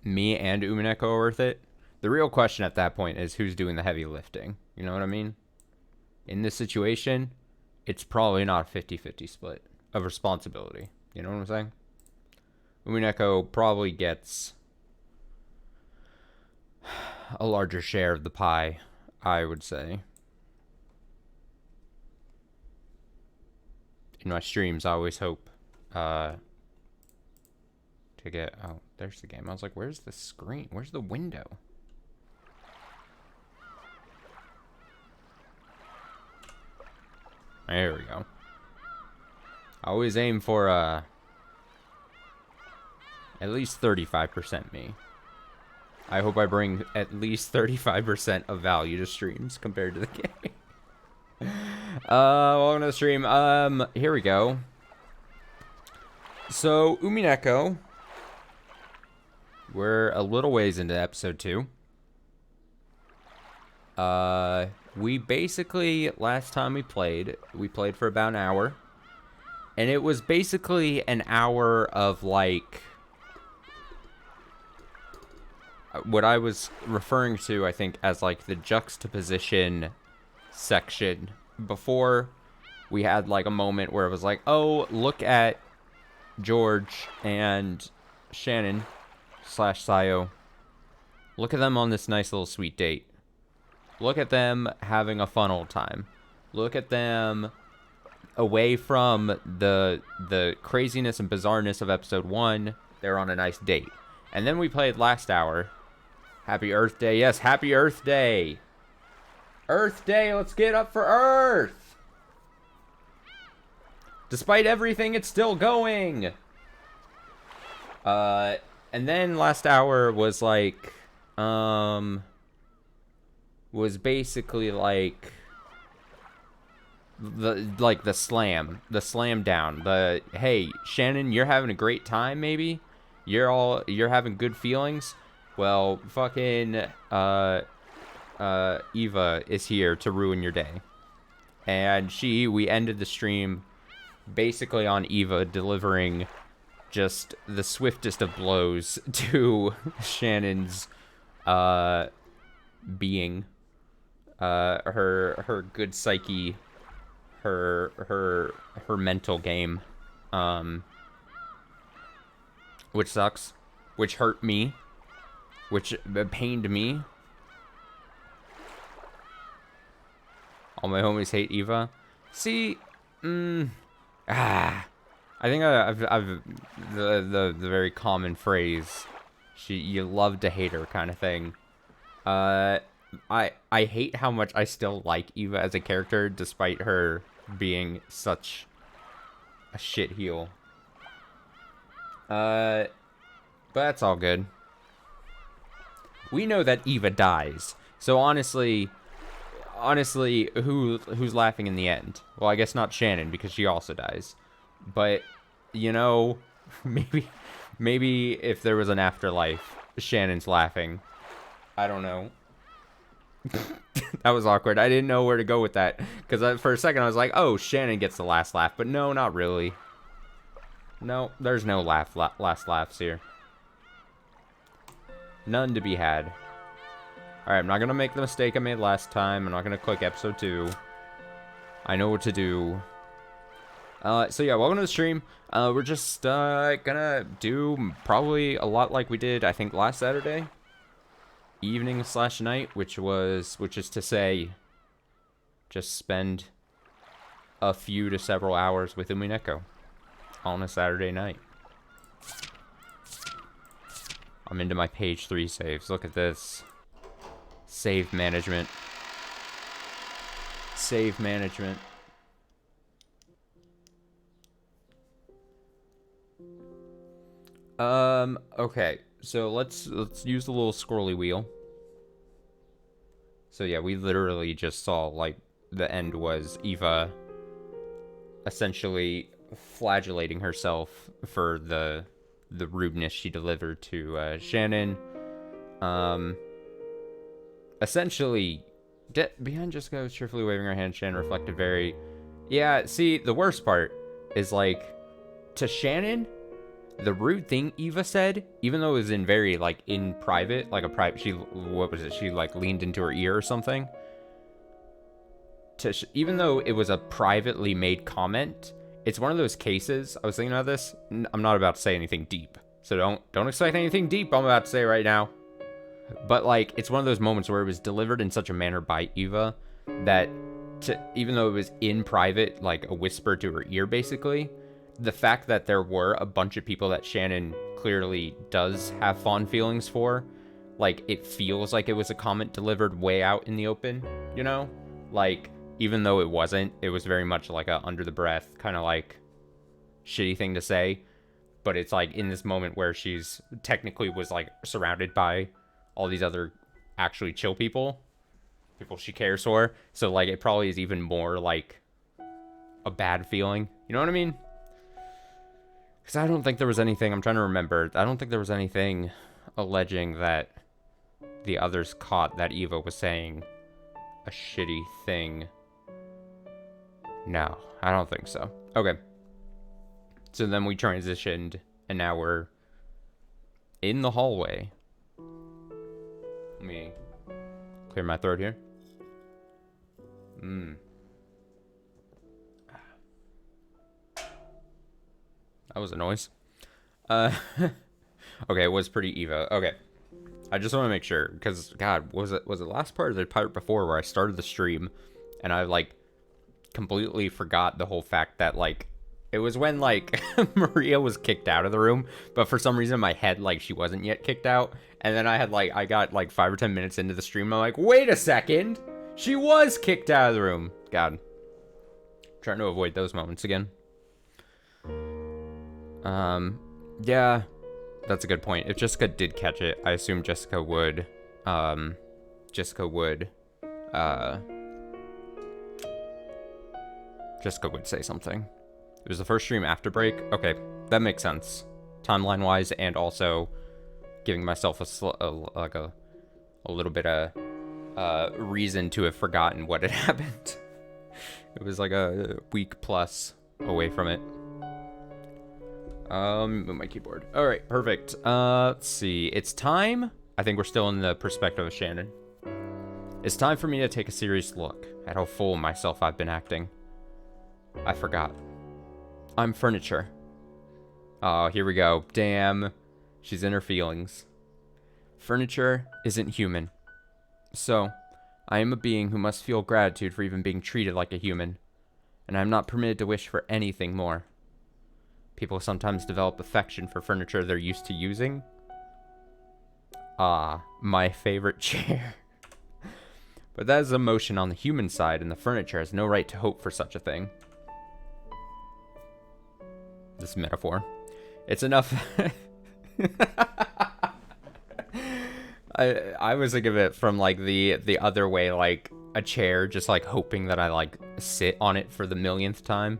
me and Umineko are worth it. The real question at that point is who's doing the heavy lifting. You know what I mean? In this situation, it's probably not a 50-50 split of responsibility. You know what I'm saying? Umineko probably gets a larger share of the pie, I would say. In my streams, I always hope to get... Oh, there's the game. I was like, where's the screen? Where's the window? There we go. I always aim for at least 35% me. I hope I bring at least 35% of value to streams compared to the game. Welcome to the stream. Here we go. So, Umineko. We're a little ways into episode 2. We basically, last time we played for about an hour. And it was basically an hour of, like, what I was referring to, I think, as, like, the juxtaposition section. Before, we had, like, a moment where it was like, oh, look at George and Shannon / Sayo. Look at them on this nice little sweet date. Look at them having a fun old time. Look at them away from the craziness and bizarreness of episode 1. They're on a nice date. And then we played last hour. Happy Earth Day. Yes, happy Earth Day. Earth Day, let's get up for Earth. Despite everything, it's still going. And then last hour was like, was basically like the slam down. The, hey, Shannon, you're having a great time, maybe? You're having good feelings? Well, fucking, Eva is here to ruin your day. And we ended the stream basically on Eva delivering just the swiftest of blows to Shannon's, being. Her good psyche, her mental game, which sucks, which hurt me, which pained me. All my homies hate Eva. See, I think I've the very common phrase, you love to hate her kind of thing. I hate how much I still like Eva as a character, despite her being such a shit heel. But that's all good. We know that Eva dies, so honestly, who's laughing in the end? Well, I guess not Shannon, because she also dies. But, you know, maybe if there was an afterlife, Shannon's laughing. I don't know. That was awkward. I didn't know where to go with that, because for a second I was like, oh, Shannon gets the last laugh, but no, not really. No, there's no last laughs here. None to be had. Alright, I'm not gonna make the mistake I made last time. I'm not gonna click episode 2. I know what to do. So yeah, welcome to the stream. We're just gonna do probably a lot like we did, I think, last Saturday evening / night, which is to say, just spend a few to several hours with Umineko on a Saturday night. I'm into my page 3 saves. Look at this. Save management. Save management. Okay. So let's use the little scrolly wheel. So yeah, we literally just saw, like, the end was Eva essentially flagellating herself for the rudeness she delivered to Shannon. Essentially, behind Jessica was cheerfully waving her hand. Shannon reflected very... Yeah, see, the worst part is, like, to Shannon, The rude thing Eva said, even though it was in very, like, in private, like a private, what was it? She, like, leaned into her ear or something. Even though it was a privately made comment, it's one of those cases, I was thinking about this, I'm not about to say anything deep. So don't expect anything deep I'm about to say right now. But, like, it's one of those moments where it was delivered in such a manner by Eva that, even though it was in private, like a whisper to her ear, basically, the fact that there were a bunch of people that Shannon clearly does have fond feelings for, like, it feels like it was a comment delivered way out in the open, you know? Like, even though it wasn't, it was very much like a under the breath, kind of like, shitty thing to say. But it's like in this moment where she's technically was like surrounded by all these other actually chill people she cares for. So like it probably is even more like a bad feeling. You know what I mean? Because I don't think there was anything, I'm trying to remember, I don't think there was anything alleging that the others caught that Eva was saying a shitty thing. No, I don't think so. Okay. So then we transitioned, and now we're in the hallway. Let me clear my throat here. That was a noise. Okay, it was pretty Eva. Okay. I just want to make sure, because, God, was it last part or the part before where I started the stream, and I, like, completely forgot the whole fact that, like, it was when, like, Maria was kicked out of the room, but for some reason in my head, like, she wasn't yet kicked out, and then I got, like, 5 or 10 minutes into the stream, and I'm like, wait a second! She was kicked out of the room! God. Trying to avoid those moments again. Yeah, that's a good point. If Jessica did catch it, I assume Jessica would say something. It was the first stream after break. Okay, that makes sense, timeline-wise, and also giving myself a little bit of reason to have forgotten what had happened. It was like a week plus away from it. Move my keyboard. All right, perfect. Let's see. It's time. I think we're still in the perspective of Shannon. It's time for me to take a serious look at how full of myself I've been acting. I forgot. I'm furniture. Oh, here we go. Damn. She's in her feelings. Furniture isn't human. So, I am a being who must feel gratitude for even being treated like a human. And I'm not permitted to wish for anything more. People sometimes develop affection for furniture they're used to using. Ah, my favorite chair. But that is emotion on the human side, and the furniture has no right to hope for such a thing. This metaphor. It's enough. I was thinking of it from like the other way, like a chair, just like hoping that I like sit on it for the millionth time.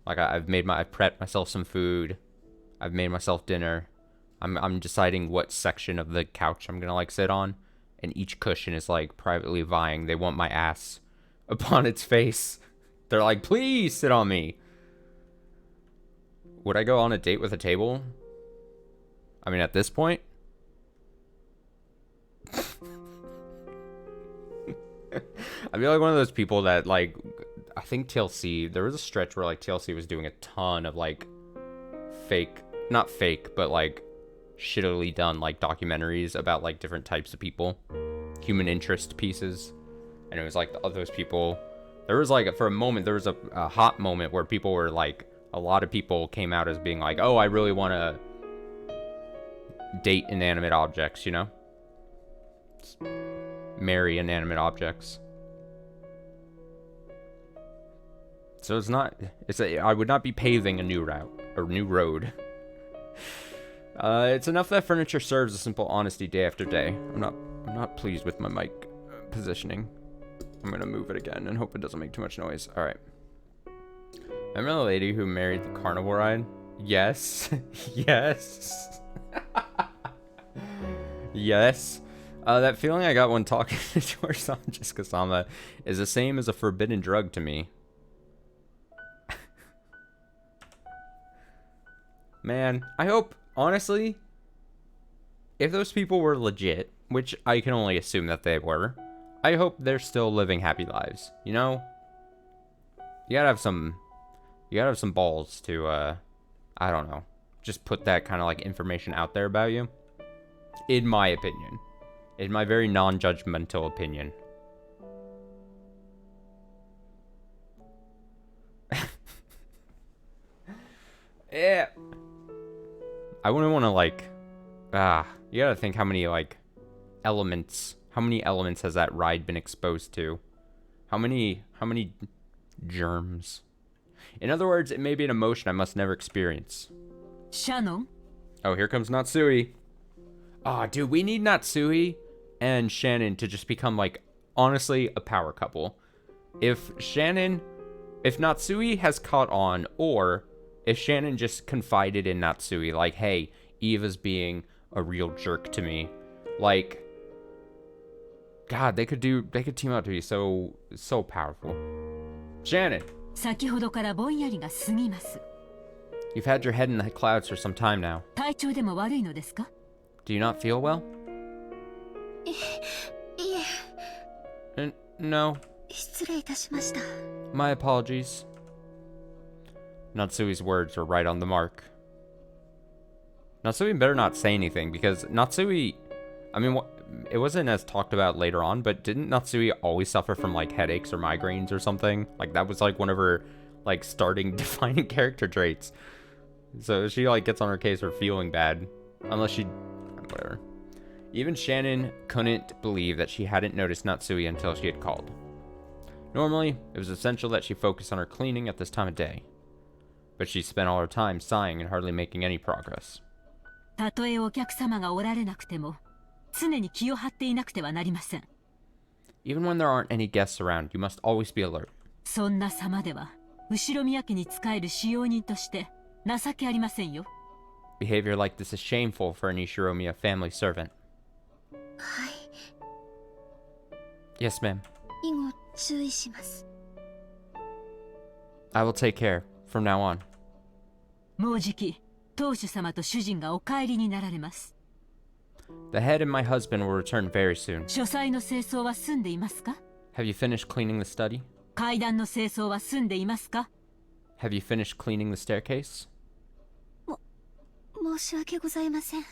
Like I've prepped myself some food. I've made myself dinner. I'm deciding what section of the couch I'm gonna like sit on, and each cushion is like privately vying. They want my ass upon its face. They're like, please sit on me. Would I go on a date with a table? I mean, at this point. I feel like one of those people that like, I think TLC, there was a stretch where like TLC was doing a ton of like fake, not fake, but like shittily done like documentaries about like different types of people, human interest pieces. And it was like all those people, there was like, for a moment, there was a hot moment where people were like, a lot of people came out as being like, oh, I really want to date inanimate objects, you know? Marry inanimate objects. So it's not, I would not be paving a new route, or new road. It's enough that furniture serves a simple honesty day after day. I'm not pleased with my mic positioning. I'm gonna move it again and hope it doesn't make too much noise. All right. Remember the lady who married the carnival ride? Yes. Yes. Yes. That feeling I got when talking to our son, Jessica Sama, is the same as a forbidden drug to me. Man, I hope, honestly, if those people were legit, which I can only assume that they were, I hope they're still living happy lives. You know? You gotta have some balls to, I don't know, just put that kind of like information out there about you. In my opinion. In my very non-judgmental opinion. Yeah. I wouldn't want to like, you gotta think how many like elements has that ride been exposed to? How many germs? In other words, it may be an emotion I must never experience. Shannon? Oh, here comes Natsui. Ah, dude, we need Natsui and Shannon to just become like, honestly, a power couple. If Natsui has caught on, or if Shannon just confided in Natsui, like, hey, Eva's being a real jerk to me, like, God, they could team up to be so powerful. Shannon, 先ほどからぼんやりが過ぎます。 you've had your head in the clouds for some time now. 体調でも悪いのですか? Do you not feel well? いえ。 No. 失礼いたしました。 My apologies. Natsui's words were right on the mark. Natsui better not say anything, because Natsui, I mean, it wasn't as talked about later on, but didn't Natsui always suffer from like headaches or migraines or something? Like that was like one of her like starting defining character traits. So she like gets on her case for feeling bad, unless she, whatever. Even Shannon couldn't believe that she hadn't noticed Natsui until she had called. Normally, it was essential that she focus on her cleaning at this time of day, but she spent all her time sighing and hardly making any progress. たとえお客様がおられなくても、常に気を張っていなくてはなりません。 Even when there aren't any guests around, you must always be alert. そんな様では、後ろ宮家に仕える使用人として情けありませんよ。 Behavior like this is shameful for an Ishiromiya family servant. はい。 Yes, ma'am. 以後注意します。 I will take care from now on. もうじき、当主様と主人がお帰りになられます。 The head and my husband will return very soon. 書斎の清掃は済んでいますか? Have you finished cleaning the study? 階段の清掃は済んでいますか? Have you finished cleaning the staircase? 申し訳ございません。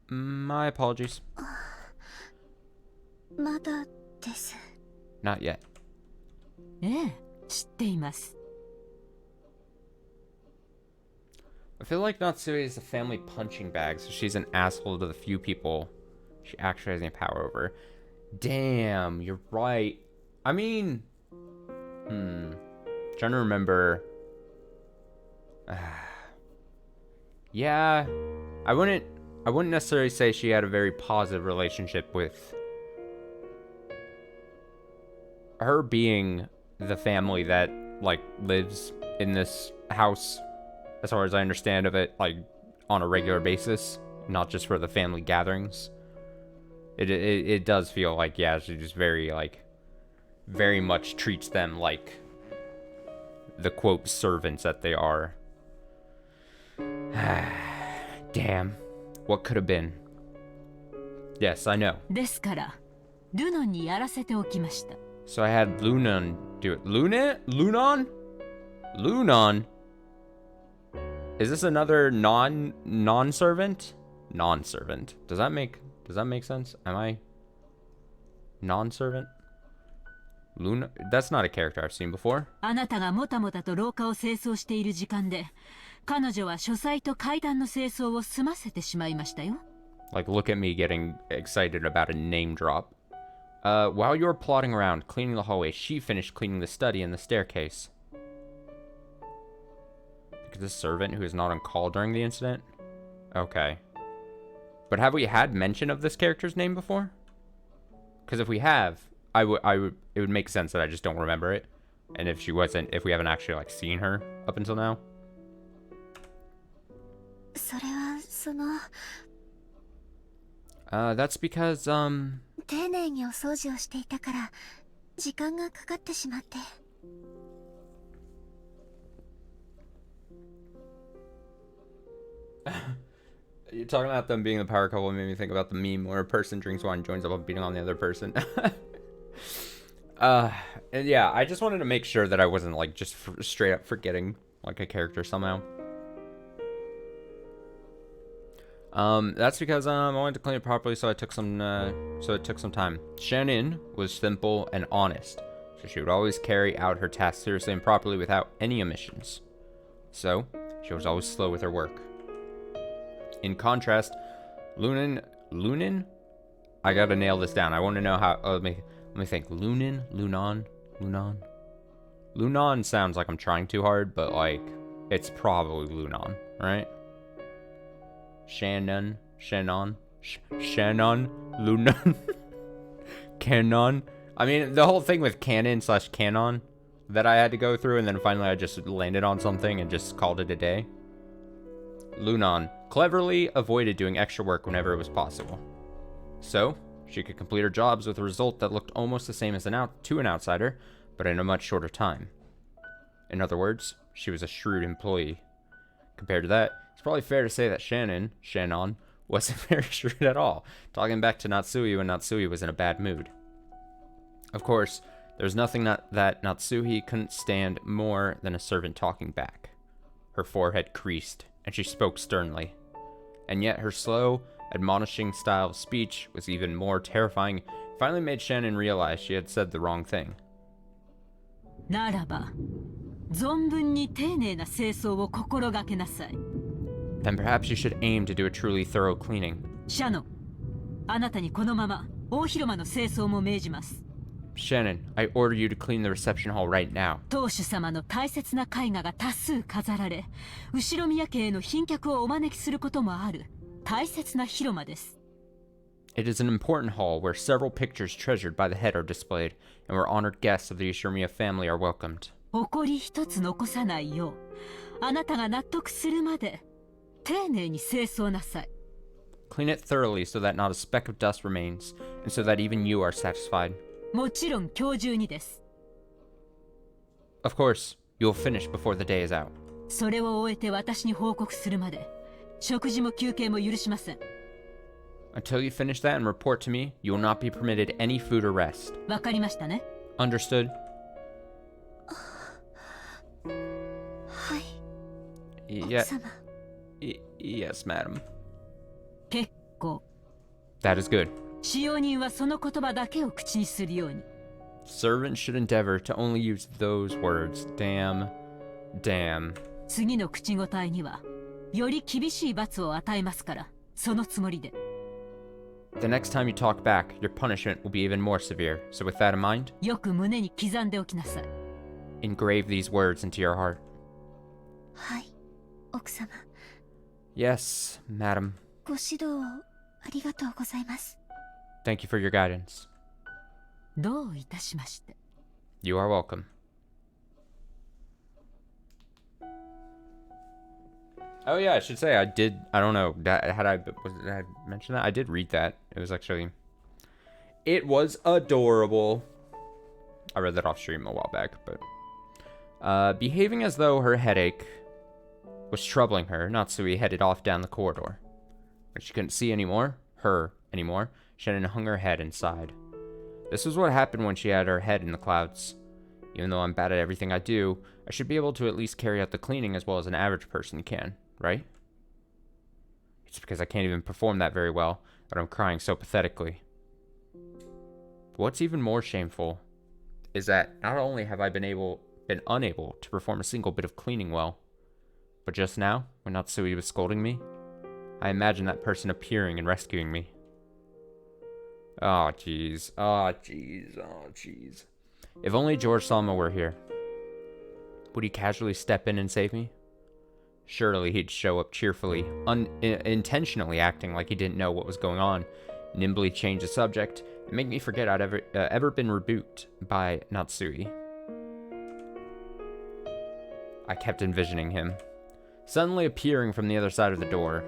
My apologies. まだです。 Not yet. ええ、知っています。 I feel like Natsui is a family punching bag, so she's an asshole to the few people she actually has any power over. Damn, you're right. I mean, trying to remember. Yeah, I wouldn't necessarily say she had a very positive relationship with her being the family that like lives in this house, as far as I understand of it, like on a regular basis, not just for the family gatherings. It does feel like, yeah, she just very much treats them like the quote servants that they are. Damn, what could have been? Yes, I know. ですから、ルノンにやらせておきました。 So I had Lunan do it. Lunan? Is this another non-servant? Non-servant. Does that make sense? Am I non-servant? Luna? That's not a character I've seen before. あなたがもたもたと廊下を清掃している時間で、彼女は書斎と階段の清掃を済ませてしまいましたよ。 Like, look at me getting excited about a name drop. While you were plodding around, cleaning the hallway, she finished cleaning the study and the staircase. Look at this servant who is not on call during the incident. Okay. But have we had mention of this character's name before? Because if we have, it would make sense that I just don't remember it. And if she wasn't, if we haven't actually like seen her up until now. それはその That's because, 丁寧にお掃除をしていたから時間がかかってしまって。You're talking about them being the power couple made me think about the meme where a person drinks wine, joins up on beating on the other person. And yeah, I just wanted to make sure that I wasn't like just straight up forgetting like a character somehow. That's because I wanted to clean it properly, so it took some time. Shannon was simple and honest, so she would always carry out her tasks seriously and properly without any omissions. So she was always slow with her work. In contrast, Lunan, I gotta nail this down. I want to know how. Let me think. Lunan sounds like I'm trying too hard, but like it's probably Lunan, right? Shannon, Lunan, Canon. I mean, the whole thing with canon/canon that I had to go through, and then finally I just landed on something and just called it a day. Lunan cleverly avoided doing extra work whenever it was possible, so she could complete her jobs with a result that looked almost the same as to an outsider, but in a much shorter time. In other words, she was a shrewd employee. Compared to that, it's probably fair to say that Shannon, wasn't very shrewd at all, talking back to Natsuhi when Natsuhi was in a bad mood. Of course, there was nothing that Natsuhi couldn't stand more than a servant talking back. Her forehead creased, and she spoke sternly. And yet her slow, admonishing style of speech was even more terrifying. Finally made Shannon realize she had said the wrong thing. ならば、存分に丁寧な清掃を心がけなさい。Then perhaps you should aim to do a truly thorough cleaning. シャノン、あなたにこのまま大広間の清掃も命じます。Shannon, I order you to clean the reception hall right now. 当主様の大切な絵画が多数飾られ、後ろ宮家への賓客をお招きすることもある大切な広間です。It is an important hall where several pictures treasured by the head are displayed, and where honored guests of the Ishimiya family are welcomed. 誇り一つ残さないよう、あなたが納得するまで丁寧に清掃なさい。Clean it thoroughly so that not a speck of dust remains, and so that even you are satisfied. もちろん今日中にです。Of course, you will finish before the day is out. それを終えて私に報告するまで、食事も休憩も許しません。Until you finish that and report to me, you will not be permitted any food or rest. わかりましたね。Understood? はい、奥様。Yes, madam. 結構。That is good. 使用人はその言葉だけを口にするように。Servants should endeavor to only use those words. Damn. 次の口答えには、より厳しい罰を与えますから、そのつもりで。The next time you talk back, your punishment will be even more severe. So with that in mind, よく胸に刻んでおきなさい。engrave these words into your heart. はい、奥様。Yes, madam. ご指導をありがとうございます。Thank you for your guidance. どういたしまして。You are welcome. Oh yeah, I should say I did. I don't know. Did I mention that? I did read that. It was adorable. I read that off stream a while back, but behaving as though her headache was troubling her, Natsui headed off down the corridor. When she couldn't see her anymore, Shannon hung her head and sighed. This was what happened when she had her head in the clouds. Even though I'm bad at everything I do, I should be able to at least carry out the cleaning as well as an average person can, right? It's because I can't even perform that very well that I'm crying so pathetically. What's even more shameful is that not only have I been unable to perform a single bit of cleaning well, but just now, when Natsui was scolding me, I imagined that person appearing and rescuing me. Oh, jeez. Oh, jeez. Oh, jeez. If only George Salma were here. Would he casually step in and save me? Surely he'd show up cheerfully, intentionally acting like he didn't know what was going on, nimbly change the subject, and make me forget I'd ever been rebuked by Natsui. I kept envisioning him, suddenly appearing from the other side of the door,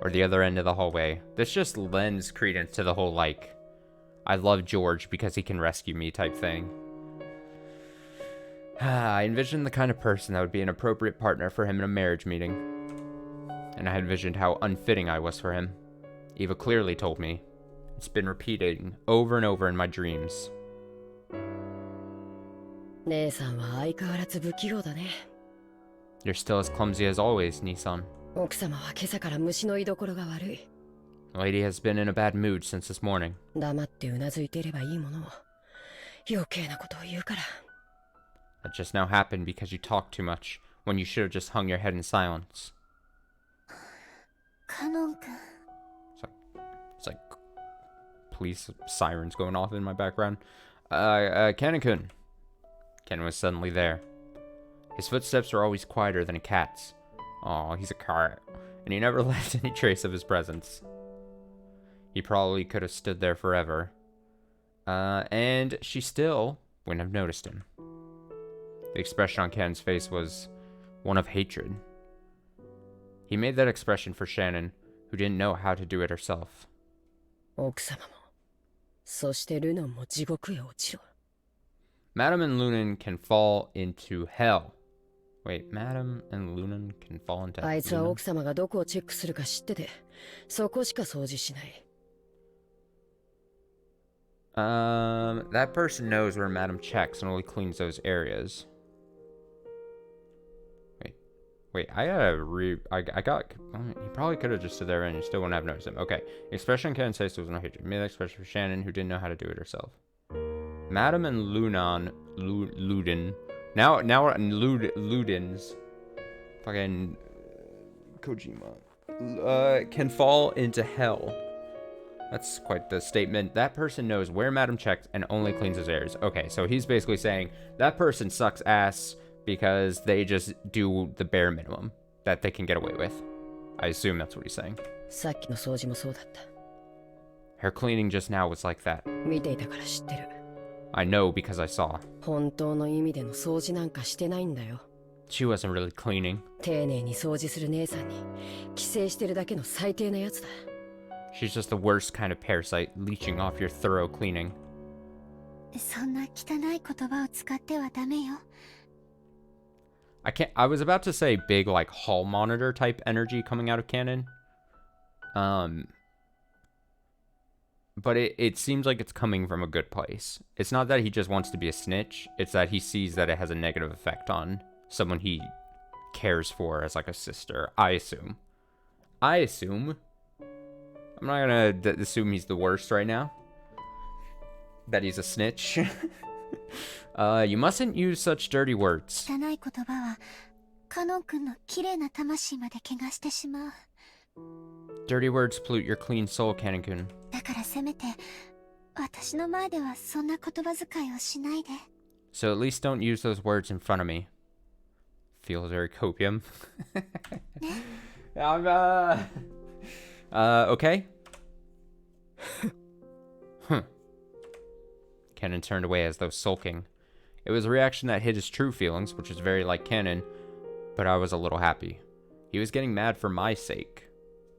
or the other end of the hallway. This just lends credence to the whole, like, I love George because he can rescue me type thing. I envisioned the kind of person that would be an appropriate partner for him in a marriage meeting. and I had envisioned how unfitting I was for him. Eva clearly told me. It's been repeating over and over in my dreams. 姉さんは相変わらず不器用だね。 You're still as clumsy as always, Nissan. 奥様は今朝から虫の居所が悪い。 The lady has been in a bad mood since this morning. 黙ってうなずいていればいいものを余計なことを言うから。 That just now happened because you talked too much, when you should have just hung your head in silence. カノン君。 It's like police sirens going off in my background. Canon-kun. Ken was suddenly there. His footsteps were always quieter than a cat's. Aw, he's a cat. And he never left any trace of his presence. He probably could have stood there forever. And she still wouldn't have noticed him. The expression on Ken's face was one of hatred. He made that expression for Shannon, who didn't know how to do it herself. 奥様も、そしてルノンも地獄へ落ちろ。 Madame and Lunan can fall into hell. Wait, Madame and Lunan can fall into hell. あいつは奥様がどこをチェックするか知ってて、そこしか掃除しない。 That person knows where Madame checks and only cleans those areas. Wait, I got, he probably could have just stood there and you still wouldn't have noticed him. Okay, expression Ken says there was no hatred. Made that expression for Shannon, who didn't know how to do it herself. Madame and Luden, now Luden's, fucking Kojima, can fall into hell. That's quite the statement. That person knows where Madame checks and only cleans his areas. Okay, so he's basically saying that person sucks ass because they just do the bare minimum that they can get away with. I assume that's what he's saying. さっきの掃除もそうだった。 Her cleaning just now was like that. 見ていたから知ってる。 I know because I saw. 本当の意味での掃除なんかしてないんだよ。 She wasn't really cleaning. 丁寧に掃除する姉さんに寄生してるだけの最低なやつだ。 She's just the worst kind of parasite, leeching off your thorough cleaning. そんな汚い言葉を使ってはダメよ。 I was about to say big, like, hall monitor type energy coming out of Canon. But it seems like it's coming from a good place. It's not that he just wants to be a snitch. It's that he sees that it has a negative effect on someone he cares for as, like, a sister. I assume. I'm not gonna assume he's the worst right now. That he's a snitch. You mustn't use such dirty words. 汚い言葉はカノン君の綺麗な魂まで怪我してしまう。 Dirty words pollute your clean soul, Canon-kun. だからせめて私の前ではそんな言葉遣いをしないで。 So at least don't use those words in front of me. Feels very copium. Okay? Kenan turned away as though sulking. It was a reaction that hid his true feelings, which was very like Kenan, but I was a little happy. He was getting mad for my sake.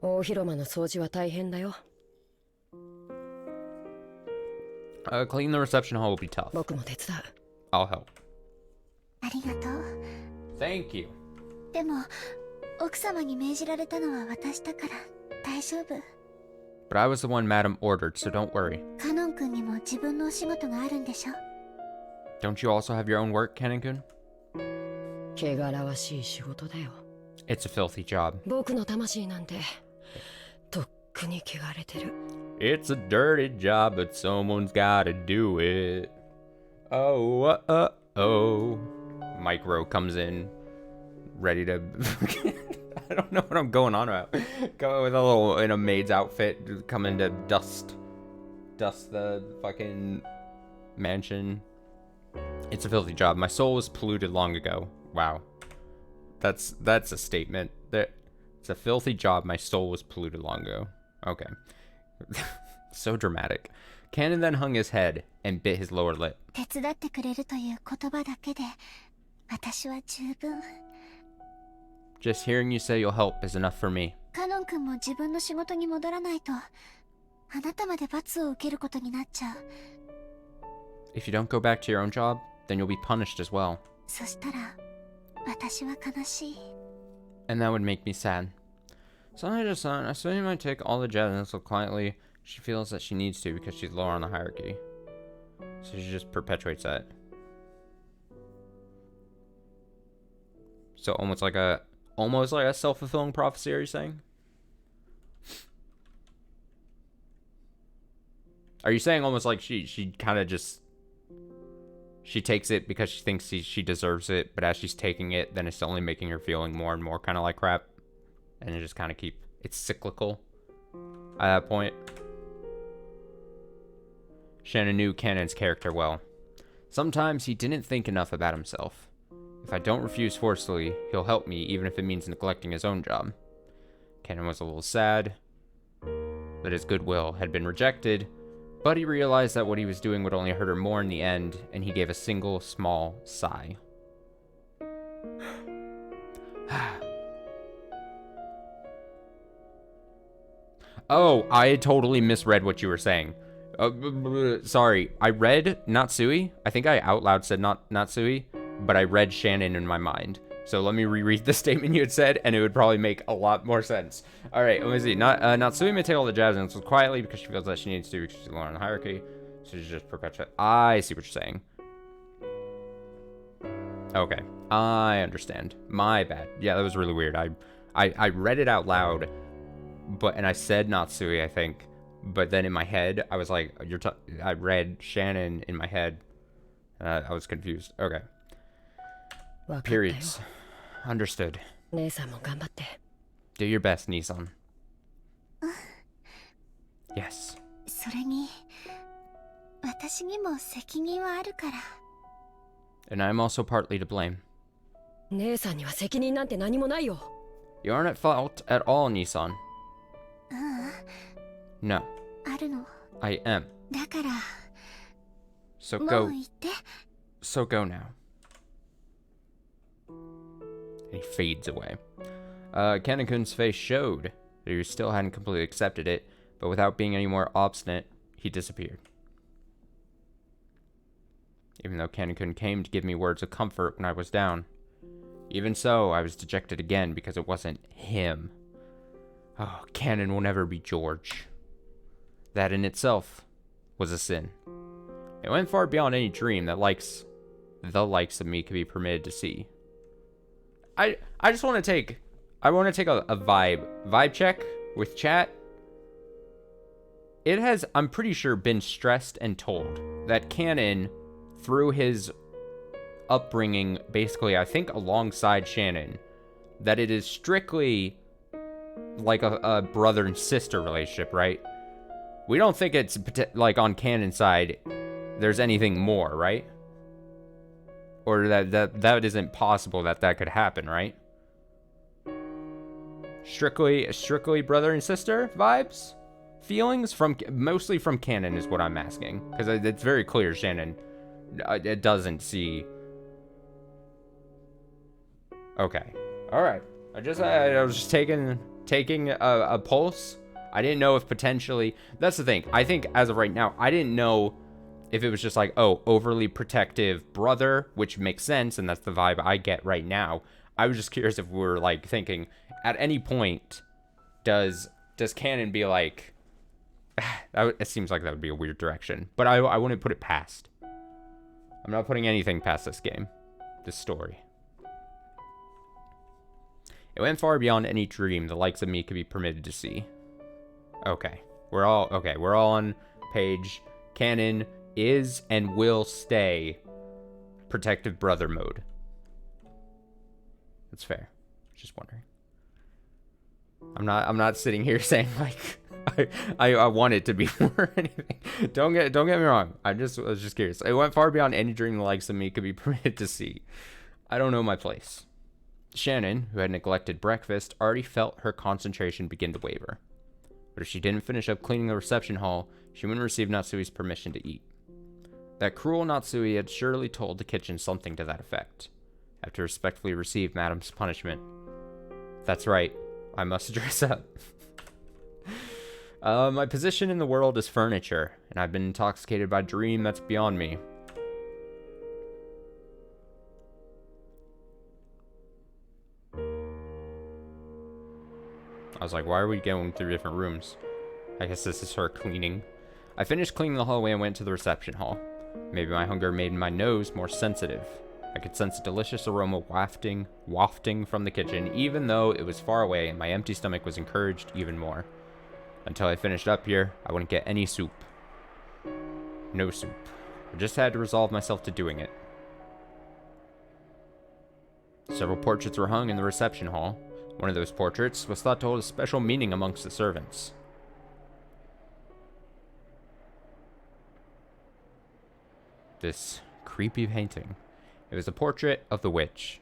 大広間の掃除は大変だよ。 Cleaning the reception hall will be tough. 僕も手伝う。 I'll help. ありがとう。 Thank you. でも奥様に命じられたのは私だから大丈夫。 But I was the one Madam ordered, so don't worry. カノン君にも自分のお仕事があるんでしょ。 Don't you also have your own work, Kenan-kun? 汚らわしい仕事だよ。 It's a filthy job. 僕の魂なんてとっくに汚れてる。 It's a dirty job, but someone's gotta do it. Oh. Micro comes in, ready to... I don't know what I'm going on about. Go with a little, in a maid's outfit, coming to dust the fucking mansion. It's a filthy job. My soul was polluted long ago. Wow. That's a statement. It's a filthy job. My soul was polluted long ago. Okay. So dramatic. Canon then hung his head and bit his lower lip. 手伝ってくれるという言葉だけで私は十分。 Just hearing you say you'll help is enough for me. カノン君も自分の仕事に戻らないとあなたまで罰を受けることになっちゃう。 If you don't go back to your own job, then you'll be punished as well. そしたら私は悲しい。 And that would make me sad. Suddenly just I assume you might take all the jabs so quietly. She feels that she needs to because she's lower on the hierarchy. So she just perpetuates that. So almost like a self-fulfilling prophecy, are you saying? Are you saying almost like she kind of just she takes it because she thinks she deserves it, but as she's taking it, then it's only making her feeling more and more kind of like crap, and it just kind of it's cyclical at that point. Shannon knew Cannon's character well. Sometimes he didn't think enough about himself. If I don't refuse forcefully, he'll help me even if it means neglecting his own job. Cannon was a little sad that his goodwill had been rejected, but he realized that what he was doing would only hurt her more in the end, and he gave a single small sigh. Oh, I had totally misread what you were saying. Sorry, I read Natsui. I think I out loud said Natsui, but I read Shannon in my mind. So let me reread the statement you had said, and it would probably make a lot more sense. All right, let me see. Natsui may take all the jabs and quietly because she feels that she needs to because she's lower on the hierarchy. So she's just perpetuate. I see what you're saying. Okay, I understand. My bad. Yeah, that was really weird. I read it out loud, and I said Natsui, I think. But then in my head, I was like, I read Shannon in my head. I was confused. Okay. Periods. Understood. 姉さんも頑張って。 Do your best, Nissan. Yes. それに私にも責任はあるから。 And I'm also partly to blame. 姉さんには責任なんて何もないよ。 You aren't at fault at all, Nissan. ううん、 No, あるの。 I am. だから So も go. う言って。 So go now. And he fades away. Kanekun face showed that he still hadn't completely accepted it, but without being any more obstinate, he disappeared. Even though Kanekun came to give me words of comfort when I was down. Even so, I was dejected again because it wasn't him. Oh, Canon will never be George. That in itself was a sin. It went far beyond any dream that the likes of me could be permitted to see. I just want to take a vibe check with chat. It has, I'm pretty sure, been stressed and told that Canon, through his upbringing, basically, I think alongside Shannon, that it is strictly like a brother and sister relationship, right? We don't think it's like on Canon's side there's anything more, right? Or that isn't possible that could happen, right? Strictly brother and sister vibes? Feelings mostly from Canon is what I'm asking, because it's very clear Shannon it doesn't see. Okay, all right. I was just taking a pulse. I didn't know if potentially, that's the thing. I think as of right now, I didn't know if it was just like, oh, overly protective brother, which makes sense, and that's the vibe I get right now. I was just curious if we were like thinking at any point does Canon be like, it seems like that would be a weird direction, but I wouldn't put it past. I'm not putting anything past this game, this story. It went far beyond any dream the likes of me could be permitted to see. Okay, we're all on page. Canon is and will stay protective brother mode. That's fair. Just wondering. I'm not sitting here saying like I want it to be more anything. Don't get me wrong. I was just curious. It went far beyond any dream the likes of me could be permitted to see. I don't know my place. Shannon, who had neglected breakfast, already felt her concentration begin to waver. But if she didn't finish up cleaning the reception hall, she wouldn't receive Natsui's permission to eat. That cruel Natsui had surely told the kitchen something to that effect. I have to respectfully receive Madam's punishment. That's right, I must dress up. My position in the world is furniture, and I've been intoxicated by a dream that's beyond me. was like, why are we going through different rooms? I guess this is her cleaning. I finished cleaning the hallway and went to the reception hall. Maybe my hunger made my nose more sensitive. I could sense a delicious aroma wafting from the kitchen, even though it was far away and my empty stomach was encouraged even more. Until I finished up here, I wouldn't get any soup. No soup. I just had to resolve myself to doing it. Several portraits were hung in the reception hall. One of those portraits was thought to hold a special meaning amongst the servants. This creepy painting. It was a portrait of the witch.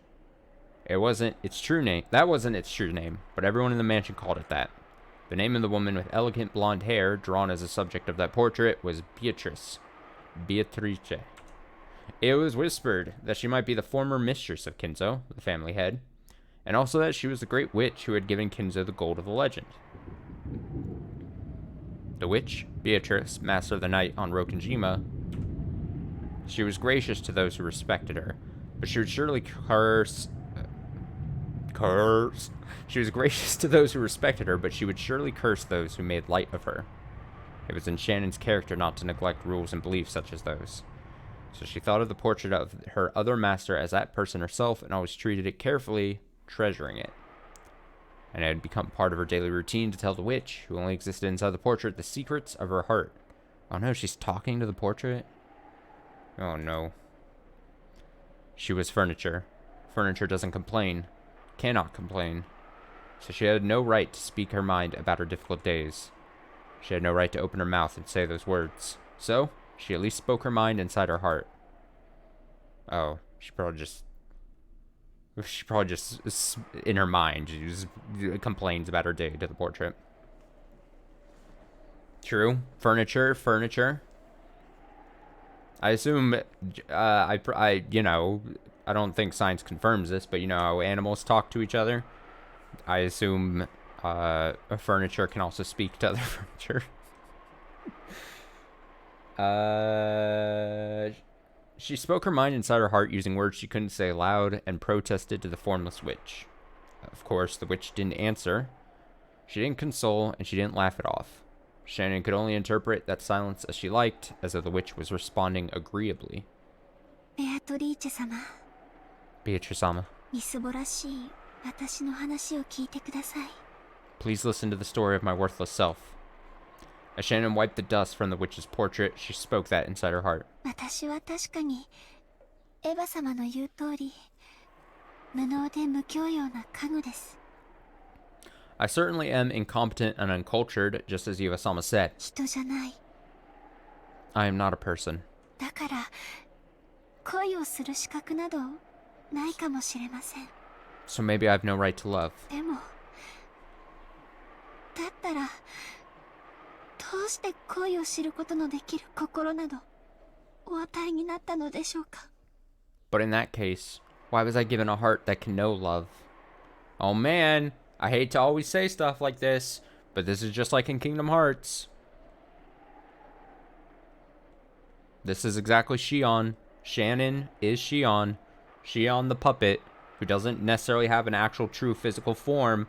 It wasn't its true name. That wasn't its true name, but everyone in the mansion called it that. The name of the woman with elegant blonde hair drawn as a subject of that portrait was Beatrice. Beatrice. It was whispered that she might be the former mistress of Kinzo, the family head, and also that she was the great witch who had given Kinzo the gold of the legend. The witch, Beatrice, master of the night on Rokenjima, she was gracious to those who respected her, but she would surely curse. She was gracious to those who respected her, but she would surely curse those who made light of her. It was in Shannon's character not to neglect rules and beliefs such as those. So she thought of the portrait of her other master as that person herself and always treated it carefully, treasuring it. And it had become part of her daily routine to tell the witch, who only existed inside the portrait, the secrets of her heart. Oh no, she's talking to the portrait? Oh no. She was furniture. Furniture doesn't complain. Cannot complain. So she had no right to speak her mind about her difficult days. She had no right to open her mouth and say those words. So, she at least spoke her mind inside her heart. Oh, she probably just in her mind, she just complains about her day to the portrait. True. Furniture. I assume, I don't think science confirms this, but you know how animals talk to each other? I assume a furniture can also speak to other furniture. She spoke her mind inside her heart using words she couldn't say aloud and protested to the formless witch. Of course, the witch didn't answer. She didn't console, and she didn't laugh it off. Shannon could only interpret that silence as she liked, as though the witch was responding agreeably. Beatrice-sama. Please listen to the story of my worthless self. As Shannon wiped the dust from the witch's portrait, she spoke that inside her heart. I certainly am incompetent and uncultured, just as Eva-sama said. I am not a person. So maybe I have no right to love. But in that case, why was I given a heart that can know love? Oh man, I hate to always say stuff like this, but this is just like in Kingdom Hearts. This is exactly Shion. Shannon is Shion. Shion the puppet, who doesn't necessarily have an actual true physical form,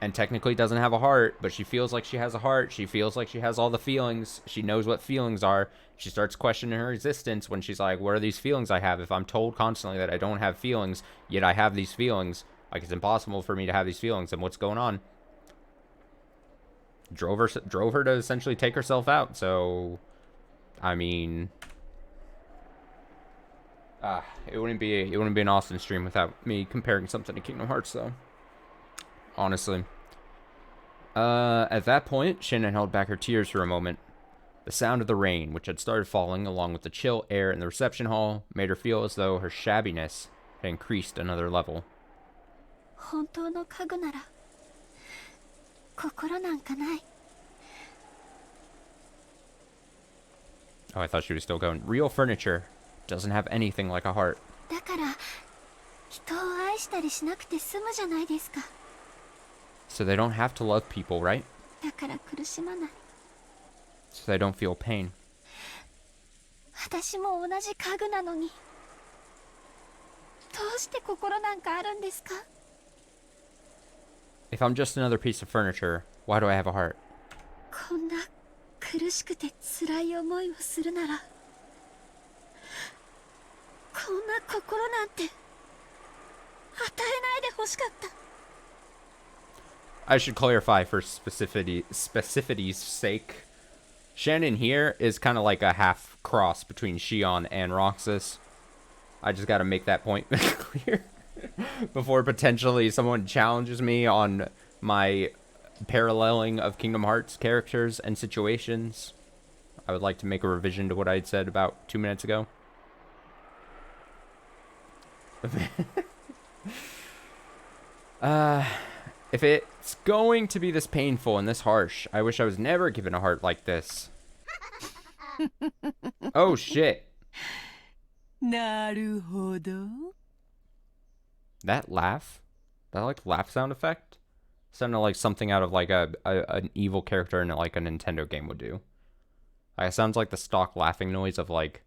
and technically doesn't have a heart, but she feels like she has a heart. She feels like she has all the feelings. She knows what feelings are. She starts questioning her existence when she's like, what are these feelings I have? If I'm told constantly that I don't have feelings, yet I have these feelings, like it's impossible for me to have these feelings, and what's going on? Drove her to essentially take herself out. So, I mean, it wouldn't be an Austin stream without me comparing something to Kingdom Hearts, though. Honestly. At that point, Shannon held back her tears for a moment. The sound of the rain, which had started falling, along with the chill air in the reception hall, made her feel as though her shabbiness had increased another level. Oh, I thought she was still going. Real furniture doesn't have anything like a heart. So they don't have to love people, right? So they don't feel pain. If I'm just another piece of furniture, why do I have a heart? こんな苦しくて辛い思いをするならこんな心なんて与えないでほしかった。 I should clarify for specificity's sake. Shannon here is kind of like a half cross between Shion and Roxas. I just got to make that point clear before potentially someone challenges me on my paralleling of Kingdom Hearts characters and situations. I would like to make a revision to what I had said about 2 minutes ago. If it's going to be this painful and this harsh, I wish I was never given a heart like this. Oh shit. なるほど。 That laugh? That like laugh sound effect? Sounded like something out of like an evil character in like a Nintendo game would do. It sounds like the stock laughing noise of like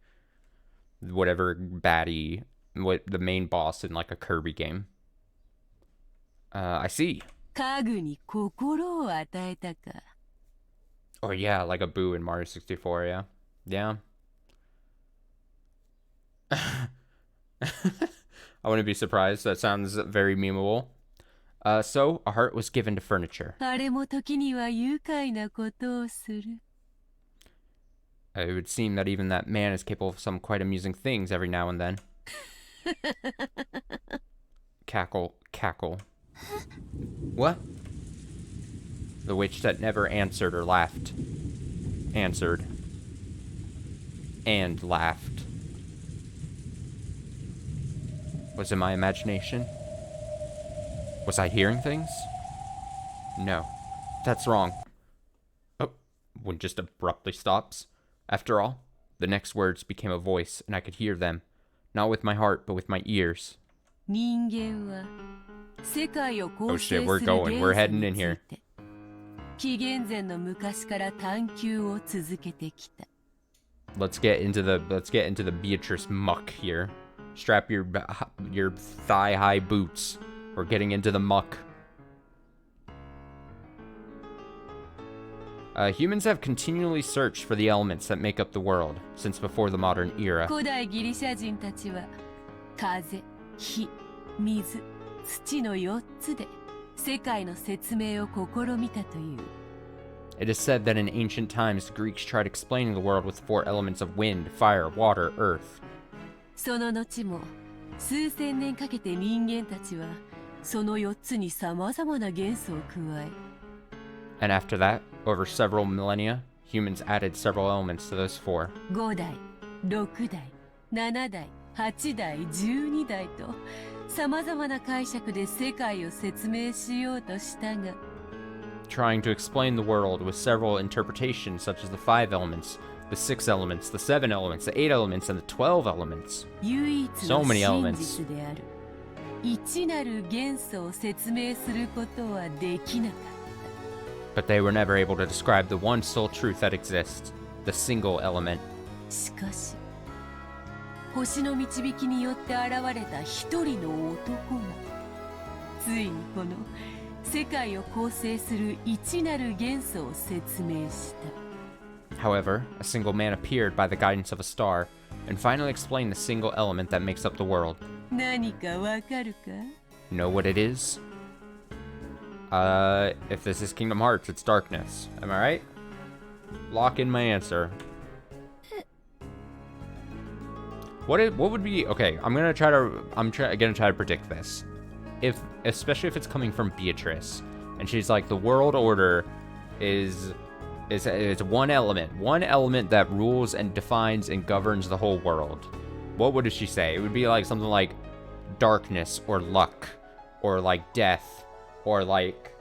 whatever baddie, what the main boss in like a Kirby game. I see. 家具に心を与えたか。 Or yeah, like a Boo in Mario 64, yeah. Yeah. I wouldn't be surprised. That sounds very memeable. So, a heart was given to furniture. あれも時には愉快なことをする。 It would seem that even that man is capable of some quite amusing things every now and then. Cackle, cackle. What? The witch that never answered or laughed. Answered. And laughed. Was it my imagination? Was I hearing things? No. That's wrong. Oh, one just abruptly stops. After all, the next words became a voice, and I could hear them. Not with my heart, but with my ears. 人間は世界を構 Oh 成 shit, す we're る going. We're 元素 heading に in つ here. いて紀元前の昔から探求を続けてきた。 Let's get into the Beatrice muck here. Strap your thigh-high boots. We're getting into the muck. Humans have continually searched for the elements that make up the world since before the modern era. 古代ギリシャ人たちは風、火、水、土の4つで世界の説明を試みたという。 It is said that in ancient times, the Greeks tried explaining the world with 4 elements of wind, fire, water, earth. その後も数千年かけて人間たちはその4つに様々な元素を加え、 And after that, over several millennia, humans added several elements to those 4. 5代、6代、7代、8代、12代と様々な解釈で世界を説明しようとしたが、 Trying to explain the world with several interpretations such as the 5 elements, the 6 elements, the 7 elements, the 8 elements, and the 12 elements. 唯一 So の many 真 elements. 実である一なる元素を説明することはできなかった。 But they were never able to describe the one sole truth that exists, the single element. しかし星の導きによって現れた一人の男がついにこの世界を構成する一なる元素を説明した。 However, a single man appeared by the guidance of a star and finally explained the single element that makes up the world. 何かわかるか？ Know what it is? If this is Kingdom Hearts, it's darkness. Am I right? Lock in my answer. What would be okay? I'm gonna try to predict this. Especially if it's coming from Beatrice, and she's like, the world order is one element that rules and defines and governs the whole world. What would she say? It would be like something like darkness or luck or like death or like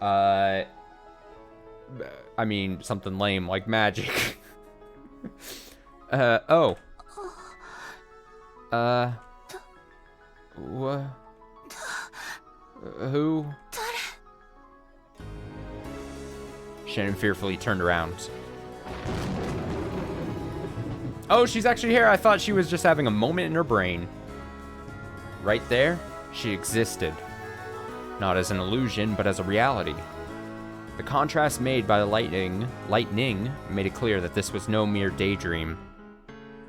I mean something lame like magic. What? Who? Shannon fearfully turned around. Oh, she's actually here. I thought she was just having a moment in her brain. Right there, she existed. not as an illusion, but as a reality. The contrast made by the lightning made it clear that this was no mere daydream.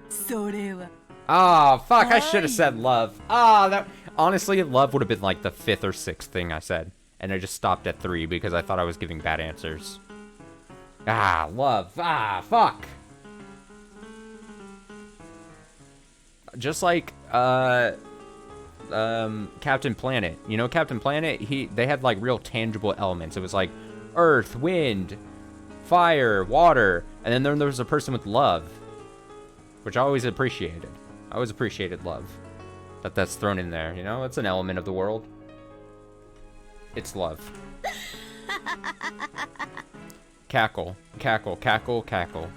それは Ah, fuck, I should have said love. That honestly, love would have been like the 5th or 6th thing I said. And I just stopped at 3 because I thought I was giving bad answers. Love. Fuck. Just like, Captain Planet. You know Captain Planet? They had like real tangible elements. It was like earth, wind, fire, water, and then there was a person with love, which I always appreciated. I always appreciated love. That's thrown in there, you know? It's an element of the world. It's love. Cackle, cackle, cackle, cackle.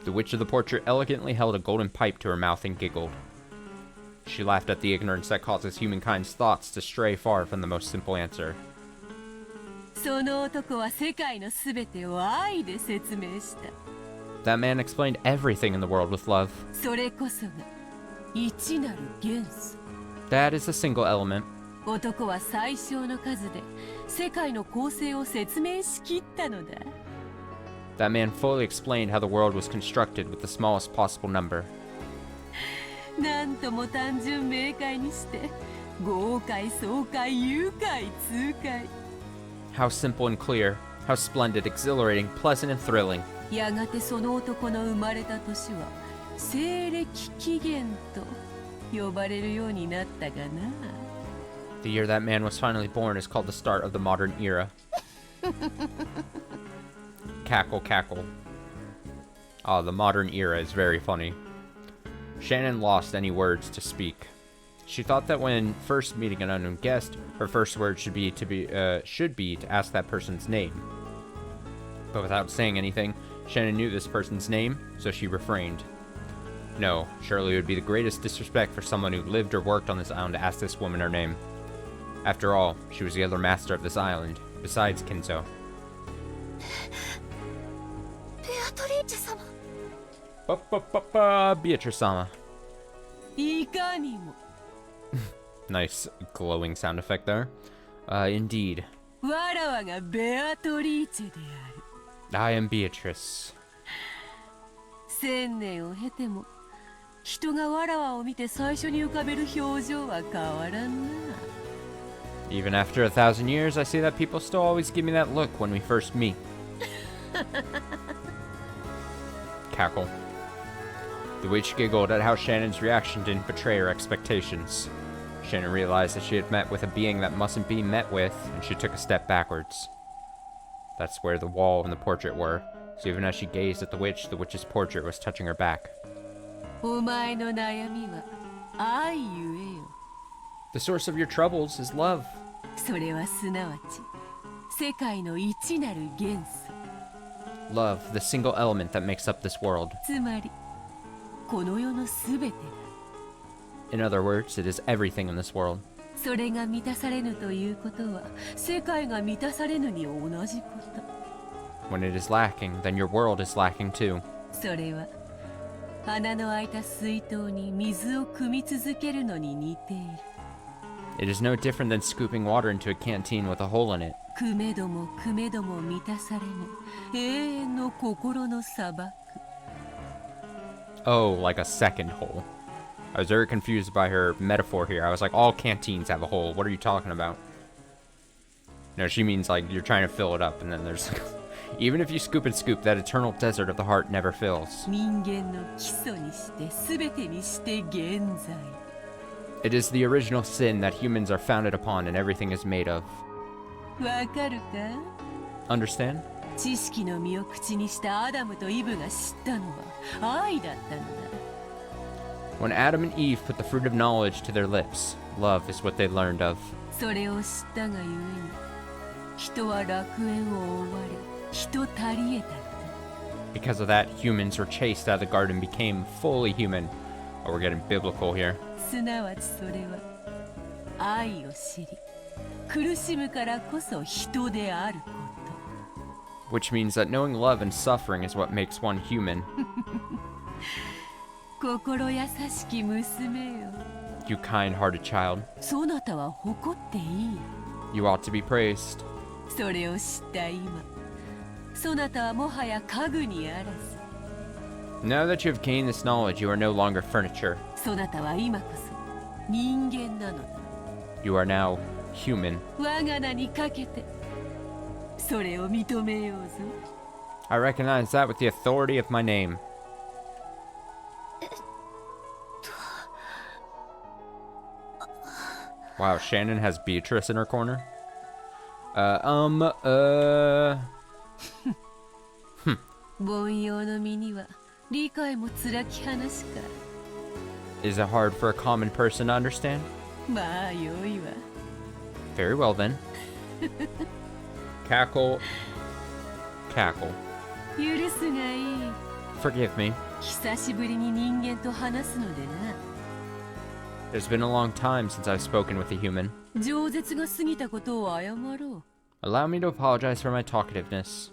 The witch of the portrait elegantly held a golden pipe to her mouth and giggled. She laughed at the ignorance that causes humankind's thoughts to stray far from the most simple answer. その男は世界のすべてを愛で説明した。 That man explained everything in the world with love. それこそが一なる元素。 That is a single element. 男は最小の数で世界の構成を説明しきったのだ。 That man fully explained how the world was constructed with the smallest possible number. なんとも単純明快にして豪快爽快愉快痛快。 How simple and clear, how splendid, exhilarating, pleasant and thrilling. やがてその男の生まれた年は西暦紀元と呼ばれるようになったがな。 The year that man was finally born is called the start of the modern era. Cackle, cackle. Oh, the modern era is very funny. Shannon lost any words to speak. She thought that when first meeting an unknown guest, her first word should be to ask that person's name. But without saying anything, Shannon knew this person's name, so she refrained. No, surely it would be the greatest disrespect for someone who lived or worked on this island to ask this woman her name. After all, she was the other master of this island, besides Kinzo. ベアトリーチェ様。 Beatrice-sama. いかにも Nice glowing sound effect there. Indeed. わらわがベアトリーチェである。 I am Beatrice. 1000年を経ても人がわらわを見て最初に浮かべる表情は変わらんな。 Even after 1,000 years, I see that people still always give me that look when we first meet. Cackle. The witch giggled at how Shannon's reaction didn't betray her expectations. Shannon realized that she had met with a being that mustn't be met with, and she took a step backwards. That's where the wall and the portrait were, so even as she gazed at the witch's portrait was touching her back. お前の悩みは愛ゆえよ。 The source of your troubles is love. それはすなわち世界の一なる元素。 Love, the single element that makes up this world. つまりこの世のすべてだ。 In other words, it is everything in this world. それが満たされぬということは世界が満たされぬに同じこと。 When it is lacking, then your world is lacking too. それは穴の開いた水筒に水を汲み続けるのに似ている。 It is no different than scooping water into a canteen with a hole in it. 汲めども汲めども満たされぬ永遠の心の砂漠。 Oh, like a second hole. I was very confused by her metaphor here. I was like, all canteens have a hole. What are you talking about? No, she means like you're trying to fill it up and then there's... Even if you scoop and scoop, that eternal desert of the heart never fills. 人間の基礎にして全てにして現在。 It is the original sin that humans are founded upon and everything is made of. わかるか？ Understand? 知識の実を口にしたアダムとイブが知ったのは愛だったのだ。 When Adam and Eve put the fruit of knowledge to their lips, love is what they learned of. それを知ったがゆえに人は楽園を追われ人足り得たのだ。 Because of that, humans were chased out of the garden, became fully human. Oh, we're getting biblical here. すなわちそれは愛を知り苦しむからこそ人であること。 Which means that knowing love and suffering is what makes one human. 心優しき娘よ。 You kind-hearted child. そなたは誇っていい。You ought to be praised. それを知った今、そなたはもはや家具にあらず。 Now that you have gained this knowledge, you are no longer furniture. そなたは今こそ人間なのだ。 You are now human. 我が名にかけてそれを認めようぞ。 I recognize that with the authority of my name. Wow, Shannon has Beatrice in her corner. Hmm. 凡庸の身には理解も辛き話か。 Is it hard for a common person to understand? まあよいわ。 Very well then. Cackle. Cackle. 許すがいい。 Forgive me. 久しぶりに人間と話すのでな。 There's been a long time since I've spoken with a human. 饒舌が過ぎたことを謝ろ Allow me to apologize for my talkativeness.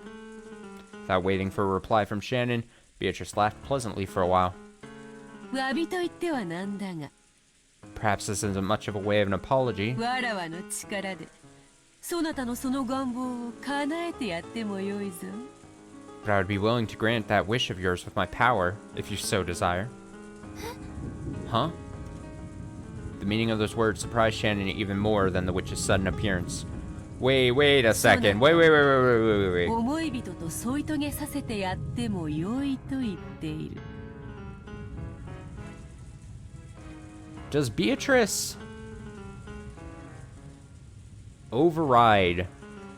Without waiting for a reply from Shannon, Beatrice laughed pleasantly for a while. う。詫びと言ってはなんだが、 Perhaps this isn't much of a way of an apology, わらわの力でそなたのその願望を叶えてやってもよいぞ。 but I would be willing to grant that wish of yours with my power, if you so desire. Huh? The meaning of those words surprised Shannon even more than the witch's sudden appearance. Wait a second. Wait. 思い人と添い遂げさせてやってもよいと言っている。 Does Beatrice override,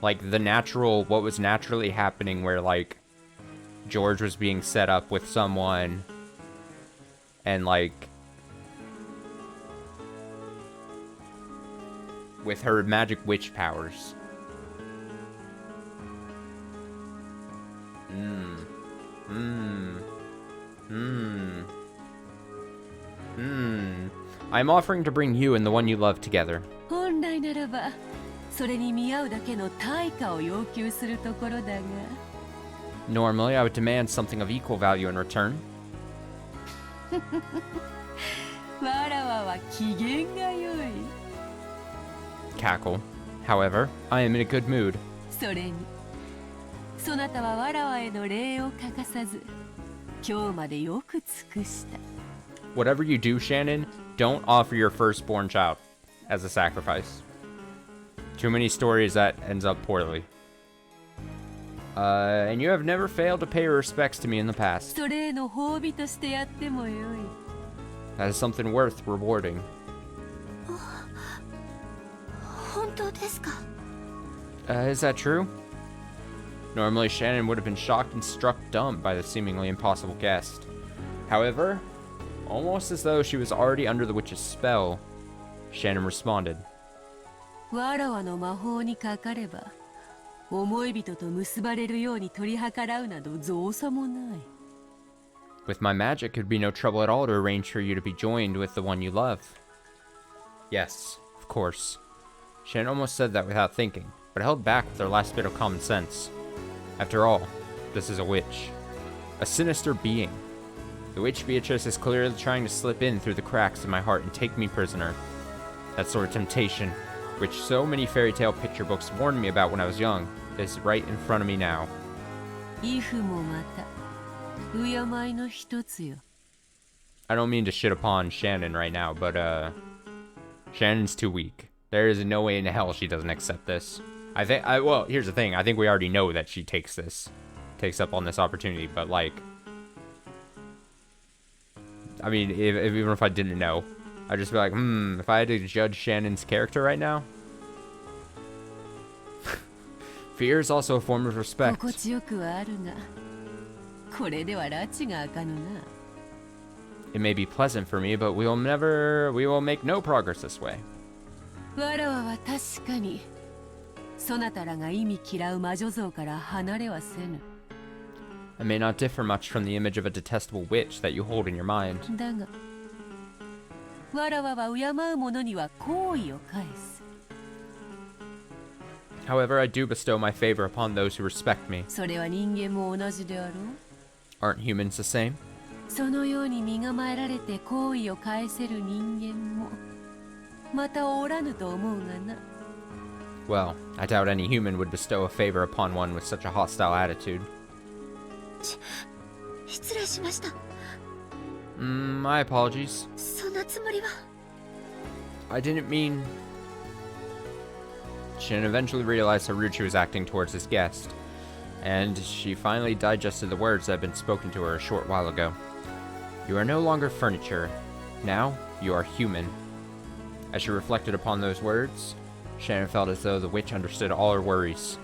like, what was naturally happening where, like, George was being set up with someone and, like, with her magic witch powers? I'm offering to bring you and the one you love together. 本来ならばそれに見合うだけの対価を要求するところだが、 Normally, I would demand something of equal value in return. わらわは機嫌が良い。 Cackle. However, I am in a good mood. それにそなたはわらわへの礼を欠かさず今日までよく尽くした。 Whatever you do, Shannon, don't offer your firstborn child as a sacrifice. Too many stories that ends up poorly. And you have never failed to pay your respects to me in the past. それへの褒美としてやってもよい。 That is something worth rewarding. 本当ですか？ Is that true? Normally, Shannon would have been shocked and struck dumb by the seemingly impossible guest. However, almost as though she was already under the witch's spell, Shannon responded. わらわの魔法にかかれば思い人と結ばれるように取り計らうなど造作もない。 With my magic, it would be no trouble at all to arrange for you to be joined with the one you love. Yes, of course. Shannon almost said that without thinking, but held back with her last bit of common sense. After all, this is a witch. A sinister being. The witch Beatrice is clearly trying to slip in through the cracks in my heart and take me prisoner. That sort of temptation, which so many fairy tale picture books warned me about when I was young, is right in front of me now. イフもまた敬いの一つよ。 I don't mean to shit upon Shannon right now, but, Shannon's too weak. There is no way in hell she doesn't accept this. Well, here's the thing. I think we already know that she takes up on this opportunity, but, like, I mean, even if I didn't know, I'd just be like, if I had to judge Shannon's character right now, fear is also a form of respect. 心地よくはあるがこれでは拉致が開かぬな。 It may be pleasant for me, but we will make no progress this way. わらわは確かにそなたらが意味嫌う魔女像から離れはせぬ。 I may not differ much from the image of a detestable witch that you hold in your mind. だがわらわは敬う者には好意を返す。 However, I do bestow my favor upon those who respect me. それは人間も同じであろう。 Aren't humans the same? そのように身構えられて好意を返せる人間もまたおらぬと思うがな。Well, I doubt any human would bestow a favor upon one with such a hostile attitude. 失礼しました。 My apologies. そんなつもりは。 I didn't mean... Shin eventually realized how rude she was acting towards his guest, and she finally digested the words that had been spoken to her a short while ago. You are no longer furniture. Now, you are human. As she reflected upon those words, Shannon felt as though the witch understood all her worries.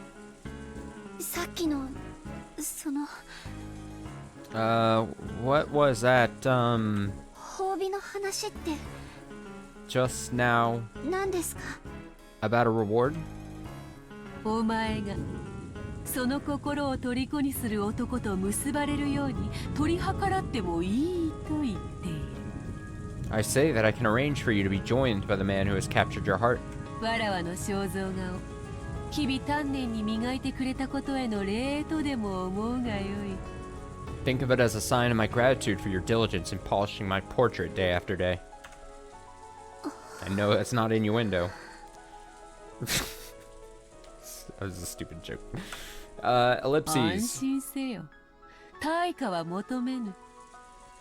さっきのその What was that, 褒美の話って just now 何ですか？ about a reward? お前がその心を虜にする男と結ばれるように取り計らってもいいと言っている。 I say that I can arrange for you to be joined by the man who has captured your heart. わらわの肖像画を日々丹念に磨いてくれたことへの礼とでも思うがよい。 Think of it as a sign of my gratitude for your diligence in polishing my portrait day after day. I know that's not innuendo. That was a stupid joke. 安 Ellipses. 心せよ。対価は求めぬ。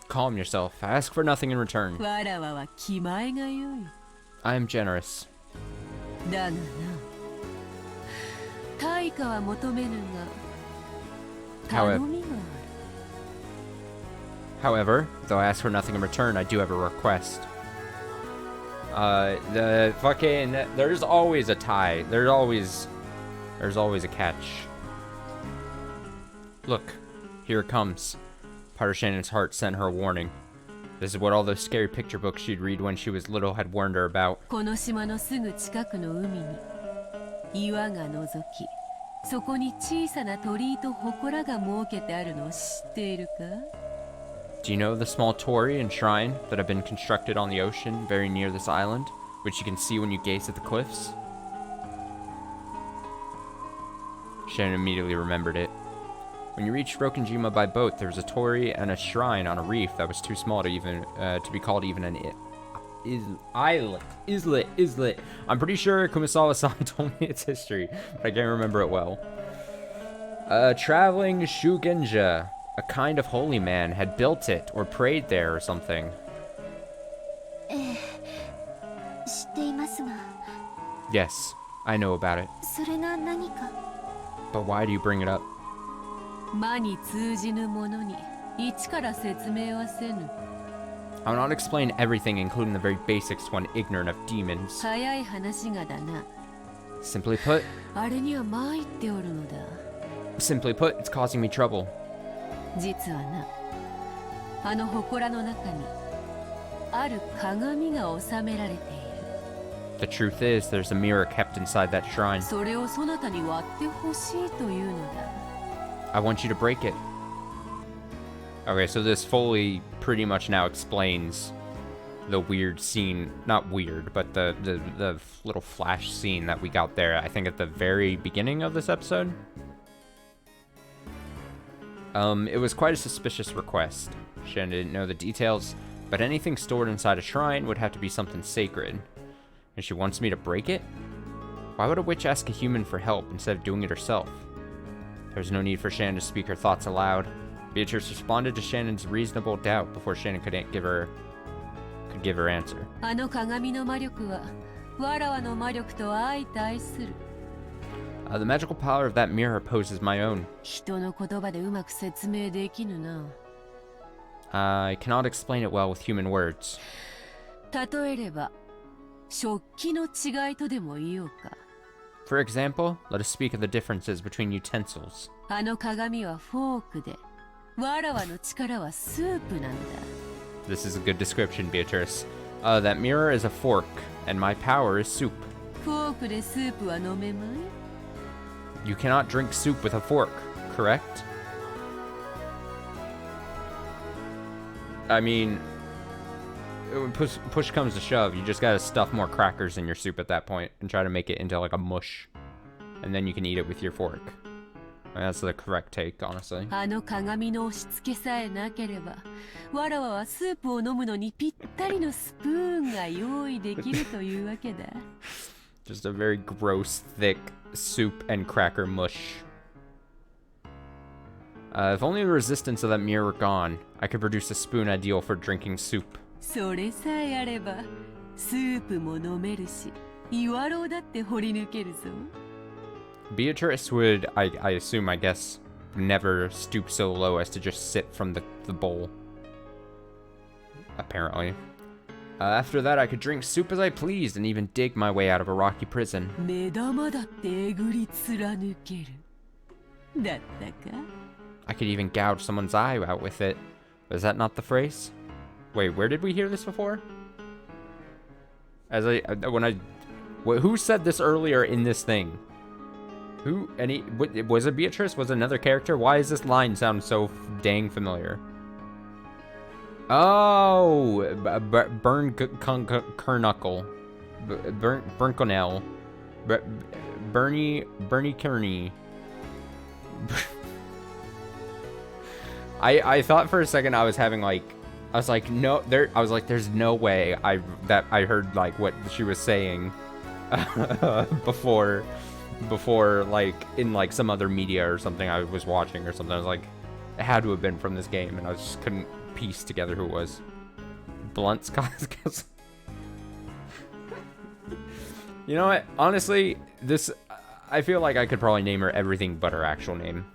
Calm yourself. I ask for nothing in return. わらわは気前がよい。 I am generous. だがな、対価は求めぬが、頼みがある。 However, though I ask for nothing in return, I do have a request. The fucking... There's always a tie. There's always a catch. Look, here it comes. Part of Shannon's heart sent her a warning. This is what all those scary picture books she'd read when she was little had warned her about. この島のすぐ近くの海に岩が覗き、そこに小さな鳥居と祠が設けてあるのを知っているか？ Do you know the small torii and shrine that have been constructed on the ocean very near this island, which you can see when you gaze at the cliffs? Shannon immediately remembered it. When you reached Rokenjima by boat, there was a torii and a shrine on a reef that was too small to even to be called even an islet. I'm pretty sure Kumasawa-san told me its history, but I can't remember it well. A traveling shugenja, a kind of holy man, had built it or prayed there or something. 知っていますが、 Yes, I know about it. それが何か。 But why do you bring it up? 魔に通じぬものに一から説明はせぬ。 I will not explain everything, including the very basics to one ignorant of demons. 早い話がだな。 Simply put, あれには参っておるのだ。 it's causing me trouble. 実はな、あの祠の中にある鏡が収められている。 The truth is, there's a mirror kept inside that shrine. それをそなたに割ってほしいというのだ。 I want you to break it. Okay, so this fully pretty much now explains the weird scene. Not weird, but the little flash scene that we got there, I think at the very beginning of this episode. It was quite a suspicious request. Shannon didn't know the details, but anything stored inside a shrine would have to be something sacred. And she wants me to break it? Why would a witch ask a human for help instead of doing it herself? There was no need for Shannon to speak her thoughts aloud. Beatrice responded to Shannon's reasonable doubt before Shannon could give her answer. あの鏡の魔力はわらわの魔力と相対する。 The magical power of that mirror opposes my own. 人の言葉でうまく説明できぬな。 I cannot explain it well with human words. 例えれば食器の違いとでも言おうか。 For example, let us speak of the differences between utensils. あの鏡はフォークで、わらわの力はスープなんだ。 This is a good description, Beatrice. That mirror is a fork, and my power is soup. フォークでスープは飲めまい？ You cannot drink soup with a fork, correct? I mean, when push comes to shove, you just gotta stuff more crackers in your soup at that point and try to make it into like a mush. And then you can eat it with your fork. I mean, that's the correct take, honestly. あの鏡の押し付けさえなければ、わらわはスープを飲むのにぴったりのスプーンが用意できるというわけだ。Just a very gross, thick soup and cracker mush. If only the resistance of that mirror were gone, I could produce a spoon ideal for drinking soup. それさえあればスープも飲めるし岩楼だって掘り抜けるぞ Beatrice would, I assume, I guess, never stoop so low as to just sip from the bowl. Apparently. After that, I could drink soup as I pleased and even dig my way out of a rocky prison. 目玉だってえぐり貫けるだったか I could even gouge someone's eye out with it. Is that not the phrase? Wait, where did we hear this before? Who said this earlier in this thing? Was it Beatrice? Was it another character? Why does this line sound so dang familiar? Oh, Burnknuckle, Burnconell, Bernie Kearney. I thought for a second I was like, no, there's no way I heard like what she was saying before like in like some other media or something I was watching or something. I was like, it had to have been from this game, and I just couldn't piece together who it was. Blunt's Cosmos. You know what? Honestly, I feel like I could probably name her everything but her actual name,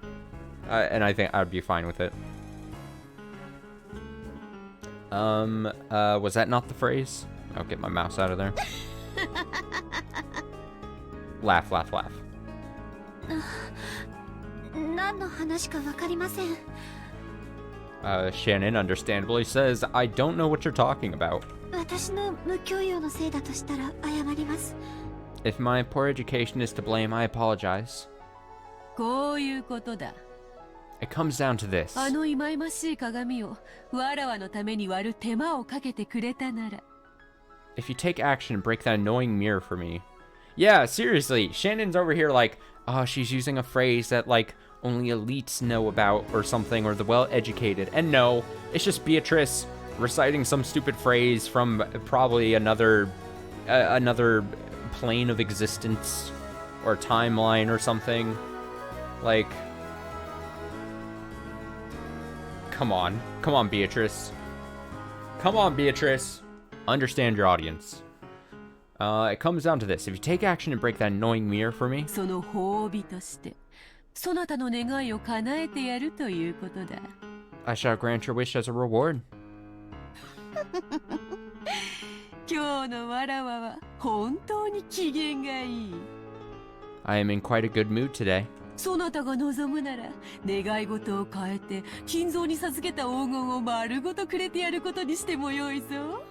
and I think I'd be fine with it. Was that not the phrase? I'll get my mouse out of there. Laugh, laugh, laugh. 何の話かわかりません。 Shannon understandably says, I don't know what you're talking about. 私の無教養のせいだとしたら謝ります。 If my poor education is to blame, I apologize. こういうことだ It comes down to this. あの忌々しい鏡をわらわのために割る手間をかけてくれたなら If you take action and break that annoying mirror for me. Yeah, seriously, Shannon's over here like, oh, she's using a phrase that like only elites know about or something, or the well-educated. And no, it's just Beatrice reciting some stupid phrase from probably another plane of existence or timeline or something. Like, come on, Beatrice. Come on, Beatrice. Understand your audience. It comes down to this. If you take action and break that annoying mirror for me, その褒美としてそなたの願いを叶えてやるということだ I shall grant your wish as a reward. 今日のわらわは本当に機嫌がいい I am in quite a good mood today. そなたが望むなら願い事を変えて金蔵に授けた黄金を丸ごとくれてやることにしてもよいぞ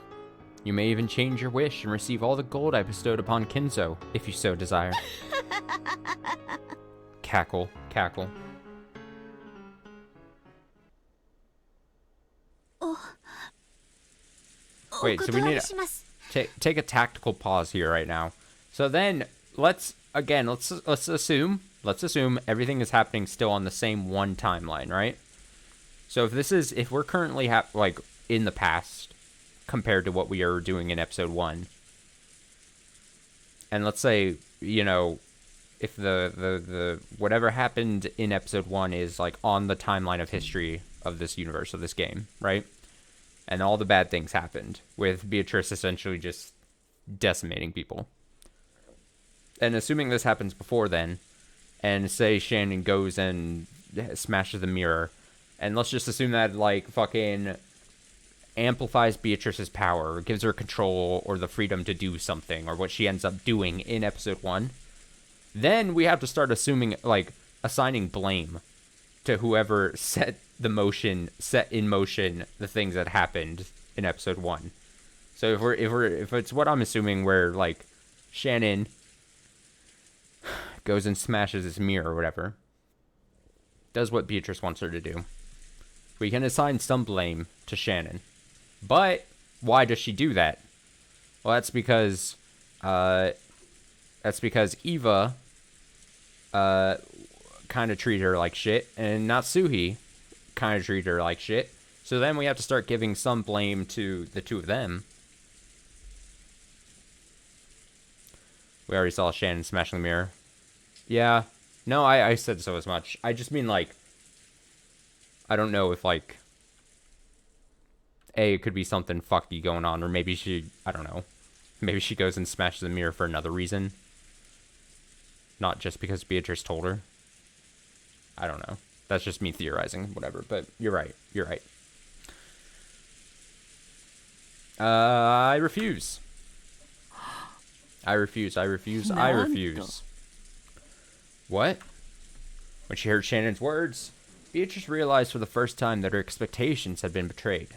You may even change your wish and receive all the gold I bestowed upon Kinzo, if you so desire. Cackle, cackle. お Wait, so we 断 need りします。 take a tactical pause here right now. So then let's assume everything is happening still on the same one timeline, right? So if we're currently like in the past compared to what we are doing in episode 1, and let's say, you know, if the whatever happened in episode 1 is like on the timeline of history of this universe, of this game, right? And all the bad things happened, with Beatrice essentially just decimating people. And assuming this happens before then, and say Shannon goes and smashes the mirror, and let's just assume that, like, fucking amplifies Beatrice's power, or gives her control or the freedom to do something, or what she ends up doing in episode 1, then we have to start assuming, like, assigning blame to whoever set in motion the things that happened in episode 1. So if it's what I'm assuming, where like Shannon goes and smashes this mirror or whatever, does what Beatrice wants her to do, we can assign some blame to Shannon. But why does she do that? Well, that's because Eva kind of treated her like shit, and Natsuhi kind of treated her like shit. So then we have to start giving some blame to the two of them. We already saw Shannon smashing the mirror. Yeah. No, I said so as much. I just mean, like, I don't know if, like, A, it could be something fucky going on, or maybe she, I don't know. Maybe she goes and smashes the mirror for another reason. Not just because Beatrice told her. I don't know. That's just me theorizing, whatever. But you're right. You're right. I refuse. I refuse. I refuse. I refuse. What? When she heard Shannon's words, Beatrice realized for the first time that her expectations had been betrayed.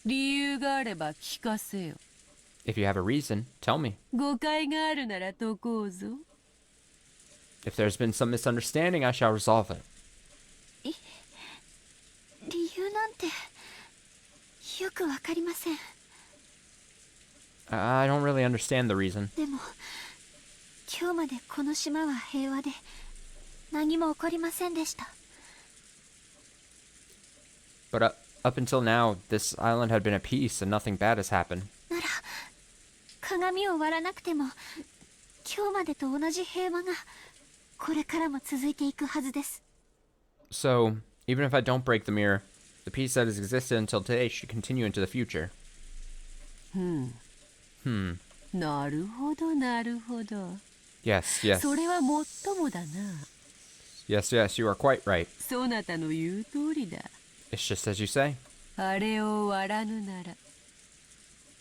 理由があれば聞かせよ。 If you have a reason, tell me. 誤解があるなら解こうぞ。 If there's been some misunderstanding, I shall resolve it. 理由なんてよくわかりません。 I don't really understand the reason. でも今日までこの島は平和で何も起こりませんでした。 But up until now, this island had been at peace and nothing bad has happened. なら鏡を割らなくても今日までと同じ平和がこれからも続いていくはずです。 So, even if I don't break the mirror, the peace that has existed until today should continue into the future. なるほどなるほど。 Yes, yes. それはもっともだな。 Yes, yes, you are quite right. そなたの言う通りだ。 It's just as you say. あれを割らぬなら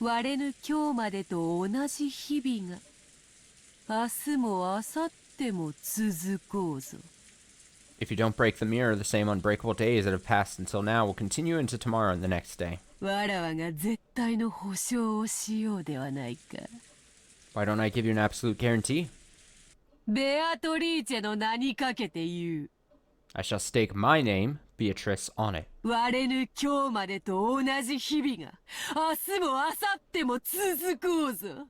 割れぬ今日までと同じ日々が明日も明後日も続こうぞ。 If you don't break the mirror, the same unbreakable days that have passed until now will continue into tomorrow and the next day. わらわが絶対の保証をしようではないか。 Why don't I give you an absolute guarantee? ベアトリーチェの名にかけて言う。 I shall stake my name, Beatrice, on it. 割れぬ今日までと同じ日々が明日も明後日も続こうぞ。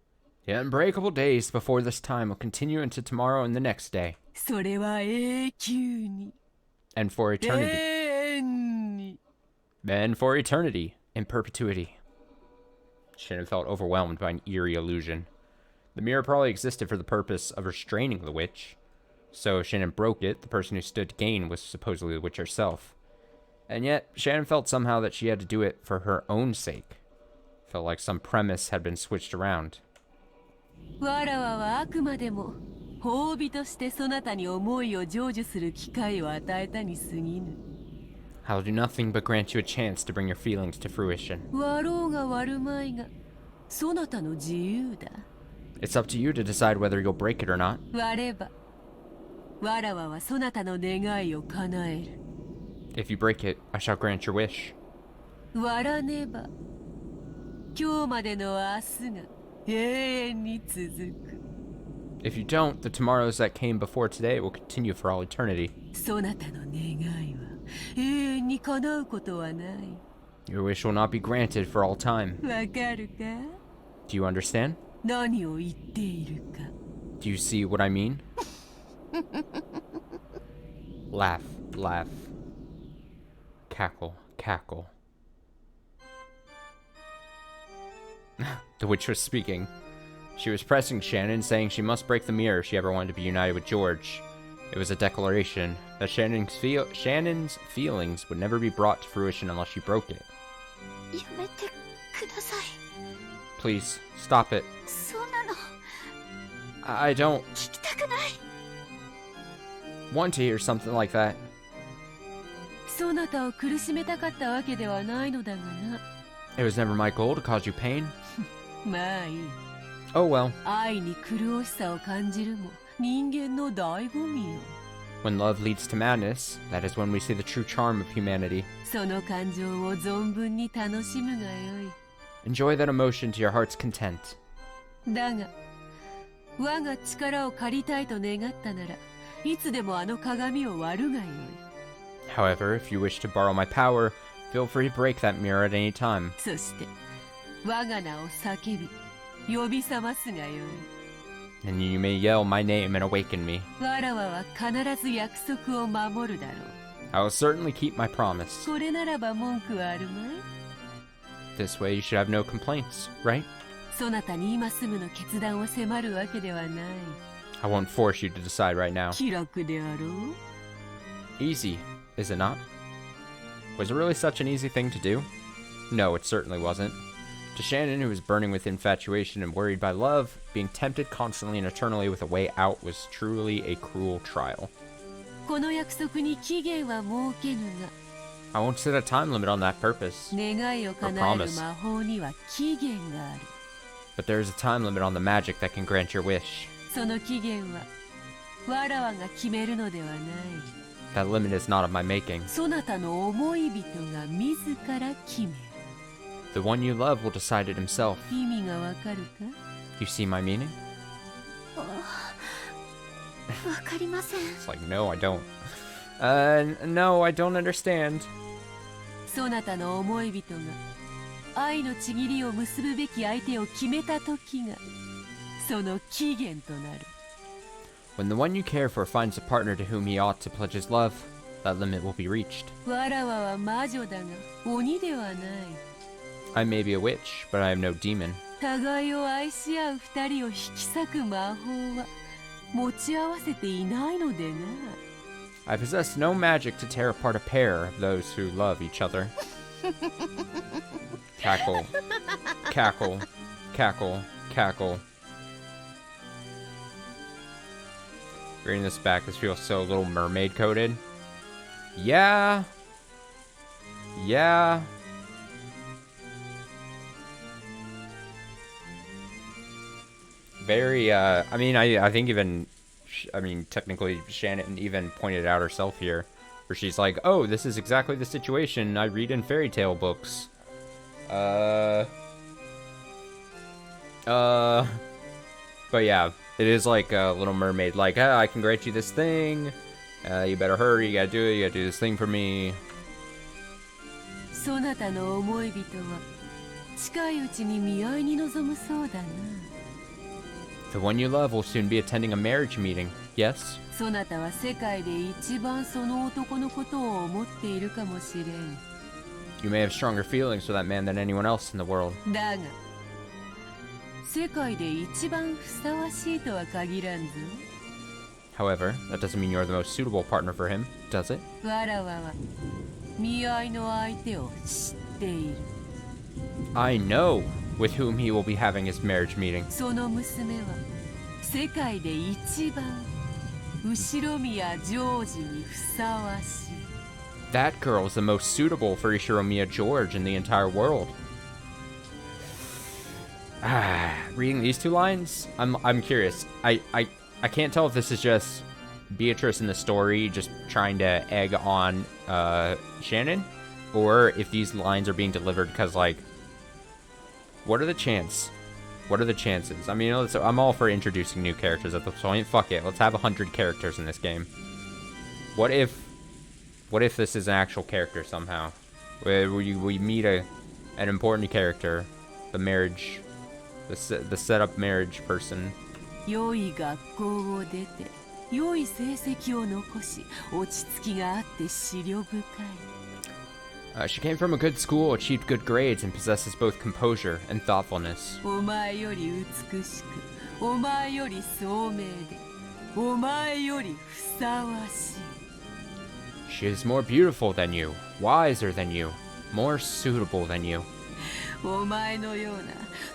The unbreakable days before this time will continue into tomorrow and the next day. それは永久に。 And for eternity. 永遠に。 And for eternity. In perpetuity. Shannon felt overwhelmed by an eerie illusion. The mirror probably existed for the purpose of restraining the witch. So if Shannon broke it, the person who stood to gain was supposedly the witch herself. And yet, Shannon felt somehow that she had to do it for her own sake. Felt like some premise had been switched around. わらわはあくまでも褒美としてそなたに思いを成就する機会を与えたに過ぎぬ。 I'll do nothing but grant you a chance to bring your feelings to fruition. 割ろうが割るまいがそなたの自由だ。 It's up to you to decide whether you'll break it or not. 割ればわらわはそなたの願いを叶える。 If you break it, I shall grant your wish. 割らねば今日までの明日が永遠に続く。 If you don't, the tomorrows that came before today will continue for all eternity. そなたの願いは永遠に叶うことはない。 Your wish will not be granted for all time. わかるか？ Do you understand? 何を言っているか。 Do you see what I mean? Laugh, laugh. Cackle, cackle. The witch was speaking. She was pressing Shannon, saying she must break the mirror if she ever wanted to be united with George. It was a declaration that Shannon's feelings would never be brought to fruition unless she broke it. やめてください。 Please, stop it. そうなの I don't 聞きたくない。 want to hear something like that. そなたを苦しめたかったわけではないのだがな。 It was never my goal to cause you pain. まあいい。 Oh well. 愛に苦しさを感じるも人間の醍醐味よ。 When love leads to madness, that is when we see the true charm of humanity. その感情を存分に楽しむがよい。 Enjoy that emotion to your heart's content. だが我が力を借りたいと願ったならいつでもあの鏡を割るがよい。 However, if you wish to borrow my power, feel free to break that mirror at any time. そして我が名を叫び呼び覚ますがよい。 And you may yell my name and awaken me. わらわは必ず約束を守るだろう。 I will certainly keep my promise. これならば文句はあるまい。 This way you should have no complaints, right? そなたに今すぐの決断を迫るわけではない。 I won't force you to decide right now. 気楽であろう。 Easy, is it not? Was it really such an easy thing to do? No, it certainly wasn't. To Shannon, who was burning with infatuation and worried by love, being tempted constantly and eternally with a way out was truly a cruel trial. この約束に期限は設けぬが、 I won't set a time limit on that purpose, 願いを叶える魔法には期限がある。 but there is a time limit on the magic that can grant your wish. その期限はわらわが決めるのではない。 That limit is not of my making. そなたの思い人が自ら決める。 The one you love will decide it himself. 意味がわかるか？ You see my meaning? わかりません。 It's like, no, I don't. No, I don't understand. そなたの思い人が愛のちぎりを結ぶべき相手を決めた時がその期限となる。 When the one you care for finds a partner to whom he ought to pledge his love, that limit will be reached. わらわは魔女だが鬼ではない。 I may be a witch, but I am no demon. 互いを愛し合う二人を引き裂く魔法は持ち合わせていないのでな。 I possess no magic to tear apart a pair of those who love each other. Cackle. Cackle. Cackle. Cackle. Reading this back, this feels so Little Mermaid coded. Yeah. Yeah. Very, I mean, I think even, I mean, technically Shannon even pointed it out herself here, where she's like, oh, this is exactly the situation I read in fairy tale books. But yeah, it is like Little Mermaid, like, I can grant you this thing, you better hurry, you gotta do this thing for me. そなたの思い人は近いうちに見合いに臨むそうだな。 The one you love will soon be attending a marriage meeting, yes? そなたは世界で一番その男のことを思っているかもしれん。 You may have stronger feelings for that man than anyone else in the world. だが世界で一番ふさわしいとは限らんぞ。 However, that doesn't mean you're the most suitable partner for him, does it? わらわは見合いの相手を知っている。 I know with whom he will be having his marriage meeting. その娘は世界で一番後宮ジョージにふさわしい。 That girl is the most suitable for Ishiromiya George in the entire world. Reading these two lines, I'm curious. I can't tell if this is just Beatrice in the story just trying to egg on Shannon, or if these lines are being delivered because, like, what are the chances? What are the chances? I mean, I'm all for introducing new characters at this point. Fuck it, let's have 100 characters in this game. What if this is an actual character somehow? Where we meet an important character, the marriage, the setup marriage person. 良い学校を出て良い成績を残し落ち着きがあって思慮深い。 She came from a good school, achieved good grades, and possesses both composure and thoughtfulness. お前より美しく、お前より聡明で、お前よりふさわしい。 She is more beautiful than you, wiser than you, more suitable than you. お前のような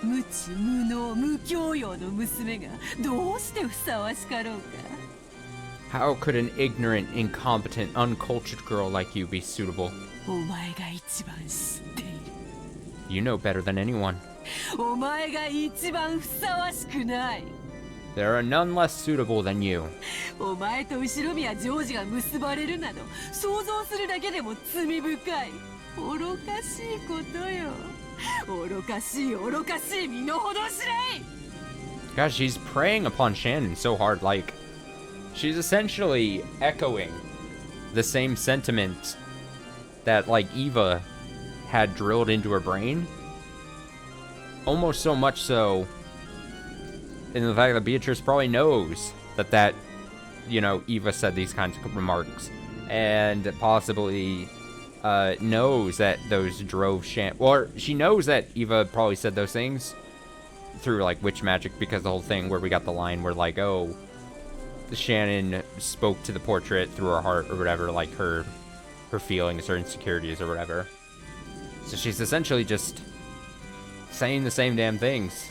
無知無能無教養の娘がどうしてふさわしかろうか。 How could an ignorant, incompetent, uncultured girl like you be suitable? お前が一番知っている。 You know better than anyone. お前が一番ふさわしくない。 There are none less suitable than you. お前と後宮ジョージが結ばれるなど想像するだけでも罪深い。愚かしいことよ。愚かしい愚かしい身の程知れい。 God, she's preying upon Shannon so hard, like, she's essentially echoing the same sentiment that, like, Eva had drilled into her brain. Almost so much so, in the fact that Beatrice probably knows that, you know, Eva said these kinds of remarks. And possibly knows that those drove Shannon... Or she knows that Eva probably said those things. through like witch magic, because the whole thing where we got the line where like, oh, Shannon spoke to the portrait through her heart or whatever, like her feelings or insecurities or whatever. So she's essentially just saying the same damn things.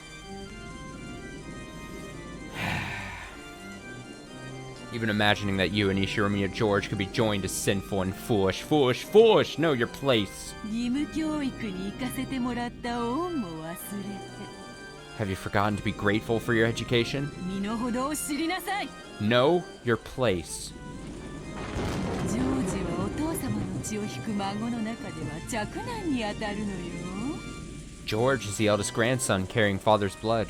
Even imagining that you and Ishirumi or George could be joined is sinful and foolish. Foolish, foolish! Know your place. Have you forgotten to be grateful for your education? Know your place. George is the eldest grandson carrying father's blood.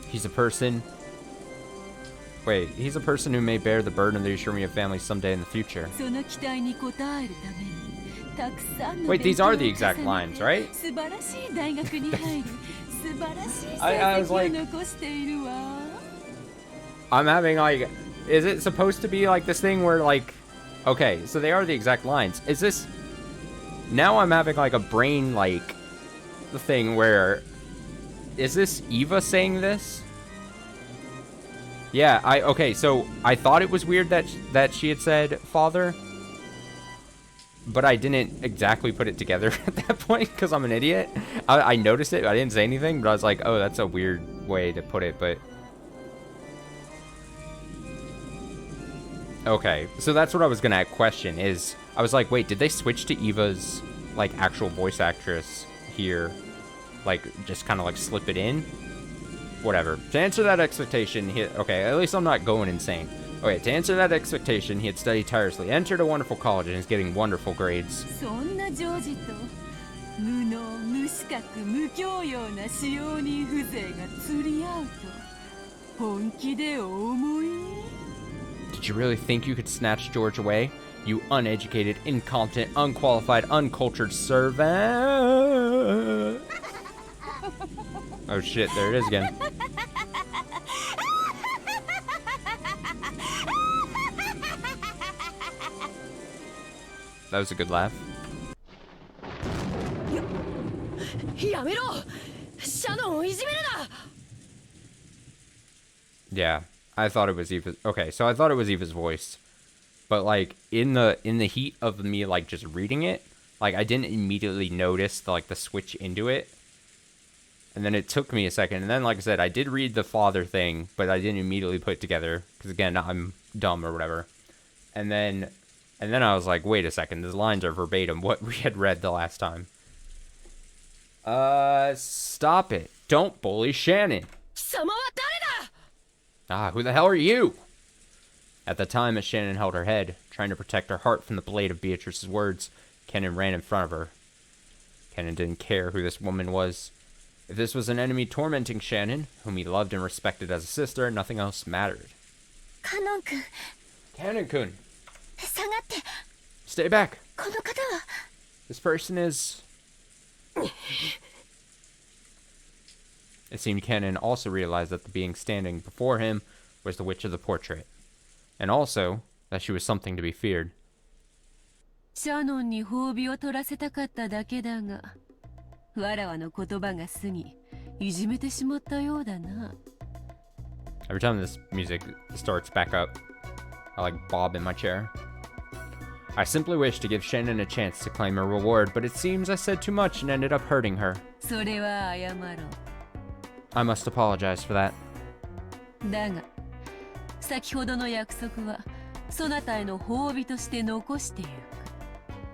He's a person... Wait, he's a person who may bear the burden of the Ishirumi family someday in the future. Wait, these are the exact lines, right? I was like... I'm having like... Is it supposed to be like this thing where like... Okay, so they are the exact lines. Is this... Now I'm having like a brain like... The thing where... Is this Eva saying this? Yeah, okay, so I thought it was weird that she had said father. But I didn't exactly put it together at that point because I'm an idiot. I noticed it, I didn't say anything, but I was like, oh, that's a weird way to put it, but... Okay, so that's what I was gonna question, is... I was like, wait, did they switch to Eva's, like, actual voice actress here? Like, just kind of, like, slip it in? Whatever. To answer that expectation, okay, at least I'm not going insane. Okay, to answer that expectation, he had studied tirelessly, entered a wonderful college, and is getting wonderful grades. Did you really think you could snatch George away? You uneducated, incompetent, unqualified, uncultured servant. Oh shit, there it is again. That was a good laugh. Yeah, I thought it was Eva's. Okay, so I thought it was Eva's voice, but like in the heat of me like just reading it, like I didn't immediately notice the switch into it, and then it took me a second, and then like I said, I did read the father thing, but I didn't immediately put it together because again, I'm dumb or whatever, and then I was like, wait a second, these lines are verbatim what we had read the last time. Stop it! Don't bully Shannon. Ah, who the hell are you? At the time, as Shannon held her head, trying to protect her heart from the blade of Beatrice's words, Kennen ran in front of her. Kennen didn't care who this woman was. If this was an enemy tormenting Shannon, whom he loved and respected as a sister, nothing else mattered. Kennen-kun! Stay back! This person is... It seemed Kennen also realized that the being standing before him was the witch of the portrait, and also that she was something to be feared. Every time this music starts back up, I like bob in my chair. I simply wish to give Shannon a chance to claim her reward, but it seems I said too much and ended up hurting her. I must apologize for that.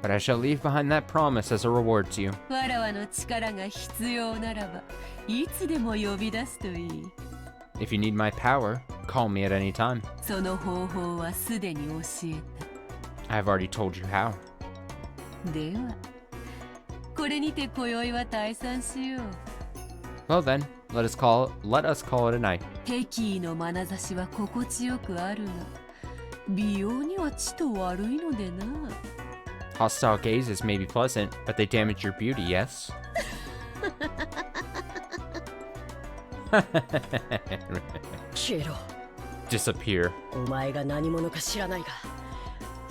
But I shall leave behind that promise as a reward to you. If you need my power, call me at any time. I have already told you how. Well then, let us call it a night. Hostile gazes may be pleasant, but they damage your beauty, yes? Disappear.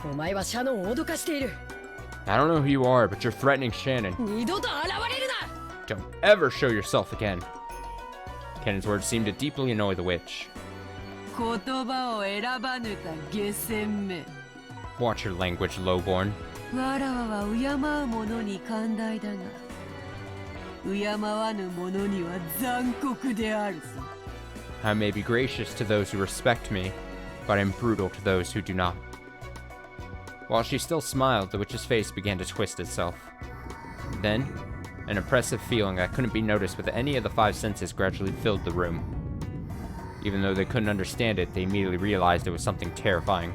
お前はシャノンを脅かしている。 I don't know who you are, but you're threatening Shannon. 二度と現れるな。 Don't ever show yourself again. Cannon's words seemed to deeply annoy the witch. 言葉を選ばぬか下賤め。 Watch your language, lowborn. わらわは敬う者に寛大だが敬わぬ者には残酷であるぞ。 I may be gracious to those who respect me, but I am brutal to those who do not. While she still smiled, the witch's face began to twist itself. Then, an oppressive feeling that couldn't be noticed with any of the five senses gradually filled the room. Even though they couldn't understand it, they immediately realized it was something terrifying.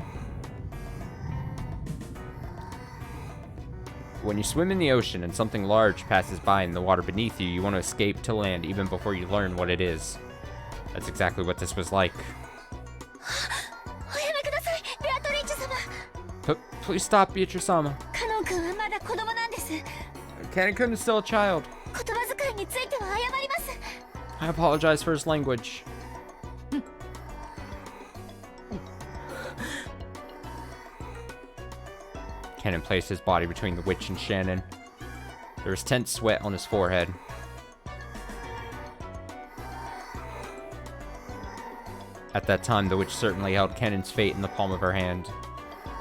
When you swim in the ocean and something large passes by in the water beneath you, you want to escape to land even before you learn what it is. That's exactly what this was like. おやめください、ベアトリーチェ様。 Please stop, Beatrice-sama. カノン君はまだ子供なんです。 Canon-kun is still a child. 言葉遣いについては謝ります。 I apologize for his language. Canon placed his body between the witch and Shannon. There was tense sweat on his forehead. At that time, the witch certainly held Canon's fate in the palm of her hand.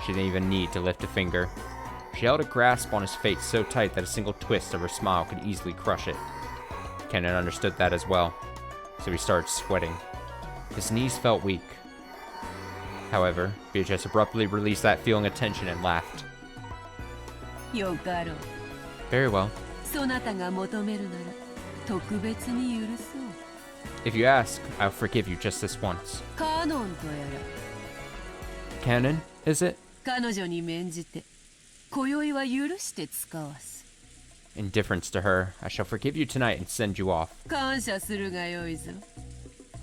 She didn't even need to lift a finger. She held a grasp on his fate so tight that a single twist of her smile could easily crush it. Canon understood that as well, so he started sweating. His knees felt weak. However, Beatrice abruptly released that feeling of tension and laughed. よかろう。 Very well. そなたが求めるなら特別に許そう。 If you ask, I'll forgive you just this once. カノンとやら Canon, is it? 彼女に免じて今宵は許して使わす。 In deference to her, I shall forgive you tonight and send you off. 感謝するがよいぞ。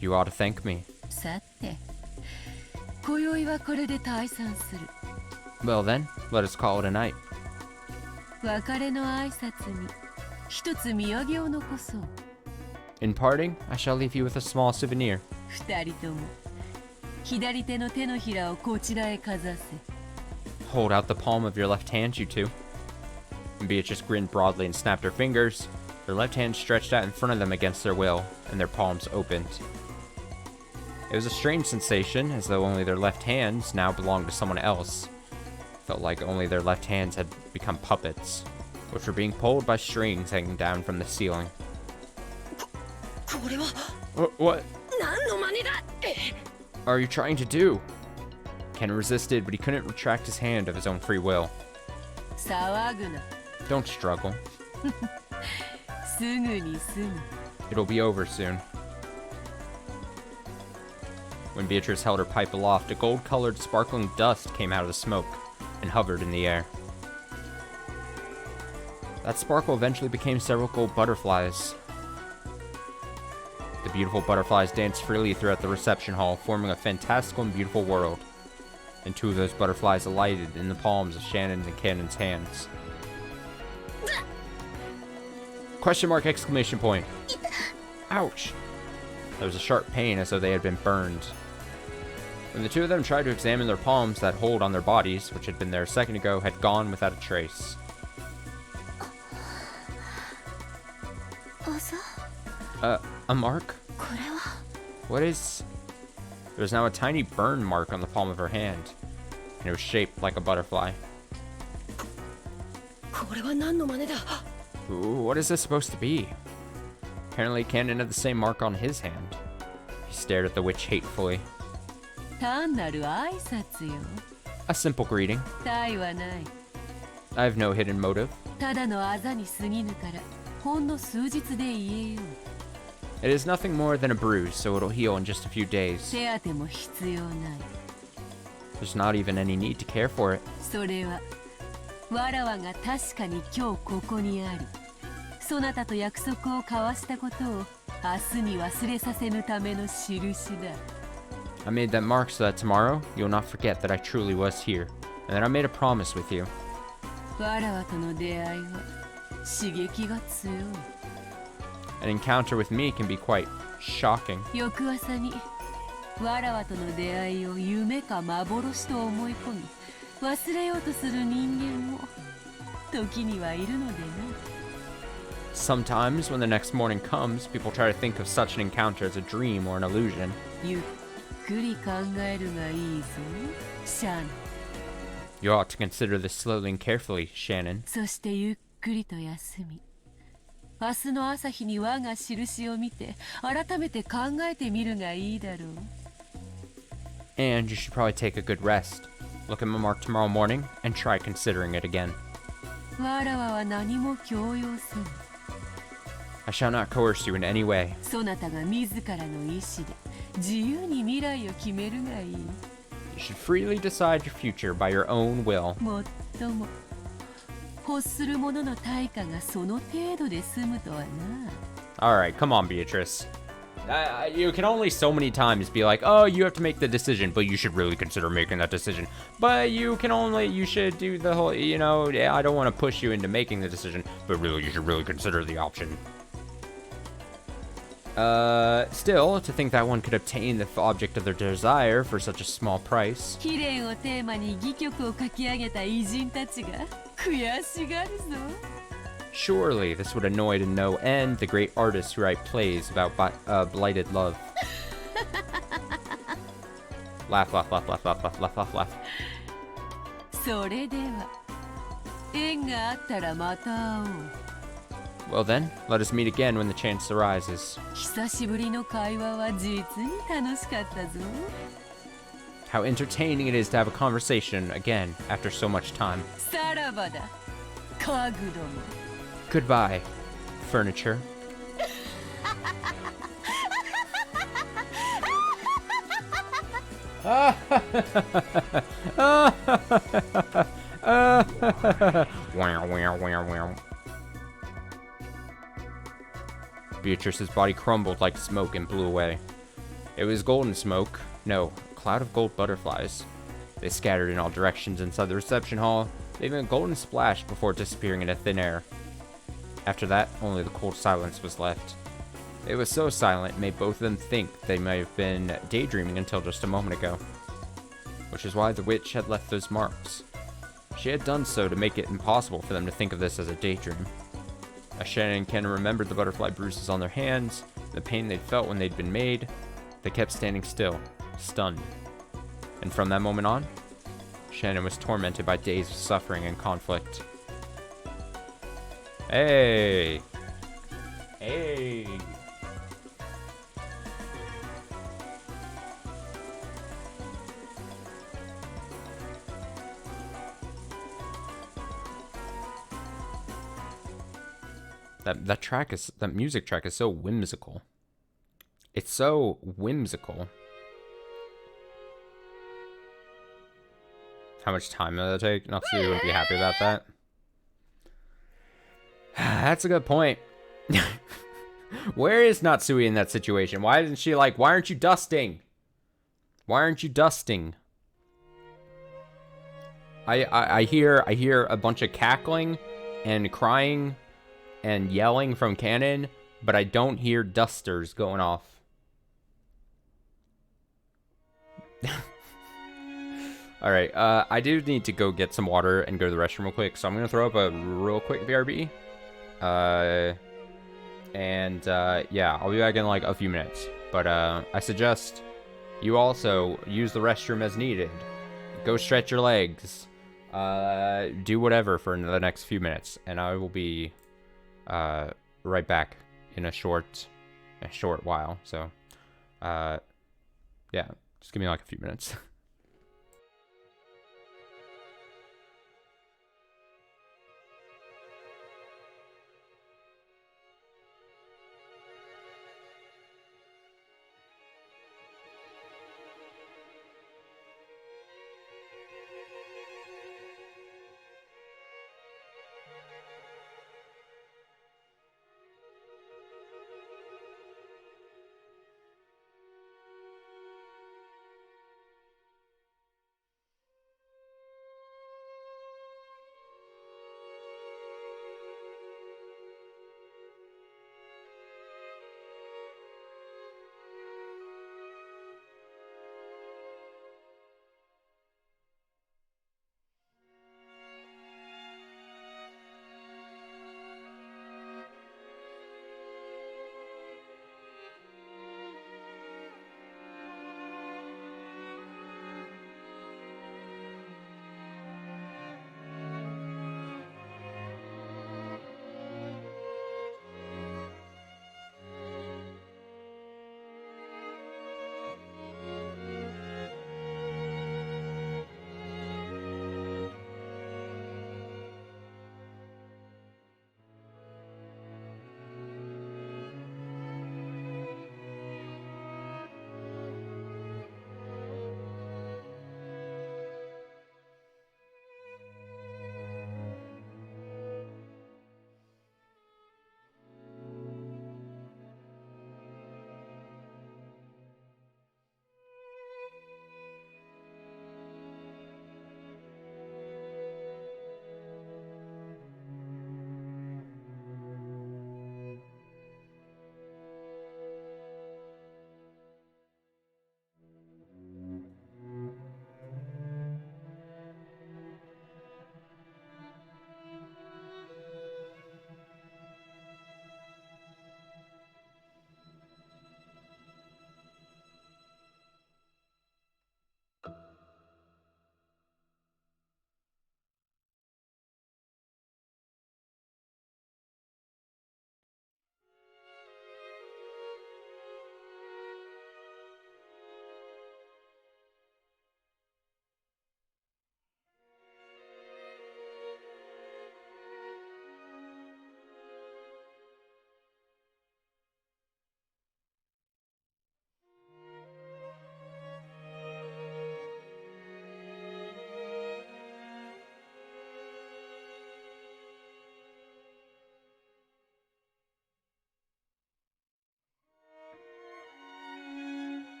You ought to thank me. さて今宵はこれで退散する。 Well then, let us call it a night. 別れの挨拶に一つ土産を残そう。 In parting, I shall leave you with a small souvenir. 二人とも左手の手のひらをこちらへかざせ。 Hold out the palm of your left hand, you two. And Beatrice grinned broadly and snapped her fingers. Their left hands stretched out in front of them against their will, and their palms opened. It was a strange sensation, as though only their left hands now belonged to someone else. Felt like only their left hands had become puppets, which were being pulled by strings hanging down from the ceiling. これは What 何の真似だ。 are you trying to do? Ken resisted, but he couldn't retract his hand of his own free will. 騒ぐな。 Don't struggle. すぐに済む。 It'll be over soon. When Beatrice held her pipe aloft, a gold-colored sparkling dust came out of the smoke and hovered in the air. That sparkle eventually became several gold butterflies. The beautiful butterflies danced freely throughout the reception hall, forming a fantastical and beautiful world. And two of those butterflies alighted in the palms of Shannon's and Cannon's hands. Question mark, exclamation point. Ouch! There was a sharp pain as though they had been burned. When the two of them tried to examine their palms, that hold on their bodies, which had been there a second ago, had gone without a trace. あざ、 A mark? これは What is... There was now a tiny burn mark on the palm of her hand, and it was shaped like a butterfly. これは何の真似だ。 Ooh, what is this supposed to be? Apparently Cannon had the same mark on his hand. He stared at the witch hatefully. 単なる挨拶よ。 A simple greeting. 他意はない。 I have no hidden motive. ただのあざに過ぎぬからほんの数日で言えよう。 It is nothing more than a bruise, so it'll heal in just a few days. 手当ても必要ない。 There's not even any need to care for it. それはわらわが確かに今日ここにあり、そなたと約束を交わしたことを明日に忘れさせぬための印だ。 I made that mark so that tomorrow you'll not forget that I truly was here, and that I made a promise with you. わらわとの出会いは刺激が強い。 An encounter with me can be quite shocking. 翌朝にわらわとの出会いを夢か幻と思い込み、忘れようとする人間も時にはいるのでな。 Sometimes, when the next morning comes, people try to think of such an encounter as a dream or an illusion. ゆっくり考えるがいいぞ、シャン。 You ought to consider this slowly and carefully, Shannon. そしてゆっくりと休み、明日の朝日に我が印を見て改めて考えてみるがいいだろう。 And you should probably take a good rest. Look at my mark tomorrow morning and try considering it again. わらわは何も強要せん。 I shall not coerce you in any way. そなたが自らの意志で自由に未来を決めるがいい。 You should freely decide your future by your own will. もっとも欲する者の対価がその程度で済むとはな。 Alright, come on, Beatrice. You can only so many times be like, oh, you have to make the decision, but you should really consider making that decision. But you should do the whole, I don't want to push you into making the decision, but really, you should really consider the option. Still, to think that one could obtain the object of their desire for such a small price. 貴殿をテーマに戯曲を書き上げた偉人たちが悔しがるぞ。 Surely, this would annoy to no end the great artists who write plays about blighted love. Laugh, laugh, laugh, laugh, laugh, laugh, laugh, laugh, laugh. それでは縁があったらまた会おう。 Well then, let us meet again when the chance arises. 久しぶりの会話は実に楽しかったぞ。 How entertaining it is to have a conversation again after so much time. さらばだ、家具ども。 Goodbye, furniture. Wow, wow, wow, wow. Beatrice's body crumbled like smoke and blew away. It was golden smoke. No, a cloud of gold butterflies. They scattered in all directions inside the reception hall, leaving a golden splash before disappearing into thin air. After that, only the cold silence was left. It was so silent, it made both of them think they might have been daydreaming until just a moment ago. Which is why the witch had left those marks. She had done so to make it impossible for them to think of this as a daydream. As Shannon and Ken remembered the butterfly bruises on their hands, the pain they'd felt when they'd been made, they kept standing still, stunned. And from that moment on, Shannon was tormented by days of suffering and conflict. Hey! Hey! That music track is so whimsical. It's so whimsical. How much time did that take? Natsui wouldn't be happy about that. That's a good point. Where is Natsui in that situation? Why isn't she like, why aren't you dusting? Why aren't you dusting? I hear a bunch of cackling and crying and yelling from Cannon, but I don't hear dusters going off. Alright, I do need to go get some water and go to the restroom real quick, so I'm going to throw up a real quick BRB. Yeah, I'll be back in like a few minutes. But I suggest you also use the restroom as needed. Go stretch your legs. Do whatever for the next few minutes, and I will be right back in a short while. So, yeah, just give me like a few minutes.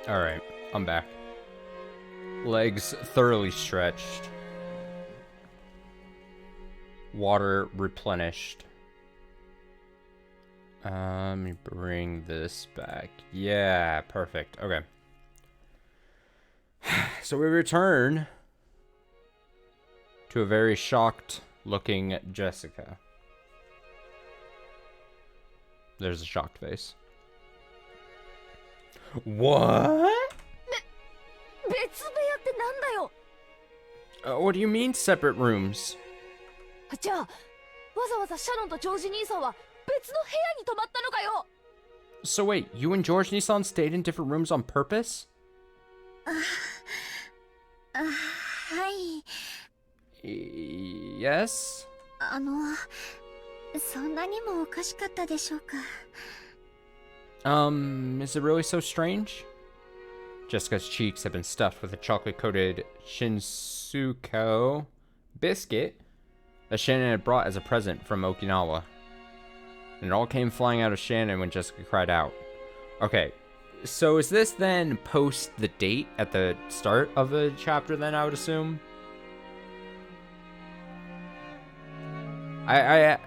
Alright, I'm back. Legs thoroughly stretched. Water replenished. Let me bring this back. Yeah, perfect. Okay. So we return to a very shocked looking Jessica. There's a shocked face. What? 別部屋ってなんだよ。 What do you mean separate rooms? じゃあわざわざシャロンとジョージ兄さんは別の部屋に泊まったのかよ。 So wait, you and George Nissan stayed in different rooms on purpose? はい。 Yes? そんなにもおかしかったでしょうか。 Is it really so strange? Jessica's cheeks have been stuffed with a chocolate-coated Shinsuko biscuit that Shannon had brought as a present from Okinawa. And it all came flying out of Shannon when Jessica cried out. Okay, so is this then post the date at the start of the chapter then, I would assume? I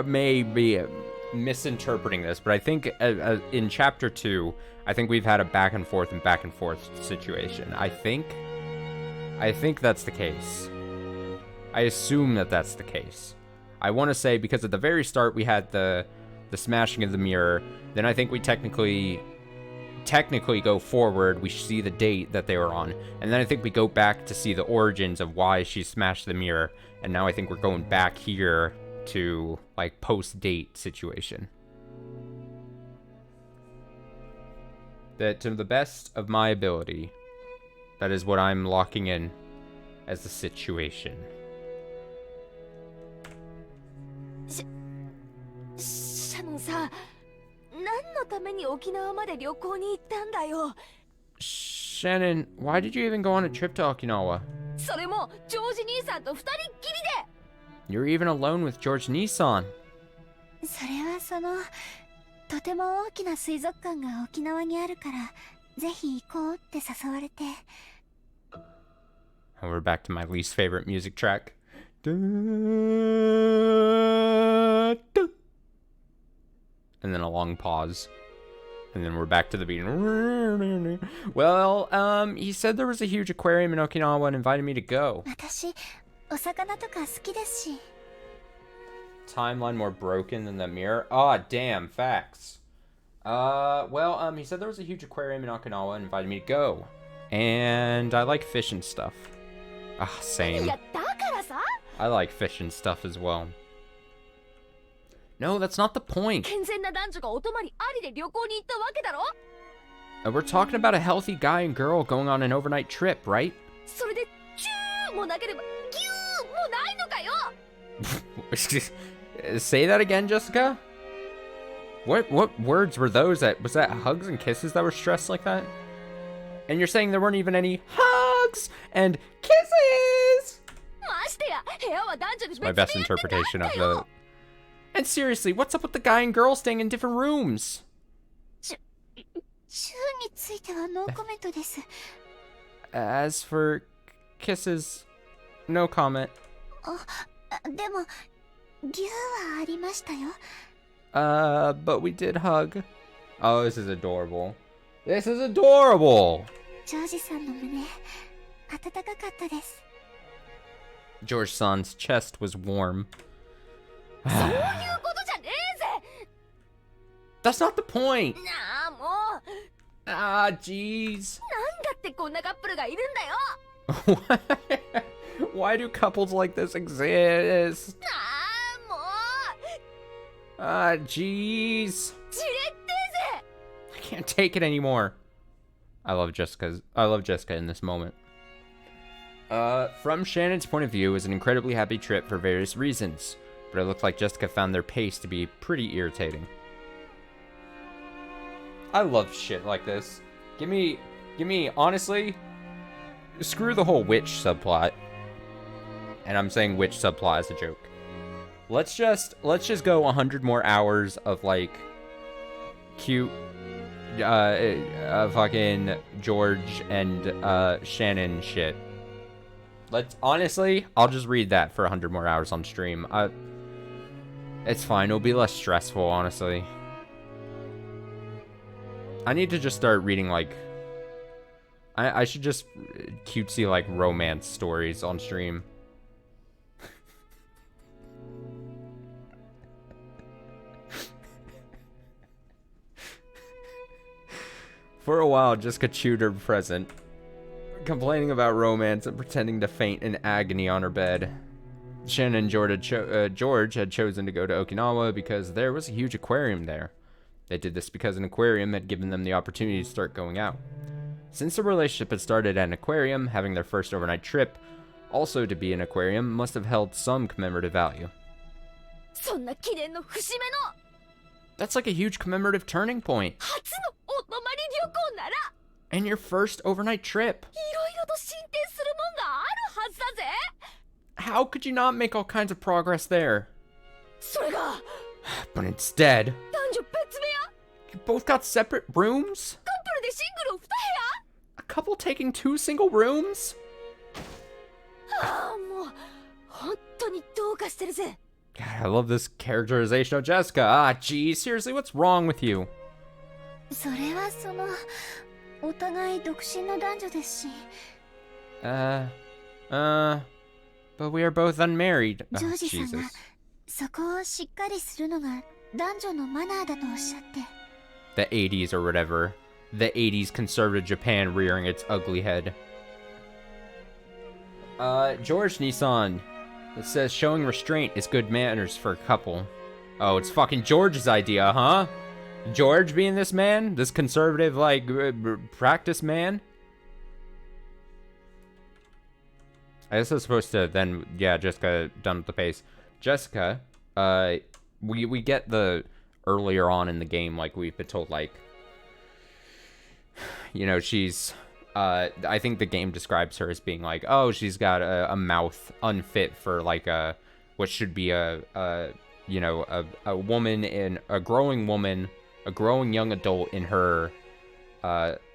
may be misinterpreting this, but I think in chapter 2, I think we've had a back and forth situation. I think that's the case. I assume that that's the case. I want to say because at the very start we had the smashing of the mirror. Then I think we technically go forward. We see the date that they were on, and then I think we go back to see the origins of why she smashed the mirror. And now I think we're going back here to like post-date situation. That to the best of my ability, that is what I'm locking in as the situation. シャノンさ、何のために沖縄まで旅行に行ったんだよ。 Shannon, why did you even go on a trip to Okinawa? それもジョージ兄さんと二人っきりで。 You're even alone with George Nissan. それはとても大きな水族館が沖縄にあるからぜひ行こうって誘われて。 And we're back to my least favorite music track. And then a long pause. And then we're back to the beat. Well, he said there was a huge aquarium in Okinawa and invited me to go. 私、お魚とか好きですし。 Timeline more broken than the mirror. Ah, damn, facts. Well, he said there was a huge aquarium in Okinawa and invited me to go. And I like fish and stuff. Ah, same. いや、だからさ。 I like fish and stuff as well. No, that's not the point. 健全な男女がお泊まりありで旅行に行ったわけだろ。 We're talking about a healthy guy and girl going on an overnight trip, right? それでチューもなければギューもないのかよ。 Say that again, Jessica? What words were those? Was that hugs and kisses that were stressed like that? And you're saying there weren't even any hugs and kisses? ましてや部屋は男女で別 My 々 best に interpretation な of んだよ。 the... And seriously, what's up with the guy and girl staying in different rooms? チューについてはノーコメントです。 As for kisses, no comment. でもギューはありましたよ。 But we did hug. Oh, this is adorable. This is adorable! ジョージさんの胸温かかったです。 George San's chest was warm. そういうことじゃねえぜ。 That's not the point! なあもう。 Ah, jeez. なんだってこんなカップルがいるんだよ。Why do couples like this exist? なあもう。 Ah, jeez. じれってぜ。 I can't take it anymore. I love Jessica in this moment. From Shannon's point of view, it was an incredibly happy trip for various reasons, but it looked like Jessica found their pace to be pretty irritating. I love shit like this. Give me, honestly, screw the whole witch subplot. And I'm saying witch subplot as a joke. Let's just go 100 more hours of like cute fucking George and Shannon shit. Honestly, I'll just read that for 100 more hours on stream. It's fine. It'll be less stressful, honestly. I need to just start reading, like... I should just cutesy, like, romance stories on stream. For a while, Jessica chewed her present, complaining about romance and pretending to faint in agony on her bed. Shannon and George had chosen to go to Okinawa because there was a huge aquarium there. They did this because an aquarium had given them the opportunity to start going out. Since the relationship had started at an aquarium, having their first overnight trip also to be an aquarium must have held some commemorative value. That's like a huge commemorative turning point. And your first overnight trip. How could you not make all kinds of progress there? But instead, you both got separate rooms? A couple taking 2 single rooms? God, I love this characterization of Jessica. Ah, geez, seriously, what's wrong with you? But we are both unmarried. Oh, Jesus. The 80s or whatever. The 80s conservative Japan rearing its ugly head. George Nissan. It says showing restraint is good manners for a couple. Oh, it's fucking George's idea, huh? George being this man? This conservative, like, practice man? I guess I was supposed to then, yeah, Jessica done with the pace. Jessica, we get the earlier on in the game, like, we've been told, like, you know, she's, I think the game describes her as being like, oh, she's got a mouth unfit for, like, what should be you know, a woman a growing young adult in her,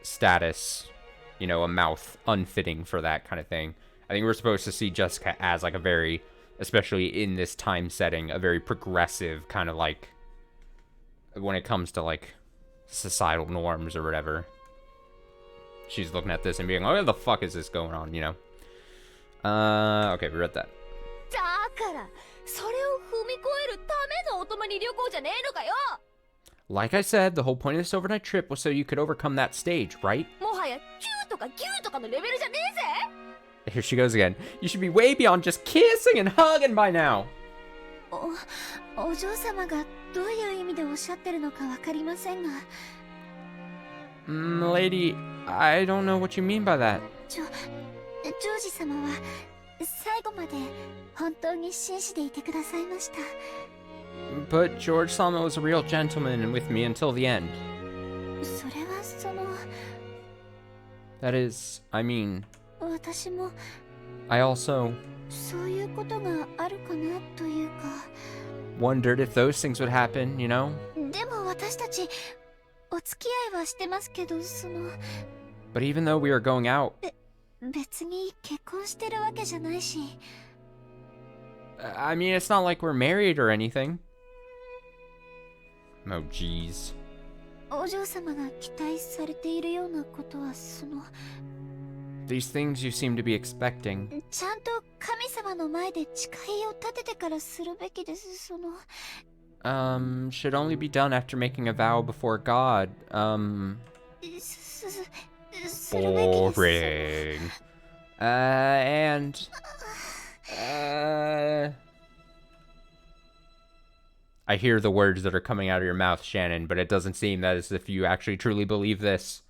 status, you know, a mouth unfitting for that kind of thing. I think we're supposed to see Jessica as, like, a very, especially in this time setting, a very progressive kind of, like, when it comes to, like, societal norms or whatever. She's looking at this and being like, oh, what the fuck is this going on, you know? Okay, we read that. Like I said, the whole point of this overnight trip was so you could overcome that stage, right? Here she goes again. You should be way beyond just kissing and hugging by now. Lady, I don't know what you mean by that. But George-sama was a real gentleman with me until the end. That is, I mean... I also wondered if those things would happen, you know? But even though we are going out, I mean, it's not like we're married or anything. Oh, jeez. These things you seem to be expecting. Should only be done after making a vow before God. Boring. I hear the words that are coming out of your mouth, Shannon, but it doesn't seem that as if you actually truly believe this.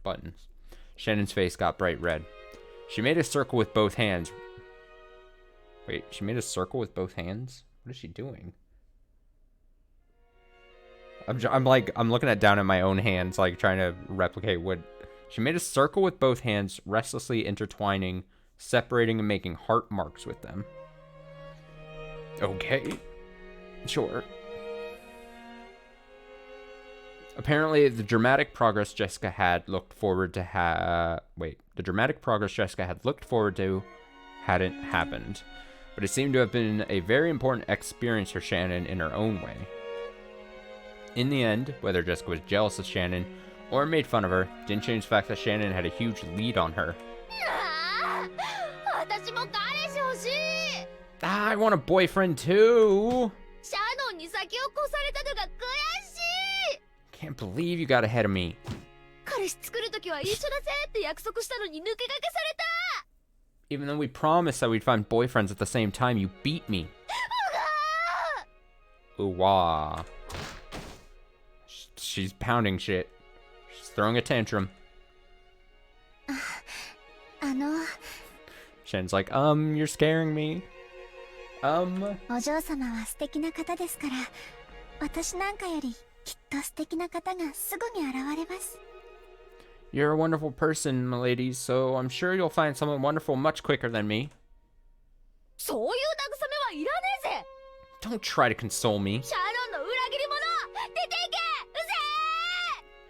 Buttons. Shannon's face got bright red. She made a circle with both hands. Wait, she made a circle with both hands? What is she doing? I'm looking down at my own hands, like trying to replicate what... She made a circle with both hands, restlessly intertwining, separating and making heart marks with them. Okay. Sure. Apparently, the dramatic progress Jessica had looked forward to the dramatic progress Jessica had looked forward to hadn't happened. But it seemed to have been a very important experience for Shannon in her own way. In the end, whether Jessica was jealous of Shannon or made fun of her, didn't change the fact that Shannon had a huge lead on her. I want a boyfriend too! Can't believe you got ahead of me. Even though we promised that we'd find boyfriends at the same time, you beat me. Ooh-wah. She's pounding shit. She's throwing a tantrum. Shen's like, you're scaring me. お嬢様は素敵な方ですから、私なんかよりきっと素敵な方がすぐに現れます。 You're a wonderful person, milady, so I'm sure you'll find someone wonderful much quicker than me. そういう慰めはいらねえぜ。 Don't try to console me. シャロンの裏切り者、出ていけ、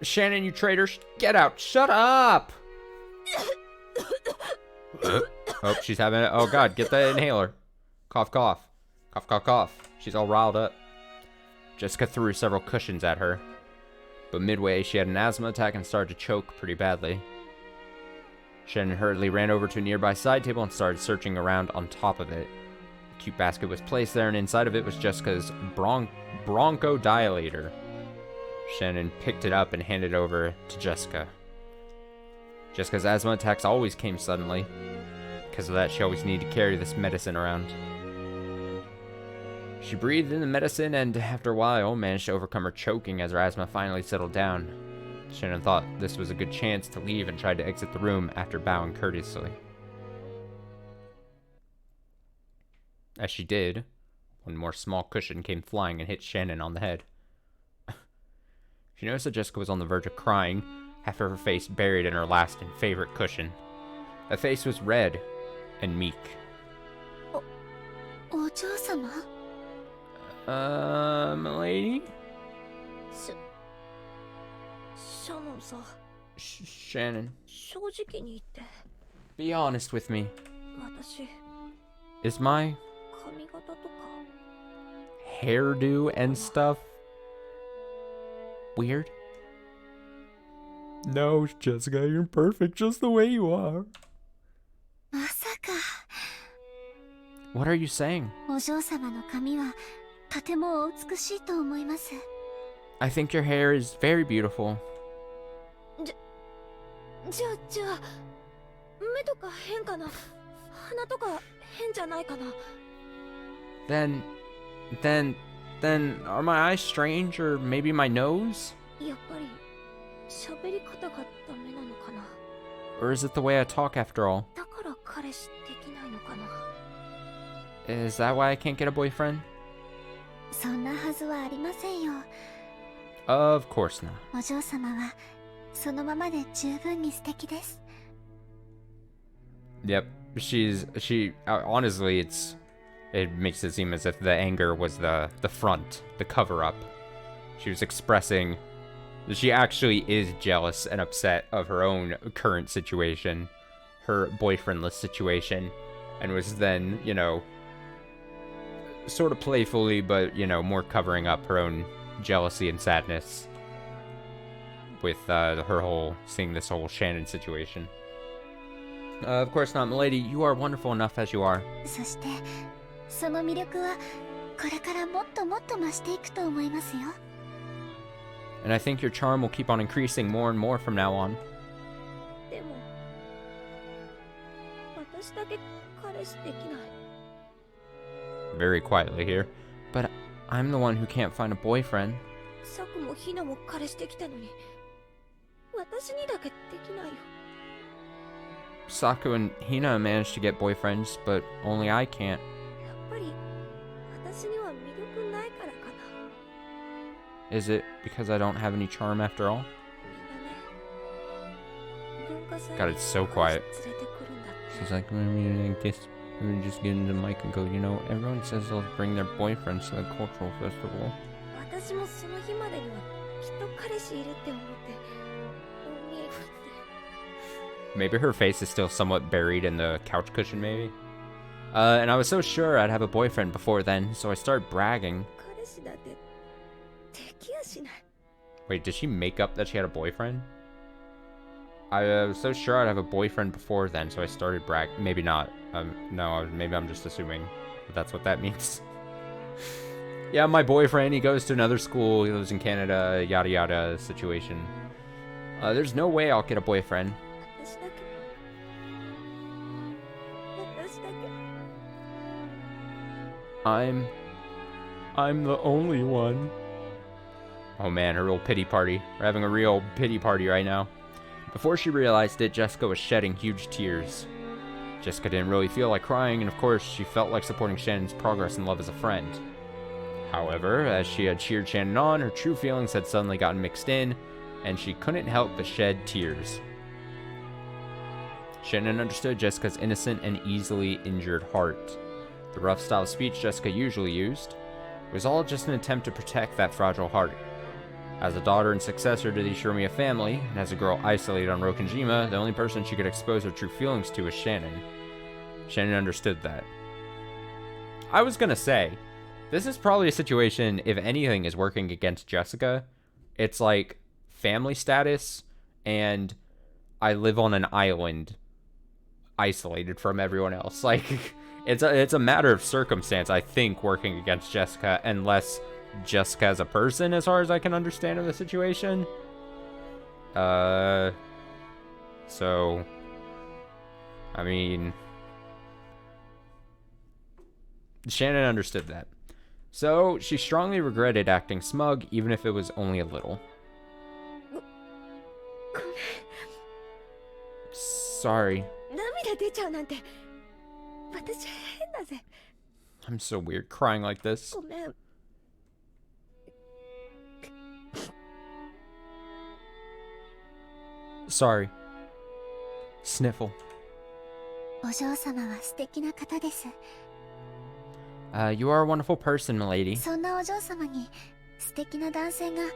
うせ Shannon, you traitor, get out. Shut up. Oh, she's having it. Oh, God, get the inhaler. Cough, cough. Cough, cough, cough. She's all riled up. Jessica threw several cushions at her. But midway, she had an asthma attack and started to choke pretty badly. Shannon hurriedly ran over to a nearby side table and started searching around on top of it. A cute basket was placed there, and inside of it was Jessica's bronchodilator. Shannon picked it up and handed it over to Jessica. Jessica's asthma attacks always came suddenly. Because of that, she always needed to carry this medicine around. She breathed in the medicine and, after a while, managed to overcome her choking as her asthma finally settled down. Shannon thought this was a good chance to leave and tried to exit the room after bowing courteously. As she did, one more small cushion came flying and hit Shannon on the head. She noticed that Jessica was on the verge of crying, half of her face buried in her last and favorite cushion. That face was red and meek. お嬢様 Milady? シャノンさ、 Shannon, 正直に言って、 be honest with me. 私、 Is my 髪型とか hairdo and stuff weird? No, Jessica, you're perfect just the way you are. まさか What are you saying? お嬢様の髪はとてもお美しいと思います。 I think your hair is very beautiful. じゃあ目とか変かな、鼻とか変じゃないかな。 Then are my eyes strange, or maybe my nose? やっぱり喋り方がダメなのかな。 Or is it the way I talk after all? だから彼氏できないのかな。 Is that why I can't get a boyfriend? そんなはずはありませんよ。 Of course not. お嬢様はそのままで十分に素敵です。 Yep, honestly, it makes it seem as if the anger was the front, the cover-up. She was expressing that she actually is jealous and upset of her own current situation, her boyfriendless situation, and was then, sort of playfully, but, more covering up her own jealousy and sadness with seeing this whole Shannon situation. Of course not, milady. You are wonderful enough as you are. そしてその魅力はこれからもっともっと増していくと思いますよ。 And I think your charm will keep on increasing more and more from now on. でも私だけ彼氏できない。 Very quietly here. But I'm the one who can't find a boyfriend. サクもヒナも彼氏できたのに私にだけできないよ。 Saku and Hina managed to get boyfriends, but only I can't. やっぱり私には魅力ないからかな。 Is it because I don't have any charm after all? みんなね、文化祭 God, it's so quiet. 連れてくるんだって。 She's like, maybe like this. We just get into the mic and go, everyone says they'll bring their boyfriends to the cultural festival. 私もその日までにはきっと彼氏いるって思っておみえこって Maybe her face is still somewhat buried in the couch cushion, maybe. And I was so sure I'd have a boyfriend before then, so I started bragging. 彼氏だってできやしない Wait, did she make up that she had a boyfriend? I was so sure I'd have a boyfriend before then, so I started bragging. Maybe not. No, maybe I'm just assuming that that's what that means. Yeah, my boyfriend, he goes to another school, he lives in Canada, yada yada situation. There's no way I'll get a boyfriend. 私だけ私だけ I'm the only one. Oh man, her real pity party. We're having a real pity party right now. Before she realized it, Jessica was shedding huge tears. Jessica didn't really feel like crying, and of course, she felt like supporting Shannon's progress in love as a friend. However, as she had cheered Shannon on, her true feelings had suddenly gotten mixed in, and she couldn't help but shed tears. Shannon understood Jessica's innocent and easily injured heart. The rough style of speech Jessica usually used was all just an attempt to protect that fragile heart. As a daughter and successor to the Shiromiya family, and as a girl isolated on Rokenjima, the only person she could expose her true feelings to was Shannon. Shannon understood that. I was gonna say, this is probably a situation, if anything is working against Jessica, it's like family status, and I live on an island, isolated from everyone else. Like, it's a matter of circumstance, I think, working against Jessica, unless Jessica as a person, as far as I can understand in the situation. So, I mean, Shannon understood that. So, she strongly regretted acting smug, even if it was only a little. Sorry. 涙出ちゃうなんて私変だぜ I'm so weird crying like this. ごめん Sorry. Sniffle. お嬢様は素敵な方です You are a wonderful person, milady. そんなお嬢様に素敵な男性が現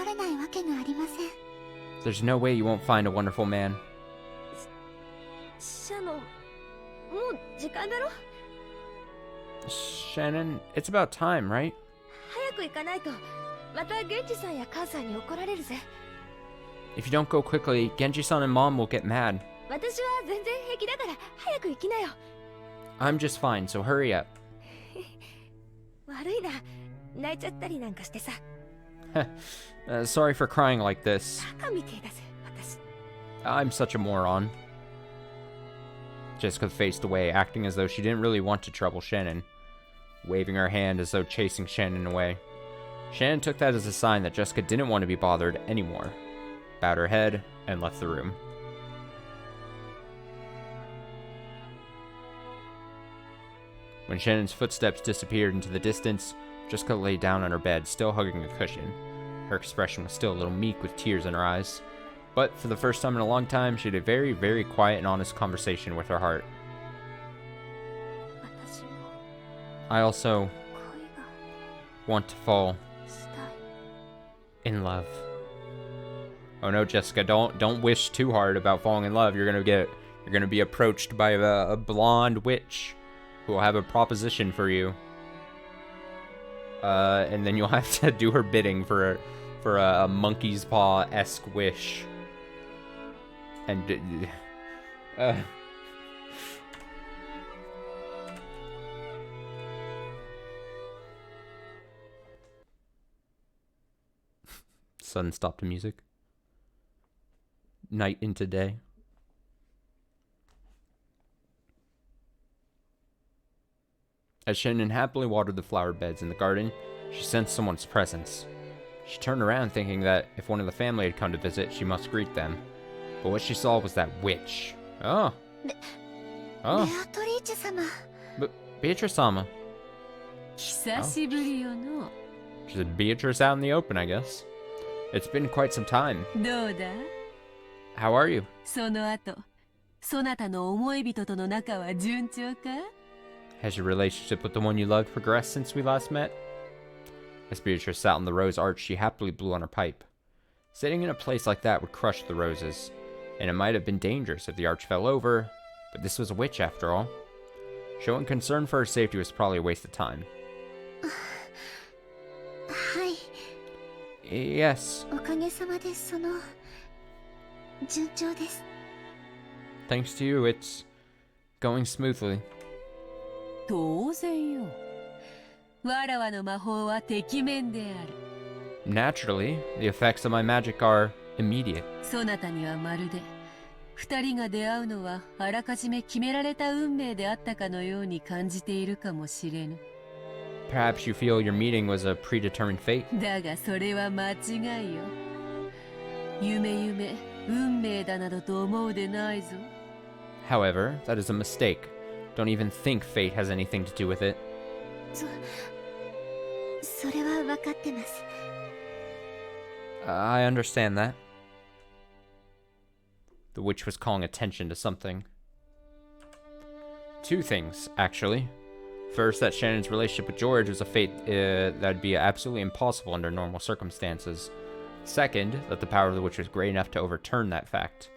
れないわけがありません There's no way you won't find a wonderful man. シャノンもう時間だろ Shannon, it's about time, right? 早く行かないとまた現地さんや母さんに怒られるぜ If you don't go quickly, Genji-san and Mom will get mad. 私は全然平気だから早く行きなよ I'm just fine, so hurry up. 悪いな泣いちゃったりなんかしてさ Sorry for crying like this. バカみてえだぜ私 I'm such a moron. Jessica faced away, acting as though she didn't really want to trouble Shannon, waving her hand as though chasing Shannon away. Shannon took that as a sign that Jessica didn't want to be bothered anymore, bowed her head, and left the room. When Shannon's footsteps disappeared into the distance, Jessica lay down on her bed, still hugging a cushion. Her expression was still a little meek with tears in her eyes, but for the first time in a long time, she had a very, very quiet and honest conversation with her heart. 私も I also 恋が want to fall したい in love. Oh no, Jessica, don't wish too hard about falling in love. You're gonna be approached by a blonde witch who will have a proposition for you. And then you'll have to do her bidding for a monkey's paw-esque wish. And sudden stop to music. Night into day. As Shannon happily watered the flower beds in the garden, she sensed someone's presence. She turned around thinking that if one of the family had come to visit, she must greet them. But what she saw was that witch. Oh. ベ Oh. アトリーチェ様 Beatrice-sama. 久しぶりよの She's a Beatrice out in the open, I guess. It's been quite some time. どうだ How are you? その後そなたの思い人との仲は順調か Has your relationship with the one you loved progressed since we last met? As Beatrice sat on the rose arch, she happily blew on her pipe. Sitting in a place like that would crush the roses, and it might have been dangerous if the arch fell over, but this was a witch after all. Showing concern for her safety was probably a waste of time. はい。 Yes, おかげさまで順調です。 thanks to you, it's going smoothly. 当然よ。わらわの魔法はてきめんである。 Naturally, the effects of my magic are immediate. そなたにはまるで二人が出会うのはあらかじめ決められた運命であったかのように感じているかもしれぬ。 Perhaps you feel your meeting was a predetermined fate. だがそれは間違いよ。夢運命だなどと思うでないぞ。 However, that is a mistake. Don't even think fate has anything to do with it. それは分かってます。 I understand that. The witch was calling attention to something. Two things, actually. First, that Shannon's relationship with George was a fate that'd be absolutely impossible under normal circumstances. Second, that the power of the witch was great enough to overturn that fact.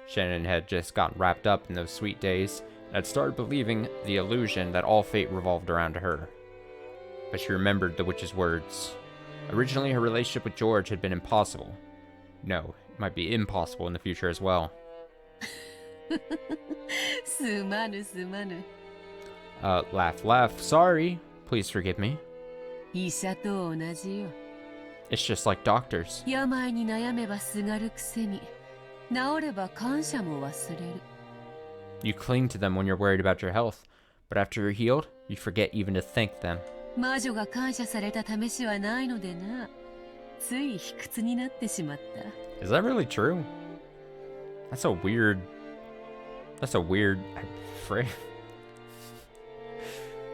Shannon had just gotten wrapped up in those sweet days, and had started believing the illusion that all fate revolved around her. But she remembered the witch's words. Originally, her relationship with George had been impossible. No, it might be impossible in the future as well. すまぬ。 Laugh. Sorry. Please forgive me. 医者と同じよ。 It's just like doctors. 病に悩めばすがるくせに、治れば感謝も忘れる。 You cling to them when you're worried about your health, but after you're healed, you forget even to thank them. 魔女が感謝された試しはないのでな。つい卑屈になってしまった。 Is that really true? That's a weird phrase.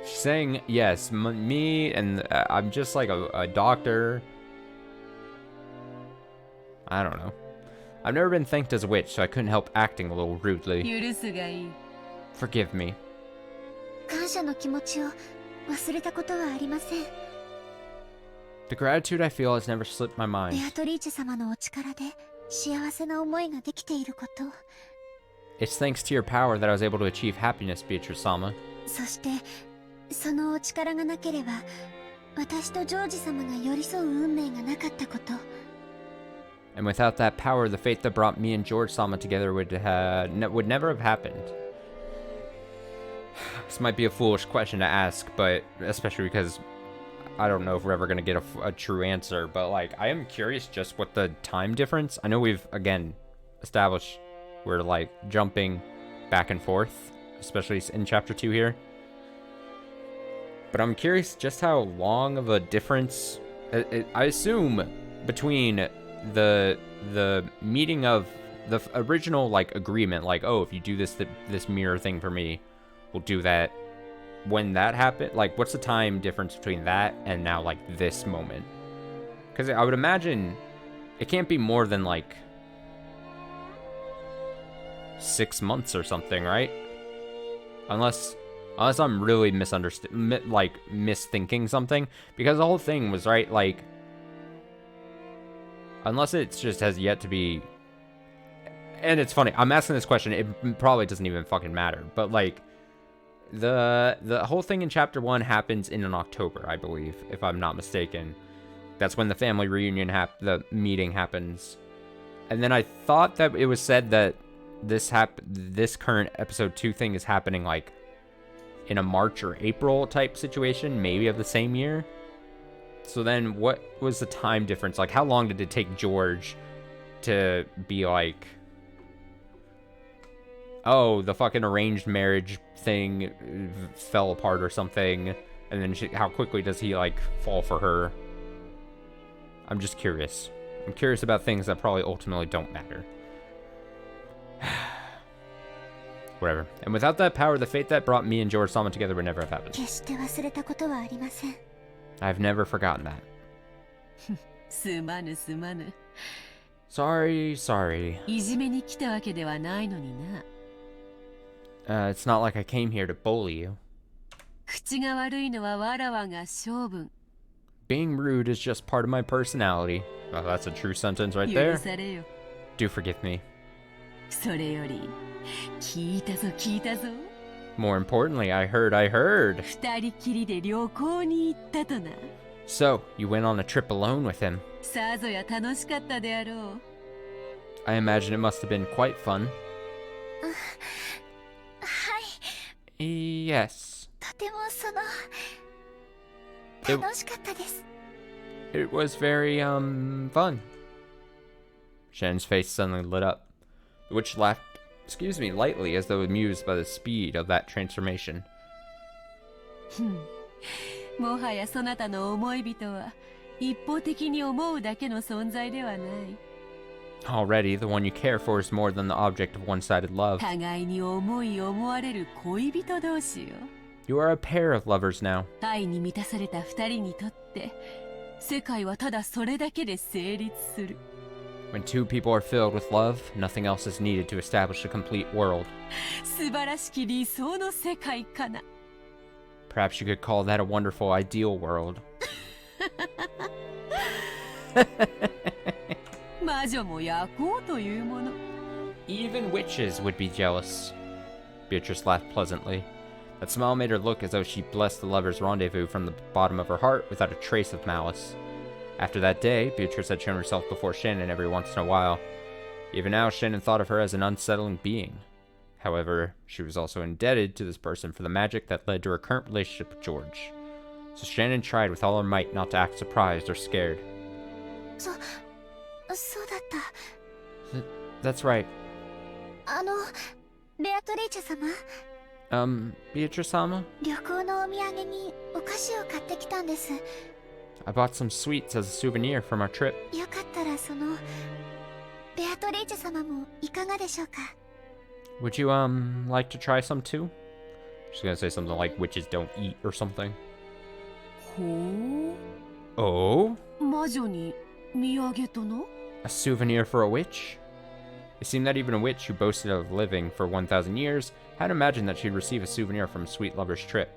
She's saying, yes, me and I'm just like a doctor. I don't know. I've never been thanked as a witch, so I couldn't help acting a little rudely. 許すがいい。 Forgive me. 感謝の気持ちを忘れたことはありません。 The gratitude I feel has never slipped my ベ mind. アトリーチェ様のお力で幸せな思いができていること、 It's thanks to your power that I was able to achieve happiness, Beatrice-sama. そしてそのお力がなければ私とジョージ様が寄り添う運命がなかったこと、 And without that power, the fate that brought me and George-sama together would never have happened. This might be a foolish question to ask, but especially because I don't know if we're ever going to get a true answer, but like, I am curious just what the time difference. I know we've, again, established we're like jumping back and forth, especially in chapter 2 here. But I'm curious just how long of a difference, I assume, between the meeting of the original like agreement, like, oh, if you do this mirror thing for me, we'll do that. When that happened, like, what's the time difference between that and now like this moment? Because I would imagine it can't be more than like 6 months or something, right? Unless I'm really misthinking something, because the whole thing was, right, like, unless it just has yet to be. And it's funny, I'm asking this question, it probably doesn't even fucking matter, but like the whole thing in chapter 1 happens in October, I believe, if I'm not mistaken. That's when the family reunion the meeting happens. And then I thought that it was said that this current episode 2 thing is happening like in a March or April type situation, maybe of the same year. So then what was the time difference? Like, how long did it take George to be like, oh, the fucking arranged marriage thing fell apart or something, and then how quickly does he like fall for her? I'm just curious. I'm curious about things that probably ultimately don't matter. Whatever. And without that power, the fate that brought me and George-sama together would never have happened. 決して忘れたことはありません。 I've never forgotten that. すまぬ。 Sorry. いじめに来たわけではないのにな。 It's not like I came here to bully you. 口が悪いのはわらわが性分。 Being rude is just part of my personality. Oh, that's a true sentence right 許 there. されよ。 Do forgive me. それより聞いたぞ聞いたぞ。 More importantly, I heard. 二人きりで旅行に行ったとな。 So, you went on a trip alone with him. さぞや楽しかったであろう。 I imagine it must have been quite fun. はい Yes. とてもえ楽しかったです。 It was very, fun. Shannon's face suddenly lit up. The witch laughed, lightly as though amused by the speed of that transformation. もはやそなたの思い人は一方的に思うだけの存在ではない。 Already, the one you care for is more than the object of one-sided love. 互いに思われる恋人同士よ。 You are a pair of lovers now. 愛に満たされた二人にとって世界はただそれだけで成立する。 When two people are filled with love, nothing else is needed to establish a complete world. 素晴らしき理想の世界かな。 Perhaps you could call that a wonderful ideal world. 魔女も夜行というもの。 Even witches would be jealous. Beatrice laughed pleasantly. That smile made her look as though she blessed the lovers' rendezvous from the bottom of her heart without a trace of malice. After that day, Beatrice had shown herself before Shannon every once in a while. Even now, Shannon thought of her as an unsettling being. However, she was also indebted to this person for the magic that led to her current relationship with George. So Shannon tried with all her might not to act surprised or scared. そうだった。 That's right. ベアトリーチェ様、 Beatrice-sama? 旅行のお土産にお菓子を買ってきたんです。 I bought some sweets as a souvenir from our trip. よかったらベアトリーチェ様もいかがでしょうか。 Would you, like to try some too? She's gonna say something like witches don't eat or something. ほ Oh? う。魔女に土産との？ A souvenir for a witch? It seemed that even a witch who boasted of living for 1,000 years had imagined that she'd receive a souvenir from a sweet lover's trip.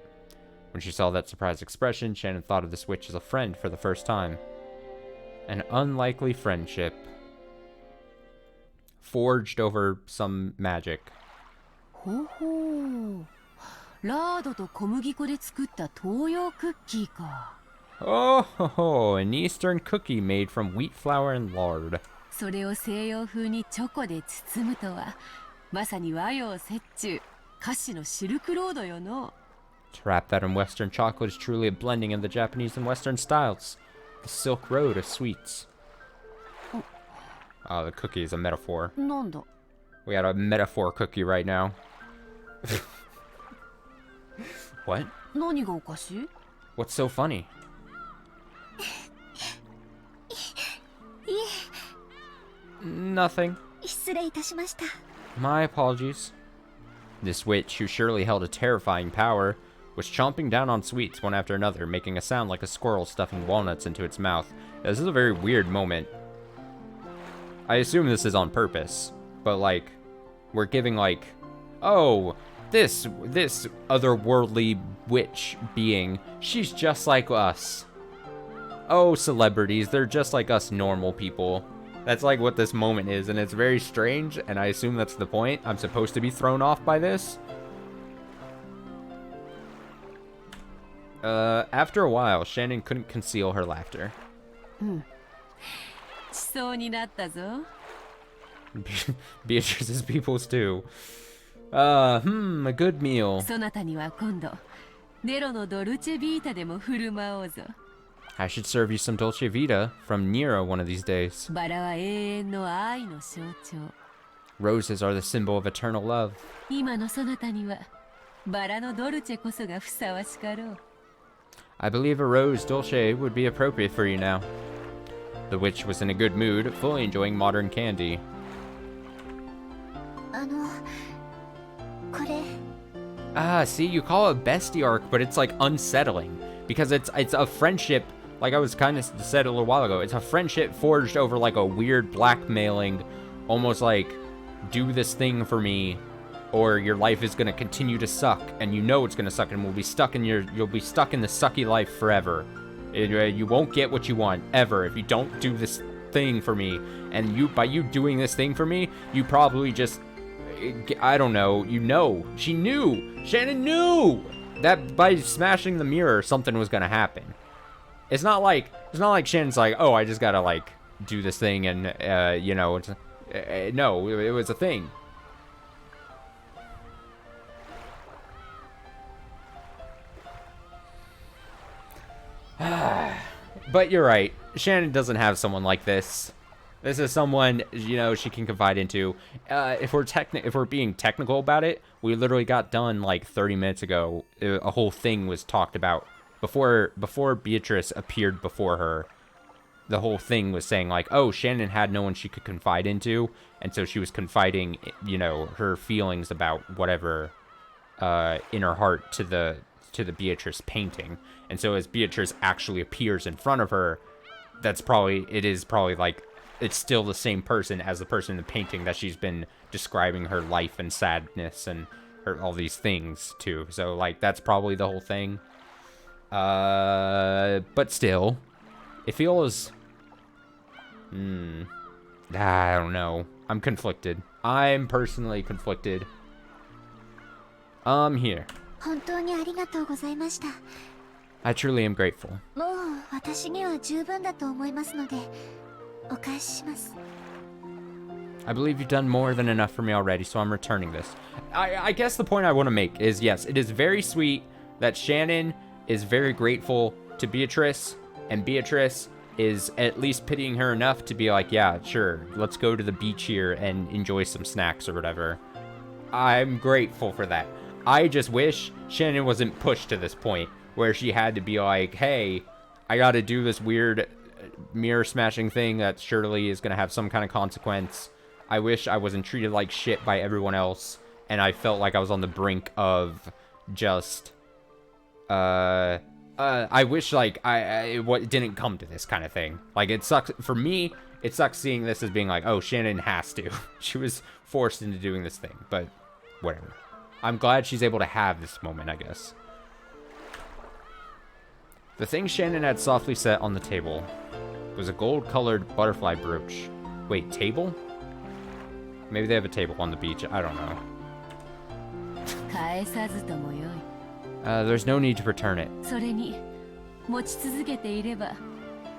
When she saw that surprised expression, Shannon thought of this witch as a friend for the first time. An unlikely friendship. Forged over some magic. ほほう。ラードと小麦粉で作った東洋クッキーか。 Oh, an Eastern cookie made from wheat flour and lard. それを西洋風にチョコで包むとは、まさに和洋折衷、菓子のシルクロードよの。 To wrap that in Western chocolate is truly a blending of the Japanese and Western styles. The Silk Road of sweets. Oh, the cookie is a metaphor. なんだ。 We got a metaphor cookie right now. What? 何がおかしい？ What's so funny? い Nothing. え、失礼いたしました。 My apologies. This witch, who surely held a terrifying power, was chomping down on sweets one after another, making a sound like a squirrel stuffing walnuts into its mouth. This is a very weird moment. I assume this is on purpose, but like, we're giving like, oh, this otherworldly witch being, she's just like us. Oh, celebrities, they're just like us normal people. That's like what this moment is, and it's very strange, and I assume that's the point. I'm supposed to be thrown off by this. After a while, Shannon couldn't conceal her laughter. しそうになったぞ。 Beatrice's peoples too. A good meal. そなたには今度、ネロのドルチェビータでも振る舞おうぞ。 I should serve you some dolce vita from Nero one of these days. バラは永遠の愛の象徴。 Roses are the symbol of eternal love. 今のそなたには、バラのドルチェこそがふさわしかろう。 I believe a rose dolce would be appropriate for you now. The witch was in a good mood, fully enjoying modern candy. これ Ah, see, you call it bestie arc, but it's like unsettling because it's a friendship. Like I was kind of said a little while ago, it's a friendship forged over like a weird blackmailing, almost like do this thing for me, or your life is gonna continue to suck, and you know it's gonna suck, and you'll be stuck in the sucky life forever. You won't get what you want ever if you don't do this thing for me, and by you doing this thing for me, you probably just, I don't know, she knew, Shannon knew that by smashing the mirror, something was gonna happen. It's not like Shannon's like, oh, I just gotta like do this thing and no, it was a thing. But you're right. Shannon doesn't have someone like this. This is someone, she can confide into. If we're being technical about it, we literally got done like 30 minutes ago. A whole thing was talked about before Beatrice appeared before her. The whole thing was saying like, oh, Shannon had no one she could confide into, and so she was confiding, her feelings about whatever in her heart to the Beatrice painting. And so as Beatrice actually appears in front of her, it is probably like it's still the same person as the person in the painting that she's been describing her life and sadness and all these things to. So like that's probably the whole thing. But still, it feels I don't know. I'm conflicted. I'm personally conflicted. Here. 本当にありがとうございました。 I truly am grateful. もう私には十分だと思いますので、お返しします。 I believe you've done more than enough for me already, so I'm returning this. I guess the point I want to make is, yes, it is very sweet that Shannon is very grateful to Beatrice, and Beatrice is at least pitying her enough to be like, yeah, sure, let's go to the beach here and enjoy some snacks or whatever. I'm grateful for that. I just wish Shannon wasn't pushed to this point where she had to be like, hey, I gotta do this weird mirror smashing thing that surely is gonna have some kind of consequence. I wish I wasn't treated like shit by everyone else, and I felt like I was on the brink of just, I wish, like, it didn't come to this kind of thing. Like, it sucks, for me, it sucks seeing this as being like, oh, Shannon has to. She was forced into doing this thing, but whatever. I'm glad she's able to have this moment, I guess. The thing Shannon had softly set on the table was a gold-colored butterfly brooch. Wait, table? Maybe they have a table on the beach. I don't know. 返さずともよい。There's no need to return it. それに持ち続けていれば、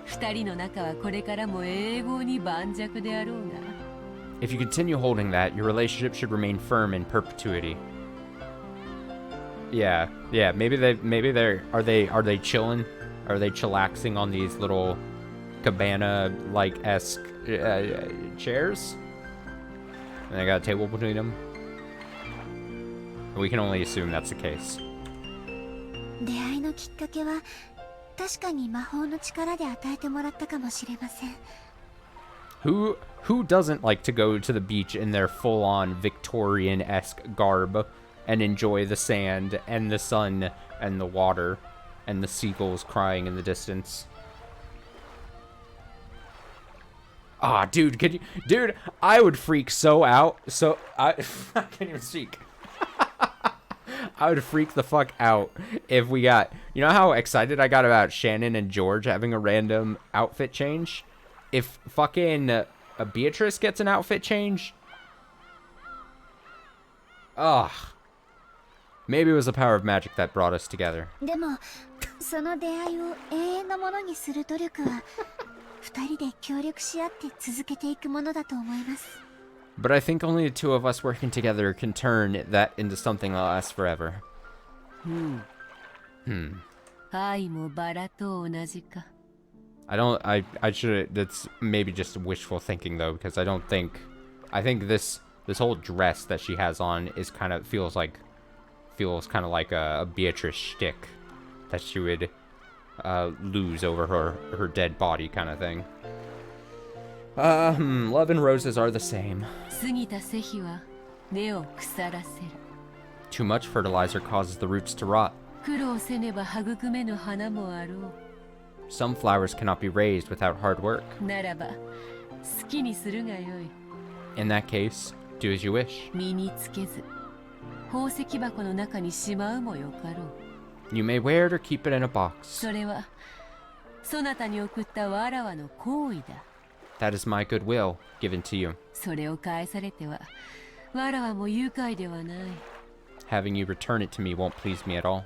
二人の仲はこれからも永遠に盤石であろうが。If you continue holding that, your relationship should remain firm in perpetuity. Yeah. Maybe they're are they chilling? Are they chillaxing on these little cabana-like esque chairs? And they got a table between them. We can only assume that's the case. 出会いのきっかけは確かに魔法の力で与えてもらったかもしれません。 Who doesn't like to go to the beach in their full-on Victorian-esque garb and enjoy the sand and the sun and the water and the seagulls crying in the distance? Ah, dude, dude, I would freak so out. I can't even speak. I would freak the fuck out if we got, you know how excited I got about Shannon and George having a random outfit change? If fucking Beatrice gets an outfit change, ugh. Maybe it was the power of magic that brought us together. でもその出会いを永遠のものにする努力は二人で協力し合って続けていくものだと思います。 But I think only the two of us working together can turn that into something that'll last forever. 愛もバラと同じか。I should, that's maybe just wishful thinking though, because I think this whole dress that she has on is feels kind of like a Beatrice shtick that she would lose over her dead body kind of thing. Love and roses are the same. 過ぎた世日は根を腐らせる。 Too much fertilizer causes the roots to rot. 苦労せねば育めぬ花もあろう。 Some flowers cannot be raised without hard work. ならば好きにするがよい。 In that case, do as you wish. 身につけず宝石箱の中にしまうもよかろう。 You may wear it or keep it in a box. それはそなたに送ったわらわの行為だ。That is my goodwill given to you. それを返されてはわらわも愉快ではない。 Having you return it to me won't please me at all.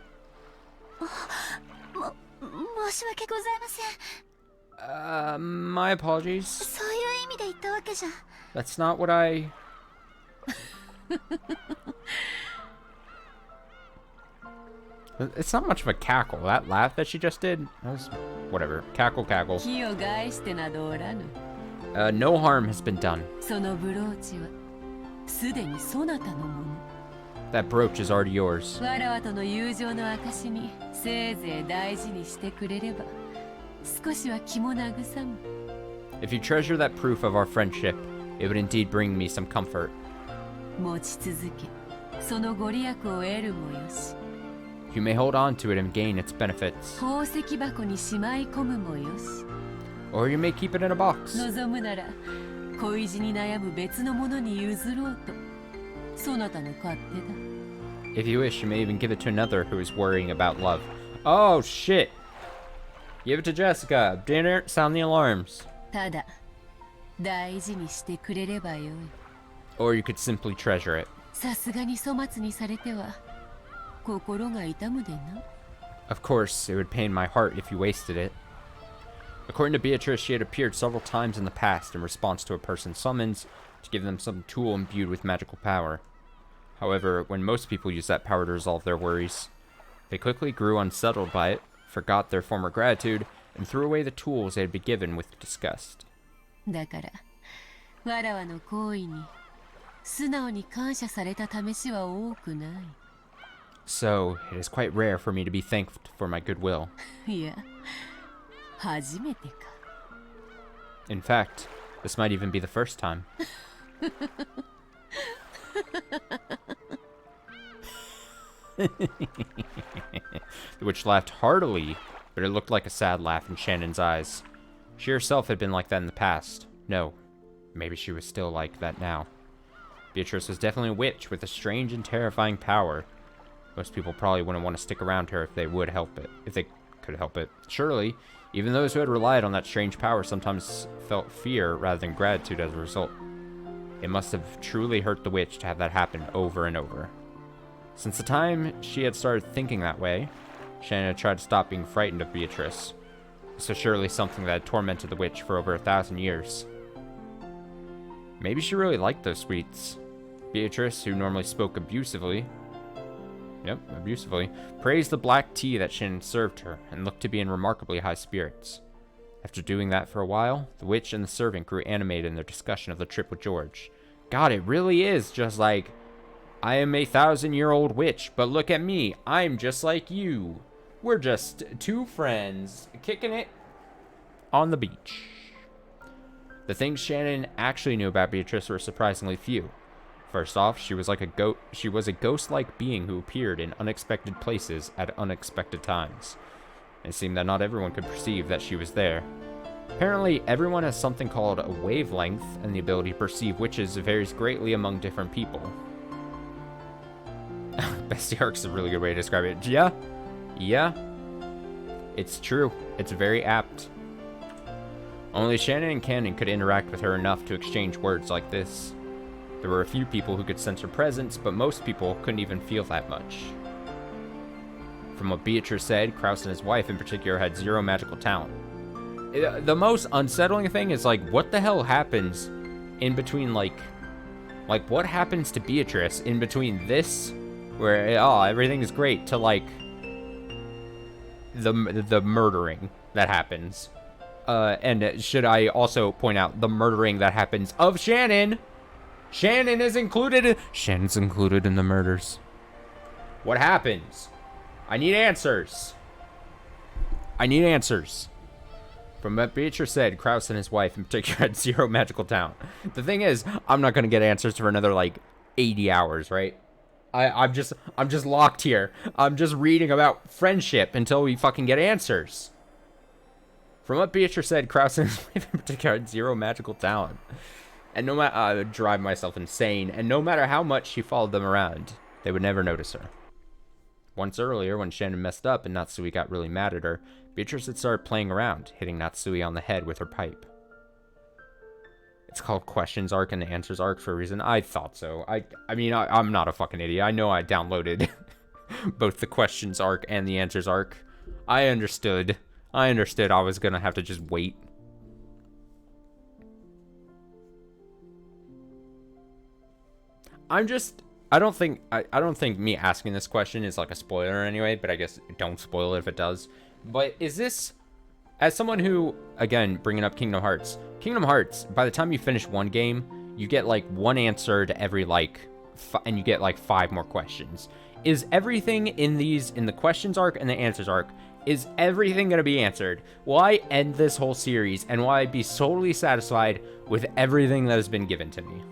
申し訳ございません。 My apologies. そういう意味で言ったわけじゃ。 That's not what I... It's not much of a cackle. That laugh that she just did, that was... Whatever. Cackle, cackle. 気を害してなどおらぬ。 No harm has been done. そのブローチはすでにそなたのもの。 That brooch is already yours. わらわとの友情の証にせいぜい大事にしてくれれば少しは気も慰む。 If you treasure that proof of our friendship, it would indeed bring me some comfort. 持ち続けそのご利益を得るもよし。 You may hold on to it and gain its benefits. 宝石箱にしまい込むもよし。 Or you may keep it in a box. 望むなら恋路に悩む別のものに譲ろうとそなたの勝手だ。 If you wish, you may even give it to another who is worrying about love. Oh, shit. Give it to Jessica. Dinner, sound the alarms. ただ大事にしてくれればよい。 Or you could simply treasure it. さすがに粗末にされては心が痛むでな。 Of course, it would pain my heart if you wasted it. According to Beatrice, she had appeared several times in the past in response to a person's summons to give them some tool imbued with magical power. However, when most people use that power to resolve their worries, they quickly grew unsettled by it, forgot their former gratitude, and threw away the tools they had been given with disgust. だからわらわの行為に素直に感謝された試しは多くない。 So, it is quite rare for me to be thanked for my goodwill. いや初めてか。 In fact, this might even be the first time. The witch laughed heartily, but it looked like a sad laugh in Shannon's eyes. She herself had been like that in the past. No, maybe she was still like that now. Beatrice was definitely a witch with a strange and terrifying power. Most people probably wouldn't want to stick around her if they could help it. Surely, even those who had relied on that strange power sometimes felt fear rather than gratitude as a result. It must have truly hurt the witch to have that happen over and over. Since the time she had started thinking that way, Shannon had tried to stop being frightened of Beatrice. So surely something that had tormented the witch for over 1,000 years. Maybe she really liked those sweets. Beatrice, who normally spoke abusively, praised the black tea that Shannon served her, and looked to be in remarkably high spirits. After doing that for a while, the witch and the servant grew animated in their discussion of the trip with George. God, it really is just like, I am a 1,000-year-old witch, but look at me, I'm just like you. We're just two friends, kicking it on the beach. The things Shannon actually knew about Beatrice were surprisingly few. First off, she was a ghost-like being who appeared in unexpected places at unexpected times. It seemed that not everyone could perceive that she was there. Apparently, everyone has something called a wavelength, and the ability to perceive witches varies greatly among different people. Bestiarch is a really good way to describe it. Yeah. It's true. It's very apt. Only Shannon and Cannon could interact with her enough to exchange words like this. There were a few people who could sense her presence, but most people couldn't even feel that much. From what Beatrice said, Kraus and his wife in particular had zero magical talent. The most unsettling thing is, like, what the hell happens in between, like what happens to Beatrice in between this, where, everything is great, to, like, the murdering that happens. And should I also point out the murdering that happens of Shannon? Shannon's included in the murders. What happens? I need answers. From what Beatrice said, Kraus and his wife in particular had zero magical talent. The thing is, I'm not gonna get answers for another, like, 80 hours, right? I'm just locked here. I'm just reading about friendship until we fucking get answers. From what Beatrice said, Kraus and his wife in particular had zero magical talent. And no matter, I would drive myself insane, and no matter how much she followed them around, they would never notice her. Once earlier, when Shannon messed up and Natsui got really mad at her, Beatrice had started playing around, hitting Natsui on the head with her pipe. It's called Questions Arc and the Answers Arc for a reason. I thought so. I mean, I'm not a fucking idiot. I know I downloaded both the Questions Arc and the Answers Arc. I understood I was gonna have to just wait. I don't think me asking this question is like a spoiler anyway, but I guess don't spoil it if it does. But is this, as someone who, again, bringing up Kingdom Hearts, by the time you finish one game, you get like one answer to every and you get like 5 more questions. Is everything in the Questions Arc and the Answers Arc, is everything going to be answered? Will I end this whole series and will I be solely satisfied with everything that has been given to me?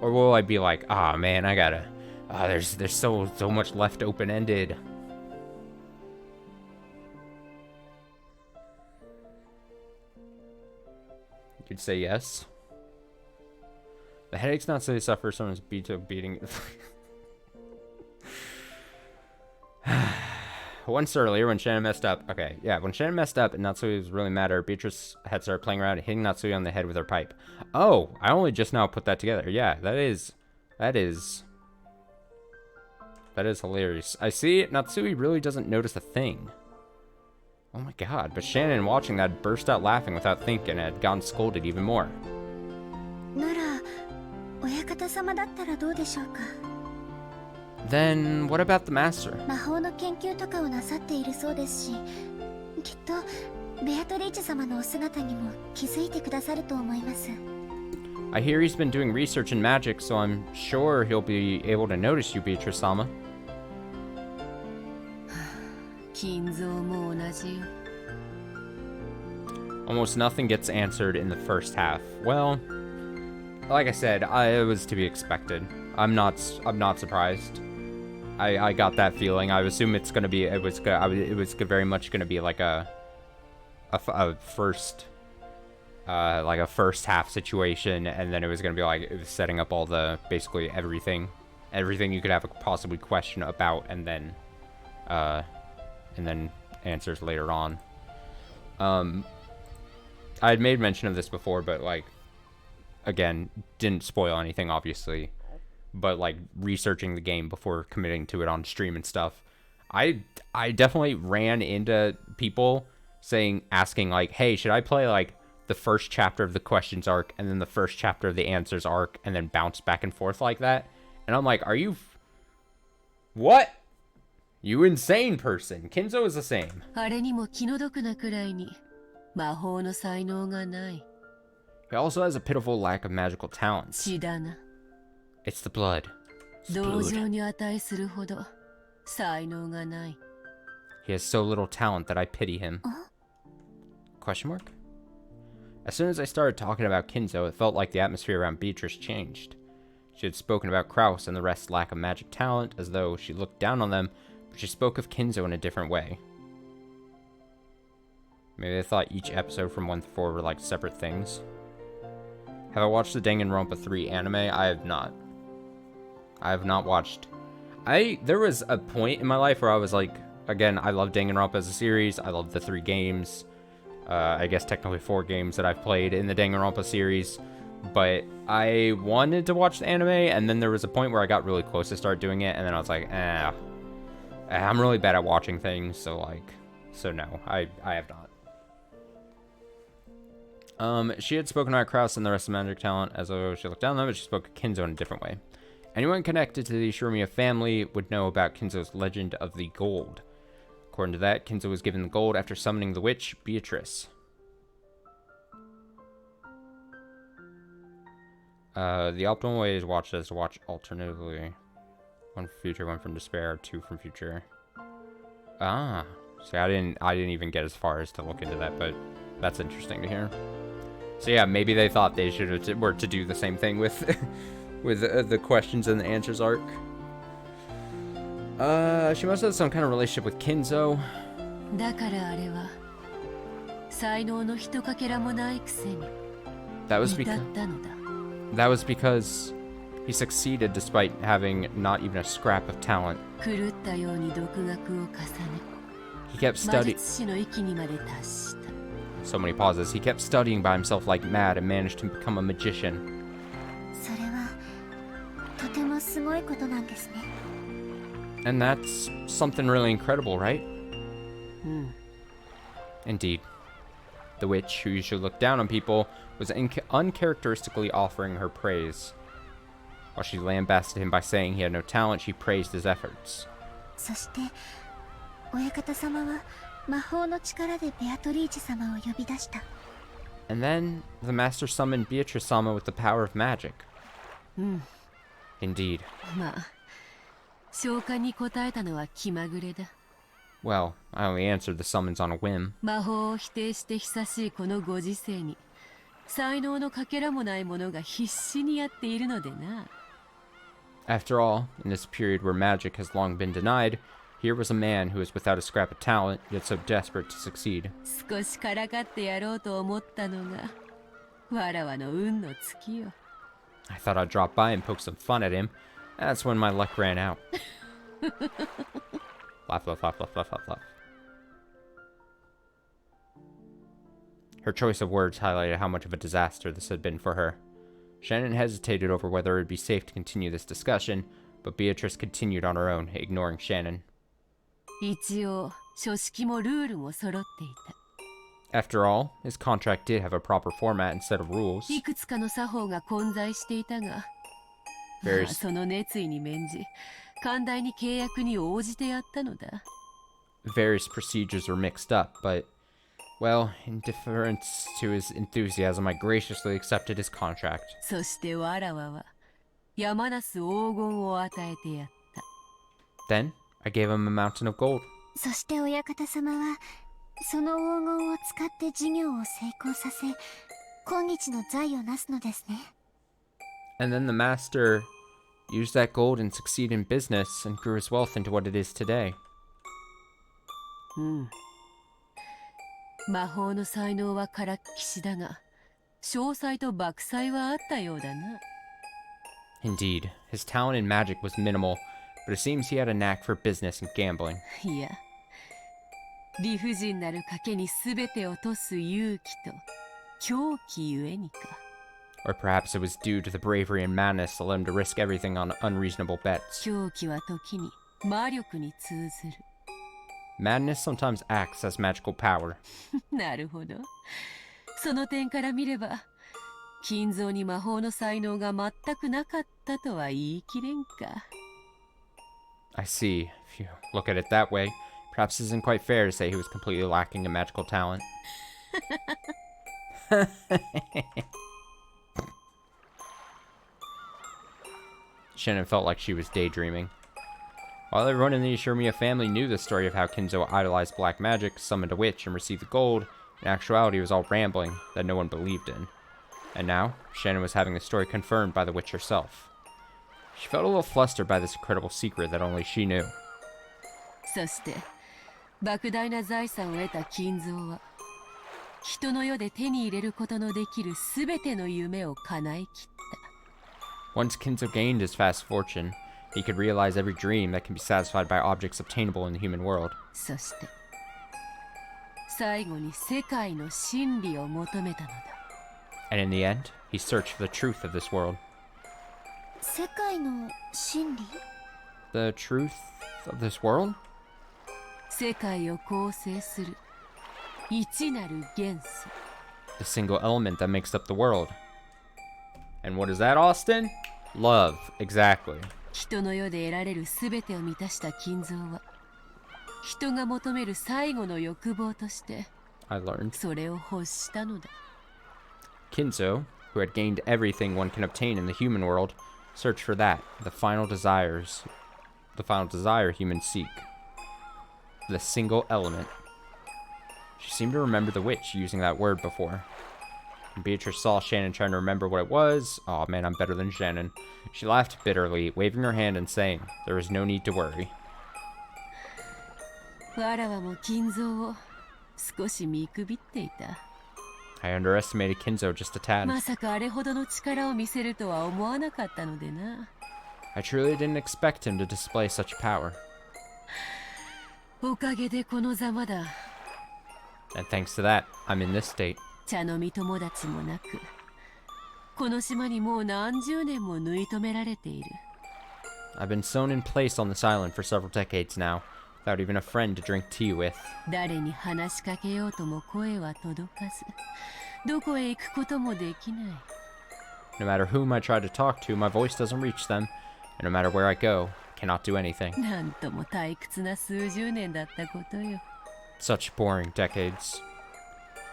Or will I be like, ah, man, I gotta, there's so much left open-ended. You could say yes. The headache's not so they suffer, someone's beating. Once earlier, when Shannon messed up. Okay, yeah, when Shannon messed up and Natsui was really mad at her, Beatrice had started playing around and hitting Natsui on the head with her pipe. Oh, I only just now put that together. Yeah, that is hilarious. I see Natsui really doesn't notice a thing. Oh my god, but Shannon watching that burst out laughing without thinking and had gotten scolded even more. Then what about the master? I hear he's been doing research in magic, so I'm sure he'll be able to notice you, Beatrice-sama. Almost nothing gets answered in the first half. Well, like I said, it was to be expected. I'm not surprised. I got that feeling. I assume it's gonna be. It was very much gonna be like a first half situation, and then it was gonna be like it was setting up all the basically everything you could have a possibly question about, and then answers later on. I had made mention of this before, but like, again, didn't spoil anything obviously. But like researching the game before committing to it on stream and stuff, I definitely ran into people asking like, hey, should I play like the first chapter of the Questions Arc and then the first chapter of the Answers Arc and then bounce back and forth like that? And I'm like, are you what? You insane person. Kinzo is the same. He also has a pitiful lack of magical talents. It's the blood. He has so little talent that I pity him. Question mark? As soon as I started talking about Kinzo, it felt like the atmosphere around Beatrice changed. She had spoken about Kraus and the rest's lack of magic talent, as though she looked down on them, but she spoke of Kinzo in a different way. Maybe they thought each episode from 1 to 4 were like separate things. Have I watched the Danganronpa 3 anime? I have not. I have not watched. There was a point in my life where I was like, again, I love Danganronpa as a series. I love the 3 games. I guess technically 4 games that I've played in the Danganronpa series. But I wanted to watch the anime, and then there was a point where I got really close to start doing it, and then I was like, I'm really bad at watching things, so no, I have not. She had spoken about Kraus and the rest of magic talent as though she looked down on them, but she spoke of Kinzo in a different way. Anyone connected to the Shiromiya family would know about Kinzo's legend of the gold. According to that, Kinzo was given the gold after summoning the witch, Beatrice. The optimal way is to watch alternatively. 1 from future, 1 from despair, 2 from future. Ah. See, I didn't even get as far as to look into that, but that's interesting to hear. So yeah, maybe they thought they were to do the same thing with with the questions and the answers arc. She must have some kind of relationship with Kinzo. That was because he succeeded despite having not even a scrap of talent. He kept studying. So many pauses. He kept studying by himself like mad and managed to become a magician. それはとてもすごいことなんですね。 And that's something really incredible, right? Indeed. The witch, who usually looked down on people, was uncharacteristically offering her praise. While she lambasted him by saying he had no talent, she praised his efforts. そして親方様は魔法の力でベアトリーチ様を呼び出した。 And then the master summoned Beatrice-sama with the power of magic. Indeed. まあ召喚に応えたのは気まぐれだ。 Well, I only answered the summons on a whim. 魔法を否定して久しいこのご時世に才能のかけらもない者が必死にやっているのでな。 After all, in this period where magic has long been denied, here was a man who was without a scrap of talent, yet so desperate to succeed. 少しからかってやろうと思ったのがわらわの運の尽きよ。 I thought I'd drop by and poke some fun at him. That's when my luck ran out. Laugh, laugh, laugh, laugh, laugh, laugh, laugh. Her choice of words highlighted how much of a disaster this had been for her. Shannon hesitated over whether it would be safe to continue this discussion, but Beatrice continued on her own, ignoring Shannon. 一応書式もルールも揃っていた。 After all, his contract did have a proper format and set of rules. いくつかの作法が混在していたが、 Various, その熱意に免じ寛大に契約に応じてやったのだ。 various procedures were mixed up, but, well, in deference to his enthusiasm, I graciously accepted his contract. そしてわらわは山なす黄金を与えてやった。 Then, I gave him a mountain of gold. そして親方様はその黄金を使って事業を成功させ今日の財を成すのですね。 And then the master used that gold and succeeded in business and grew his wealth into what it is today. 魔法の才能はからっきしだが、商才と莫才はあったようだな。 Indeed, his talent in magic was minimal, but it seems he had a knack for business and gambling. いや、理不尽なる賭けに全て落とす勇気と狂気ゆえにか。 Or perhaps it was due to the bravery and madness that led him to risk everything on unreasonable bets. 狂気は時に魔力に通ずる。 Madness sometimes acts as magical power. なるほど。その点から見れば、金蔵に魔法の才能が全くなかったとは言い切れんか。 I see. If you look at it that way, perhaps it isn't quite fair to say he was completely lacking in magical talent. Shannon felt like she was daydreaming. While everyone in the Ishirmiya family knew the story of how Kinzo idolized black magic, summoned a witch, and received the gold, in actuality it was all rambling that no one believed in. And now, Shannon was having the story confirmed by the witch herself. She felt a little flustered by this incredible secret that only she knew. そして莫大な財産を得た金蔵は人の世で手に入れることのできるすべての夢を叶えきった。 Once Kinzo gained his vast fortune, he could realize every dream that can be satisfied by objects obtainable in the human world. そして最後に世界の真理を求めたのだ。 And in the end, he searched for the truth of this world. 世界の真理？ The truth of this world? 世界を構成する一なる元素。 The single element that makes up the world. And what is that, Austin? Love, exactly. 人の世で得られるすべてを満たした金蔵は人が求める最後の欲望として I learned. それを欲したのだ。 Kinzo, who had gained everything one can obtain in the human world, searched for that, the final desire humans seek. The single element. She seemed to remember the witch using that word before. When Beatrice saw Shannon trying to remember what it was, oh man, I'm better than Shannon, she laughed bitterly, waving her hand and saying, there is no need to worry. わらわも金蔵を少し見くびっていた。 I underestimated Kinzo just a tad. まさかあれほどの力を見せるとは思わなかったのでな。 I truly didn't expect him to display such power. おかげでこのざまだ。And thanks to that, I'm in this state. 茶飲み友達もなく、この島にもう何十年も縫い止められている。I've been sewn in place on this island for several decades now, without even a friend to drink tea with. 誰に話しかけようとも声は届かず、どこへ行くこともできない。No matter whom I try to talk to, my voice doesn't reach them, and no matter where I go, I cannot do anything. なんとも退屈な数十年だったことよ。Such boring decades.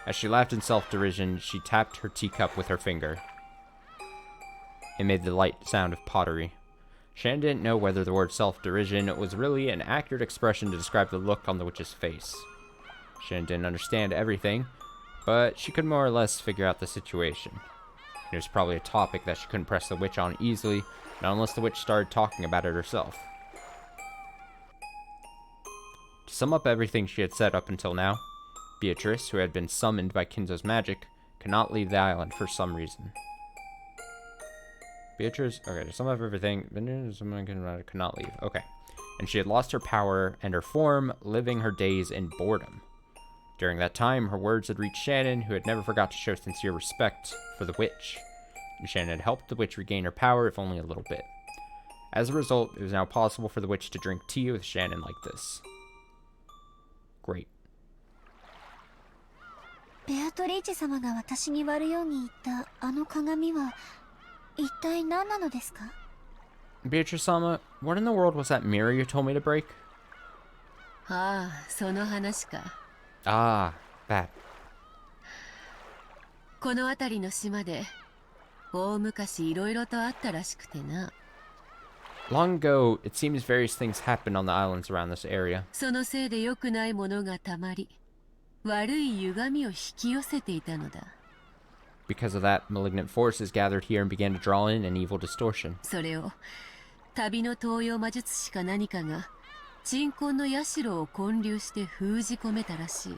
As she laughed in self-derision, she tapped her teacup with her finger. It made the light sound of pottery. Shannon didn't know whether the word self-derision was really an accurate expression to describe the look on the witch's face. Shannon didn't understand everything, but she could more or less figure out the situation. It was probably a topic that she couldn't press the witch on easily, not unless the witch started talking about it herself. To sum up everything she had said up until now, Beatrice, who had been summoned by Kinzo's magic, could not leave the island for some reason. Beatrice, okay, to sum up everything, someone could not leave. Okay. And she had lost her power and her form, living her days in boredom. During that time, her words had reached Shannon, who had never forgot to show sincere respect for the witch. And Shannon had helped the witch regain her power, if only a little bit. As a result, it was now possible for the witch to drink tea with Shannon like this. Great. ベアトリーチェ様が私に割るように言ったあの鏡は一体何なのですか？ Beatrice-sama, what in the world was that mirror you told me to break? ああ、その話か。Ah, that. この辺りの島で大昔いろいろとあったらしくてな。Long ago, it seems various things happened on the islands around this area. そのせいで良くないものがたまり、悪い歪みを引き寄せていたのだ。Because of that, malignant forces gathered here and began to draw in an evil distortion. それを旅の東洋魔術師か何かが鎮魂の社を建立して封じ込めたらしい。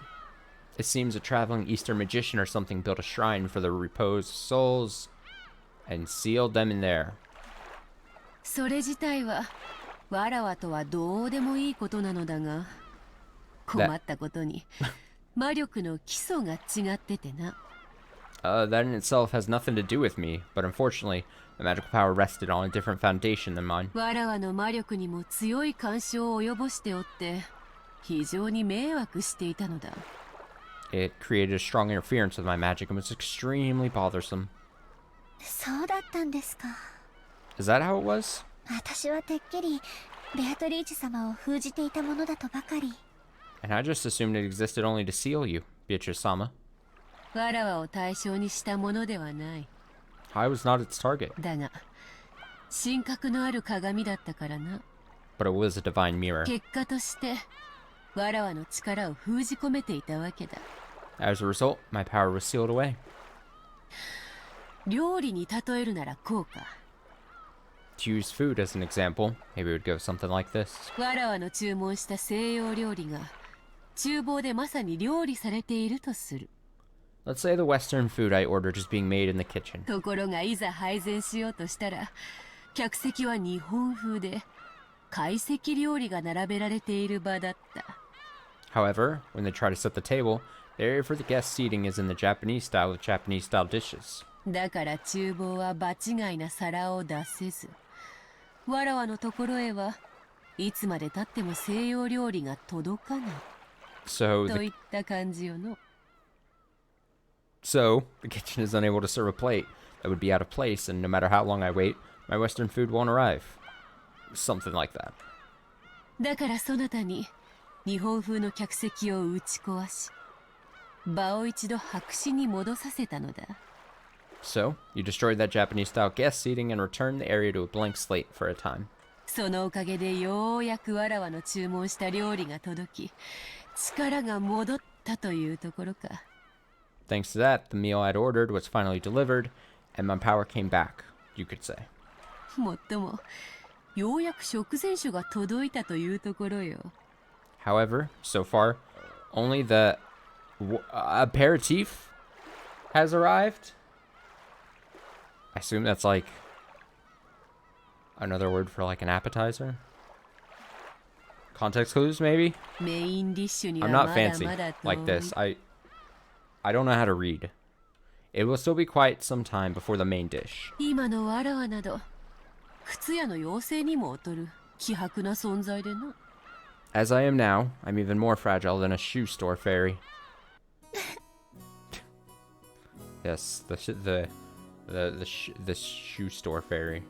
It seems a traveling Eastern magician or something built a shrine for the reposed souls and sealed them in there. それ自体はわらわとはどうでもいいことなのだが、困ったことに魔力の基礎が違っててな。That in itself has nothing to do with me, but unfortunately, the magical power rested on a different foundation than mine. わらわの魔力にも強い干渉を及ぼしておって、非常に迷惑していたのだ。It created a strong interference with my magic and was extremely bothersome. そうだったんですか。 Is that how it was? 私はてっきりベアトリーチェ様を封じていたものだとばかり。And I just assumed it existed only to seal you, Beatrice-sama. わらわを対象にしたものではない。I was not its target, だが、神格のある鏡だったからな。but it was a divine mirror. 結果として、わらわの力を封じ込めていたわけだ。As a result, my power was sealed away. 料理に例えるならこうか。To use food as an example, maybe it would go something like this. わらわの注文した西洋料理が、厨房でまさに料理されているとする。Let's say the Western food I ordered is being made in the kitchen. ところがいざ配膳しようとしたら、客席は日本風で、懐石料理が並べられている場だった。However, when they try to set the table, the area for the guest seating is in the Japanese style with Japanese-style dishes. だから厨房は場違いな皿を出せず、わらわのところへはいつまで経っても西洋料理が届かない。So と the, いった感じよの。so the kitchen is unable to serve a plate that would be out of place, and no matter how long I wait, my Western food won't arrive. Something like that. だからそなたに日本風の客席を打ち壊し、場を一度白紙に戻させたのだ。So, you destroyed that Japanese-style guest seating and returned the area to a blank slate for a time. そのおかげでようやくわらわの注文した料理が届き、力が戻ったというところか。Thanks to that, the meal I'd ordered was finally delivered, and my power came back, you could say. もっとも、ようやく食前酒が届いたというところよ。However, so far, only the aperitif has arrived. I assume that's like another word for like an appetizer. Context clues, maybe? メインディッシュには I'm ま not だ fancy まだ遠 like い。 this. I don't know how to read. It will still be quite some time before the main dish. 今のわらわなど靴屋の妖精にも劣る希薄な存在でな。 As I am now, I'm even more fragile than a shoe store fairy. Yes, the shoe store fairy.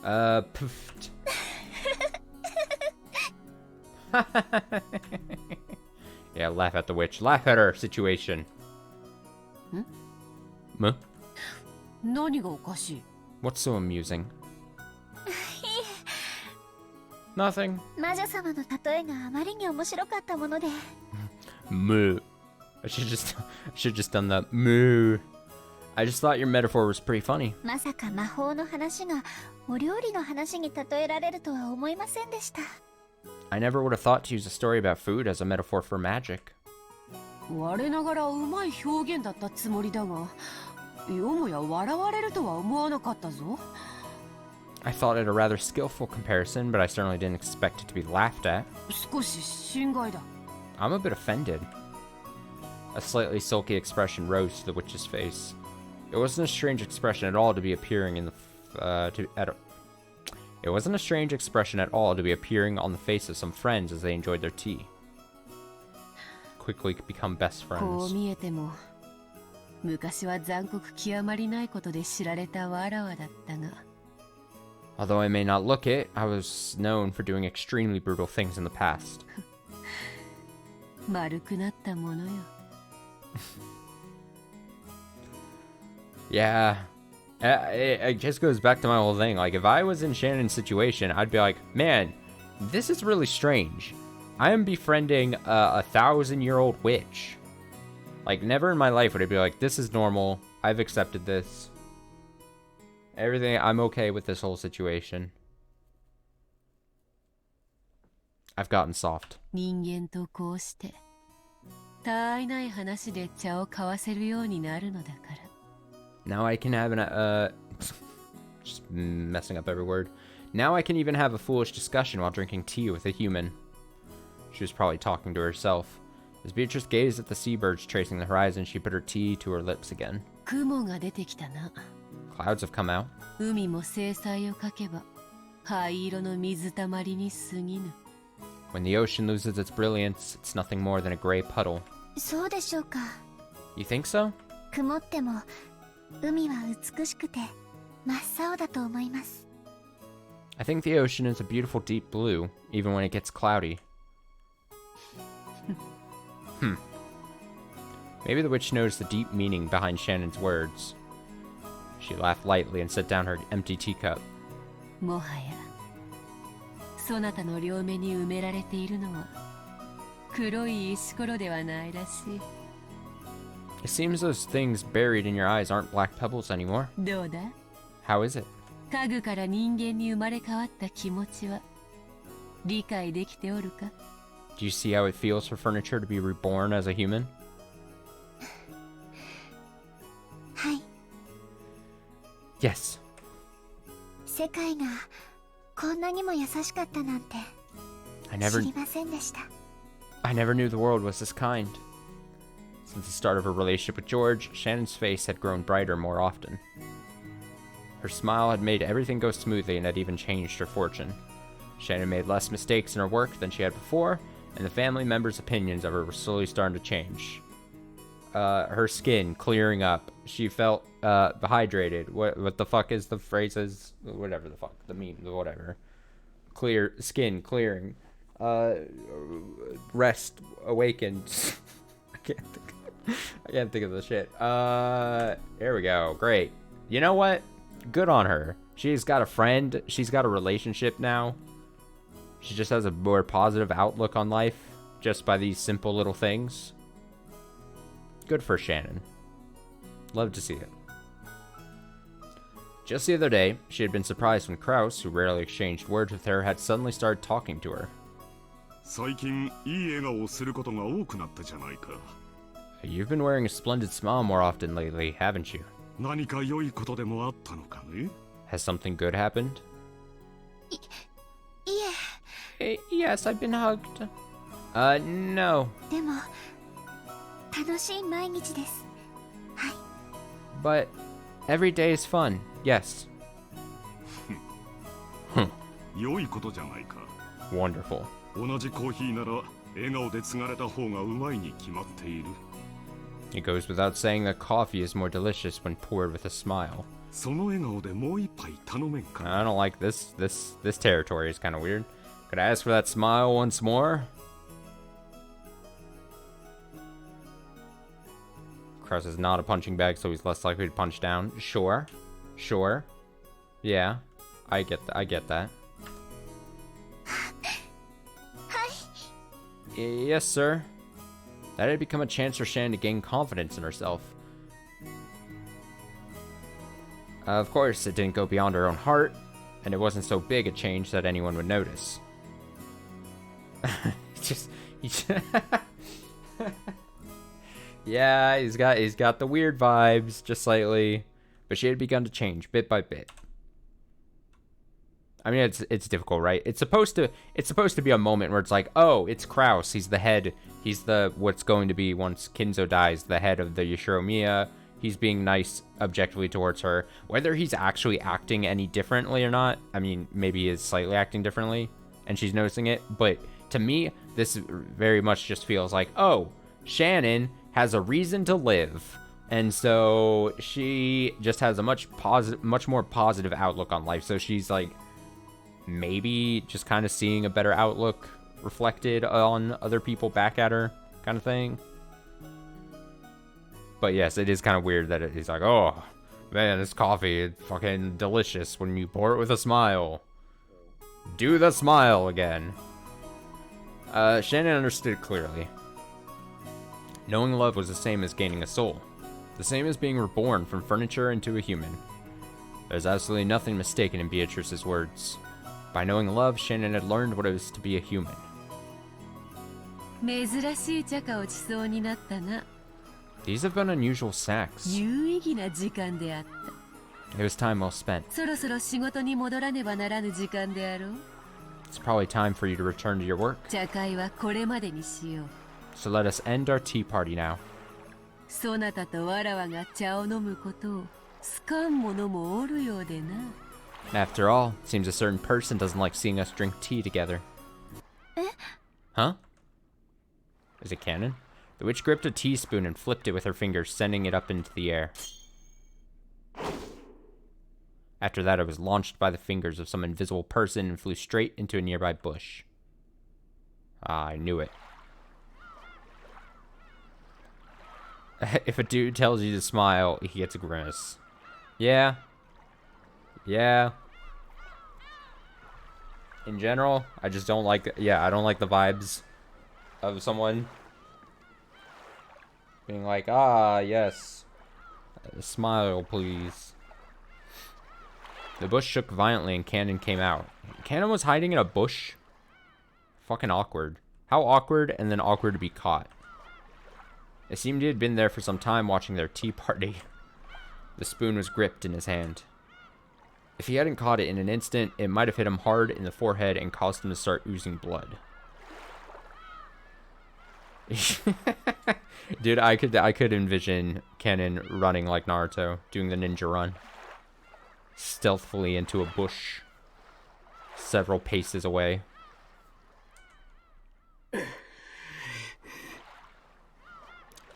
Poofed. Yeah, laugh at the witch. Laugh at her situation. Huh? 何がおかしい？ What's so amusing? Nothing. 魔女様の例えがあまりに面白かったもので。Moo. I should just done that. Moo. I just thought your metaphor was pretty funny. まさか魔法の話がお料理の話に例えられるとは思いませんでした。I never would have thought to use a story about food as a metaphor for magic. 我ながらうまい表現だったつもりだが、よもや笑われるとは思わなかったぞ。 I thought it a rather skillful comparison, but I certainly didn't expect it to be laughed at. 少し心外だ。 I'm a bit offended. A slightly sulky expression rose to the witch's face. It wasn't a strange expression at all to be appearing in the It wasn't a strange expression at all to be appearing on the face of some friends as they enjoyed their tea. Quickly become best こう friends. 見えても、昔は残酷極まりないことで知られたわらわだったが。 Although I may not look it, I was known for doing extremely brutal things in the past. 丸くなったものよ。 Yeah. It just goes back to my whole thing. Like, if I was in Shannon's situation, I'd be like, man, this is really strange. I am befriending a 1,000-year-old witch. Like, never in my life would I be like, this is normal. I've accepted this. Everything, I'm okay with this whole situation. I've gotten soft. 人間とこうしてたわいない話で茶を交わせるようになるのだから。 Now I can have just messing up every word. Now I can even have a foolish discussion while drinking tea with a human. She was probably talking to herself. As Beatrice gazed at the seabirds tracing the horizon, she put her tea to her lips again. 雲が出てきたな。 Clouds have come out. 海も精彩をかけば灰色の水たまりに過ぎぬ。 When the ocean loses its brilliance, it's nothing more than a gray puddle. そうでしょうか。 You think so? 曇っても海は美しくて真っ青だと思います。 I think the ocean is a beautiful deep blue, even when it gets cloudy. Maybe the witch knows the deep meaning behind Shannon's words. She laughed lightly and set down her empty teacup. もはやそなたの両目に埋められているのは黒い石ころではないらしい。 It seems those things buried in your eyes aren't black pebbles anymore. どうだ？ How is it? 家具から人間に生まれ変わった気持ちは理解できておるか？ Do you see how it feels for furniture to be reborn as a human? はい。 Yes. 世界がこんなにも優しかったなんて I 知 never りませんでした。 knew the world was this kind. Since the start of her relationship with George, Shannon's face had grown brighter more often. Her smile had made everything go smoothly and had even changed her fortune. Shannon made less mistakes in her work than she had before, and the family members' opinions of her were slowly starting to change. Her skin clearing up. She felt hydrated. What the fuck is the phrases? Whatever the fuck. The meme, whatever. Clear skin clearing. Rest awakened. I can't think of the shit. There we go. Great. You know what? Good on her. She's got a friend. She's got a relationship now. She just has a more positive outlook on life just by these simple little things. Good for Shannon. Love to see it. Just the other day, she had been surprised when Kraus, who rarely exchanged words with her, had suddenly started talking to her. 最近いい笑顔をすることが多くなったじゃないか。 You've been wearing a splendid smile more often lately, haven't you? 何か良いことでもあったのかね？ Has something good happened? いえ、 Yes, I've been hugged. No. でも楽しい毎日です。はい。 But every day is fun. Yes. 良いことじゃないか。 Wonderful. 同じコーヒーなら笑顔で継がれた方がうまいに決まっている。 It goes without saying that coffee is more delicious when poured with a smile. その笑顔でもう一杯頼めんか。 I don't like this territory is kind of weird. Could I ask for that smile once more? Krause is not a punching bag, so he's less likely to punch down. Sure. Yeah, I get that. Yes, sir. That had become a chance for Shannon to gain confidence in herself. Of course, it didn't go beyond her own heart, and it wasn't so big a change that anyone would notice. Yeah, he's got the weird vibes, just slightly, but she had begun to change bit by bit. I mean, it's difficult, right? It's supposed to be a moment where it's like, oh, it's Krause. He's the head. He's what's going to be, once Kinzo dies, the head of the Yashiromiya. He's being nice objectively towards her. Whether he's actually acting any differently or not, I mean, maybe he is slightly acting differently, and she's noticing it. But to me, this very much just feels like, oh, Shannon has a reason to live. And so she just has a much more positive outlook on life. So she's like, maybe just kind of seeing a better outlook reflected on other people back at her, kind of thing. But yes, it is kind of weird that he's like, oh, man, this coffee is fucking delicious when you pour it with a smile. Do the smile again. Shannon understood it clearly. Knowing love was the same as gaining a soul. The same as being reborn from furniture into a human. There's absolutely nothing mistaken in Beatrice's words. By knowing love, Shannon had learned what it was to be a human. 珍しい茶化をちそうになったな。 These have been unusual snacks. 有意義な時間であった。 It was time well spent. そろそろ仕事に戻らねばならぬ時間であろう。 It's probably time for you to return to your work. 茶会はこれまでにしよう。 So let us end our tea party now. そなたとわらわが茶を飲むことを好かん者もおるようでな。 After all, it seems a certain person doesn't like seeing us drink tea together. Huh? Is it canon? The witch gripped a teaspoon and flipped it with her fingers, sending it up into the air. After that, it was launched by the fingers of some invisible person and flew straight into a nearby bush. Ah, I knew it. If a dude tells you to smile, he gets a grimace. Yeah. Yeah. In general, I just don't like... I don't like the vibes of someone being like, ah, yes. Smile, please. The bush shook violently and Cannon came out. Cannon was hiding in a bush? Fucking awkward. How awkward, and then awkward to be caught. It seemed he had been there for some time watching their tea party. The spoon was gripped in his hand. If he hadn't caught it in an instant, it might have hit him hard in the forehead and caused him to start oozing blood. Dude, I could envision Cannon running like Naruto, doing the ninja run. Stealthily into a bush, several paces away.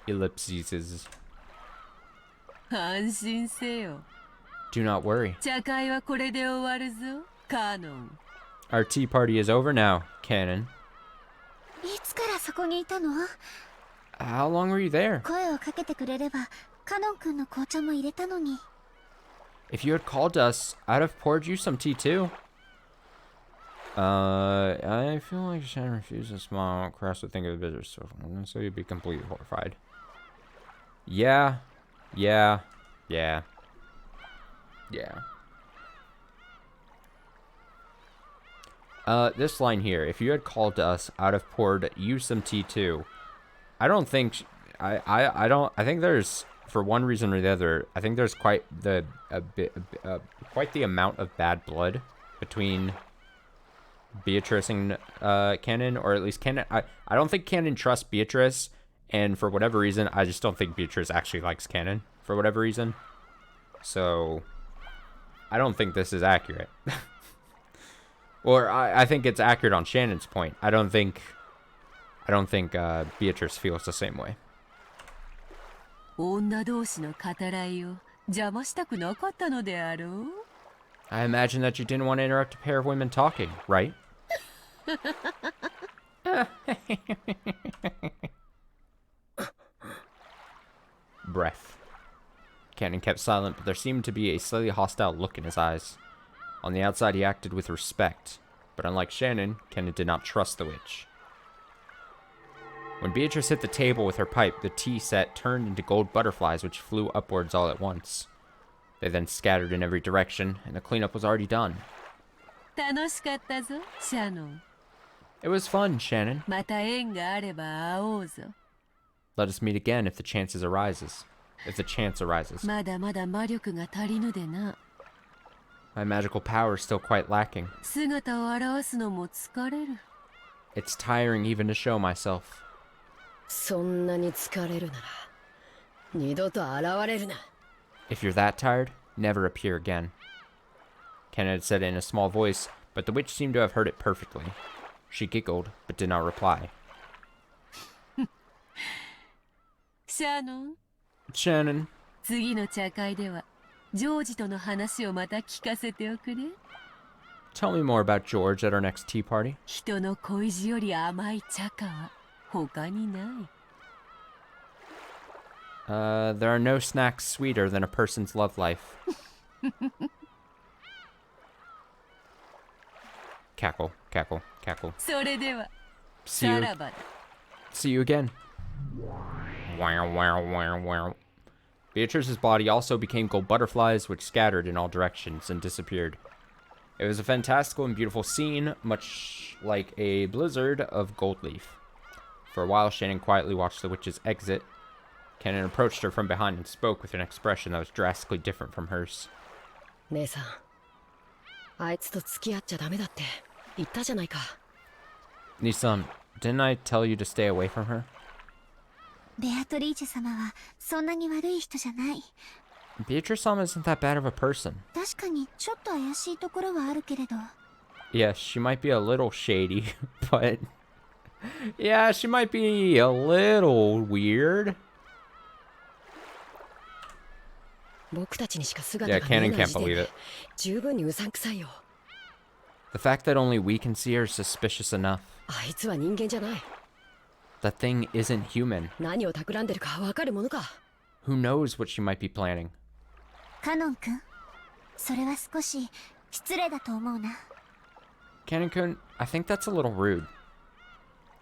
Ellipses. 安心せよ。 Do not worry. 茶会はこれで終わるぞ、カノン。 Our tea party is over now, Cannon. いつからそこにいたの？ How long were you there? 声をかけてくれればカノン君の紅茶も入れたのに。 If you had called us, I'd have poured you some tea too. I feel like Shannon refused to smile. Krause would think of the business, so you'd be completely horrified. Yeah. This line here. If you had called us, I'd have poured you some tea too. I don't think... I think there's... For one reason or the other, I think there's quite the amount of bad blood between Beatrice and Cannon, or at least Cannon. I don't think Cannon trusts Beatrice, And for whatever reason, I just don't think Beatrice actually likes Canon, for whatever reason. So, I don't think this is accurate. Or, I think it's accurate on Shannon's point. I don't think Beatrice feels the same way. 女同士の語らいを邪魔したくなかったのであろう I imagine that you didn't want to interrupt a pair of women talking, right? Breath. Cannon kept silent, but there seemed to be a slightly hostile look in his eyes. On the outside, he acted with respect, but unlike Shannon, Cannon did not trust the witch. When Beatrice hit the table with her pipe, the tea set turned into gold butterflies which flew upwards all at once. They then scattered in every direction, and the cleanup was already done. 楽しかったぞシャノン It was fun, Shannon. また縁があれば会おうぞ Let us meet again if the chance arises. まだまだ魔力が足りぬでな My magical power is still quite lacking. 姿を現すのも疲れる It's tiring even to show myself. そんなに疲れるなら二度と現れるな If you're that tired, never appear again. Kenna had said it in a small voice, but the witch seemed to have heard it perfectly. She giggled, but did not reply. シャノン Shannon, 次の茶会ではジョージとの話をまた聞かせておくれ tell me more about George at our next tea party. 人の恋路より甘い茶花は他にない There are no snacks sweeter than a person's love life. Cackle, cackle, cackle. それでは See さ you, らばだ see you again. Wow, wow, wow, wow. Beatrice's body also became gold butterflies, which scattered in all directions and disappeared. It was a fantastical and beautiful scene, much like a blizzard of gold leaf. For a while, Shannon quietly watched the witch's exit. Cannon approached her from behind and spoke with an expression that was drastically different from hers. 姉さんあいつと付き合っちゃダメだって言ったじゃないか Nisan, didn't I tell you to stay away from her? ベアトリーチェ様はそんなに悪い人じゃない。 Beatrice-sama isn't that bad of a person. 確かにちょっと怪しいところはあるけれど。 Yes, she might be a little shady, but... yeah, she might be a little weird. 僕たちにしか姿 Yeah, が見え Cannon ない can't 時点 believe で it. 十分にうさんくさいよ The fact that only we can see her is suspicious enough. あいつは人間じゃない The thing isn't human. 何を企んでるかわかるものか Who knows what she might be planning? カノン君、それは少し失礼だと思うな。 Cannon-kun, I think that's a little rude.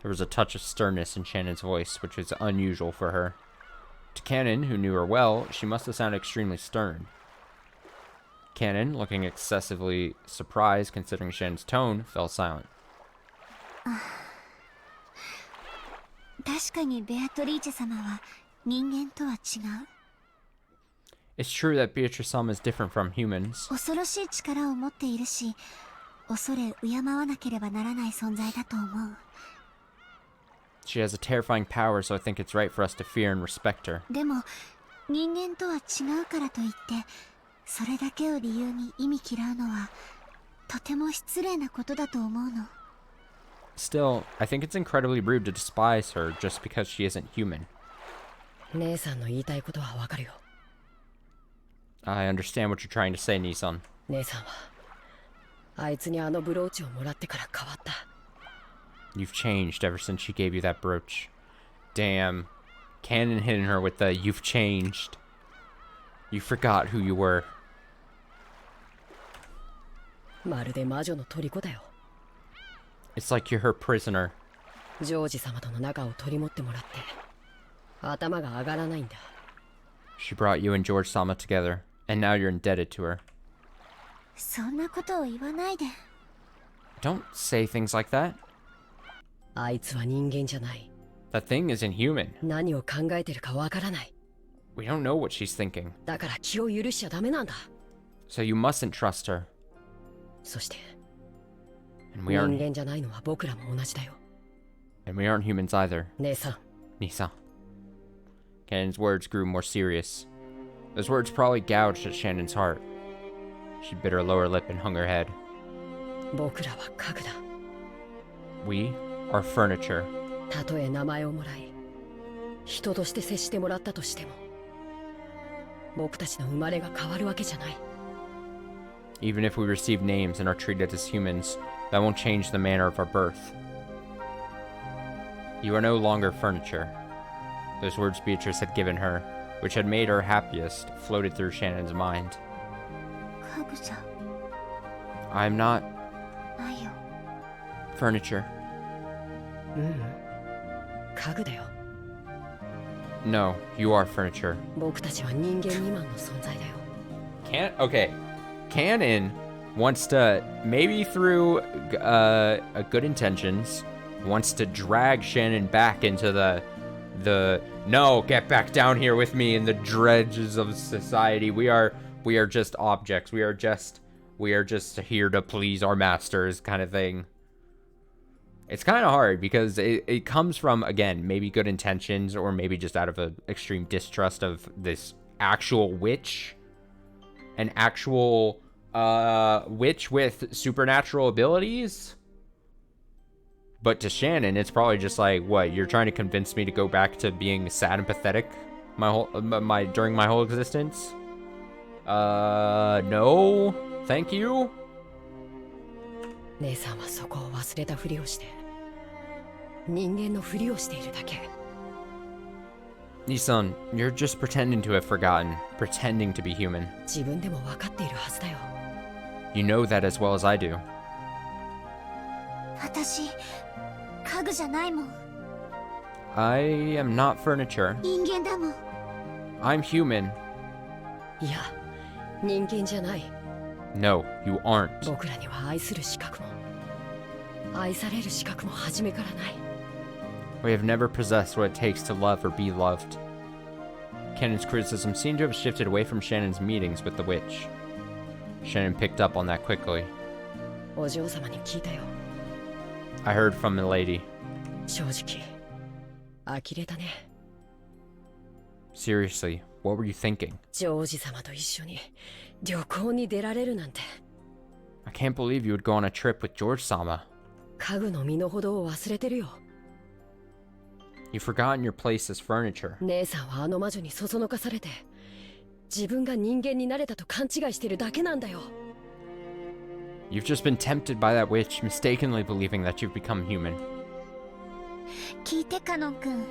There was a touch of sternness in Shannon's voice, which was unusual for her. To Cannon, who knew her well, she must have sounded extremely stern. Cannon, looking excessively surprised considering Shannon's tone, fell silent. 確かにベアトリーチェ様は人間とは違う。 It's true that Beatrice-sama is different from humans. 恐ろしい力を持っているし、恐れ敬わなければならない存在だと思う。 She has a terrifying power, so I think it's right for us to fear and respect her. でも人間とは違うからといってそれだけを理由に忌み嫌うのはとても失礼なことだと思うの。 Still, I think it's incredibly rude to despise her just because she isn't human. 姉さんの言いたいことはわかるよ I understand what you're trying to say, Nisan. 姉さんはあいつにあのブローチをもらってから変わった You've changed ever since she gave you that brooch. Damn. Cannon hitting her with the "you've changed." You forgot who you were. まるで魔女の虜だよ It's like you're her prisoner. ジョージ様との仲を取り持ってもらって頭が上がらないんだ She brought you and George Sama together, and now you're indebted to her. そんなことを言わないで。 Don't say things like that. あいつは人間じゃない That thing isn't human. 何を考えてるかわからない We don't know what she's thinking. だから気を許しちゃダメなんだ So you mustn't trust her. そして And 人 we aren't 間じゃないのは僕らも同じだよ humans either. 姉さん Nisa. Cannon's words grew more serious. Those words probably gouged at Shannon's heart. She bit her lower lip and hung her head. 僕らは家具だ。 We are furniture. たとえ名前をもらい、人として接してもらったとしても、僕たちの生まれが変わるわけじゃない。 Even if we receive names and are treated as humans, that won't change the manner of our birth. You are no longer furniture. Those words Beatrice had given her, which had made her happiest, floated through Shannon's mind. 家具じゃ I am not ないよ。 furniture. 家具だよ。 No, you are furniture. 僕たちは人間未満の存在だよ。Okay. Cannon wants to, maybe through good intentions, wants to drag Shannon back into no, get back down here with me in the dredges of society. We are just objects. We are just here to please our masters, kind of thing. It's kind of hard because it comes from, again, maybe good intentions or maybe just out of an extreme distrust of this actual witch. An actual witch with supernatural abilities. But to Shannon, it's probably just like, what, you're trying to convince me to go back to being sad and pathetic during my whole existence? No. Thank you. 姉さんはそこを忘れたふりをして、人間のふりをしているだけ。 Nisan, you're just pretending to have forgotten, pretending to be human. 自分でも分かっているはずだよ。 You know that as well as I do. 私家具じゃないもん。 I am not furniture. 人間だもん。 I'm human. いや、人間じゃない。 No, you aren't. 僕らには愛する資格も、愛される資格も初めからない。 We have never possessed what it takes to love or be loved. Cannon's criticism seemed to have shifted away from Shannon's meetings with the witch. Shannon picked up on that quickly. お嬢様に聞いたよ。 I heard from the lady. 正直、呆れたね。 Seriously, what were you thinking? ジョージ様と一緒に旅行に出られるなんて。 I can't believe you would go on a trip with George-sama. 家具の身の程を忘れてるよ。 You've forgotten your place as furniture. 姉さんはあの魔女にそそのかされて、自分が人間になれたと勘違いしてるだけなんだよ。 You've just been tempted by that witch, mistakenly believing that you've become human. 聞いてカノン君。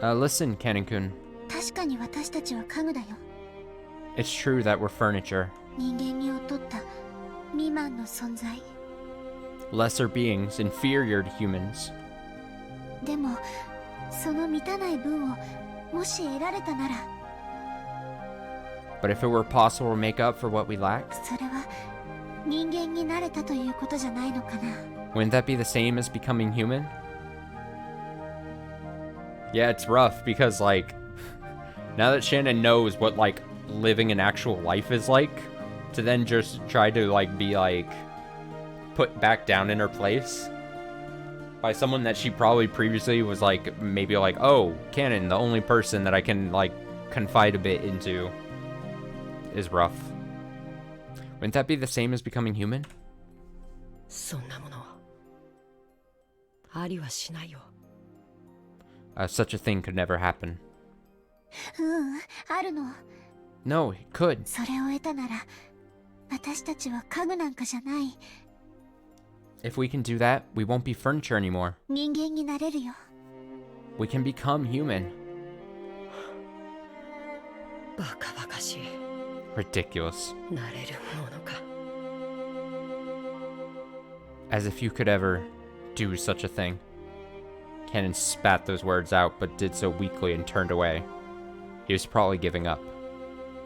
Listen, Cannon-kun. 確かに私たちは家具だよ。 It's true that we're furniture. 人間味を取った未満の存在。 Lesser beings, inferior to humans. でもその満たない分をもし得られたなら、 But if it were possible to make up for what we lack, それは人間になれたということじゃないのかな。 wouldn't that be the same as becoming human? Yeah, it's rough because, like, now that Shannon knows what, like, living an actual life is like, to then just try to, like, be, like, put back down in her place by someone that she probably previously was, like, maybe like, oh, Cannon, the only person that I can, like, confide a bit into, is rough. Wouldn't that be the same as becoming human? そんなものありはしないよ。 Such a thing could never happen. あるの。 No, it could. それを得たなら私たちは家具なんかじゃない。 If we can do that, we won't be furniture anymore. 人間になれるよ。 We can become human. バカバカしい。 Ridiculous. なれるものか。 As if you could ever do such a thing. Cannon spat those words out, but did so weakly and turned away. He was probably giving up.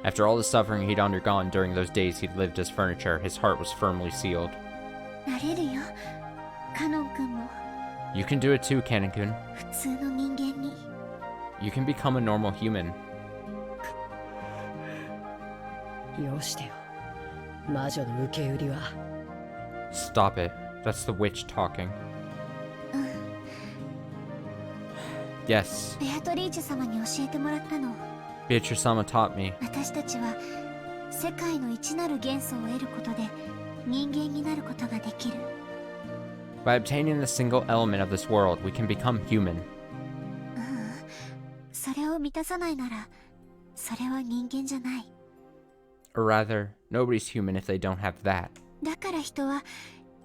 After all the suffering he'd undergone during those days he'd lived as furniture, his heart was firmly sealed. なれるよ。カノン君も You can do it too, Cannon-kun. 普通の人間に。 You can become a normal human. よしてよ。魔女の受け売りは。 Stop it. That's the witch talking. Yes, ベアトリーチェ様に教えてもらったの。 Beatrice-sama taught me. 私たちは世界の一なる元素を得ることで人間になることができる。 By obtaining the single element of this world, we can become human. それを満たさないならそれは人間じゃない。 Or rather, nobody's human if they don't have that. だから人は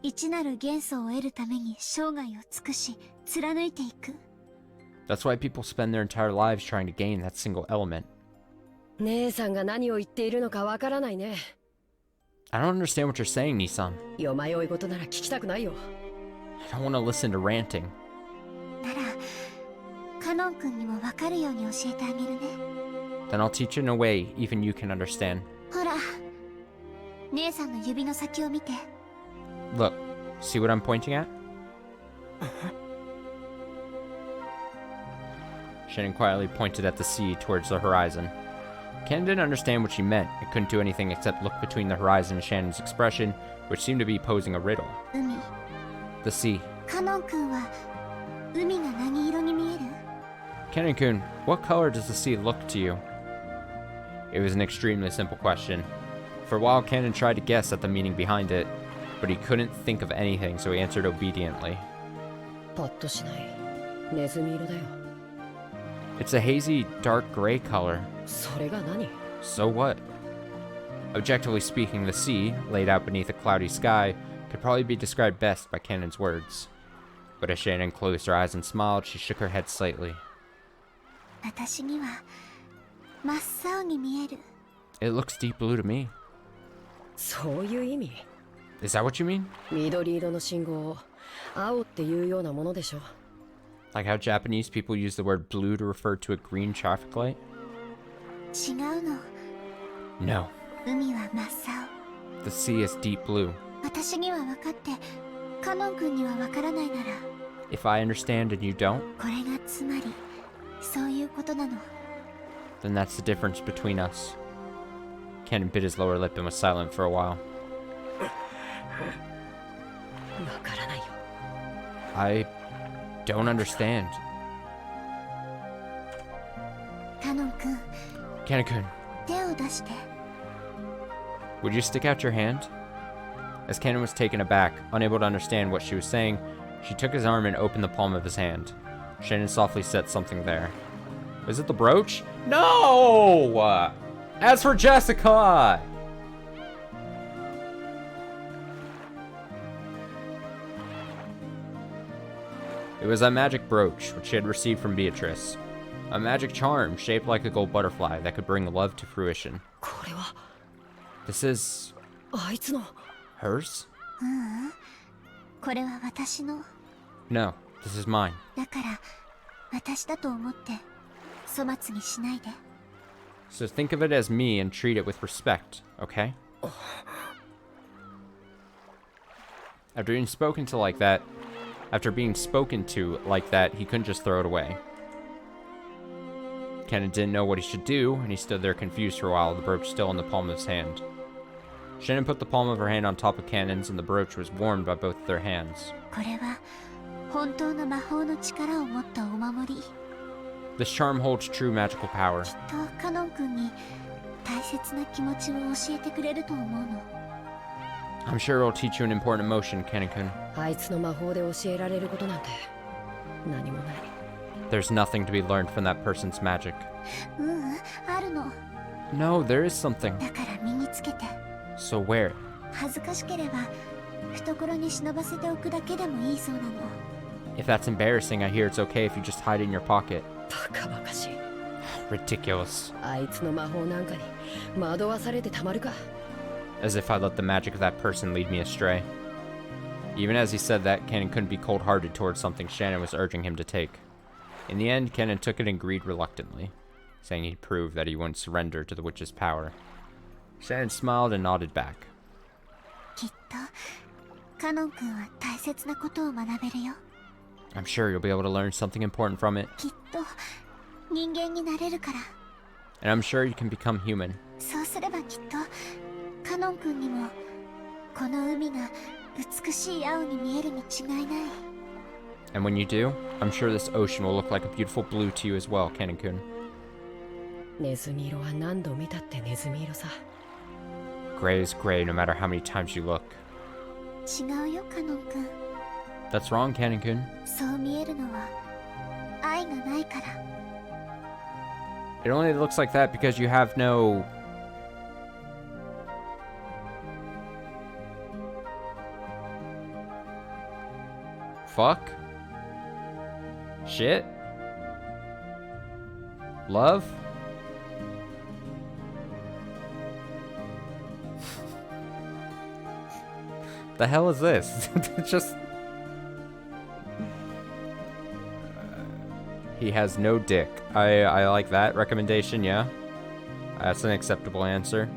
一なる元素を得るために生涯を尽くし貫いていく。 That's why people spend their entire lives trying to gain that single element. 姉さんが何を言っているのかわからないね。 I don't understand what you're saying, Nissan. よまよい事なら聞きたくないよ。 I don't want to listen to ranting. ならカノン君にも分かるように教えてあげるね。 Then I'll teach you in a way even you can understand. ほら姉さんの指の先を見て。 Look, see what I'm pointing at? Shannon quietly pointed at the sea towards the horizon. Ken didn't understand what she meant and couldn't do anything except look between the horizon and Shannon's expression, which seemed to be posing a riddle. 海。 The sea. カノン君は海が何色に見える？ Kennen-kun, what color does the sea look to you? It was an extremely simple question. For a while, Kennen tried to guess at the meaning behind it, but he couldn't think of anything, so he answered obediently. パッとしない。ネズミ色だよ。 It's a hazy, dark gray color. それが何？ So what? Objectively speaking, the sea, laid out beneath a cloudy sky, could probably be described best by Kennen's words. But as Shannon closed her eyes and smiled, she shook her head slightly. 私には真っ青に見える。 It looks deep blue to me. そういう意味？ Is that what you mean? 緑色の信号を青っていうようなものでしょ。 Like how Japanese people use the word blue to refer to a green traffic light? 違うの。 No. 海は真っ青。 The sea is deep blue. 私には分かってカノン君には分からないなら If I understand and you don't, これがつまりそういうことなの。 then that's the difference between us. Kennen bit his lower lip and was silent for a while. わからないよ。 I don't understand. カノン君 Kennen-kun, 手を出して。 would you stick out your hand? As Kennen was taken aback, unable to understand what she was saying, she took his arm and opened the palm of his hand. Shannon softly set something there. Was it the brooch? No! As for Jessica! It was a magic brooch, which she had received from Beatrice. A magic charm shaped like a gold butterfly that could bring love to fruition. これは This is あいつの。 hers? これは私の。 No, this is mine. だから私だと思って粗末にしないで。 So think of it as me and treat it with respect, okay? After being spoken to like that, he couldn't just throw it away. Kennen didn't know what he should do, and he stood there confused for a while, the brooch still in the palm of his hand. Shannon put the palm of her hand on top of Kennen's, and the brooch was warmed by both their hands. これは本当の魔法の力を持ったお守り。 This charm holds true magical power. きっとカノン君に大切な気持ちを教えてくれると思うの。 I'm sure it'll teach you an important emotion, Kennen-kun. あいつの魔法で教えられることなんて何もない。 There's nothing to be learned from that person's magic. あるの。 No, there is something. だから身につけて。 So where? 恥ずかしければ懐に忍ばせておくだけでもいいそうなの。 If that's embarrassing, I hear it's okay if you just hide it in your pocket. バカバカしい。 Ridiculous. あいつの魔法なんかに惑わされてたまるか。 As if I let the magic of that person lead me astray. Even as he said that, Kennen couldn't be cold-hearted towards something Shannon was urging him to take. In the end, Kennen took it and agreed reluctantly, saying he'd prove that he wouldn't surrender to the witch's power. Shannon smiled and nodded back. きっとカノン君は大切なことを学べるよ。 I'm sure you'll be able to learn something important from it, きっと人間になれるから。 and I'm sure you can become human. そうすればきっとカノン君にもこの海が美しい青に見えるに違いない。And when you do, I'm sure this ocean will look like a beautiful blue to you as well, Kennen-kun. ネズミ色は何度見たってネズミ色さ。 Gray is gray no matter how many times you look. 違うよカノン君。 That's wrong, Kennen-kun. そう見えるのは愛がないから。 It only looks like that because you have no... Fuck? Shit? Love? The hell is this? Just... He has no dick. I like that recommendation, yeah. That's an acceptable answer.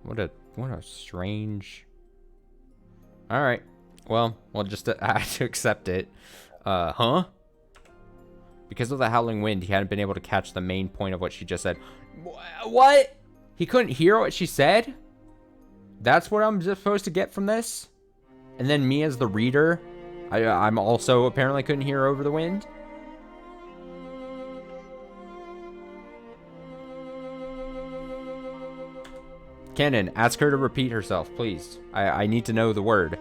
What a strange... Alright. Well, we'll just have to accept it. Huh? Because of the howling wind, he hadn't been able to catch the main point of what she just said. What? He couldn't hear what she said? That's what I'm supposed to get from this? And then me as the reader, I'm also apparently couldn't hear over the wind? Kennen, ask her to repeat herself, please. I need to know the word.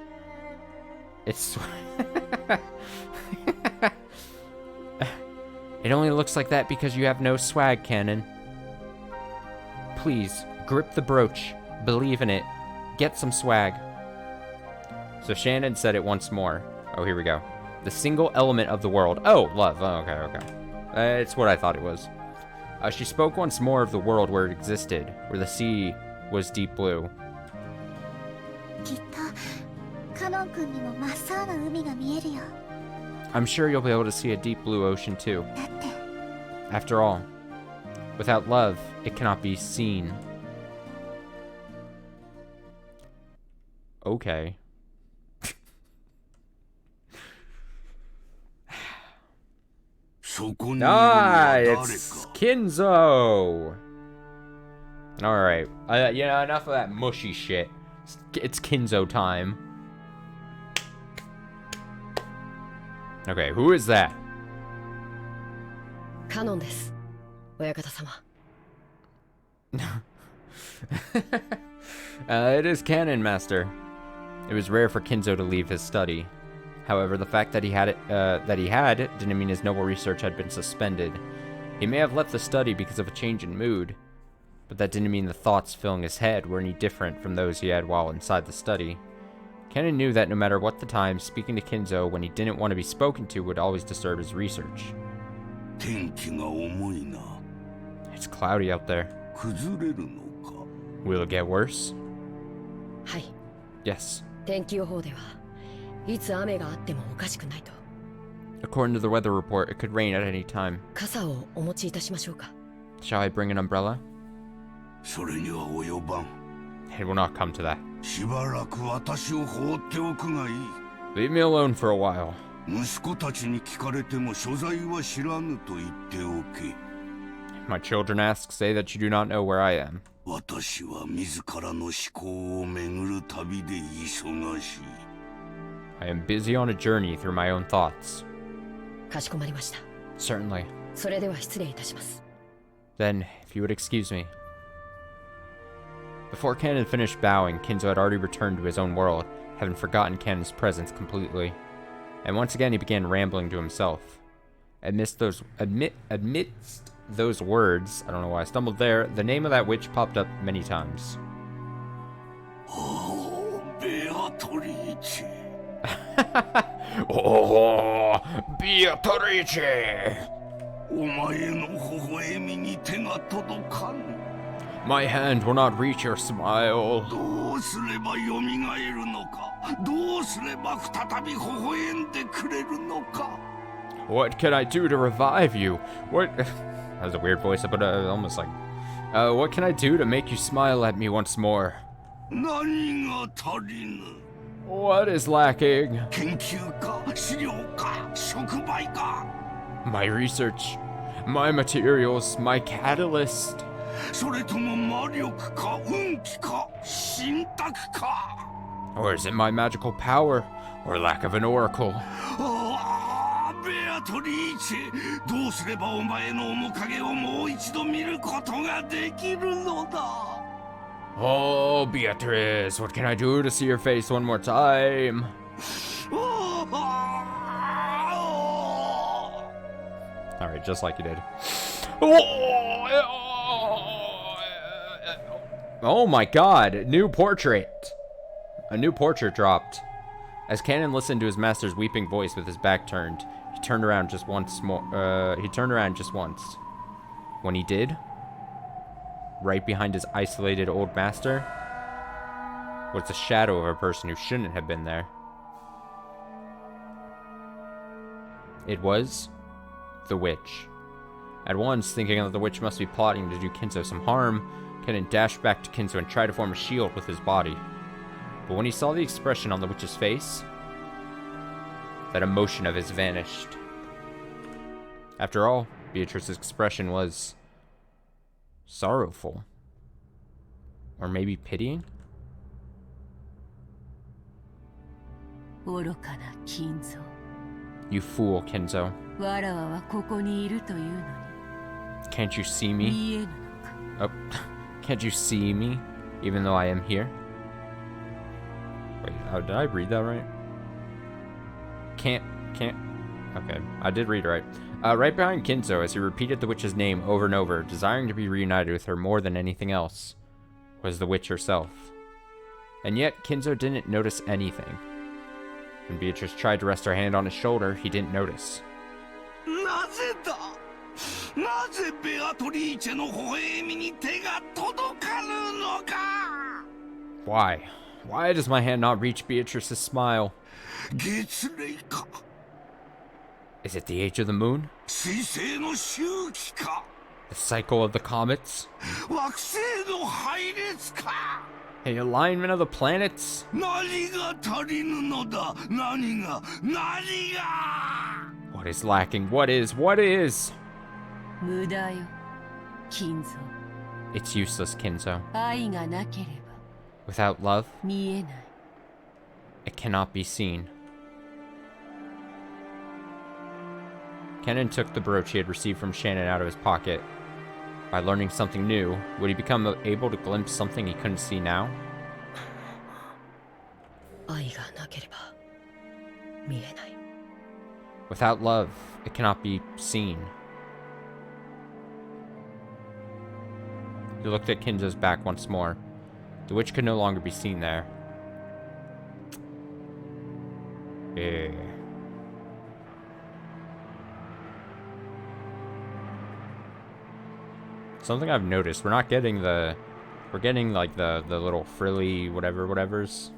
It's... It only looks like that because you have no swag, Kennen. Please, grip the brooch. Believe in it. Get some swag. So Shannon said it once more. Oh, here we go. The single element of the world. Oh, love. Oh, okay. It's what I thought it was. She spoke once more of the world where it existed, where the sea was deep blue. きっとカノン君にも真っ青な海が見えるよ。 I'm sure you'll be able to see a deep blue ocean too. だって After all, without love, it cannot be seen. Okay. Ah, it's Kinzo! Alright. Enough of that mushy shit. It's Kinzo time. Okay, who is that? カノンです。親方様。It is canon, Master. It was rare for Kinzo to leave his study. However, the fact that he had didn't mean his noble research had been suspended. He may have left the study because of a change in mood, but that didn't mean the thoughts filling his head were any different from those he had while inside the study. Kennen knew that no matter what the time, speaking to Kinzo when he didn't want to be spoken to would always disturb his research. It's cloudy out there. Will it get worse? はい。 Yes. 天気予報ではいつ雨があってもおかしくないと。 According to the weather report, it could rain at any time. 傘をお持ちいたしましょうか。 Shall I bring an umbrella? それには及ばん。 It will not come to that. しばらく私を放っておくがいい。 Leave me alone for a while. 息子たちに聞かれても所在は知らぬと言っておけ。 My children ask, say that you do not know where I am. 私は自らの思考を巡る旅で忙しい。 I am busy on a journey through my own thoughts. かしこまりました。 Certainly. それでは失礼いたします。 Then, if you would excuse me. Before Kennen finished bowing, Kinzo had already returned to his own world, having forgotten Kennen's presence completely. And once again he began rambling to himself. Amidst those words, I don't know why I stumbled there, the name of that witch popped up many times. Oh, Beatrice. Oh, Beatrice! お前の微笑みに手が届かぬ。 My hand will not reach your smile. どうすれば蘇るのか。どうすれば再び微笑んでくれるのか。 What can I do to revive you? What? That was a weird voice, but almost like, what can I do to make you smile at me once more? 何が足りぬ。 What is lacking? 研究か、資料か、触媒か。 My research, my materials, my catalyst. それとも魔力か、運気か、信託か。Or is it my magical power? Or lack of an oracle? ベアトリーチェ、どうすればお前の面影をもう一度見ることができるのだ。 Oh, Beatrice, what can I do to see your face one more time? Alright, just like you did. Oh my god, new portrait! A new portrait dropped. As Canon listened to his master's weeping voice with his back turned, he turned around just once. When he did, right behind his isolated old master, was the shadow of a person who shouldn't have been there. It was the witch. At once, thinking that the witch must be plotting to do Kinzo some harm, Kennen dashed back to Kinzo and tried to form a shield with his body. But when he saw the expression on the witch's face, that emotion of his vanished. After all, Beatrice's expression was sorrowful. Or maybe pitying? 愚かな金蔵。 You fool, Kinzo. わらわはここにいるというのに Can't you see me? 見えぬのか。 Oh, can't you see me? Even though I am here? Wait, did I read that right? Can't. Okay, I did read right. Right behind Kinzo, as he repeated the witch's name over and over, desiring to be reunited with her more than anything else, was the witch herself. And yet, Kinzo didn't notice anything. When Beatrice tried to rest her hand on his shoulder, he didn't notice. なぜだ、なぜベアトリーチェの微笑みに手が届かぬのか。 Why? Why does my hand not reach Beatrice's smile? 月齢か、 Is it the age of the moon? 水星の周期か、 The cycle of the comets? 惑星の配列か。 The alignment of the planets? 何が足りぬのだ、何が。 What is lacking? What is? 無駄よ金蔵。 It's useless, Kinzo. 愛がなければ Without love, 見えない。 it cannot be seen. Kennen took the brooch he had received from Shannon out of his pocket. By learning something new, would he become able to glimpse something he couldn't see now? 愛がなければ見えない。 Without love, it cannot be seen. He looked at Kinzo's back once more. The witch could no longer be seen there. Yeah. Something I've noticed, we're getting like the little frilly whatevers.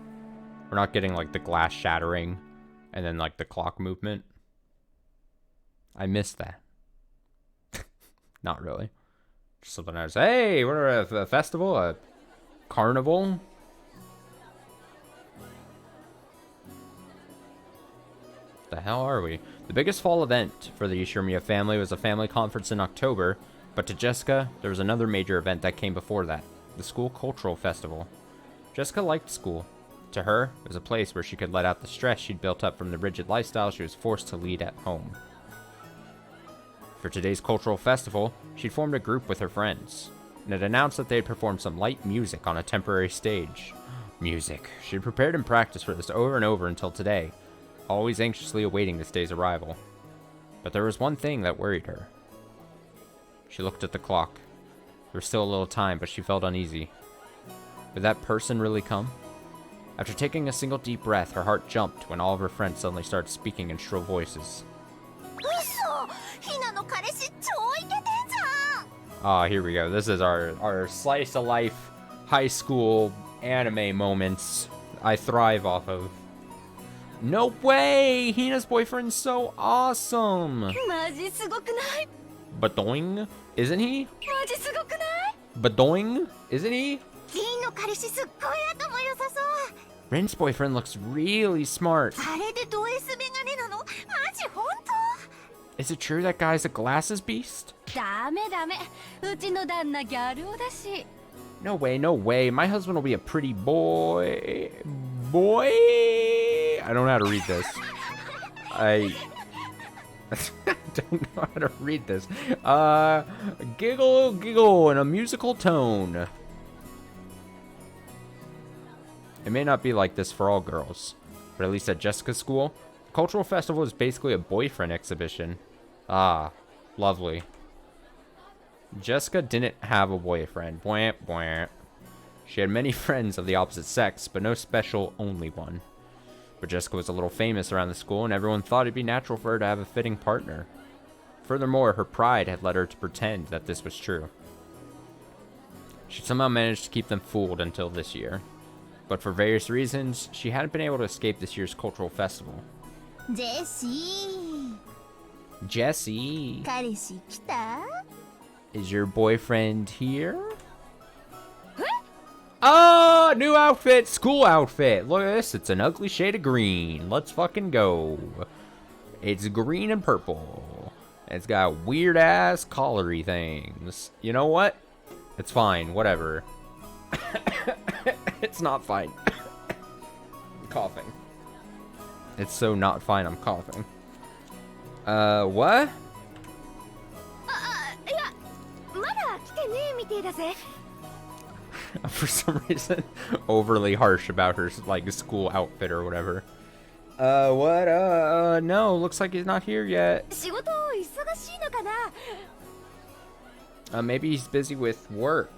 We're not getting like the glass shattering and then like the clock movement. I missed that. Not really. Just something I was, hey, we're at a festival, a carnival. The hell are we? The biggest fall event for the Ishimiya family was a family conference in October, but to Jessica, there was another major event that came before that, the school cultural festival. Jessica liked school. To her, it was a place where she could let out the stress she'd built up from the rigid lifestyle she was forced to lead at home. For today's cultural festival, she'd formed a group with her friends, and had announced that they'd perform some light music on a temporary stage. Music. She'd prepared and practiced for this over and over until today, always anxiously awaiting this day's arrival. But there was one thing that worried her. She looked at the clock. There was still a little time, but she felt uneasy. Would that person really come? After taking a single deep breath, her heart jumped when all of her friends suddenly started speaking in shrill voices. 嘘、ひなの彼氏超イケてんじゃん。 Ah, here we go. This is our slice of life high school anime moments I thrive off of. No way! Hina's boyfriend's so awesome! マジすごくない？ Badoing? Isn't he? マジすごくない？ Badoing? Isn't he? リンの彼氏すっごい頭良さそう。 Rin's boyfriend looks really smart. あれでド S メガネなの？マジ本 Is it true that guy's a glasses beast? 当？ダメダメ。うちの旦那ギャル男だし。 No way, no way. My husband will be a pretty boy. boy. I don't know how to read this. I don't know how to read this. Giggle, giggle in a musical tone. It may not be like this for all girls, but at least at Jessica's school, the cultural festival is basically a boyfriend exhibition. Ah, lovely. Jessica didn't have a boyfriend. Bwah, bwah. She had many friends of the opposite sex, but no special only one. But Jessica was a little famous around the school, and everyone thought it'd be natural for her to have a fitting partner. Furthermore, her pride had led her to pretend that this was true. She somehow managed to keep them fooled until this year. But for various reasons, she hadn't been able to escape this year's cultural festival. Jessie, 彼氏来た is your boyfriend here? Oh, new outfit, school outfit. Look at this, it's an ugly shade of green. Let's fucking go. It's green and purple. It's got weird ass collary things. You know what? It's fine, whatever. It's not fine. I'm coughing. It's so not fine, I'm coughing. What? いやまだ来てねえみてえだぜ For some reason, overly harsh about her, like, school outfit or whatever. What? No, looks like he's not here yet. 仕事忙しいのかな Maybe he's busy with work.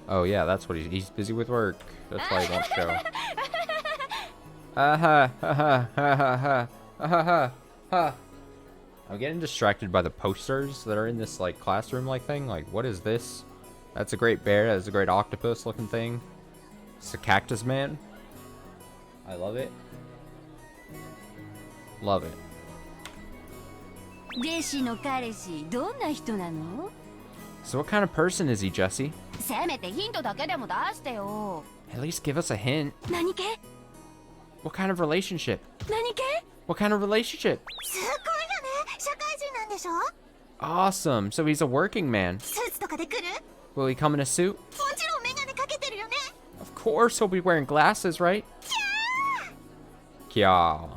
Oh, yeah, that's what he's busy with work. That's why he won't show. I'm getting distracted by the posters that are in this, like, classroom-like thing. Like, what is this? That's a great bear. That's a great octopus-looking thing. It's a cactus man. I love it. Love it. ジェシーの彼氏どんな人なの So what kind of person is he, Jesse? せめてヒントだけでも出してよ At least give us a hint. 何系 What kind of relationship? 何系 What kind of relationship? すごいよね社会人なんでしょ Awesome. So he's a working man. スーツとかで来る Will he come in a suit? もちろんメガネかけてるよね Of course he'll be wearing glasses, right? Kya.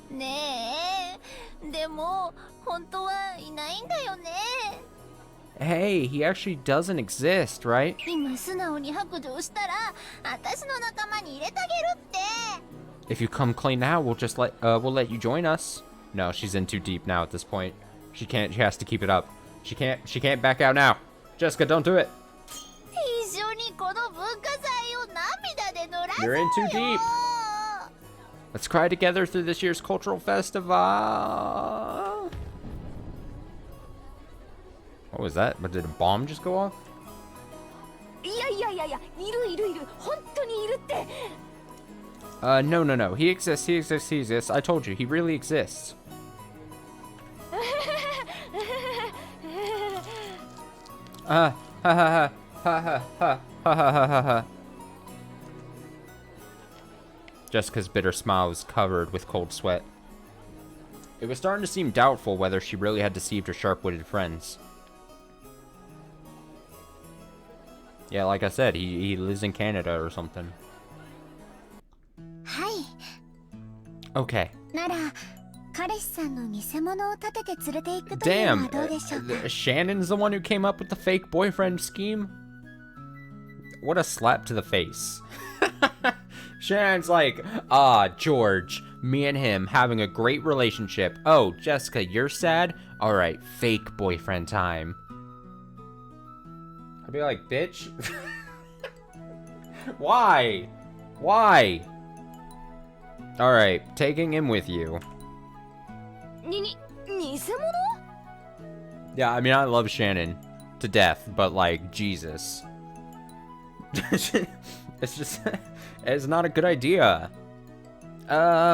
ねえでも本当はいないんだよね Hey, he actually doesn't exist, right? 今素直に白状したら私の仲間に入れてあげるって If you come clean now, we'll let you join us. No, she's in too deep now at this point. She has to keep it up. She can't back out now. Jessica, don't do it. 一緒にこの文化祭を涙で濡らそう You're よ in too deep. Let's cry together through this year's cultural festival. What was that? But did a bomb just go off? いやいやいやいやいる本当にいるって No. He exists. I told you, he really exists. Ha ha ha ha ha ha ha ha ha ha. Jessica's bitter smile was covered with cold sweat. It was starting to seem doubtful whether she really had deceived her sharp-witted friends. Yeah, like I said, he lives in Canada or something. はい Okay. なら彼氏さんの偽物を立てて連れて行くというの Damn, はどうでしょうか Shannon's the one who came up with the fake boyfriend scheme? What a slap to the face. Shannon's like, George, me and him having a great relationship. Oh, Jessica, you're sad? Alright, fake boyfriend time. I'd be like, bitch. Why? Alright, taking him with you. 偽物 Yeah, I mean, I love Shannon to death, but like, Jesus. It's not a good idea.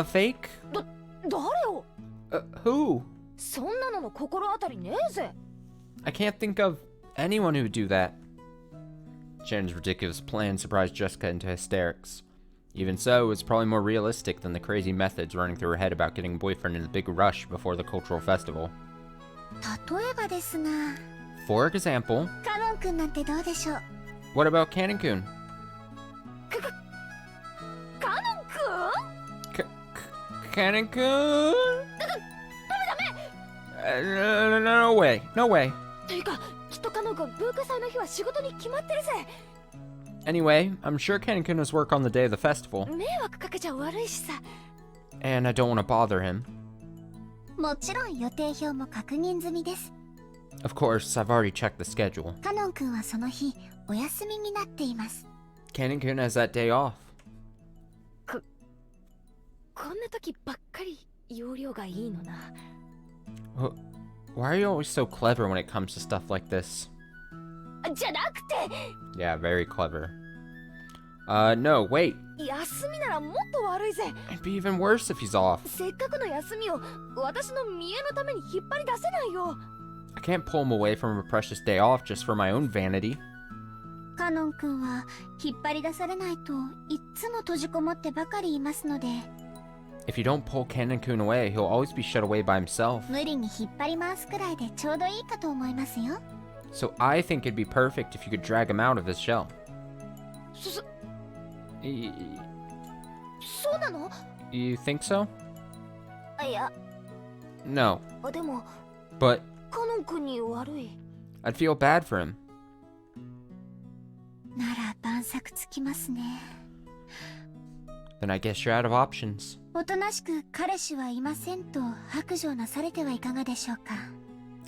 Fake? 誰を Who? そんなのの心当たりねえぜ I can't think of anyone who would do that. Shannon's ridiculous plan surprised Jessica into hysterics. Even so, it was probably more realistic than the crazy methods running through her head about getting a boyfriend in the big rush before the cultural festival. 例えばですが For example, カノン君なんてどうでしょう what about Cannon-kun? カノン君 Cannon-kun? No way. No way. というかきっとカノン君文化祭の日は仕事に決まってるぜ。 Anyway, I'm sure Cannon-kun has work on the day of the festival, 迷惑かけちゃ悪いしさ。 and I don't want to bother him. もちろん予定表も確認済みです。 Of course, I've already checked the schedule. カノン君はその日お休みになっています。 Cannon-kun has that day off. こんな時ばっかり容量がいいのな。 Why are you always so clever when it comes to stuff like this? じゃなくて Yeah, very clever. No, wait. 休みならもっと悪いぜ。 It'd be even worse if he's off. せっかくの休みを私の見栄のために引っ張り出せないよ。 I can't pull him away from a precious day off just for my own vanity. カノン君は引っ張り出されないといっつも閉じこもってばかりいますので、 If you don't pull Cannon-kun away, he'll always be shut away by himself. 無理に引っ張り回すくらいでちょうどいいかと思いますよ。 So I think it'd be perfect if you could drag him out of his shell. そうなの？ You think so? いや、 No, でも but カノン君に悪い。 I'd feel bad for him. なら晩酌つきますね。 Then I guess you're out of options. おとなしく彼氏はいませんと白状なされてはいかがでしょうか。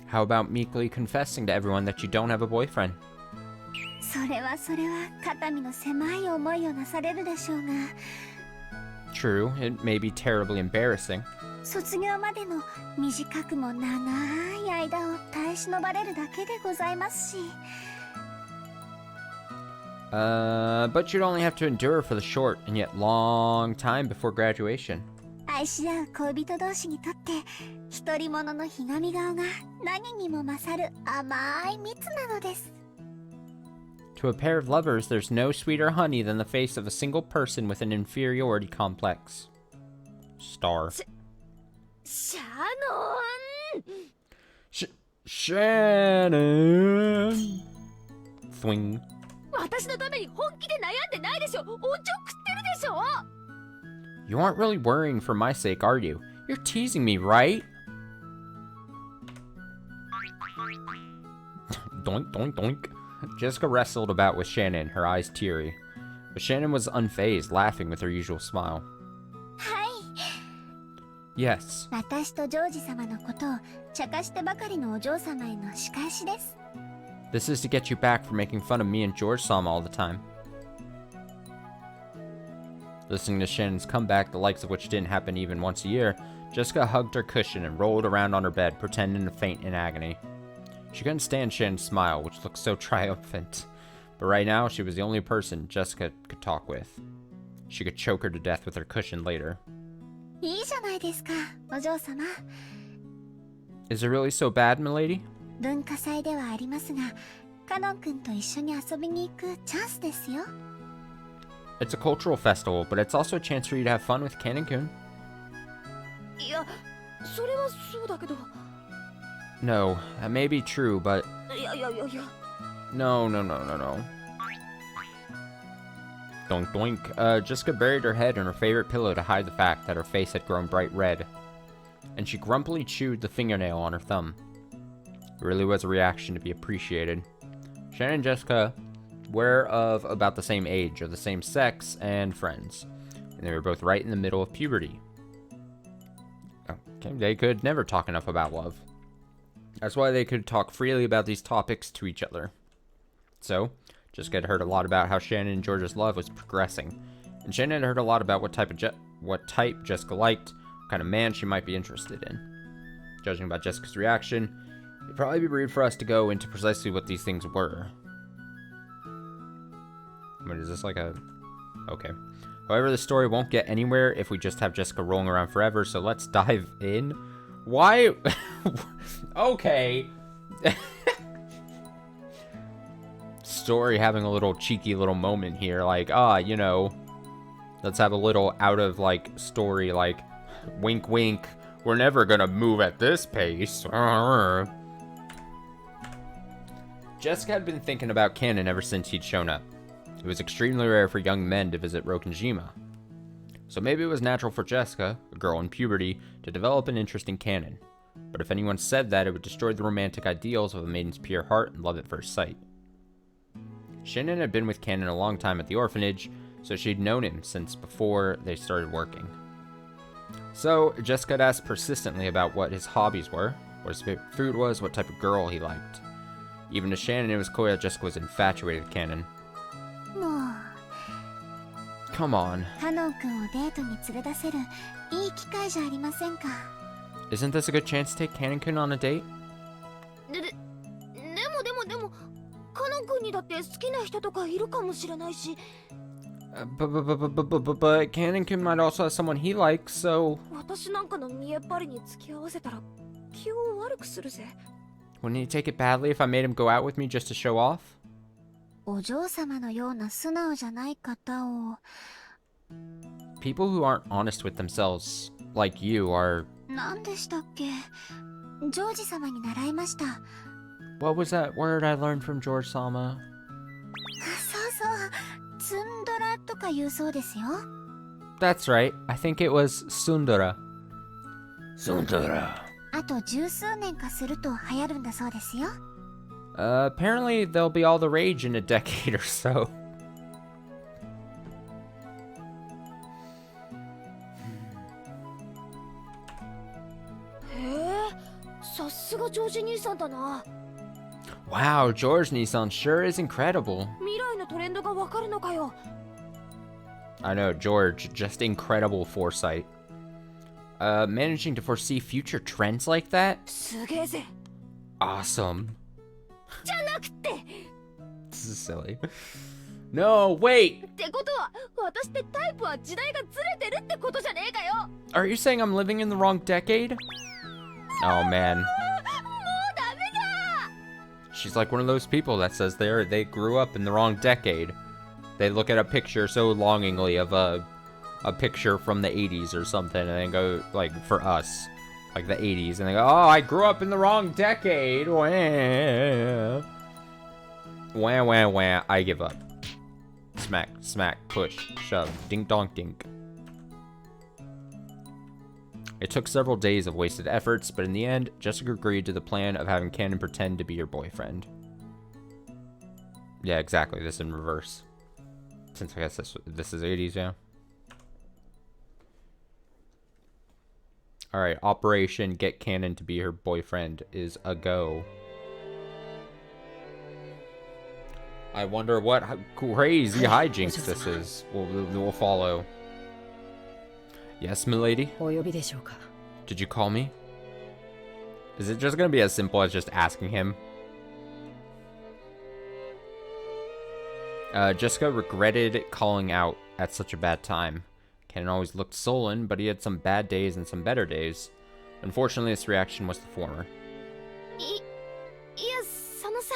How about meekly confessing to everyone that you don't have a boyfriend? それは肩身の狭い思いをなされるでしょうが、 True, it may be terribly embarrassing. 卒業までの短くも長い間を耐え忍ばれるだけでございますし。 But you'd only have to endure for the short and yet long time before graduation. 愛し合う恋人同士にとって独り者のひがみ顔が何にも勝る甘い蜜なのです。 To a pair of lovers, there's no sweeter honey than the face of a single person with an inferiority complex. Star. シャノン Shannon! Thwing. 私のために本気で悩んでないでしょ。おちょくってるでしょ。 You aren't really worrying for my sake, are you? You're teasing me, right? Doink, doink, doink. Jessica wrestled about with Shannon, her eyes teary. But Shannon was unfazed, laughing with her usual smile. はい。 Yes. 私とジョージ様のことを茶化してばかりのお嬢様への仕返しです。 This is to get you back for making fun of me and George-sama all the time. Listening to Shannon's comeback, the likes of which didn't happen even once a year, Jessica hugged her cushion and rolled around on her bed, pretending to faint in agony. She couldn't stand Shannon's smile, which looked so triumphant. But right now, she was the only person Jessica could talk with. She could choke her to death with her cushion later. いいじゃないですか、お嬢様。 Is it really so bad, milady? 文化祭ではありますが、カノン君と一緒に遊びに行くチャンスですよ。 It's a cultural festival, but it's also a chance for you to have fun with Cannon-kun. いや、それはそうだけど。 No, that may be true, but... いや。 No. Doink doink. Jessica buried her head in her favorite pillow to hide the fact that her face had grown bright red. And she grumpily chewed the fingernail on her thumb. It really was a reaction to be appreciated. Shannon and Jessica were of about the same age, or the same sex, and friends. And they were both right in the middle of puberty. Okay, they could never talk enough about love. That's why they could talk freely about these topics to each other. So, Jessica had heard a lot about how Shannon and George's love was progressing. And Shannon had heard a lot about what type Jessica liked, what kind of man she might be interested in. Judging by Jessica's reaction, it'd probably be rude for us to go into precisely what these things were. What is this, like a... Okay. However, the story won't get anywhere if we just have Jessica rolling around forever, so let's dive in. Why? Okay. Story having a little cheeky little moment here, like, you know, let's have a little out of, like, story, like, wink wink, we're never gonna move at this pace. Jessica had been thinking about Cannon ever since he'd shown up. It was extremely rare for young men to visit Rokkenjima. So maybe it was natural for Jessica, a girl in puberty, to develop an interest in canon. But if anyone said that, it would destroy the romantic ideals of a maiden's pure heart and love at first sight. Shannon had been with Canon a long time at the orphanage, so she'd known him since before they started working. So Jessica had asked persistently about what his hobbies were, what his favorite food was, what type of girl he liked. Even to Shannon, it was clear that Jessica was infatuated with Canon. も Come on. うカノン君をデートに連れ出せるいい機会じゃありませんか。 Isn't this a good chance to take Canon-kun on a date? でもカノン君にだって好きな人とかいるかもしれないし。But Canon-kun might also have someone he likes, so... 私なんかの見えっ張りに付き合わせたら気を悪くするぜ。 Wouldn't he take it badly if I made him go out with me just to show off? お嬢様のような素直じゃない方を。 People who aren't honest with themselves, like you, are... 何でしたっけ。ジョージ様に習いました。 What was that word I learned from George Sama? そうそうツンドラとか言うそうですよ。 That's right. I think it was Sundara. Sundara. あと十数年かすると流行るんだそうですよ。 Apparently they'll be all the rage in a decade or so. さすがジョージ兄さんだな。 Wow, George Nissan sure is incredible. 未来のトレンドがわかるのかよ。 I know, George, just incredible foresight. Managing to foresee future trends like that? すげえぜ。 Awesome. じゃなくて。 This is silly. No, wait! ってことは、私ってタイプは時代がずれてるってことじゃねえかよ。 Are you saying I'm living in the wrong decade? Oh man. もうダメだ。 She's like one of those people that says they grew up in the wrong decade. They look at a picture so longingly of a picture from the 80s or something and then go, like, for us, like the 80s, and they go, oh, I grew up in the wrong decade. Wah. Wah, wah, wah. I give up. Smack, smack, push, shove, dink donk dink. It took several days of wasted efforts, but in the end, Jessica agreed to the plan of having Canon pretend to be your boyfriend. Yeah, exactly. This in reverse. Since I guess this is 80s, yeah. Alright, Operation Get Canon to be her boyfriend is a go. I wonder what crazy hijinks this is. We'll follow. Yes, milady? お呼びでしょうか。 Did you call me? Is it just gonna be as simple as just asking him? Jessica regretted calling out at such a bad time. Canon always looked sullen, but he had some bad days and some better days. Unfortunately, this reaction was the former. いや、そのさ。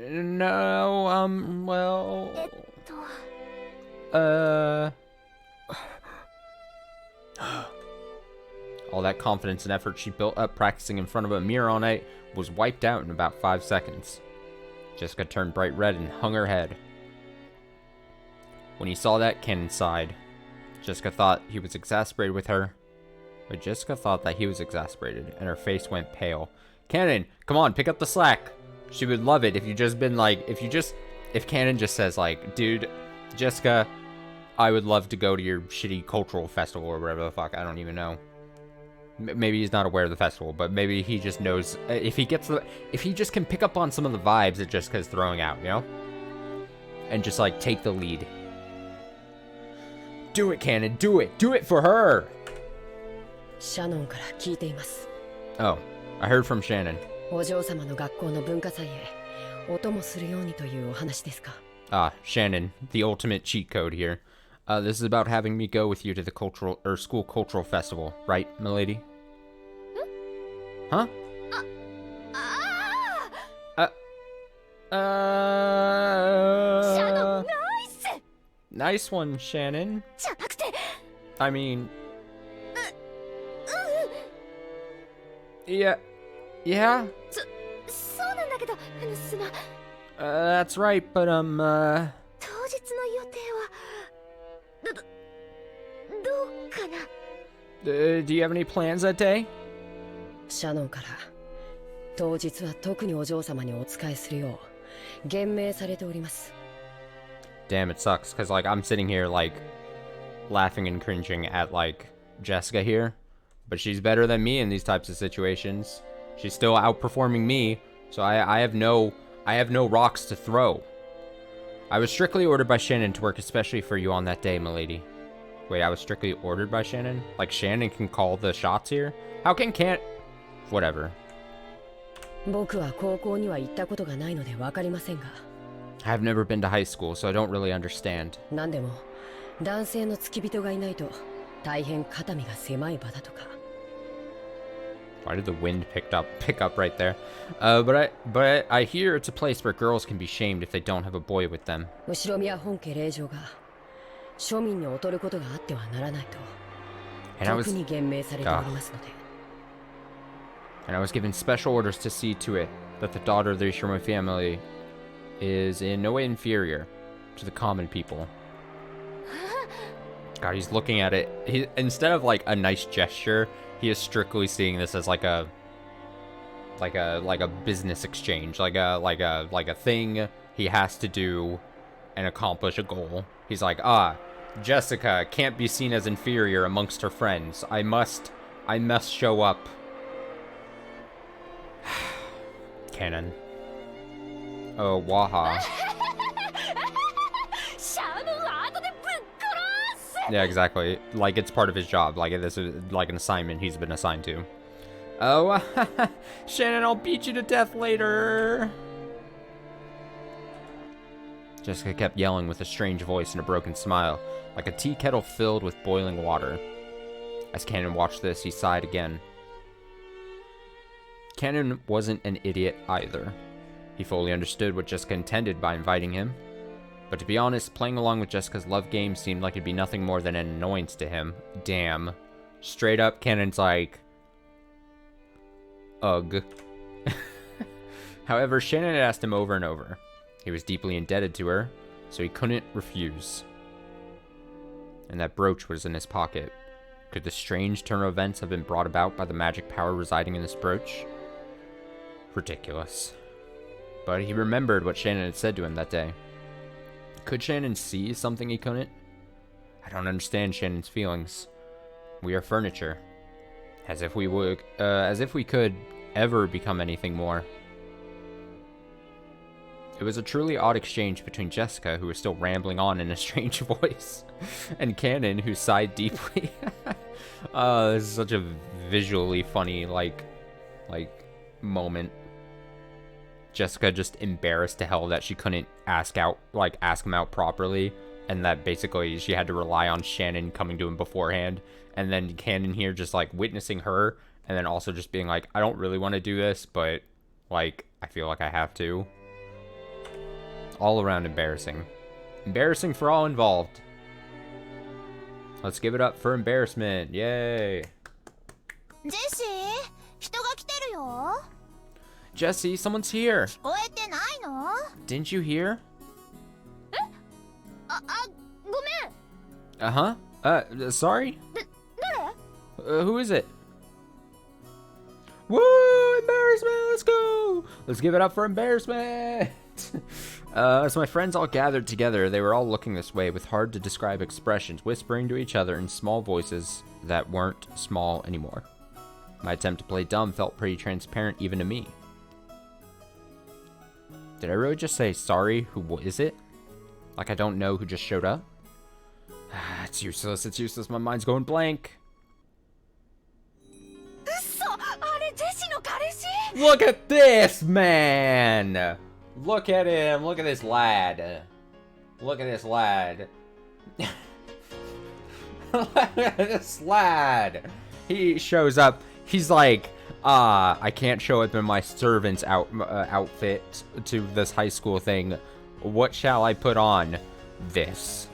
No, well... All that confidence and effort she built up practicing in front of a mirror all night was wiped out in about 5 seconds. Jessica turned bright red and hung her head. When he saw that, Canon sighed. Jessica thought he was exasperated with her. But Jessica thought that he was exasperated, and her face went pale. Canon, come on, pick up the slack. She would love it if you just been like, if Canon just says like, dude, Jessica, I would love to go to your shitty cultural festival or whatever the fuck, I don't even know. Maybe he's not aware of the festival, but maybe he just knows, if he just can pick up on some of the vibes that Jessica's throwing out, you know? And just like take the lead. Do it, Canon, do it! Do it for her! シャノンから聞いています。 Oh, I heard from Shannon. お嬢様の学校の文化祭へお供するようにというお話ですか。 Ah, Shannon, the ultimate cheat code here. This is about having me go with you to the school cultural festival, right, milady? Huh? Shannon, nice! Nice one, Shannon. じゃなくて。 I mean... Yeah. Yeah? そうなんだけど、すま。That's right, but, 当日の予定は。Do you have any plans that day? シャノンから当日は特にお嬢様にお仕えするよう厳命されております。 Damn, it sucks, because, like, I'm sitting here, like, laughing and cringing at, like, Jessica here. But she's better than me in these types of situations. She's still outperforming me, so I have no rocks to throw. I was strictly ordered by Shannon to work especially for you on that day, milady. Wait, I was strictly ordered by Shannon? Like, Shannon can call the shots here? How can't... Whatever. 僕は高校には行ったことがないので分かりませんが。 I've never been to high school, so I don't really understand. 何でも男性の付き人がいないと大変肩身が狭い場だとか。 Why did the wind pick up right there? But I hear it's a place where girls can be shamed if they don't have a boy with them. 後ろ宮本家令嬢が庶民に劣ることがあってはならないと And I 特 was に厳命されておりますので。 and I was given special orders to see to it that the daughter of the Ishirama family is in no way inferior to the common people. God, he's looking at it. He, instead of like a nice gesture, he is strictly seeing this as like a business exchange, like a thing he has to do and accomplish a goal. He's like, Jessica can't be seen as inferior amongst her friends. I must show up. Canon. Oh, Waha. Yeah, exactly. Like, it's part of his job. Like, this is like an assignment he's been assigned to. Oh, Shannon, I'll beat you to death later. Jessica kept yelling with a strange voice and a broken smile, like a tea kettle filled with boiling water. As Cannon watched this, he sighed again. Cannon wasn't an idiot either. He fully understood what Jessica intended by inviting him. But to be honest, playing along with Jessica's love game seemed like it'd be nothing more than an annoyance to him. Damn. Straight up, Cannon's like... Ugh. However, Shannon had asked him over and over. He was deeply indebted to her, so he couldn't refuse. And that brooch was in his pocket. Could the strange turn of events have been brought about by the magic power residing in this brooch? Ridiculous. But he remembered what Shannon had said to him that day. Could Shannon see something he couldn't? I don't understand Shannon's feelings. We are furniture. As if we could ever become anything more. It was a truly odd exchange between Jessica, who was still rambling on in a strange voice, and Cannon, who sighed deeply. This is such a visually funny, like moment. Jessica just embarrassed to hell that she couldn't ask him out properly, and that basically she had to rely on Shannon coming to him beforehand, and then Cannon here just like witnessing her, and then also just being like, I don't really want to do this, but like I feel like I have to. All around embarrassing. Embarrassing for all involved. Let's give it up for embarrassment. Yay. Jesse, someone's here. Didn't you hear? Uh-huh. Sorry? Who is it? Woo! Embarrassment! Let's go! Let's give it up for embarrassment! As my friends all gathered together, they were all looking this way with hard-to-describe expressions, whispering to each other in small voices that weren't small anymore. My attempt to play dumb felt pretty transparent even to me. Did I really just say, sorry, who is it? Like I don't know who just showed up? It's useless, it's useless, my mind's going blank. Look at this, man! Look at him, look at this lad. Look at this lad. Look at this lad. He shows up, he's like, I can't show up in my servant's outfit to this high school thing. What shall I put on? This.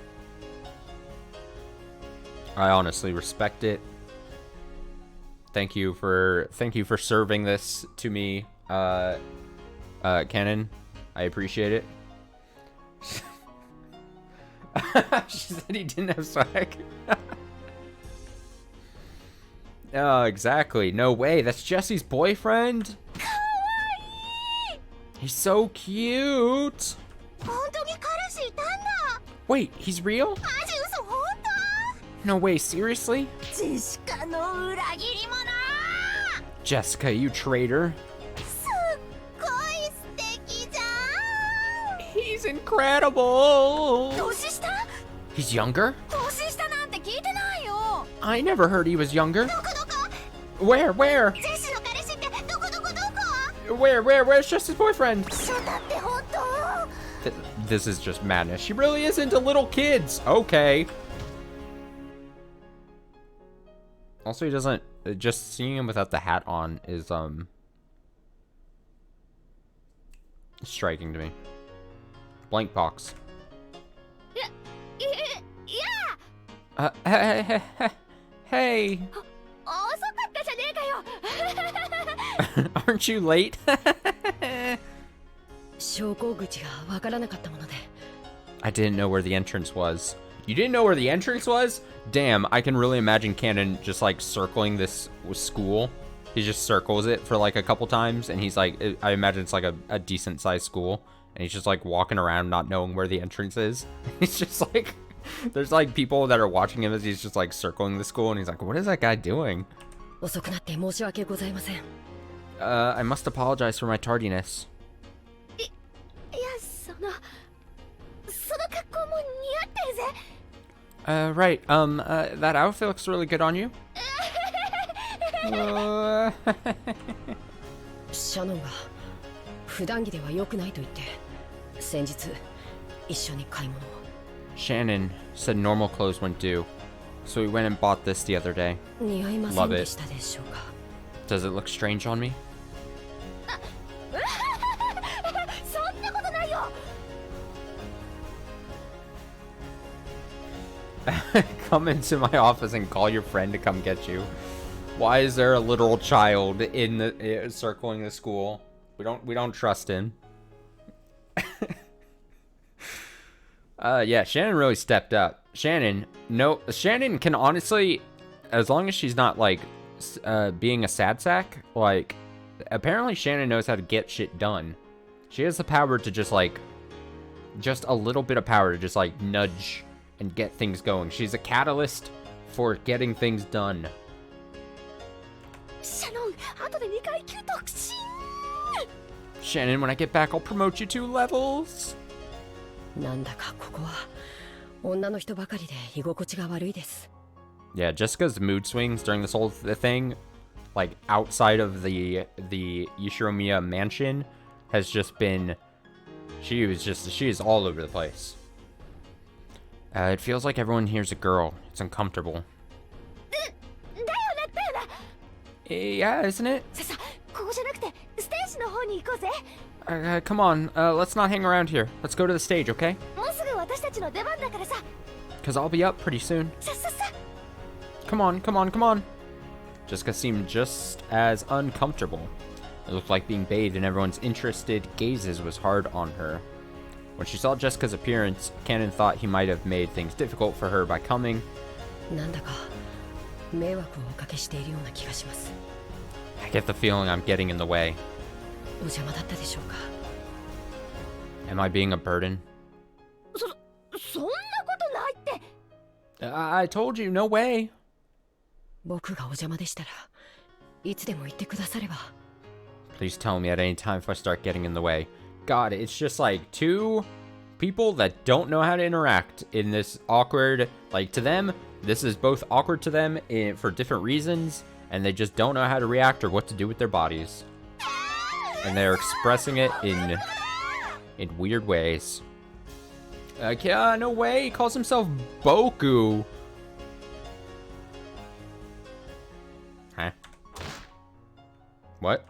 I honestly respect it. Thank you for serving this to me, Cannon. I appreciate it. She said he didn't have swag. Oh, exactly. No way. That's Jesse's boyfriend? He's so cute. 本当に彼氏いたんだ。 Wait, he's real? マジ嘘本 No way, seriously? 当？ジェシカの裏切り者。 Jessica, you traitor. すっごい素敵じゃん。 He's incredible. 年下？ He's younger? 年下なんて聞いてないよ。 I never heard he was younger. どこどこ？ Where? ジェシの彼氏ってどこどこどこ？ Where's Jesse's boyfriend? 嘘だって本当？ This is just madness. She really is into little kids. Okay. Also, he doesn't... Just seeing him without the hat on is, striking to me. Blank box. いや。 Hey. 遅かったじゃねえかよ。 Aren't you late? 昇降口がわからなかったもので。 I didn't know where the entrance was. You didn't know where the entrance was? Damn, I can really imagine Cannon just like circling this school. He just circles it for like a couple times, and he's like, I imagine it's like a decent sized school, and he's just like walking around not knowing where the entrance is. He's just like, there's like people that are watching him as he's just like circling the school, and he's like, what is that guy doing? 遅くなって申し訳ございません。 I must apologize for my tardiness. いやその格好も似合ってるぜ。 Right, that outfit looks really good on you. シャノンが普段着では良くないと言って先日一緒に買い物を。 Shannon said normal clothes wouldn't do, so we went and bought this the other day. 似合いませんでしたでしょうか。 Does it look strange on me? そんなことないよ。 Come into my office and call your friend to come get you. Why is there a literal child in the circling the school? We don't trust him. Yeah, Shannon really stepped up. Shannon can honestly, as long as she's not like being a sad sack, like apparently Shannon knows how to get shit done. She has the power to just like, just a little bit of power to just like nudge and get things going. She's a catalyst for getting things done. シャノン、後で2階級特進。 Shannon, when I get back, I'll promote you 2 levels. なんだかここは女の人ばかりで居心地が悪いです。 Yeah, Jessica's mood swings during this whole thing, like outside of the Yoshiromiya mansion, has just been, she is all over the place. It feels like everyone here's a girl. It's uncomfortable. だよな。 Yeah, isn't it? さ、ここじゃなくてステージの方に行こうぜ。 Come on, let's not hang around here. Let's go to the stage, okay? もうすぐ私たちの出番だからさ。 Because I'll be up pretty soon. さ。 Come on. Jessica seemed just as uncomfortable. It looked like being bathed in everyone's interested gazes was hard on her. When she saw Jessica's appearance, Cannon thought he might have made things difficult for her by coming. なんだか迷惑をおかけしているような気がします。 I get the feeling I'm getting in the way. お邪魔だったでしょうか。 Am I being a burden? そんなことないって。 I told you, no way. 僕がお邪魔でしたらいつでも言ってくだされば。 Please tell me at any time if I start getting in the way. God, it's just like 2 people that don't know how to interact in this awkward, like to them, this is both awkward to them for different reasons, and they just don't know how to react or what to do with their bodies. And they're expressing it in weird ways. Yeah, no way, he calls himself Boku. Huh? What?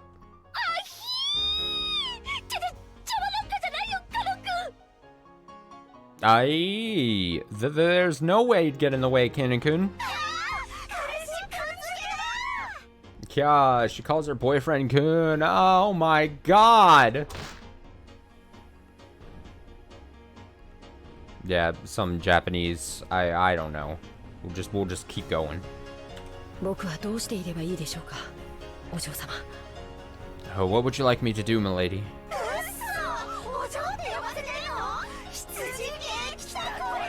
There's no way you'd get in the way, Cannon-kun. Yeah, she calls her boyfriend Kun. Oh my god. Yeah, some Japanese. I don't know. We'll just keep going. 僕はどうしていればいいでしょうか、お嬢様。 Oh, what would you like me to do, milady? お嬢って呼ばせてるの？羊系来たこれ。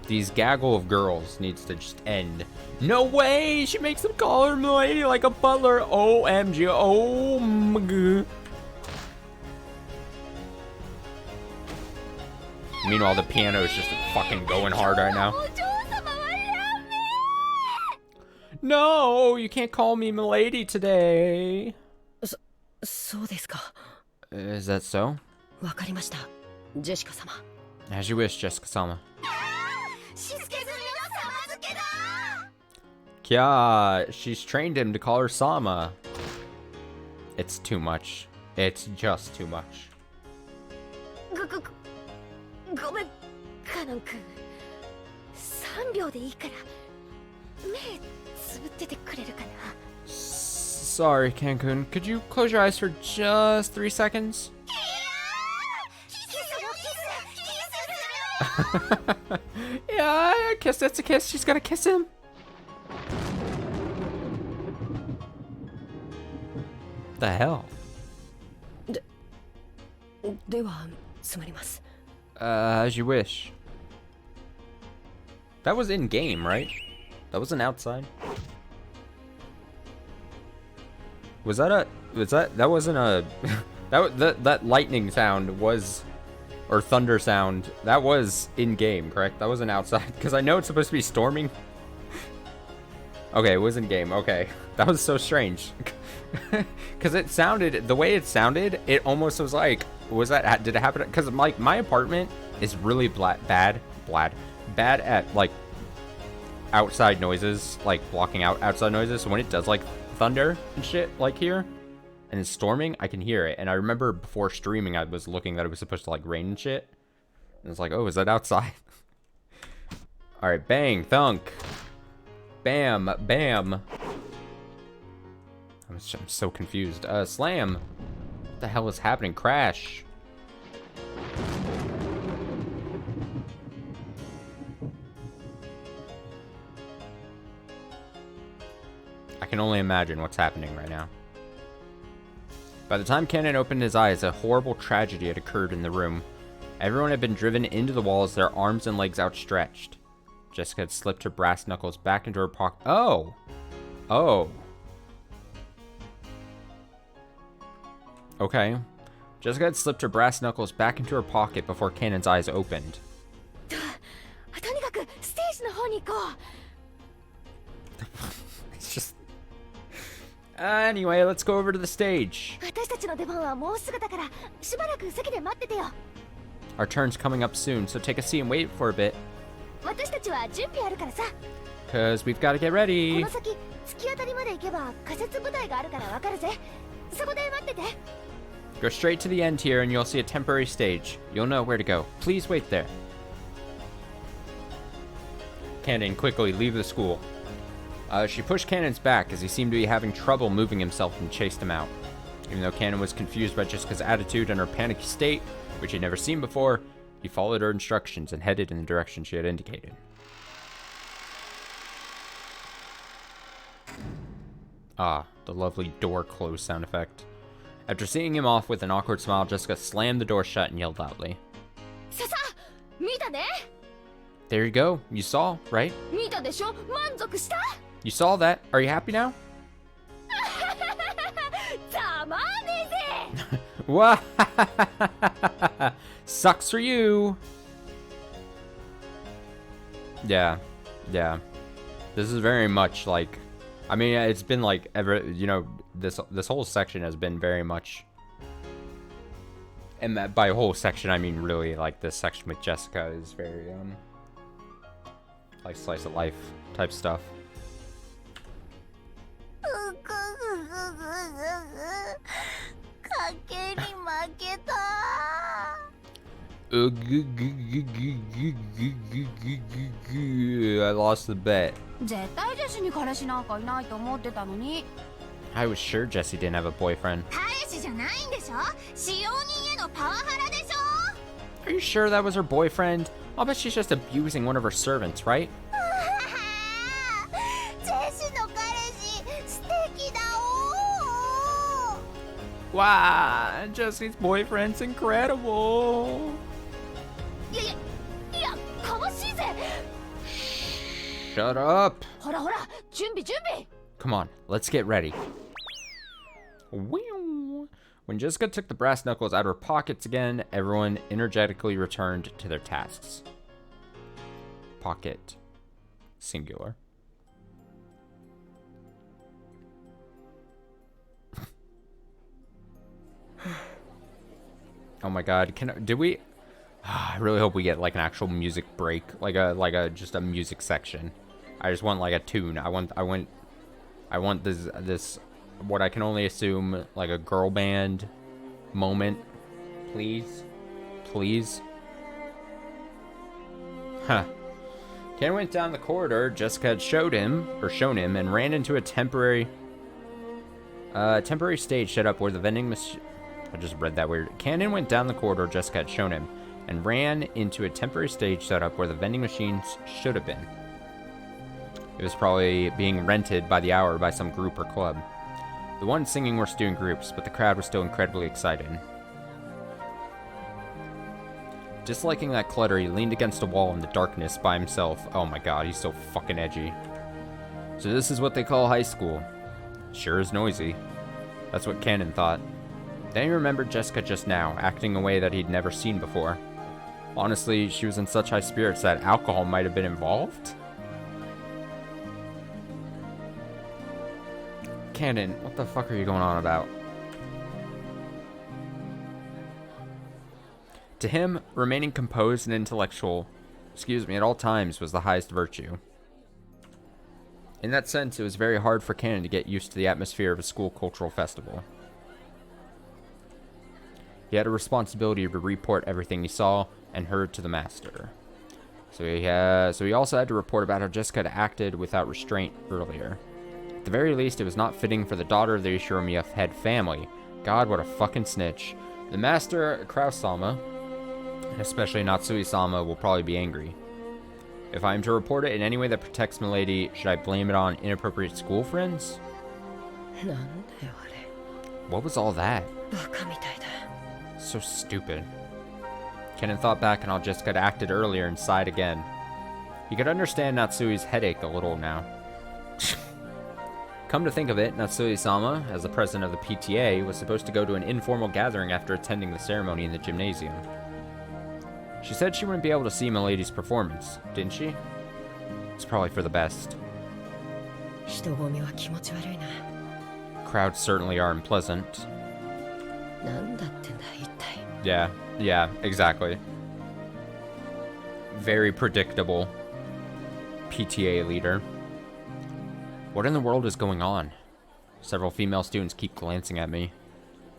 These gaggle of girls needs to just end. No way! She makes them call her milady like a butler. OMG. Oh my god. Meanwhile, the piano is just fucking going hard right now. お嬢様はダメ。 No, you can't call me milady today. そうですか。 Is that so? わかりました、ジェシカ様。 As you wish, Jessica-sama. しつけ済みの様付けだ。 Yeah, she's trained him to call her Sama. It's too much. It's just too much. ごめん、カノン君。3秒でいいから目つぶっててくれるかな。 Sorry, Cancun. Could you close your eyes for just 3 seconds? Yeah, a kiss, that's a kiss. She's gonna kiss him. The hell? ではつまります。 As you wish. That was in game, right? That wasn't outside. Was that a? That wasn't a? that lightning sound was, or thunder sound. That was in game, correct? That wasn't outside because I know it's supposed to be storming. Okay, it was in game. Okay, that was so strange. Because it sounded, the way it sounded, it almost was like, was that, did it happen? Because like my apartment is really bad at like outside noises, like blocking out outside noises. So when it does like thunder and shit like here, and it's storming, I can hear it. And I remember before streaming, I was looking that it was supposed to like rain and shit. And it's like, oh, is that outside? All right, bang, thunk, bam, bam. I'm so confused. Slam. What the hell is happening? Crash. I can only imagine what's happening right now. By the time Cannon opened his eyes, a horrible tragedy had occurred in the room. Everyone had been driven into the walls, their arms and legs outstretched. Jessica had slipped her brass knuckles back into her pocket. Oh! Oh. Okay. Jessica had slipped her brass knuckles back into her pocket before Cannon's eyes opened. とにかくステージの方に行こう。 It's just... Anyway, let's go over to the stage. 私たちの出番はもうすぐだからしばらく席で待っててよ。 Our turn's coming up soon, so take a seat and wait for a bit. 私たちは準備あるからさ。 Cause we've got to get こ ready. の先突き当たりまで行けば仮設舞台があるからわかるぜ。そこで待ってて。 Go straight to the end here and you'll see a temporary stage. You'll know where to go. Please wait there. Cannon, quickly leave the school. She pushed Cannon's back as he seemed to be having trouble moving himself and chased him out. Even though Cannon was confused by Jessica's attitude and her panicky state, which he'd never seen before, he followed her instructions and headed in the direction she had indicated. Ah, the lovely door close sound effect. After seeing him off with an awkward smile, Jessica slammed the door shut and yelled loudly. ささ、見たね。 There you go. You saw, right? 見たでしょ。満足した？ You saw that. Are you happy now? ざまあねえぜ。 What? Sucks for you. Yeah. Yeah. This is very much like, I mean, it's been like this whole section has been very much, and that by whole section I mean really like this section with Jessica is very like slice of life type stuff. 賭けに負けた。 I lost the bet. 絶対ジェシに彼氏なんかいないと思ってたのに。 I was sure Jessie didn't have a boyfriend. 彼氏じゃないんでしょ。使用人へのパワハラでしょ。 Are you sure that was her boyfriend? I'll bet she's just abusing one of her servants, right? ジェシの彼 Wow, Jesse's boyfriend's incredible. いやいやいや、かわしいぜ。 Shut up. ほらほら、準備準備。 Come on, let's get ready. Whew. When Jessica took the brass knuckles out of her pockets again, everyone energetically returned to their tasks. Pocket. Singular. Oh my god, did we... I really hope we get like an actual music break, like a just a music section. I just want like a tune. I want this what I can only assume like a girl band moment. Please. Please. Huh. Ken went down the corridor Jessica had shown him, and ran into a temporary stage set up where the vending machine... I just read that weird. Cannon went down the corridor Jessica had shown him, and ran into a temporary stage set up where the vending machines should have been. It was probably being rented by the hour by some group or club. The ones singing were student groups, but the crowd was still incredibly excited. Disliking that clutter, he leaned against a wall in the darkness by himself. Oh my god, he's so fucking edgy. So this is what they call high school. Sure is noisy. That's what Cannon thought. Then he remembered Jessica just now, acting a way that he'd never seen before. Honestly, she was in such high spirits that alcohol might have been involved? Cannon, what the fuck are you going on about? To him, remaining composed and intellectual, at all times was the highest virtue. In that sense, it was very hard for Cannon to get used to the atmosphere of a school cultural festival. He had a responsibility to report everything he saw and heard to the master. So he also had to report about how Jessica had acted without restraint earlier. At the very least, it was not fitting for the daughter of the Ishiromiya head family. God, what a fucking snitch. The master, Kraus-sama, and especially Natsui-sama, will probably be angry. If I am to report it in any way that protects Milady, should I blame it on inappropriate school friends? What was all that? So stupid. Kennen thought back on how Jessica had acted earlier and sighed again. He could understand Natsui's headache a little now. Come to think of it, Natsui-sama, as the president of the PTA, was supposed to go to an informal gathering after attending the ceremony in the gymnasium. She said she wouldn't be able to see Milady's performance, didn't she? It's probably for the best. Crowds certainly are unpleasant. Yeah, exactly. Very predictable. PTA leader. What in the world is going on? Several female students keep glancing at me.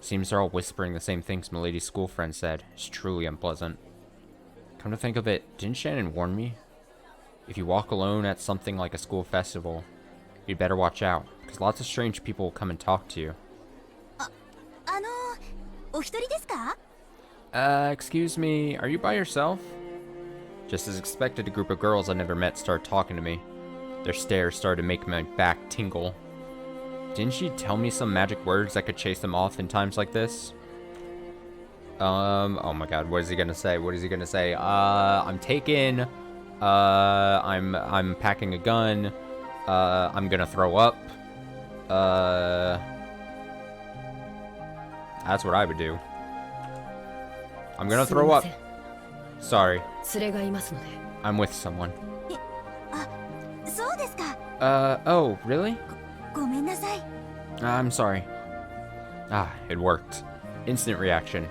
Seems they're all whispering the same things Milady's school friend said. It's truly unpleasant. Come to think of it, didn't Shannon warn me? If you walk alone at something like a school festival, you'd better watch out, because lots of strange people will come and talk to you. Excuse me, are you by yourself? Just as expected, a group of girls I never met started talking to me. Their stares started to make my back tingle. Didn't she tell me some magic words that could chase them off in times like this? Oh my god, what is he gonna say? I'm taken. I'm packing a gun. I'm gonna throw up. That's what I would do. I'm gonna throw up. Sorry. I'm with someone. Oh, really? I'm sorry. It worked. Instant reaction.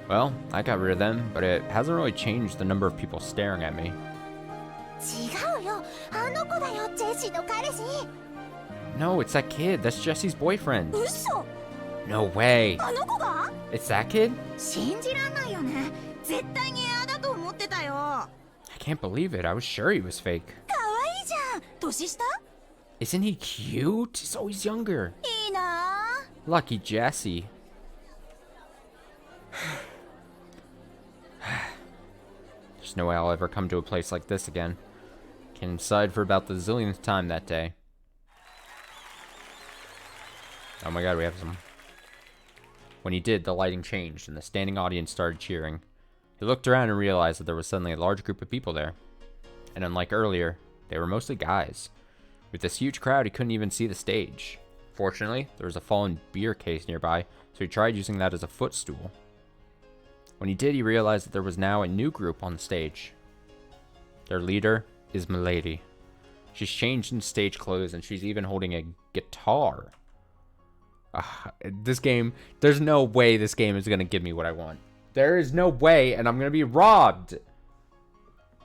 Well, I got rid of them, but it hasn't really changed the number of people staring at me. No, it's that kid. That's Jesse's boyfriend. No way. It's that kid? I can't believe it. I was sure he was fake. Isn't he cute? He's always younger. Lucky Jesse. There's no way I'll ever come to a place like this again. Came inside for about the zillionth time that day. Oh my god, we have some When he did, the lighting changed, and the standing audience started cheering. He looked around and realized that there was suddenly a large group of people there. And unlike earlier, they were mostly guys. With this huge crowd, he couldn't even see the stage. Fortunately, there was a fallen beer case nearby, so he tried using that as a footstool. When he did, he realized that there was now a new group on the stage. Their leader is Milady. She's changed into stage clothes, and she's even holding a guitar. This game, there's no way this game is going to give me what I want. There is no way, and I'm going to be robbed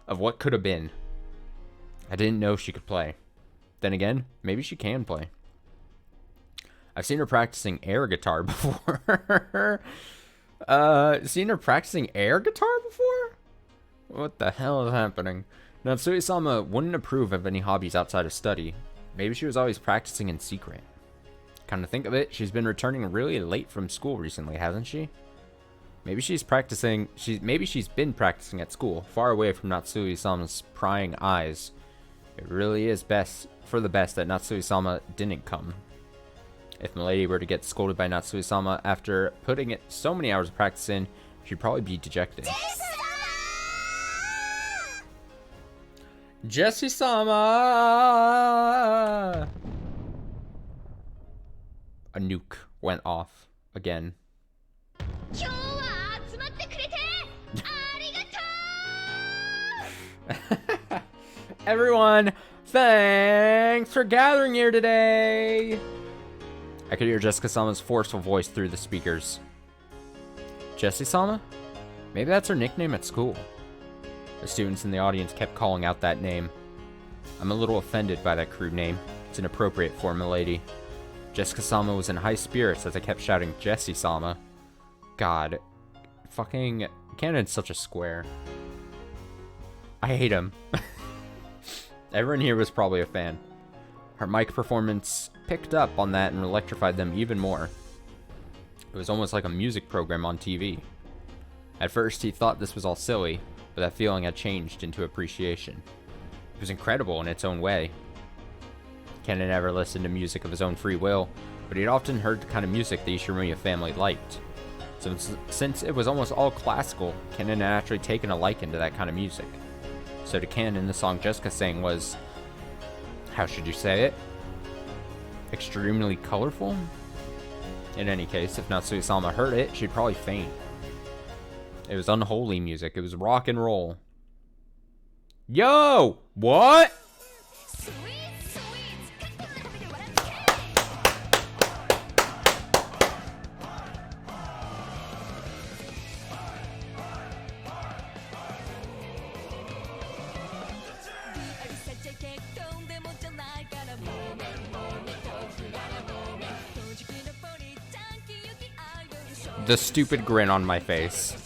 of what could have been. I didn't know she could play. Then again, maybe she can play. I've seen her practicing air guitar before. Seen her practicing air guitar before? What the hell is happening? Natsui-sama wouldn't approve of any hobbies outside of study. Maybe she was always practicing in secret. Come to think of it, she's been returning really late from school recently, hasn't she? Maybe she's been practicing at school, far away from Natsui-sama's prying eyes. It really is for the best that Natsui-sama didn't come. If Milady were to get scolded by Natsui-sama after putting so many hours of practice in, she'd probably be dejected. Jessie-sama! A nuke went off again. Everyone, thanks for gathering here today! I could hear Jessica-sama's forceful voice through the speakers. Jessie-sama? Maybe that's her nickname at school. The students in the audience kept calling out that name. I'm a little offended by that crude name. It's inappropriate for Milady. Jessica-sama was in high spirits as I kept shouting Jessie-sama. God. Fucking... Kanon's such a square. I hate him. Everyone here was probably a fan. Her mic performance picked up on that and electrified them even more. It was almost like a music program on TV. At first, he thought this was all silly, but that feeling had changed into appreciation. It was incredible in its own way. Kanon never listened to music of his own free will, but he'd often heard the kind of music the Ishimiya family liked. Since it was almost all classical, Kanon had naturally taken a liking to that kind of music. So to Kanon, the song Jessica sang was, how should you say it? Extremely colorful? In any case, if Natsui-sama heard it, she'd probably faint. It was unholy music. It was rock and roll. Yo! What? The stupid grin on my face.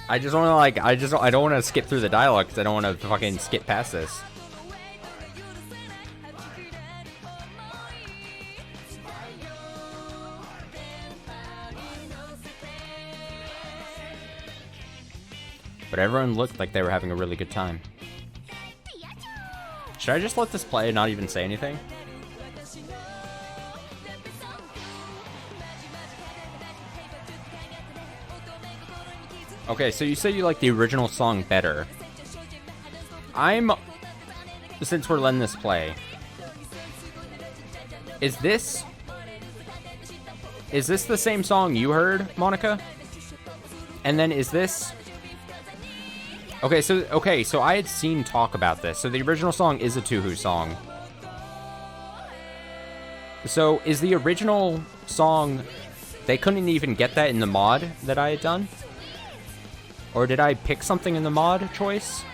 I just want to I don't want to skip through the dialogue because I don't want to fucking skip past this. But everyone looked like they were having a really good time. Should I just let this play and not even say anything? Okay, so you say you like the original song better. Since we're letting this play, is this the same song you heard, Monica? And then is this... Okay, so I had seen talk about this. So the original song is a Tuhu song. So is the original song... They couldn't even get that in the mod that I had done? Or did I pick something in the mod choice?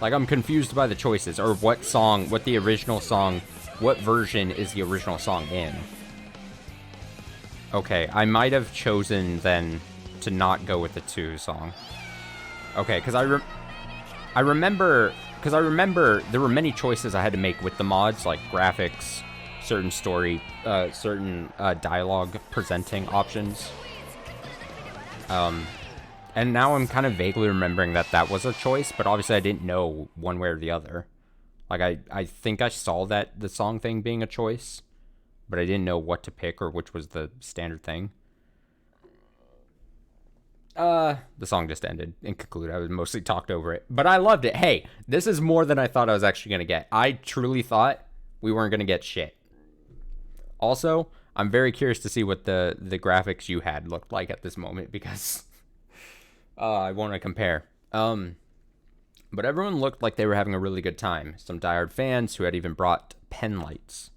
Like, I'm confused by the choices, or what the original song, what version is the original song in? Okay, I might have chosen, then, to not go with the 2 song. Okay, because I remember there were many choices I had to make with the mods, like graphics, certain story, certain dialogue presenting options. And now I'm kind of vaguely remembering that that was a choice, but obviously I didn't know one way or the other. Like, I think I saw that the song thing being a choice, but I didn't know what to pick or which was the standard thing. The song just ended. In conclude, I was mostly talked over it, but I loved it. Hey, this is more than I thought I was actually going to get. I truly thought we weren't going to get shit. Also, I'm very curious to see what the graphics you had looked like at this moment, because I want to compare. But everyone looked like they were having a really good time. Some diehard fans who had even brought pen lights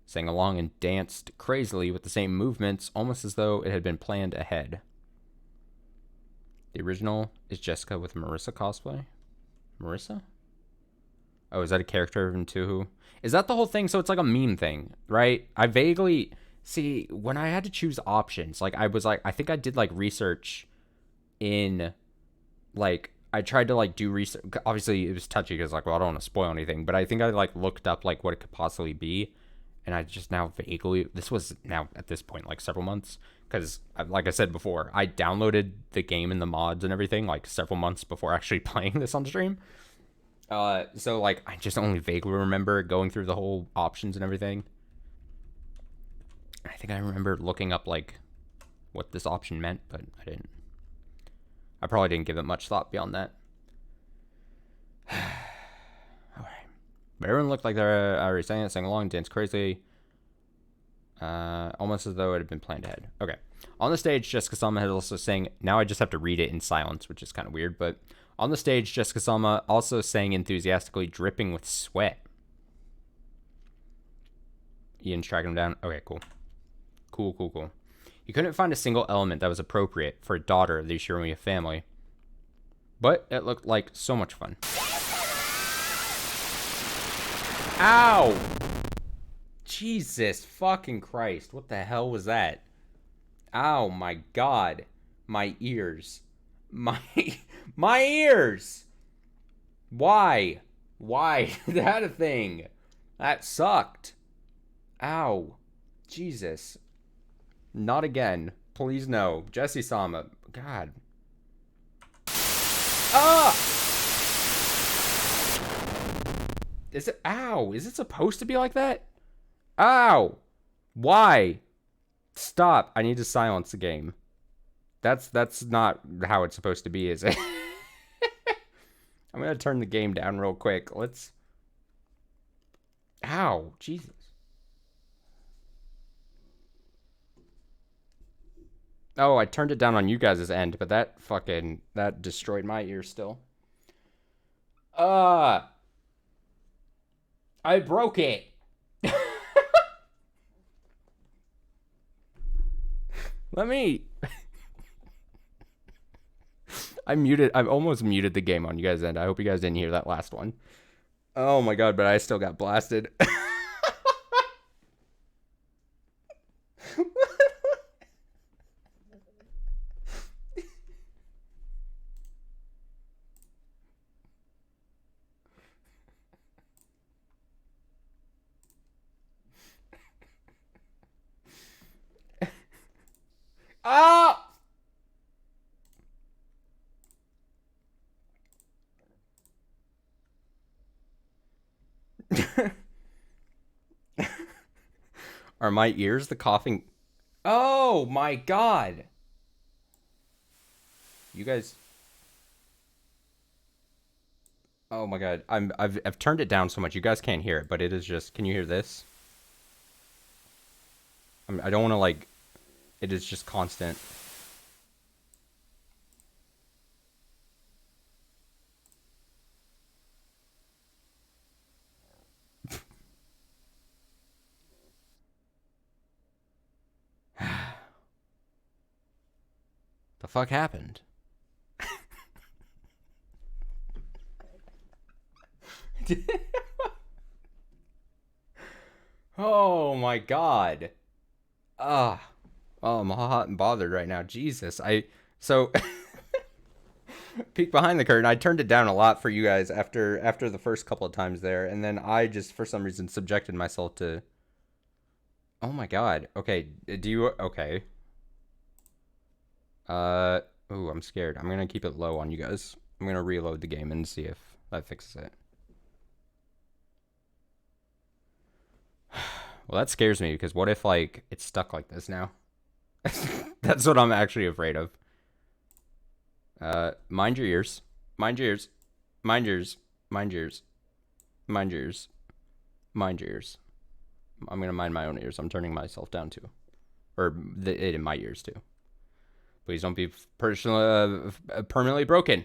sang along and danced crazily with the same movements, almost as though it had been planned ahead. The original is Jessica with Marissa cosplay. Marissa? Oh, is that a character of Intuhu? Is that the whole thing? So it's like a meme thing, right? I vaguely... See, when I had to choose options, like, I was like... I think I did, like, research in... Like, I tried to, like, do research... Obviously, it was touchy because, like, well, I don't want to spoil anything. But I think I, like, looked up, like, what it could possibly be. And I just now vaguely... This was now, at this point, like, several months. Because, like I said before, I downloaded the game and the mods and everything, like, several months before actually playing this on stream. So, like, I just only vaguely remember going through the whole options and everything. I think I remember looking up, like, what this option meant, but I didn't. I probably didn't give it much thought beyond that. Alright. But everyone looked like they're already sang it, sang along, danced crazy. Almost as though it had been planned ahead. Okay. On the stage, Jessica Sama had also sang... Now I just have to read it in silence, which is kind of weird, but... On the stage, Jessica Sama also sang enthusiastically, dripping with sweat. Ian's tracking him down. Okay, cool. Cool. He couldn't find a single element that was appropriate for a daughter of the Shiromiya family. But it looked like so much fun. Ow! Jesus fucking Christ. What the hell was that? Ow, my God. My ears. My ears! Why? Why? That a thing? That sucked. Ow. Jesus. Not again. Please no. Jessie Sama. God. Ah! Is it? Ow. Is it supposed to be like that? Ow. Why? Stop. I need to silence the game. That's not how it's supposed to be, is it? I'm gonna turn the game down real quick. Let's... Ow. Jesus. Oh, I turned it down on you guys' end, but that destroyed my ears still. I broke it. Let me... I've almost muted the game on you guys' end. I hope you guys didn't hear that last one. Oh my God, but I still got blasted. Ah! Are my ears the coughing? Oh my God. You guys. Oh my God. I've turned it down so much you guys can't hear it, but it is just, can you hear this? I don't want to, like, it is just constant. The fuck happened? Oh my God. Oh, I'm hot and bothered right now. Jesus. So peek behind the curtain. I turned it down a lot for you guys after the first couple of times there, and then I just for some reason subjected myself to... Oh my God. Okay, okay. Ooh, I'm scared. I'm gonna keep it low on you guys. I'm gonna reload the game and see if that fixes it. Well, that scares me because what if, like, it's stuck like this now? That's what I'm actually afraid of. Mind your ears. Mind your ears. Mind your ears. Mind your ears. Mind your ears. Mind your ears. I'm gonna mind my own ears. I'm turning myself down too. Or it in my ears too. Please don't be permanently broken.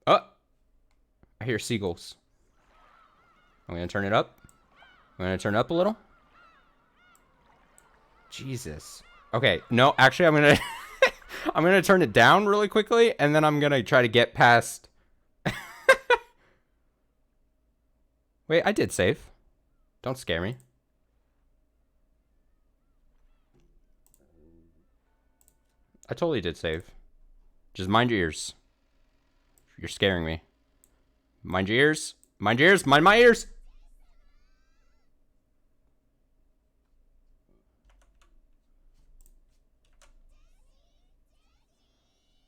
Oh! I hear seagulls. I'm gonna turn it up. I'm gonna turn it up a little. Jesus. Okay, no, actually I'm gonna I'm gonna turn it down really quickly and then I'm gonna try to get past. Wait, I did save. Don't scare me. I totally did save. Just mind your ears. You're scaring me. Mind your ears. Mind your ears. Mind my ears.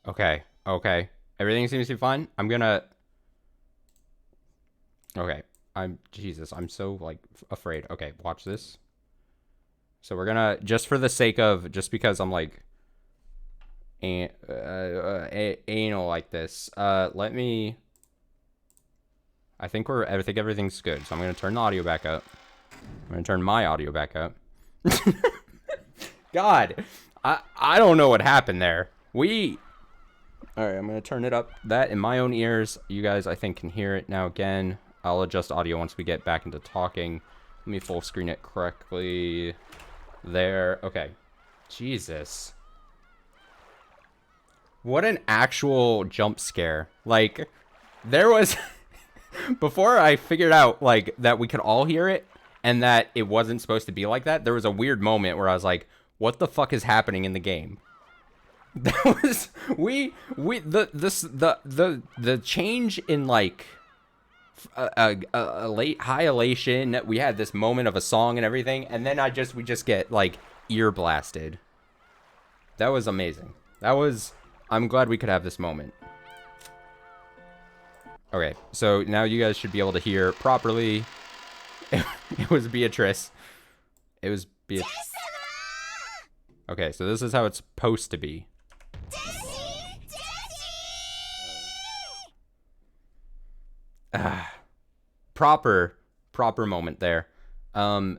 Okay. Okay. Everything seems to be fine. I'm gonna... Okay. Jesus, I'm so, like, afraid. Okay, watch this. So we're gonna... Just for the sake of... Just because I'm, like... anal like this. Let me... I think everything's good. So I'm gonna turn the audio back up. I'm gonna turn my audio back up. God, I don't know what happened there. Alright, I'm gonna turn it up. That in my own ears. You guys, I think, can hear it now again. I'll adjust audio once we get back into talking. Let me full screen it correctly. There. Okay. Jesus. What an actual jump scare. Like, there was... Before I figured out, like, that we could all hear it, and that it wasn't supposed to be like that, there was a weird moment where I was like, what the fuck is happening in the game? That was... The change in, like... a late high elation. We had this moment of a song and everything, and then we just get, like, ear blasted. That was amazing. That was... I'm glad we could have this moment. Okay, so now you guys should be able to hear properly. It was Beatrice. It was Beatrice. Okay, so this is how it's supposed to be. Proper moment there. You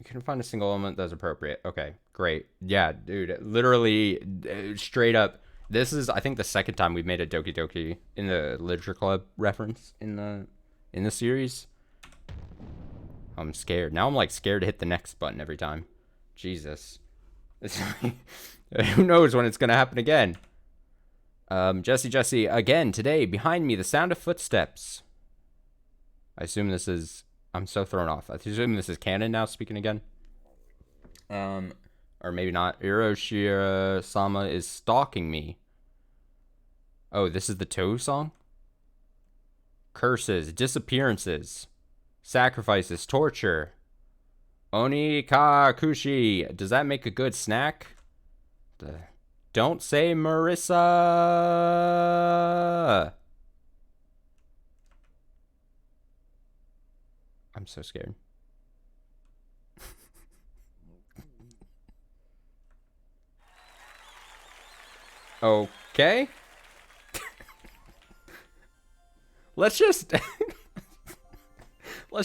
can find a single element that's appropriate. Okay, great. Yeah, dude, literally, straight up. This is, I think, the second time we've made a Doki Doki in the Literature Club reference in the series. I'm scared. Now I'm, like, scared to hit the next button every time. Jesus. Who knows when it's gonna happen again. Jesse, again, today, behind me, the sound of footsteps. I assume this is... I'm so thrown off. I assume this is canon now, speaking again. Or maybe not. Hiroshima-sama is stalking me. Oh, this is the Toe song? Curses, disappearances, sacrifices, torture. Onikakushi. Does that make a good snack? Don't say Marissa. I'm so scared. Okay. Let's just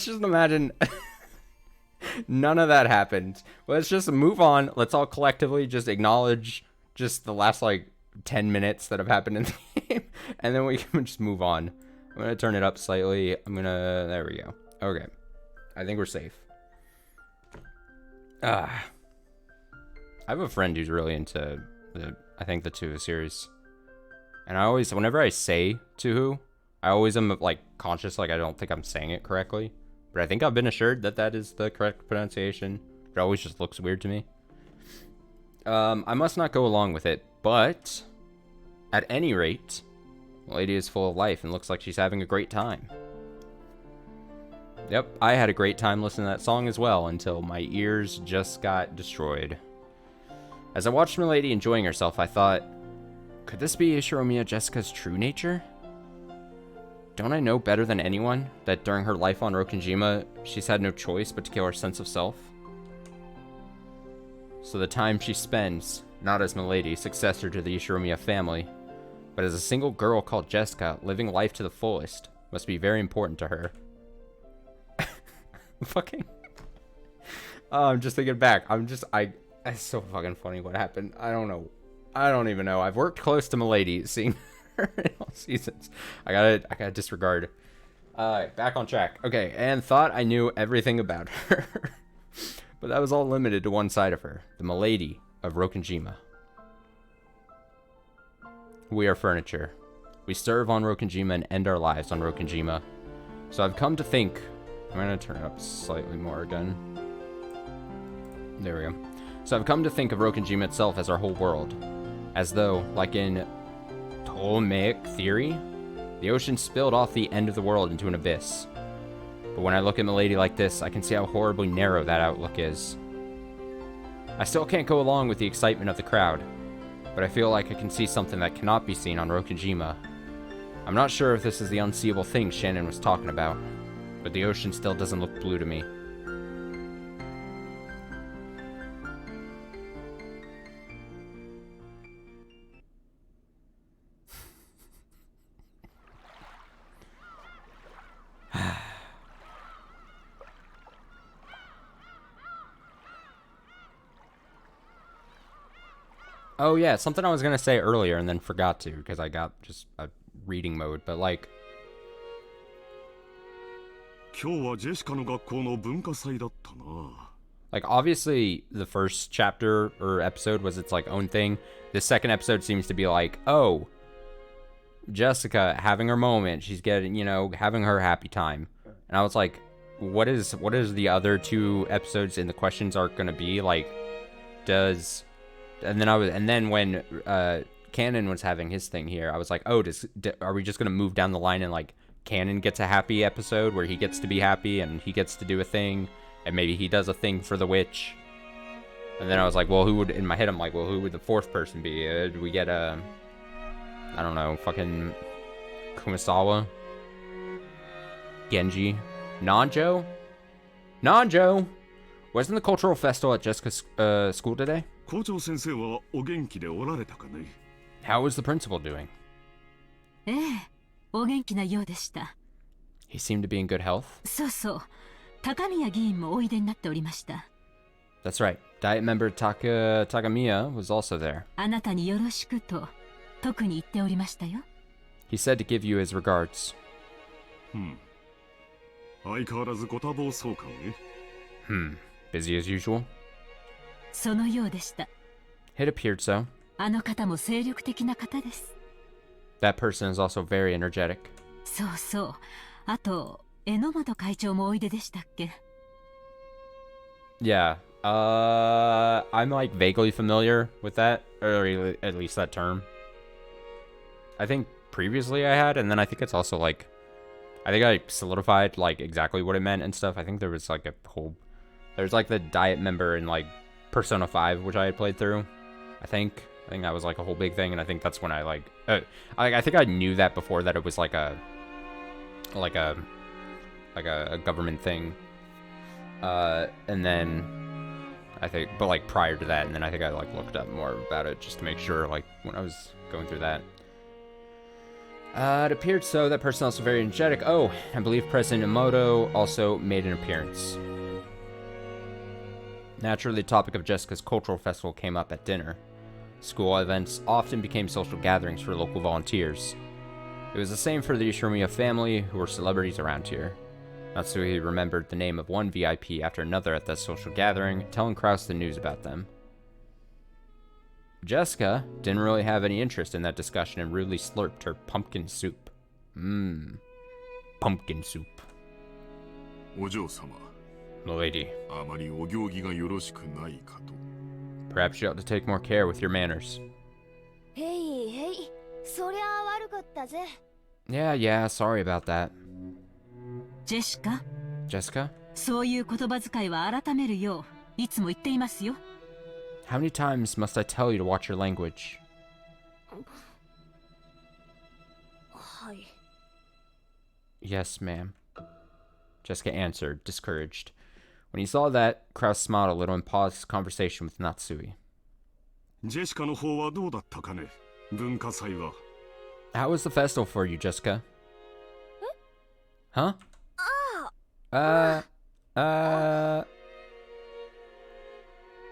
imagine none of that happened. Let's just move on. Let's all collectively just acknowledge just the last, like, 10 minutes that have happened in the game, and then we can just move on. I'm gonna turn it up slightly. There we go. Okay. I think we're safe. I have a friend who's really into the Tuhu series. And I always, whenever I say Tuhu, I always am, like, conscious, like, I don't think I'm saying it correctly. But I think I've been assured that that is the correct pronunciation. It always just looks weird to me. I must not go along with it, but at any rate, the lady is full of life and looks like she's having a great time. Yep, I had a great time listening to that song as well until my ears just got destroyed. As I watched Milady enjoying herself, I thought, could this be Ishiromiya Jessica's true nature? Don't I know better than anyone that during her life on Rokkenjima, she's had no choice but to kill her sense of self? So the time she spends, not as Milady, successor to the Ishiromiya family, but as a single girl called Jessica, living life to the fullest, must be very important to her. Fucking... I'm just thinking back. It's so fucking funny what happened. I don't know. I don't even know. I've worked close to Milady, seeing her in all seasons. I gotta disregard. Back on track. Okay, and thought I knew everything about her. But that was all limited to one side of her. The Milady of Rokkenjima. We are furniture. We serve on Rokkenjima and end our lives on Rokkenjima. So I've come to think... I'm gonna turn it up slightly more again. There we go. So I've come to think of Rokkenjima itself as our whole world. As though, like in Ptolemaic theory, the ocean spilled off the end of the world into an abyss. But when I look at Milady like this, I can see how horribly narrow that outlook is. I still can't go along with the excitement of the crowd, but I feel like I can see something that cannot be seen on Rokkenjima. I'm not sure if this is the unseeable thing Shannon was talking about, but the ocean still doesn't look blue to me. Oh yeah, something I was gonna say earlier and then forgot to because I got just a reading mode, but like... Like, obviously, the first chapter or episode was its, like, own thing. The second episode seems to be like, oh, Jessica having her moment. She's getting, you know, having her happy time. And I was like, what is the other two episodes in the questions arc gonna be? Like, does... And then when Canon was having his thing here, I was like, oh, are we just gonna move down the line and, like, Canon gets a happy episode where he gets to be happy and he gets to do a thing, and maybe he does a thing for the witch. And then I was like, well, in my head, I'm like, well, who would the fourth person be? Do we get I don't know, fucking Kumasawa? Genji? Nanjo? Nanjo! Wasn't the cultural festival at Jessica's school today? How is the principal doing? ええ、お元気なようでした。 He seemed to be in good health. そうそう、高宮議員もおいでになっておりました。 That's right. Diet member Takamiya was also there. あなたによろしくと特に言っておりましたよ。 He said to give you his regards. 相変わらずご多忙そうかね。Busy as usual? そのようでした。 It appeared so. あの方も精力的な方です。 That person is also very energetic. そうそう。あと、榎本会長もおいででしたっけ？ Yeah. I'm like vaguely familiar with that, or at least that term. I think previously I had, and then I think it's also like, I think I solidified like exactly what it meant and stuff. I think there was like there's like the diet member in like Persona 5, which I had played through. I think that was like a whole big thing, and I think that's when I like, I think I knew that before, that it was like a government thing. And then I think, but like prior to that, and then I think I like looked up more about it just to make sure, like when I was going through that. It appeared so. That person also very energetic. Oh, I believe President Emoto also made an appearance. Naturally, the topic of Jessica's cultural festival came up at dinner. School events often became social gatherings for local volunteers. It was the same for the Ishiromiya family, who were celebrities around here. Natsui remembered the name of one VIP after another at that social gathering, telling Krause the news about them. Jessica didn't really have any interest in that discussion and rudely slurped her pumpkin soup. Pumpkin soup. お嬢様。 Milady, あまりお行儀がよろしくないかと。 perhaps you ought to take more care with your manners. へいへい、そりゃあ悪かったぜ。 Yeah, sorry about that. ジェシカ、Jessica? そういう言葉遣いは改めるよういつも言っていますよ。 How many times must I tell you to watch your language? はい。 Yes, ma'am. Jessica answered, discouraged. When he saw that, Kraus smiled a little and paused his conversation with Natsui. ジェシカの方はどうだったかね、文化祭は。 How was the festival for you, Jessica? Huh?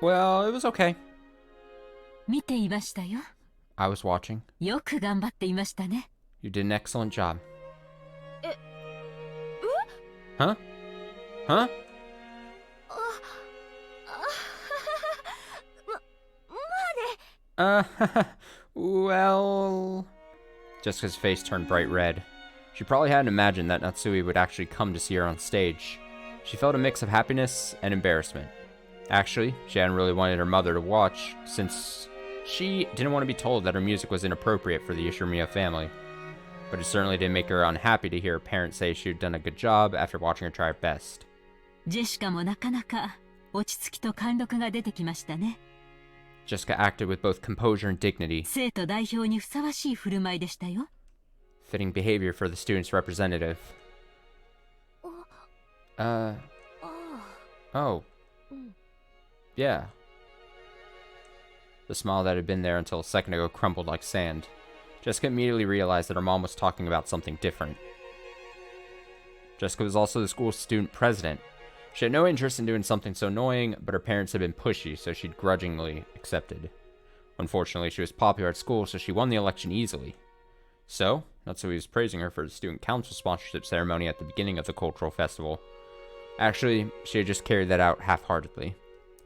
Well, it was okay. 見ていましたよ。 I was watching. よく頑張っていましたね。 You did an excellent job. Huh? Huh? Well... Jessica's face turned bright red. She probably hadn't imagined that Natsui would actually come to see her on stage. She felt a mix of happiness and embarrassment. Actually, she hadn't really wanted her mother to watch, since she didn't want to be told that her music was inappropriate for the Ishimiya family. But it certainly didn't make her unhappy to hear her parents say she had done a good job after watching her try her best. ジェシカもなかなか落ち着きと貫禄が出てきましたね。 Jessica acted with both composure and dignity, 生徒代表にふさわしい振る舞いでしたよ。 fitting behavior for the student's representative. Oh. Yeah. The smile that had been there until a second ago crumbled like sand. Jessica immediately realized that her mom was talking about something different. Jessica was also the school's student president. She had no interest in doing something so annoying, but her parents had been pushy, so she'd grudgingly accepted. Unfortunately, she was popular at school, so she won the election easily. So, Natsui was praising her for the student council sponsorship ceremony at the beginning of the cultural festival. Actually, she had just carried that out half-heartedly.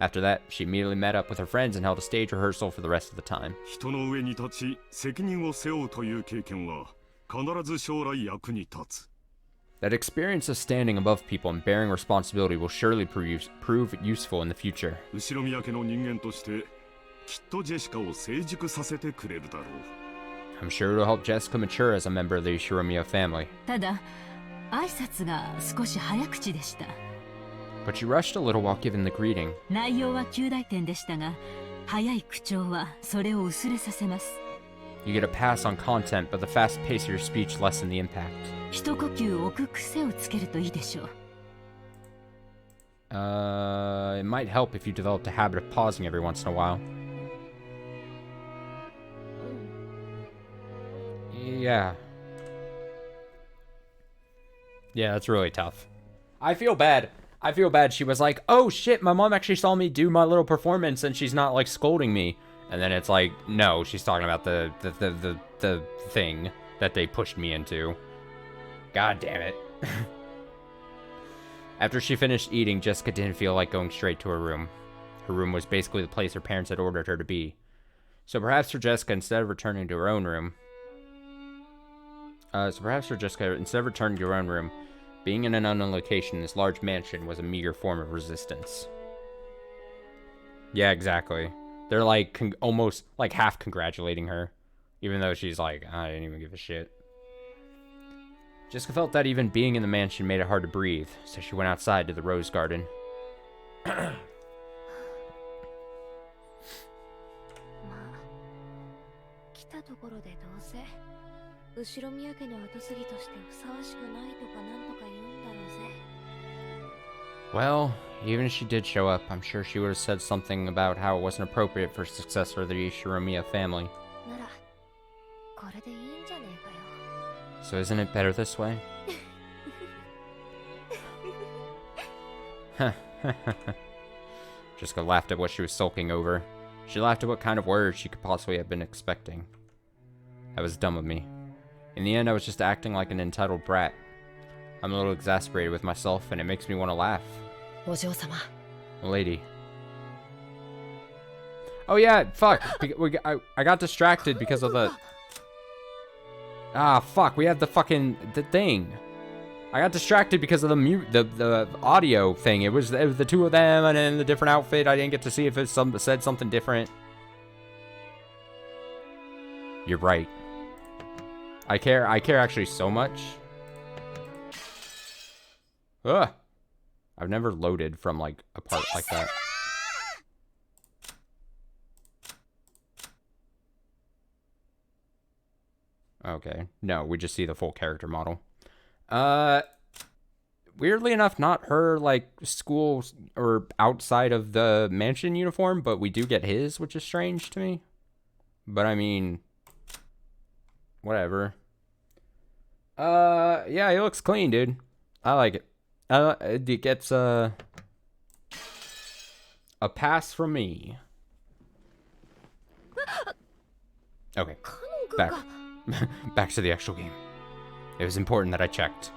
After that, she immediately met up with her friends and held a stage rehearsal for the rest of the time. 人の上に立ち責任を背負うという経験は必ず将来役に立つ。 That experience of standing above people and bearing responsibility will surely prove useful in the future. 後ろ宮家の人間としてきっとジェシカを成熟させてくれるだろう。 I'm sure it'll help Jessica mature as a member of the Ishiromiya family. ただ挨拶が少し早口でした。 But she rushed a little while giving the greeting. 内容は及第点でしたが、早い口調はそれを薄れさせます。 You get a pass on content, but the fast pace of your speech lessened the impact. 一呼吸置く癖をつけるといいでしょう。 It might help if you developed a habit of pausing every once in a while. Yeah. Yeah, that's really tough. I feel bad. I feel bad. She was like, oh shit, my mom actually saw me do my little performance and she's not like scolding me. And then it's like, no, she's talking about the thing that they pushed me into. God damn it. After she finished eating, Jessica didn't feel like going straight to her room. Her room was basically the place her parents had ordered her to be. So perhaps for Jessica, instead of returning to her own room, being in an unknown location in this large mansion was a meager form of resistance. Yeah, exactly. They're like almost like half congratulating her, even though she's like, I didn't even give a shit. Jessica felt that even being in the mansion made it hard to breathe, so she went outside to the rose garden. 来たところでどうせ後ろ宮家の後継ぎとしてふさわしくないとかなんとか言うんだろうぜ。 Well, even if she did show up, I'm sure she would have said something about how it wasn't appropriate for a successor of the Ishiromiya family. ならこれでいいんじゃねえかよ。 So isn't it better this way? Jessica laughed at what she was sulking over. She laughed at what kind of words she could possibly have been expecting. That was dumb of me. In the end, I was just acting like an entitled brat. I'm a little exasperated with myself, and it makes me want to laugh. お嬢様 Lady. Oh yeah, fuck. I got distracted because of the... Ah, fuck. We had the fucking... the thing. I got distracted because of the audio thing. It was the two of them and then the different outfit. I didn't get to see if it said something different. You're right. I care actually so much. Ugh. I've never loaded from, like, a part like that. Okay. No, we just see the full character model. Weirdly enough, not her, like, school or outside of the mansion uniform, but we do get his, which is strange to me. But, I mean, whatever. Yeah, he looks clean, dude. I like it. It gets, a pass from me. Okay. Back to the actual game. It was important that I checked.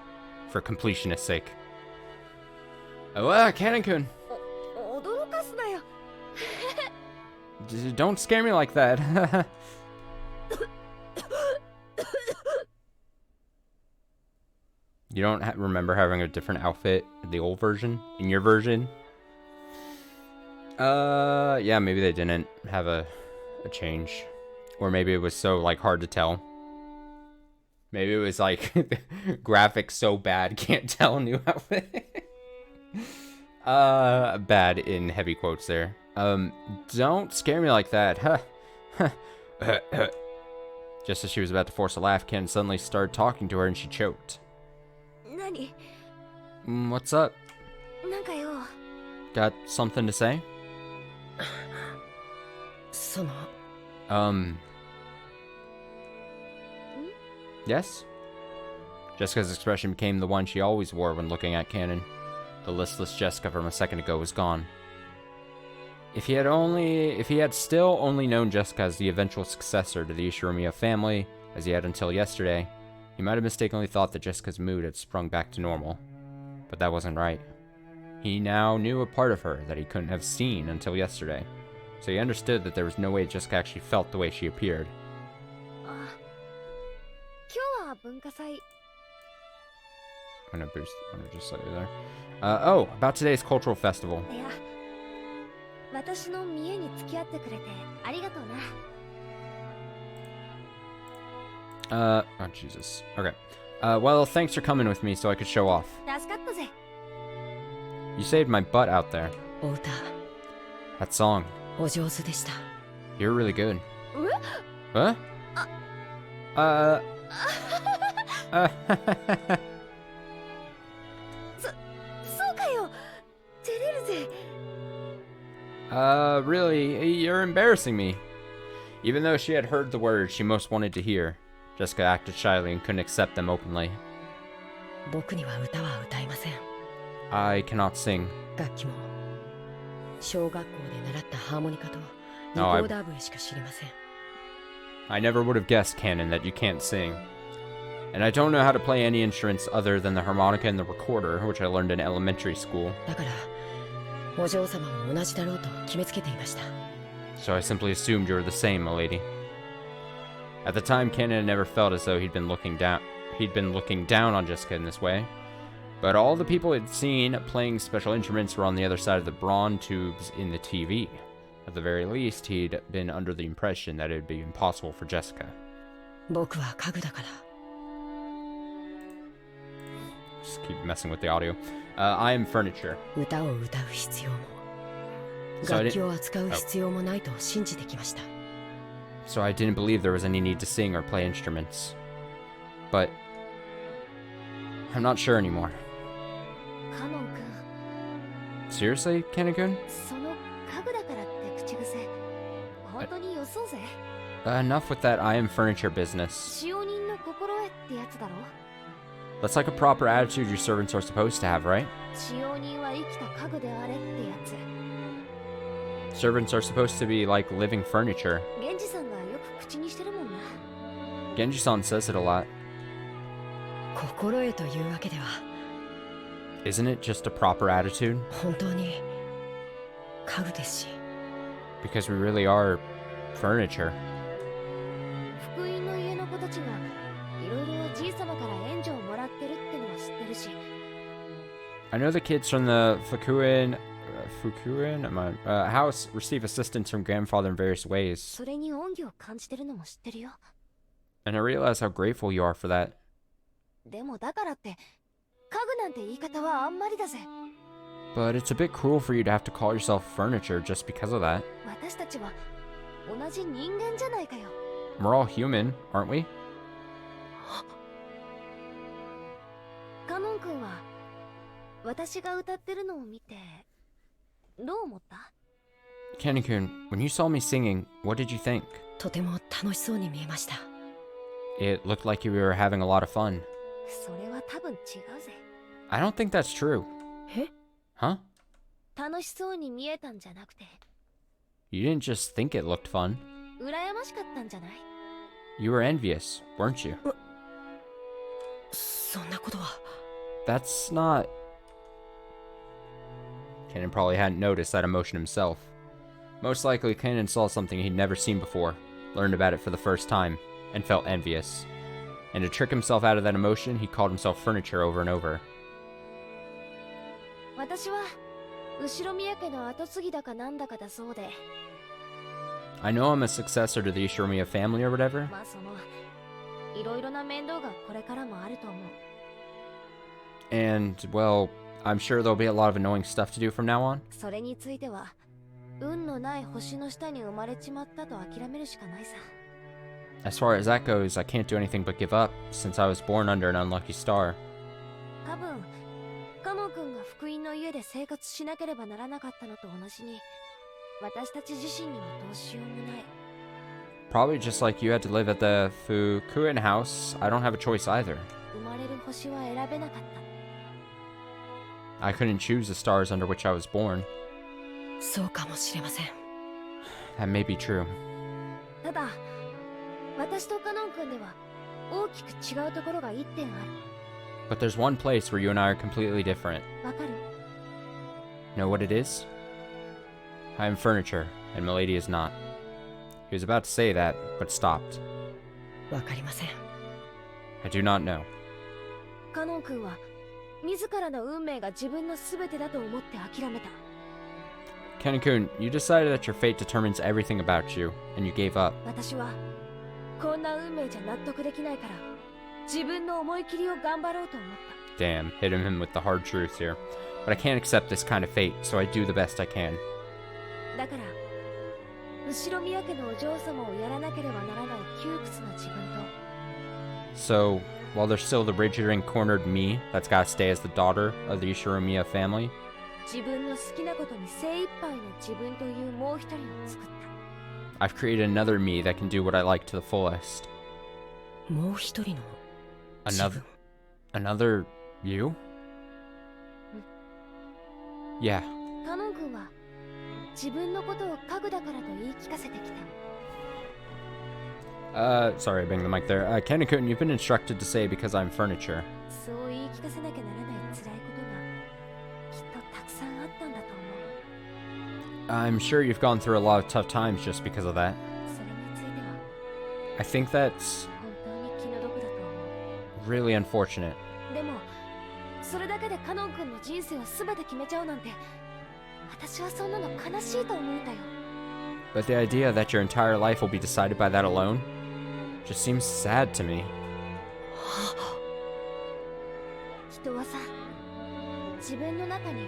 For completionist's sake. Oh, Canon-kun. Don't scare me like that. You don't remember having a different outfit in the old version? In your version? Yeah, maybe they didn't have a change. Or maybe it was so, like, hard to tell. Maybe it was, like, graphics so bad, can't tell a new outfit. Bad in heavy quotes there. Don't scare me like that. Just as she was about to force a laugh, Ken suddenly started talking to her and she choked. What's up? Got something to say? Yes? Jessica's expression became the one she always wore when looking at Cannon. The listless Jessica from a second ago was gone. If he had still only known Jessica as the eventual successor to the Ishinomiya family, as he had until yesterday, he might have mistakenly thought that Jessica's mood had sprung back to normal. But that wasn't right. He now knew a part of her that he couldn't have seen until yesterday, so he understood that there was no way Jessica actually felt the way she appeared. I'm gonna boost just slightly there. Oh, about today's cultural festival. Oh Jesus. Okay. Well, thanks for coming with me so I could show off. You saved my butt out there. That song. You're really good. Huh? Really, you're embarrassing me. Even though she had heard the words she most wanted to hear, Jessica acted shyly and couldn't accept them openly. I cannot sing. No, I never would have guessed, Canon, that you can't sing. And I don't know how to play any instruments other than the harmonica and the recorder, which I learned in elementary school. So I simply assumed you were the same, milady. At the time, Canon had never felt as though he'd been looking down on Jessica in this way. But all the people he'd seen playing special instruments were on the other side of the brawn tubes in the TV. At the very least, he'd been under the impression that it would be impossible for Jessica. Just keep messing with the audio. I am furniture. So I didn't believe there was any need to sing or play instruments. But I'm not sure anymore. Seriously, Canon-kun? Enough with that I am furniture business. That's like a proper attitude your servants are supposed to have, right? Servants are supposed to be like living furniture. Genji-san says it a lot. Isn't it just a proper attitude? Because we really are furniture. I know the kids from the Fukuin house receive assistance from grandfather in various ways. And I realize how grateful you are for that. But it's a bit cruel for you to have to call yourself furniture just because of that. 私たちは同じ人間じゃないかよ。 We're all human, aren't we? カノン君は私が歌ってるのを見てどう思った？ Kenny-kun, when you saw me singing, what did you think? とても楽しそうに見えました。 It looked like you were having a lot of fun. それは多分違うぜ。 I don't think that's true. え？ Huh? 楽しそうに見えたんじゃなくて、 You didn't just think it looked fun. 羨ましかったんじゃない？ You were envious, weren't you? そんなことは。 That's not... Kennen probably hadn't noticed that emotion himself. Most likely, Kennen saw something he'd never seen before, learned about it for the first time, and felt envious. And to trick himself out of that emotion, he called himself furniture over and over. 私は後ろ宮家の跡継ぎだかなんだかだそうで、 I know I'm a successor to the Ishiromiya family or whatever, まあそのいろいろな面倒がこれからもあると思う。 and, well, I'm sure there'll be a lot of annoying stuff to do from now on. それについては運のない星の下に生まれちまったと諦めるしかないさ。 As far as that goes, I can't do anything but give up, since I was born under an unlucky star. 多分カノン君が福音の家で生活しなければならなかったのと同じに、私たち自身にはどうしようもない。 Probably just like you had to live at the Fukuen house, I don't have a choice either. 生まれる星は選べなかった。 I couldn't choose the stars under which I was born. そうかもしれません。 That may be true. ただ私とカノン君では大きく違うところが一点ある。 But there's one place where you and I are completely different. わかる？ Know what it is? I am furniture, and Milady is not. He was about to say that, but stopped. わかりません。 I do not know. カノン君は自らの運命が自分の全てだと思って諦めた。 Kenny-kun, you decided that your fate determines everything about you, and you gave up. 私はこんな運命じゃ納得できないから自分の思い切りを頑張ろうと思った。 Damn, hitting him with the hard truth here. But I can't accept this kind of fate, so I do the best I can. だから後ろ宮家のお嬢様をやらなければならない窮屈な自分と、 So, while there's still the rigid and cornered me that's gotta stay as the daughter of the Ishiromiya family, 自分の好きなことに精一杯の自分というもう一人を作った。 I've created another me that can do what I like to the fullest. もう一人の自 Another... 分。 Another... you? Yeah. カノン君は自分のことを家具だからと言い聞かせてきた。 Sorry, I banged the mic there. Kenny-kun, you've been instructed to say because I'm furniture. そう言い聞かせなきゃならない辛いことがきっとたくさんあったんだと思う。 I'm sure you've gone through a lot of tough times just because of that. それについては I think that's 本当に気の毒だと思う。 really unfortunate. でもそれだけでカノン君の人生を全て決めちゃうなんて、私はそんなの悲しいと思うんだよ。 But the idea that your entire life will be decided by that alone just seems sad to me. 人はさ、自分の中に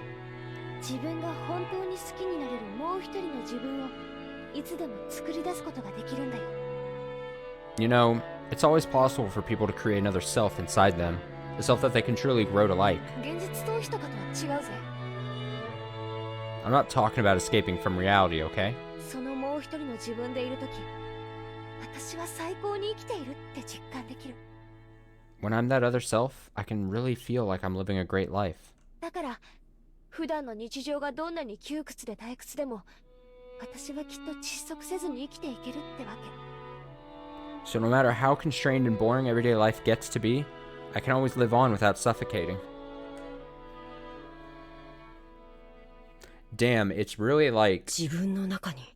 自分が本当に好きになれるもう一人の自分をいつでも作り出すことができるんだよ。 You know, it's always possible for people to create another self inside them, a self that they can truly grow to like. 現実逃避とかとは違うぜ。 I'm not talking about escaping from reality, okay? そのもう一人の自分でいるとき、私は最高に生きているって実感できる。 When I'm that other self, I can really feel like I'm living a great life. だから普段の日常がどんなに窮屈で退屈でも、私はきっと窒息せずに生きていけるってわけ。 So no matter how constrained and boring everyday life gets to be, I can always live on without suffocating. Damn, it's really like, 自分の中に。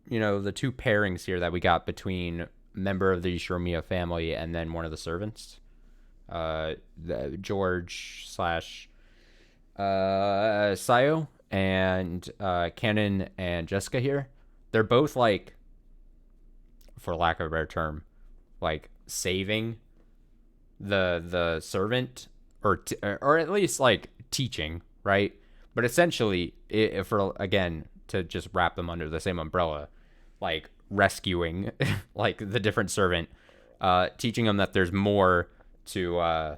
you know, the two pairings here that we got between a member of the Ishiromiya family and then one of the servants. George slash Sayo and Kennen and Jessica here. They're both like, for lack of a better term, like saving the servant or at least like teaching, right? But essentially, for again, to just wrap them under the same umbrella, like rescuing like the different servant, teaching them that there's more to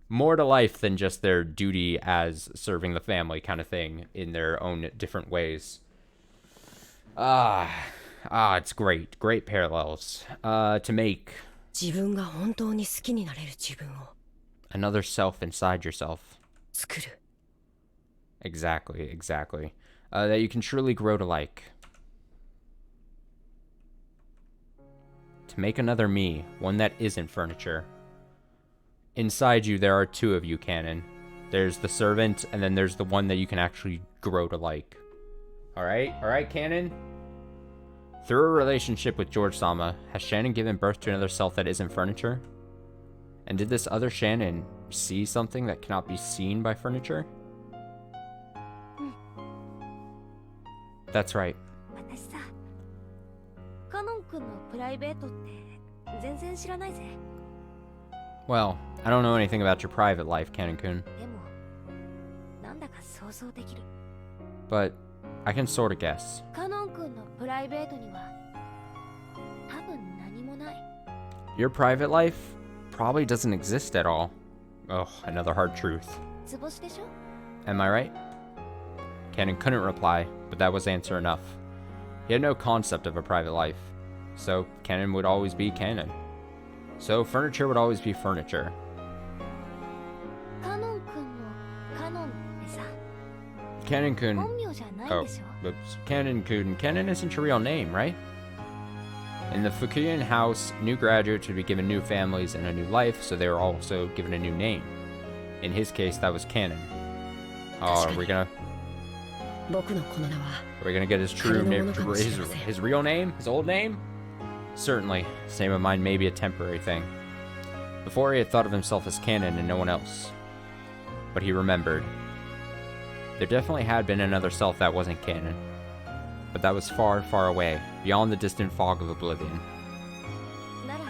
life than just their duty as serving the family kind of thing in their own different ways. It's great parallels to make 自分が本当に好きになれる自分を another self inside yourself. 作る Exactly. That you can truly grow to like. To make another me, one that isn't furniture. Inside you, there are two of you, Canon. There's the servant, and then there's the one that you can actually grow to like. Alright, Canon? Through a relationship with George Sama, has Shannon given birth to another self that isn't furniture? And did this other Shannon see something that cannot be seen by furniture? That's right. 私さ、カノン君のプライベートって全然知らないぜ。 Well, I don't know anything about your private life, Canon-kun. でも、なんだか想像できる。 But I can sort of guess. カノン君のプライベートには多分何もない。 Your private life probably doesn't exist at all. Oh, another hard truth. 図星でしょ？ Am I right? Canon couldn't reply, but that was answer enough. He had no concept of a private life, so Canon would always be Canon. So furniture would always be furniture. カノン君のカノンってさ、 Canon-kun... 本名じゃない Oh, でしょ？ oops. Canon-kun... Canon isn't your real name, right? In the Fukuyan house, new graduates would be given new families and a new life, so they were also given a new name. In his case, that was Canon. Oh, are we gonna... 僕のこの名は Are we gonna get his true name, his real name, his old name? Certainly, his name of mine may be a temporary thing. Before he had thought of himself as Canon and no one else. But he remembered. There definitely had been another self that wasn't Canon. But that was far, far away, beyond the distant fog of oblivion. なら、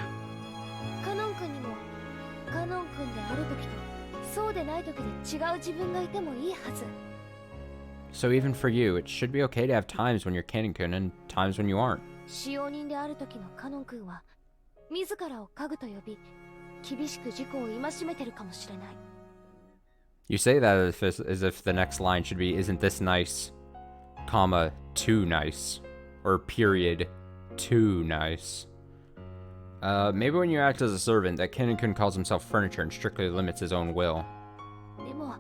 カノン君にもカノン君である時とそうでない時で違う自分がいてもいいはず。 So even for you, it should be okay to have times when you're Canon-kun and times when you aren't. 使用人である時のカノン君は自らを家具と呼び厳しく自己を戒めてるかもしれない。 You say that as if the next line should be, isn't this nice, comma, too nice, or period, too nice. Maybe when you act as a servant, that Canon-kun calls himself furniture and strictly limits his own will. でも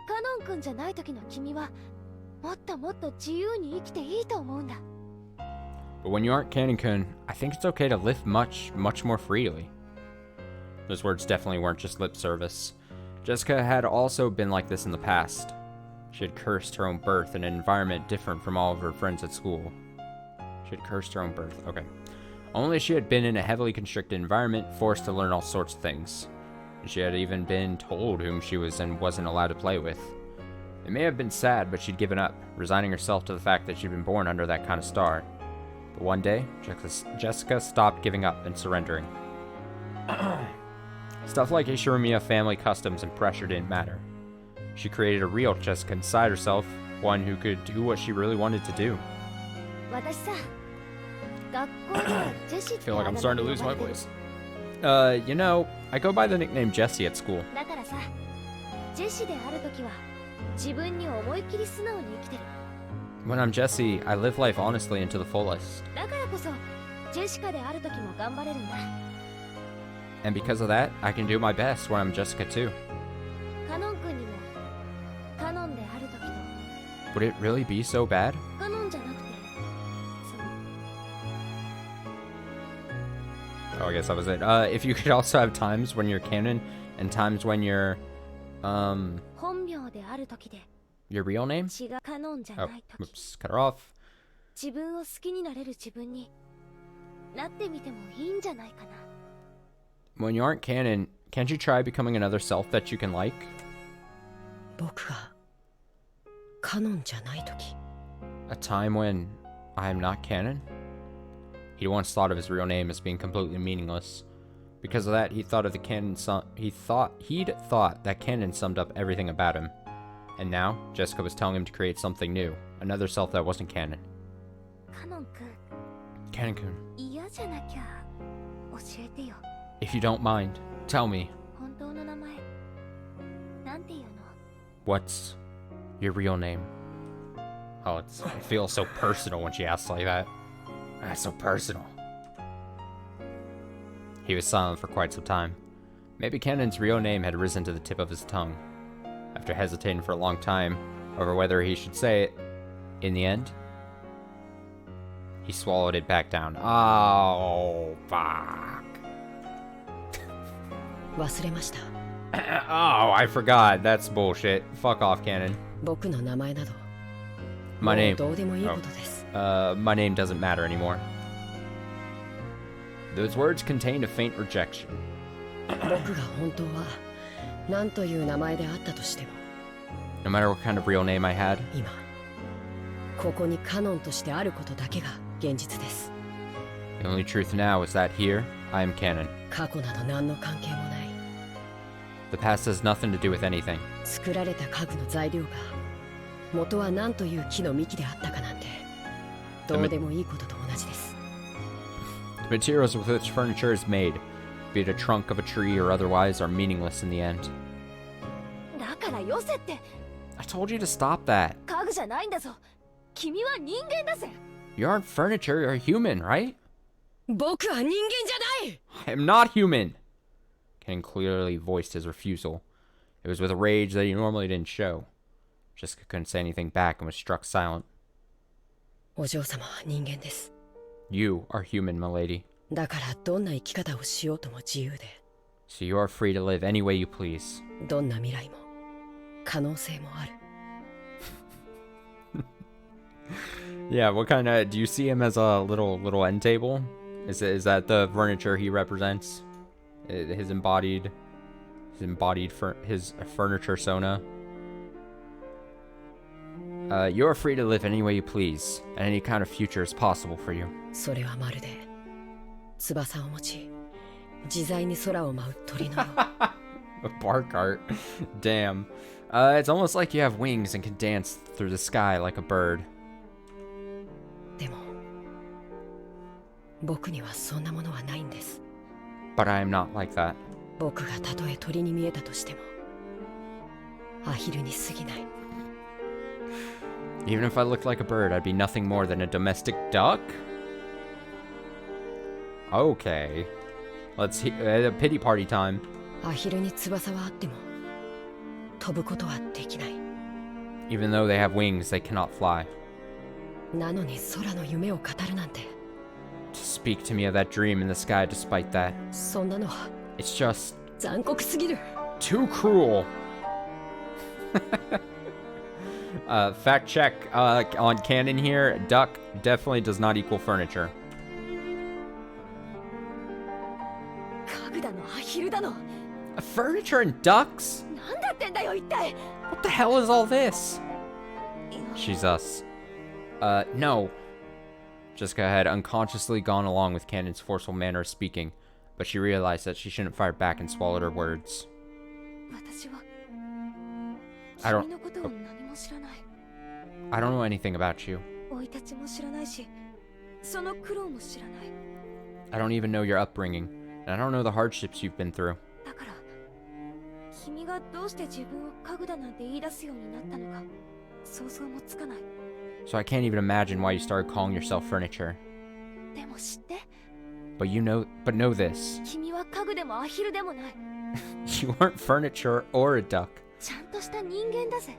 カノン君じゃない時の君はもっともっと自由に生きていいと思うんだ。 But when you aren't Canon-kun, I think it's okay to live much, much more freely. Those words definitely weren't just lip service. Jessica had also been like this in the past. She had cursed her own birth in an environment different from all of her friends at school. She had cursed her own birth, okay. Only she had been in a heavily constricted environment, forced to learn all sorts of things. And she had even been told whom she was and wasn't allowed to play with. It may have been sad, but she'd given up, resigning herself to the fact that she'd been born under that kind of star. But one day, Jessica stopped giving up and surrendering. Stuff like Ishirimiya family customs and pressure didn't matter. She created a real Jessica inside herself, one who could do what she really wanted to do. 私さ、学校ではジェシ I って feel like I'm あだ starting 名 to で lose 呼ば my れてる。 voice. You know, I go by the nickname Jessie at school. だからさ、ジェシである時は自分に思いっきり素直に生きてる。 When I'm Jessie, I live life honestly and to the fullest. だからこそジェシカである時も頑張れるんだ。 And because of that, I can do my best when I'm Jessica too. カノン君にもカノンである時と Would it really be so bad? カノンじゃなくてその Oh, I guess that was it. If you could also have times when you're canon and times when you're, 本名である時で your real name? 違うカノンじゃ Oh, ない時、 oops, cut her off. 自分を好きになれる自分になってみてもいいんじゃないかな。 When you aren't canon, can't you try becoming another self that you can like? 僕がカノンじゃない時 A time when I am not canon? He'd once thought of his real name as being completely meaningless. Because of that, he thought of the canon he'd thought that canon summed up everything about him. And now, Jessica was telling him to create something new. Another self that wasn't canon. カノン君 Canon-kun, 嫌じゃなきゃ教えてよ if you don't mind, tell me, 本当の名前なんていうの what's your real name? Oh, it feels so personal when she asks like that. That's so personal. He was silent for quite some time. Maybe Kanon's real name had risen to the tip of his tongue. After hesitating for a long time over whether he should say it, in the end, he swallowed it back down. Oh, fuck. 忘れました。 Oh, I forgot. That's bullshit. Fuck off, Canon. 僕の名前など My もう name. どうでもいいことです。 My name doesn't matter anymore. Those words contained a faint rejection. 僕が本当は何という名前であったとしても No matter what kind of real name I had, 今ここにカノンとしてあることだけが現実です。 the only truth now is that here, I am Canon. 過去など何の関係もない。 The past has nothing to do with anything. 作られた家具の材料が元は何という木の幹であったかなんてどうでもいいことと同じです。 The materials with which furniture is made, be it a trunk of a tree or otherwise, are meaningless in the end. だからよせって I told you to stop that. 家具じゃないんだぞ君は人間だぜ You aren't furniture, you're human, right? 僕は人間じゃない。 I am not human. Ken clearly voiced his refusal. It was with a rage that he normally didn't show. Jessica couldn't say anything back and was struck silent. お嬢様は人間です。 You are human, milady. だからどんな生き方をしようとも自由で So you are free to live any way you please. どんな未来も可能性もある。 Yeah, what kind of... Do you see him as a little end table? Is that the furniture he represents? His furniture persona? You are free to live any way you please, and any kind of future is possible for you. それはまるで翼を持ち自在に空を舞う鳥のよう。 A bar cart. Damn. It's almost like you have wings and can dance through the sky like a bird. でも僕にはそんなものはないんです。 But I am not like that. 僕がたとえ鳥に見えたとしてもアヒルに過ぎない。 Even if I looked like a bird, I'd be nothing more than a domestic duck? Okay. Let's pity party time. アヒルに翼はあっても飛ぶことはできない。 Even though they have wings, they cannot fly. なのに空の夢を語るなんて To speak to me of that dream in the sky despite that. そんなのは It's just 残酷すぎる。 too cruel. Fact check on canon here. Duck definitely does not equal furniture. 家具だのアヒルだの Furniture and ducks? なんだってんだよ一体 What the hell is all this? She's us. No. Jessica had unconsciously gone along with Canon's forceful manner of speaking, but she realized that she shouldn't fire back and swallowed her words. 私は I don't- 君のことを何も知らない I don't know anything about you. 生い立ちも知らないしその苦労も知らない I don't even know your upbringing, and I don't know the hardships you've been through. だから君がどうして自分を家具だなんて言い出すようになったのか想像もつかない So I can't even imagine why you started calling yourself furniture. でも知って But know this. 君は家具でもアヒルでもない You aren't furniture or a duck. ちゃんとした人間だぜ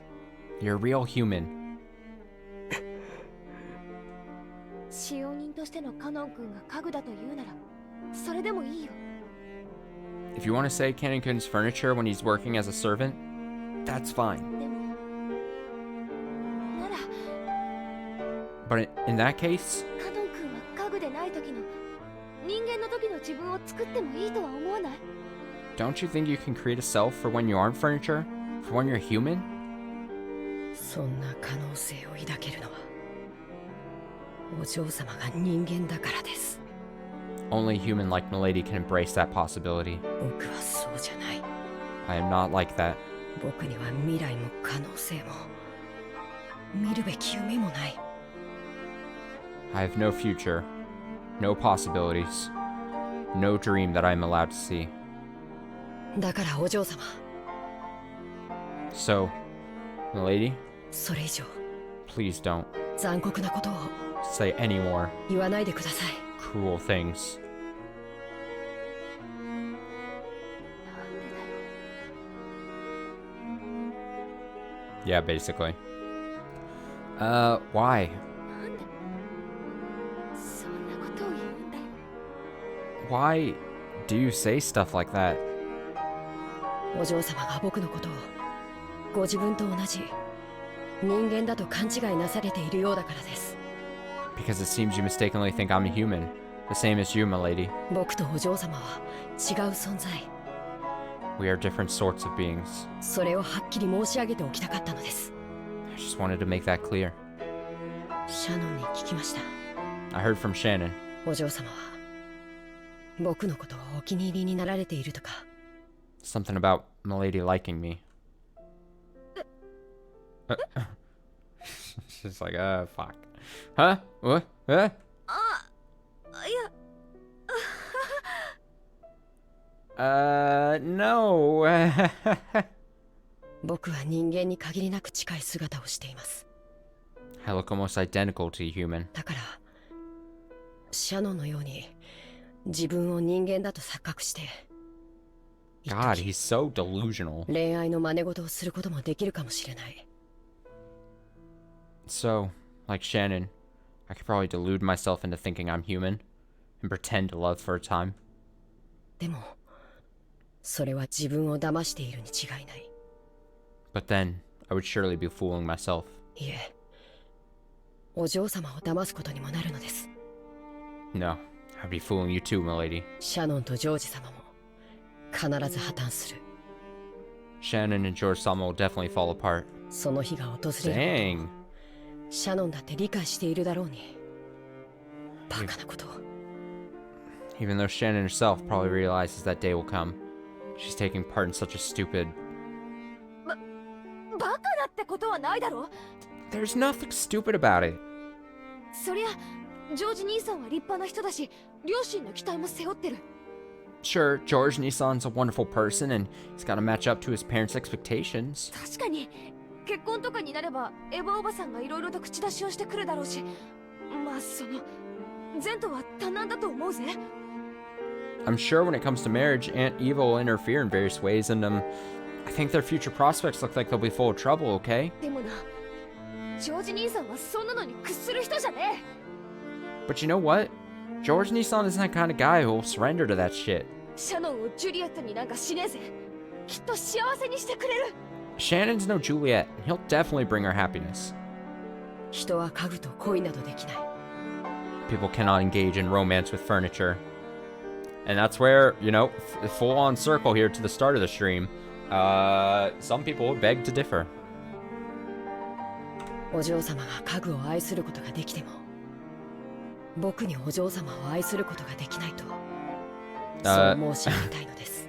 You're a real human. 使用人としてのカノン君が家具だと言うならそれでもいいよ If you want to say Canon-kun's furniture when he's working as a servant, that's fine. でもなら But in that case, カノン君は家具でない時の人間の時の自分を作ってもいいとは思わない don't you think you can create a self for when you aren't furniture? For when you're human? そんな可能性を抱けるのはお嬢様が人間だからです。 Only a human like Milady can embrace that possibility. 僕はそうじゃない。 I am not like that. 僕には未来も可能性も見るべき夢もない。 I have no future, no possibilities, no dream that I'm allowed to see. だからお嬢様、 So, milady, それ以上 please don't 残酷なことを say any more 言わないでください。 cruel things. なんでだよ。 Yeah, basically. Why? なんでそんなことを言うんだよ。 Why do you say stuff like that? お嬢様が僕のことをご自分と同じ人間だと勘違いなされているようだからです。 Because it seems you mistakenly think I'm a human, the same as you, milady. 僕とお嬢様は違う存在。 We are different sorts of beings. それをはっきり申し上げておきたかったのです。 I just wanted to make that clear. シャノンに聞きました。 I heard from Shannon. お嬢様は僕のことをお気に入りになられているとか。 Something about milady liking me. She's like, fuck. Huh? What? Huh? あ、いや、No. 僕は人間に限りなく近い姿をしています。 I look almost identical to a human. だからシャノンのように自分を人間だと錯覚して一 God, 時 he's so delusional. 恋愛の真似事をすることもできるかもしれない。 So, like Shannon, I could probably delude myself into thinking I'm human and pretend to love for a time. でもそれは自分を騙しているに違いない。 But then, I would surely be fooling myself. いえ、お嬢様を騙すことにもなるのです。 No, I'd be fooling you too, milady. シャノンとジョージ様も必ず破綻する。 Shannon and George Sama will definitely fall apart. その日が訪れることを Dang. シャノンだって理解しているだろうに。バカなことを。 Even though Shannon herself probably realizes that day will come. She's taking part in such a stupid... バカだってことはないだろ。 There's nothing stupid about it. そりゃジョージ兄さんは立派な人だし、両親の期待も背負ってる。 Sure, George Nissan's a wonderful person and he's got to match up to his parents' expectations. 確かに結婚とかになればエヴァおばさんがいろいろと口出しをしてくるだろうし、まあその前途は多難だと思うぜ。 I'm sure when it comes to marriage, Aunt Eva will interfere in various ways, and I think their future prospects look like they'll be full of trouble, okay? でもな、ジョージ兄さんはそんなのに屈する人じゃねえ。 But you know what? George Nissan isn't that kind of guy who'll surrender to that shit. シャノンをジュリエットになんかしねえぜ。きっと幸せにしてくれる。 Shannon's no Juliet. He'll definitely bring her happiness. 人は家具と恋などできない。 People cannot engage in romance with furniture. And that's where, you know, full on circle here to the start of the stream. Some people would beg to differ. お嬢様が家具を愛することができても、僕にお嬢様を愛することができないと、そう申し上げたいのです。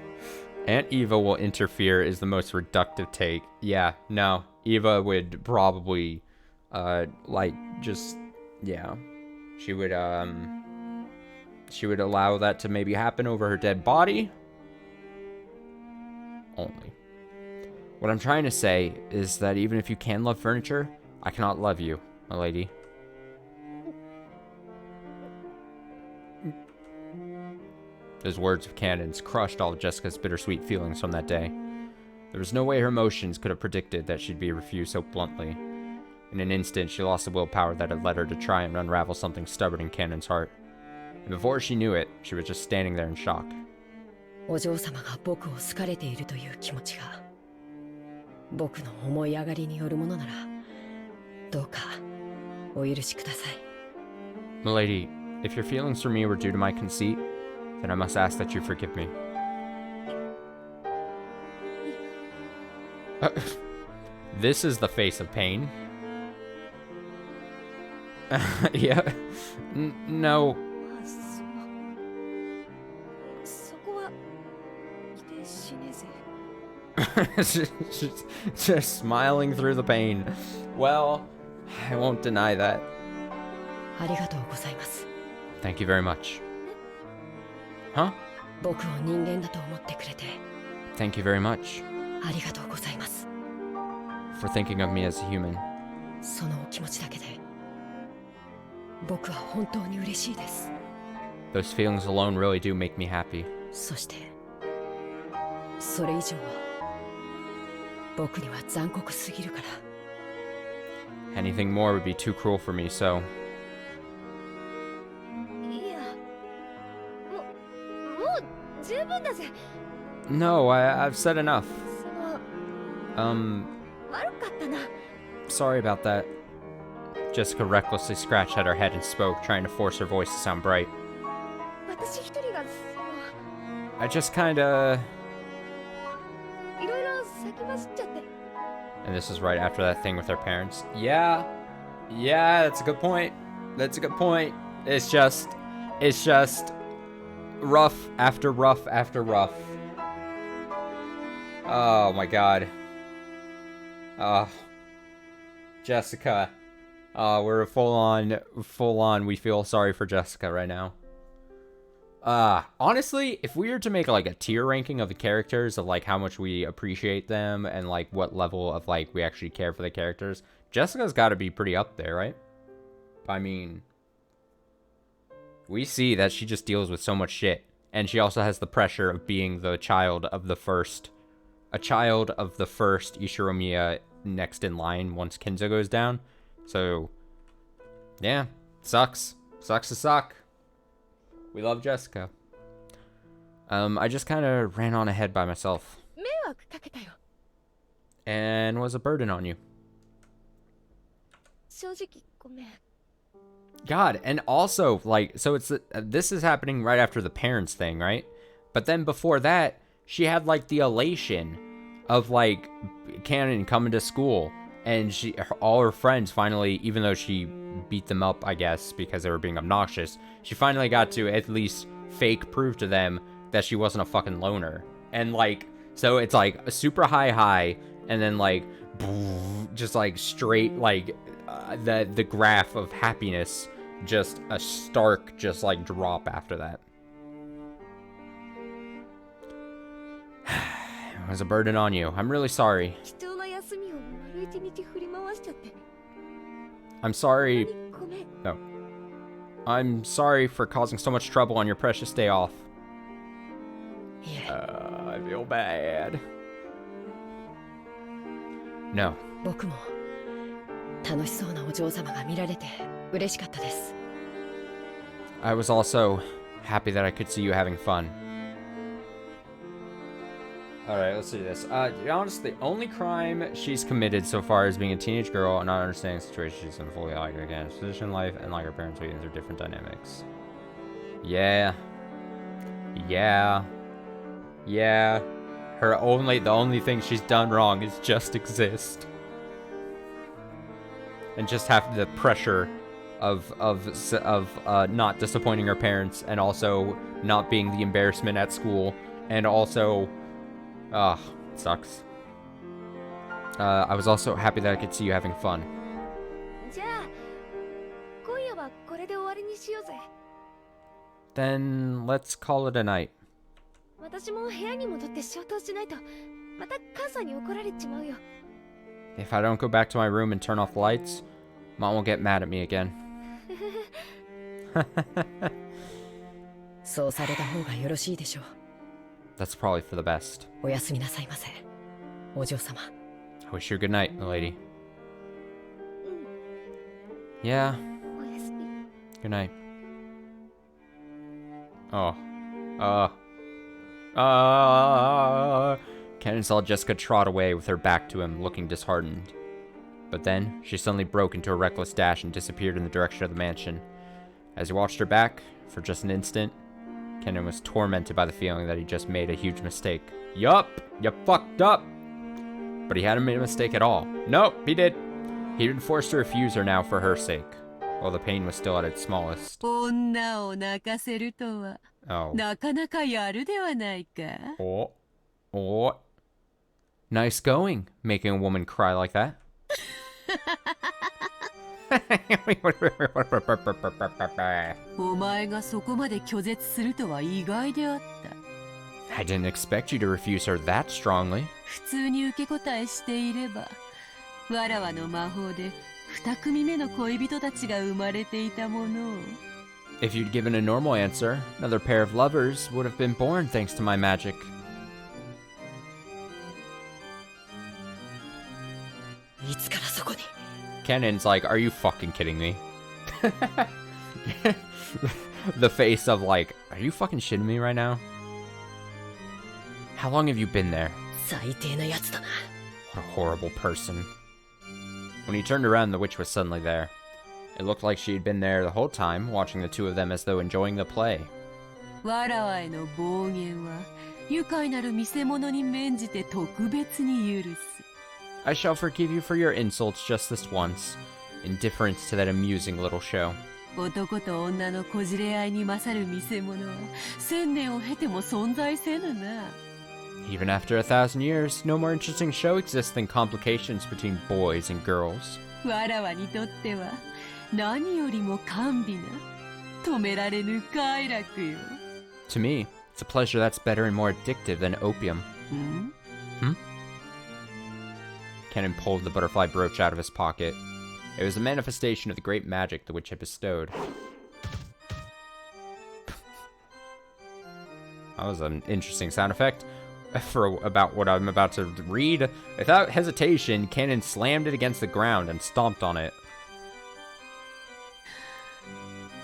Aunt Eva will interfere is the most reductive take. Yeah, no. Eva would probably, like, just, yeah. She would allow that to maybe happen over her dead body. Only. What I'm trying to say is that even if you can love furniture, I cannot love you, my lady. Those words of Cannon's crushed all of Jessica's bittersweet feelings from that day. There was no way her emotions could have predicted that she'd be refused so bluntly. In an instant, she lost the willpower that had led her to try and unravel something stubborn in Cannon's heart. And before she knew it, she was just standing there in shock. お嬢様が僕を好かれているという気持ちが僕の思い上がりによるものならどうかお許しください。 Milady, if your feelings for me were due to my conceit, then I must ask that you forgive me. This is the face of pain. Yeah. No. そこは否定しねえぜ。just smiling through the pain. Well, I won't deny that. ありがとうございます。 Thank you very much. Huh? 僕を人間だと思ってくれて Thank you very much ありがとうございます。 for thinking of me as a human. そのお気持ちだけで僕は本当に嬉しいです。 Those feelings alone really do make me happy. そしてそれ以上は僕には残酷すぎるから。 Anything more would be too cruel for me, so いや、もう十分だぜ。 no, I've said enough. その Um, 悪かったな。 sorry about that. Jessica recklessly scratched at her head and spoke, trying to force her voice to sound bright. 私一人が I just kinda... いろいろ先走っちゃって。 And this is right after that thing with her parents. Yeah, that's a good point. That's a good point. It's just rough after rough after rough. Oh my god. Jessica. We're full on, we feel sorry for Jessica right now. Honestly, if we were to make like a tier ranking of the characters of like how much we appreciate them and like what level of like we actually care for the characters, Jessica's got to be pretty up there, right? I mean, we see that she just deals with so much shit, and she also has the pressure of being the child of the first Ishiromiya next in line once Kenzo goes down. So, yeah, sucks to suck. We love Jessica. I just kind of ran on ahead by myself. 迷惑かけたよ。 And was a burden on you. 正直ごめん。 God, and also, like, so it's, this is happening right after the parents thing, right? But then before that, she had, like, the elation of, like, Canon coming to school. And all her friends finally, even though she beat them up, I guess, because they were being obnoxious, she finally got to at least fake prove to them that she wasn't a fucking loner. And, like, so it's, like, a super high, and then, like, just, like, straight, like, the graph of happiness, just a stark, just, like, drop after that. It was a burden on you. I'm really sorry. 貴重な休みを丸一日振り回しちゃって。 I'm sorry. ごめん。 No. I'm sorry for causing so much trouble on your precious day off. いえ、 I feel bad. No. 僕も楽しそうなお嬢様が見られて嬉しかったです。 I was also happy that I could see you having fun. Alright, let's do this. To be honest, the only crime she's committed so far is being a teenage girl and not understanding the situation she's in fully like her again. Position life and like her parents' weekends are different dynamics. Yeah. The only thing she's done wrong is just exist. And just have the pressure of not disappointing her parents, and also not being the embarrassment at school, and also it sucks. I was also happy that I could see you having fun. じゃあ、今夜はこれで終わりにしようぜ。 Then let's call it a night. 私も部屋に戻って消灯しないと、また母さんに怒られちまうよ。 If I don't go back to my room and turn off the lights, Mom will get mad at me again. そうされた方がよろしいでしょう。 That's probably for the best. おやすみなさいませ、お嬢様。 I wish you a good night, lady. Yeah, おやすみ。 good night. Kenan saw Jessica trot away with her back to him, looking disheartened. But then, she suddenly broke into a reckless dash and disappeared in the direction of the mansion. As he watched her back, for just an instant, Kenan was tormented by the feeling that he just made a huge mistake. Yup, you fucked up! But he hadn't made a mistake at all. Nope, he did. He'd been forced to refuse her now for her sake, while the pain was still at its smallest. 女を泣かせるとは Oh. なかなかやるではないか。 Oh. Nice going, making a woman cry like that. お前がそこまで拒絶するとは意外であった。 I didn't expect you to refuse her that strongly. 普通に受け答えしていれば、わらわの魔法で二組目の恋人たちが生まれていたものを。 If you'd given a normal answer, another pair of lovers would have been born thanks to my magic. いつからそこに。 Kenan's like, are you fucking kidding me? The face of like, are you fucking shitting me right now? How long have you been there? 最低なやつだな。 What a horrible person. When he turned around, the witch was suddenly there. It looked like she had been there the whole time, watching the two of them as though enjoying the play. わらわへの暴言は愉快なる見せ物に免じて特別に許す。 I shall forgive you for your insults just this once, in deference to that amusing little show. 男と女のこじれ合いに勝る見せ物は千年を経ても存在せぬな。 Even after 1,000 years, no more interesting show exists than complications between boys and girls. わらわにとっては何よりも甘美な止められぬ快楽よ。 To me, it's a pleasure that's better and more addictive than opium. Kenan pulled the butterfly brooch out of his pocket. It was a manifestation of the great magic the witch had bestowed. That was an interesting sound effect for about what I'm about to read. Without hesitation, Kenan slammed it against the ground and stomped on it.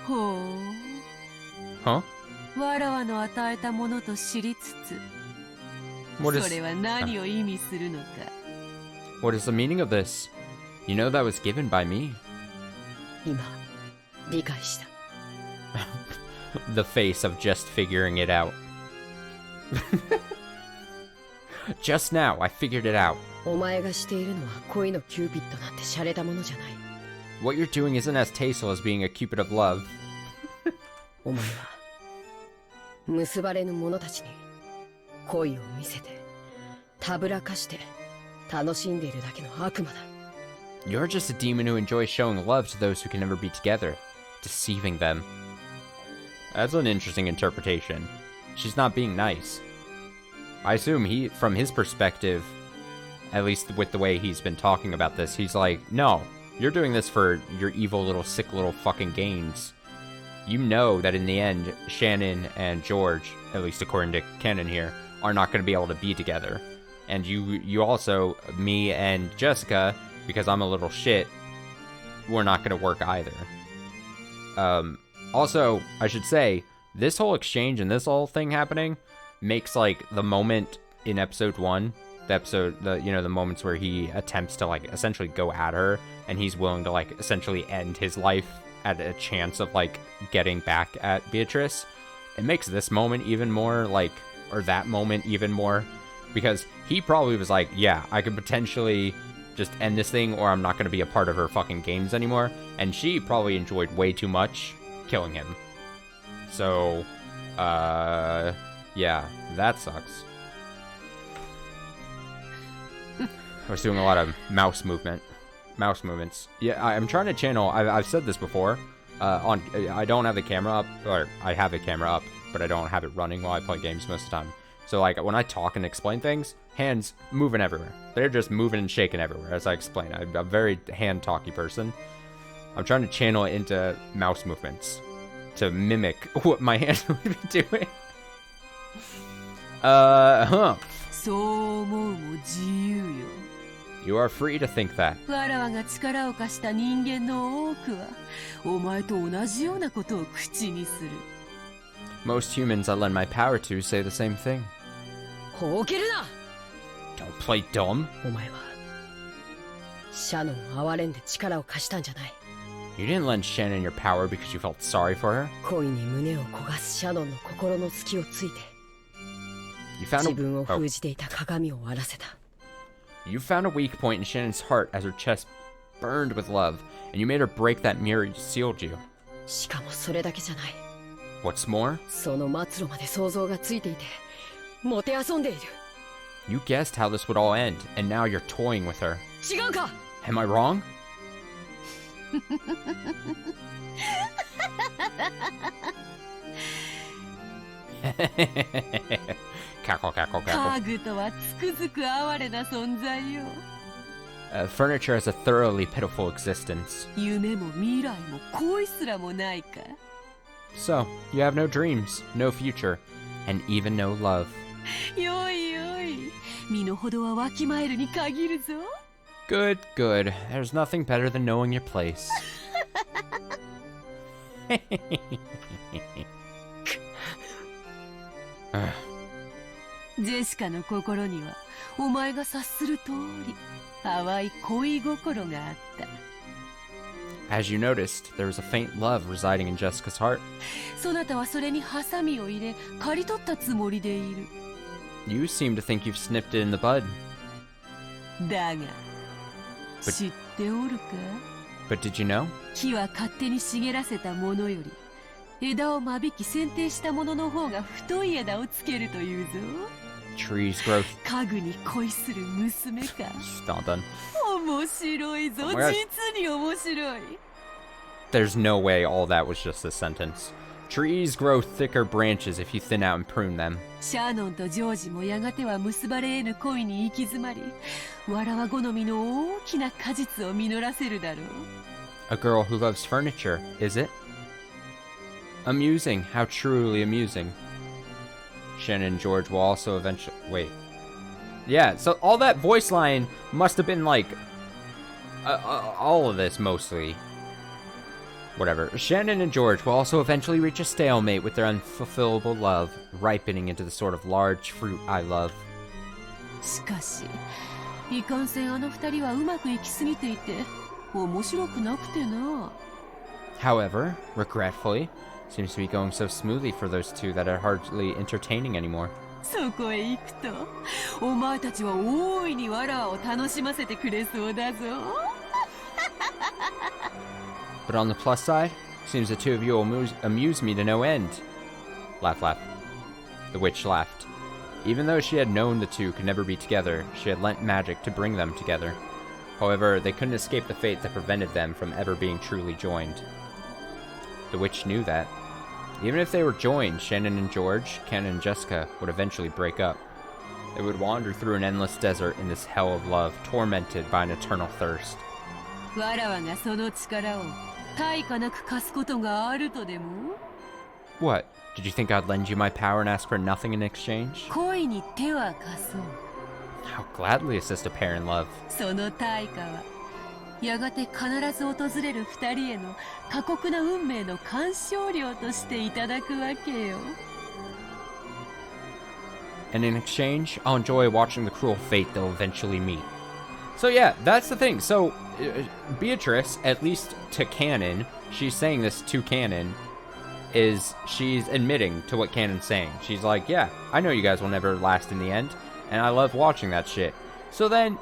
ほう。 Huh? わらわの与えたものと知りつつ、 What それは何を意味するのか。 What is the meaning of this? You know that was given by me. 今、理解した。 The face of just figuring it out. Just now, I figured it out. お前がしているのは恋のキューピッドなんて洒落たものじゃない。 What you're doing isn't as tasteful as being a cupid of love. お前は結ばれぬ者たちに恋を見せてたぶらかして楽しんでいるだけの悪魔だ。 You're just a demon who enjoys showing love to those who can never be together, deceiving them. That's an interesting interpretation. She's not being nice. I assume from his perspective, at least with the way he's been talking about this, he's like, no, you're doing this for your evil little sick little fucking gains. You know that in the end, Shannon and George, at least according to Kenan here, are not going to be able to be together. And you also, me and Jessica, because I'm a little shit, we're not going to work either. Also, I should say, this whole exchange and this whole thing happening makes, like, the moment in episode 1, the moments where he attempts to, like, essentially go at her, and he's willing to, like, essentially end his life at a chance of, like, getting back at Beatrice. It makes this moment even more, like, or that moment even more, because he probably was like, yeah, I could potentially just end this thing, or I'm not going to be a part of her fucking games anymore, and she probably enjoyed way too much killing him. So, yeah, that sucks. I was doing a lot of mouse movements. Yeah, I'm trying to channel, I've said this before, I don't have the camera up, or I have the camera up, but I don't have it running while I play games most of the time. So, like, when I talk and explain things, hands moving everywhere. They're just moving and shaking everywhere as I explain. I'm a very hand-talky person. I'm trying to channel it into mouse movements to mimic what my hands would be doing. そう思うも自由よ。 You are free to think that. わらわが力を貸した人間の多くはお前と同じようなことを口にする。 Most humans I lend my power to say the same thing. ほうけるな。 Don't play dumb. お前はシャノンを憐れんで力を貸したんじゃない。 You didn't lend Shannon your power because you felt sorry for her. 恋に胸を焦がすシャノンの心の隙をついて You found 自分を a 封じていた鏡を割らせた。 You found a weak point in Shannon's heart as her chest burned with love, and you made her break that mirror you sealed you. しかもそれだけじゃない。 What's more, その末路まで想像がついていてもてあそんでいる。You guessed how this would all end, and now you're toying with her. 違うか Am I wrong? Cackle, cackle, 家 cackle. 具とはつくづく哀れな存在よ。 Furniture has a thoroughly pitiful existence. 夢も未来も恋すらもないか。 So, you have no dreams, no future, and even no love. よいよい、身の程はわきまえるに限るぞ。 Good, good. There's nothing better than knowing your place. ジェシカの心にはお前が察する通り淡い恋心があった。 As you noticed, there was a faint love residing in Jessica's heart. そなたはそれにハサミを入れ刈り取ったつもりでいる。 You seem to think you've snipped it in the bud. だが知っておるか？ But did you know? 木は勝手に茂らせたものより枝を間引き剪定したものの方が太い枝をつけるというぞ。 Trees grow... 家具に恋する娘か。 Not done. 面白いぞ、 Oh my gosh. 実に面白い。 There's no way all that was just a sentence. Trees grow thicker branches if you thin out and prune them. シャーノンとジョージもやがては結ばれ得ぬ恋に行き詰まり、わらわ好みの大きな果実を実らせるだろう。 A girl who loves furniture, is it? Amusing, how truly amusing. Shannon and George will also eventually... Wait. Yeah, so all that voice line must have been like... all of this, mostly. Whatever. Shannon and George will also eventually reach a stalemate with their unfulfillable love, ripening into the sort of large fruit I love. しかし、いかんせんあの二人はうまくいきすぎていて、面白くなくてな。 However, regretfully, seems to be going so smoothly for those two that are hardly entertaining anymore. そこへ行くと、お前たちは大いにわらわを楽しませてくれそうだぞ。 But on the plus side, seems the two of you will amuse me to no end. Laugh, laugh. The witch laughed. Even though she had known the two could never be together, she had lent magic to bring them together. However, they couldn't escape the fate that prevented them from ever being truly joined. The witch knew that. Even if they were joined, Shannon and George, Ken and Jessica would eventually break up. They would wander through an endless desert in this hell of love, tormented by an eternal thirst. わらわがその力を対価なく貸すことがあるとでも？ What? Did you think I'd lend you my power and ask for nothing in exchange? 恋に手は貸そう。 I'll gladly assist a pair in love. その対価はやがて必ず訪れる二人への過酷な運命の鑑賞料としていただくわけよ。 And in exchange, I'll enjoy watching the cruel fate they'll eventually meet. So yeah, that's the thing. So Beatrice, at least to canon, she's saying this to canon, is she's admitting to what canon's saying. She's like, yeah, I know you guys will never last in the end, and I love watching that shit. So then,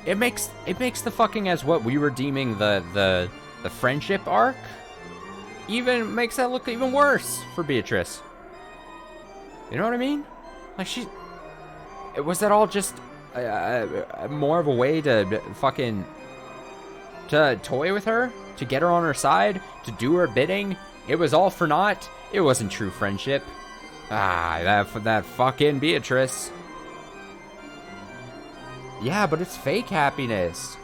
it makes the fucking, as what we were deeming the friendship arc, even makes that look even worse for Beatrice. You know what I mean? Like was that all just more of a way to fucking to toy with her, to get her on her side, to do her bidding? It was all for naught. It wasn't true friendship. Ah, that fucking Beatrice. Yeah, but it's fake happiness.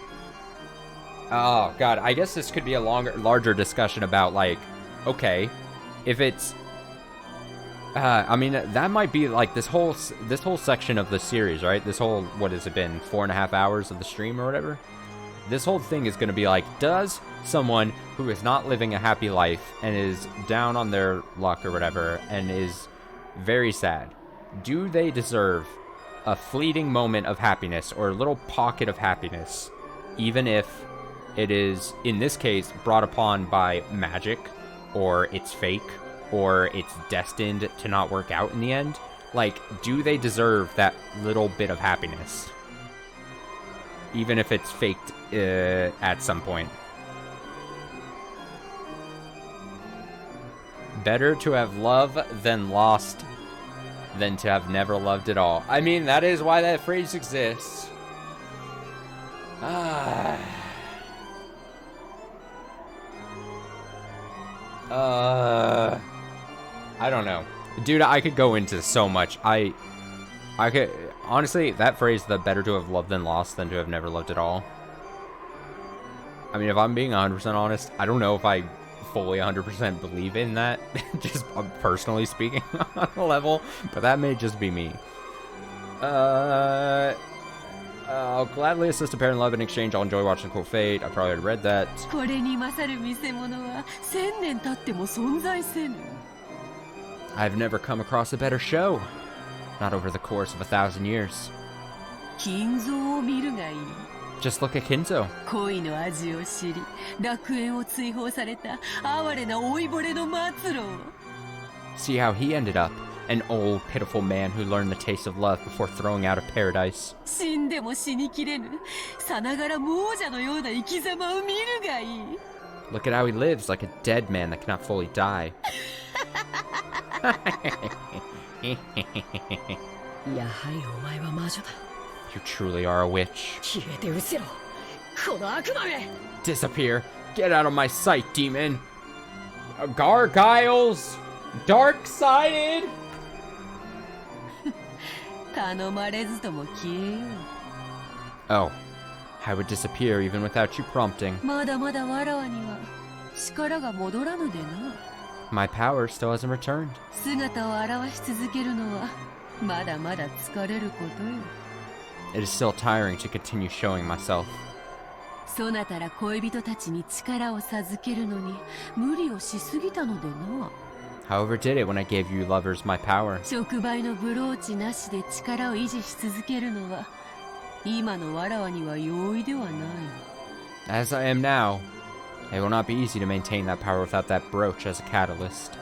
Oh god, I guess this could be a larger discussion about, like, okay, if it's I mean, that might be like this whole section of the series, right? This whole, what has it been, 4.5 hours of the stream or whatever? This whole thing is going to be like, does someone who is not living a happy life and is down on their luck or whatever and is very sad, do they deserve a fleeting moment of happiness or a little pocket of happiness, even if it is, in this case, brought upon by magic, or it's fake, or it's destined to not work out in the end? Like, do they deserve that little bit of happiness? Even if it's faked at some point. Better to have love than lost than to have never loved at all. I mean, that is why that phrase exists. I don't know. Dude, I could go into so much. I could... Honestly, that phrase, the better to have loved than lost than to have never loved at all. I mean, if I'm being 100% honest, I don't know if I fully 100% believe in that, just personally speaking on a level, but that may just be me. I'll gladly assist a pair in love in exchange. I'll enjoy watching Cool Fate. I probably already read that. これに勝る見せ物は1000年経っても存在せぬ。 I've never come across a better show. Not over the course of 1,000 years. 金蔵を見るがいい。 Just look at Kinzo. 恋の味を知り、楽園を追放された哀れな老いぼれの末路を。 See how he ended up. An old, pitiful man who learned the taste of love before throwing out of paradise. 死んでも死にきれぬ、さながら亡者のような生き様を見るがいい。 Look at how he lives, like a dead man that cannot fully die. やはりお前は魔女だ。 You truly are a witch. 消えて失せろ、この悪魔め。 Disappear. Get out of my sight, demon. Gargoyles. Dark-sided. 頼まれずとも消えよう。 Oh, I would disappear even without you prompting. まだまだわらわには力が戻らぬでな。 My power still hasn't returned. 姿を現し続けるのはまだまだ疲れることよ。 It is still tiring to continue showing myself. そなたら恋人たちに力を授けるのに無理をしすぎたのでな。 I overdid it when I gave you lovers my power. 触媒のブローチなしで力を維持し続けるのは今のわらわには容易ではない。 As I am now, it will not be easy to maintain that power without that brooch as a catalyst.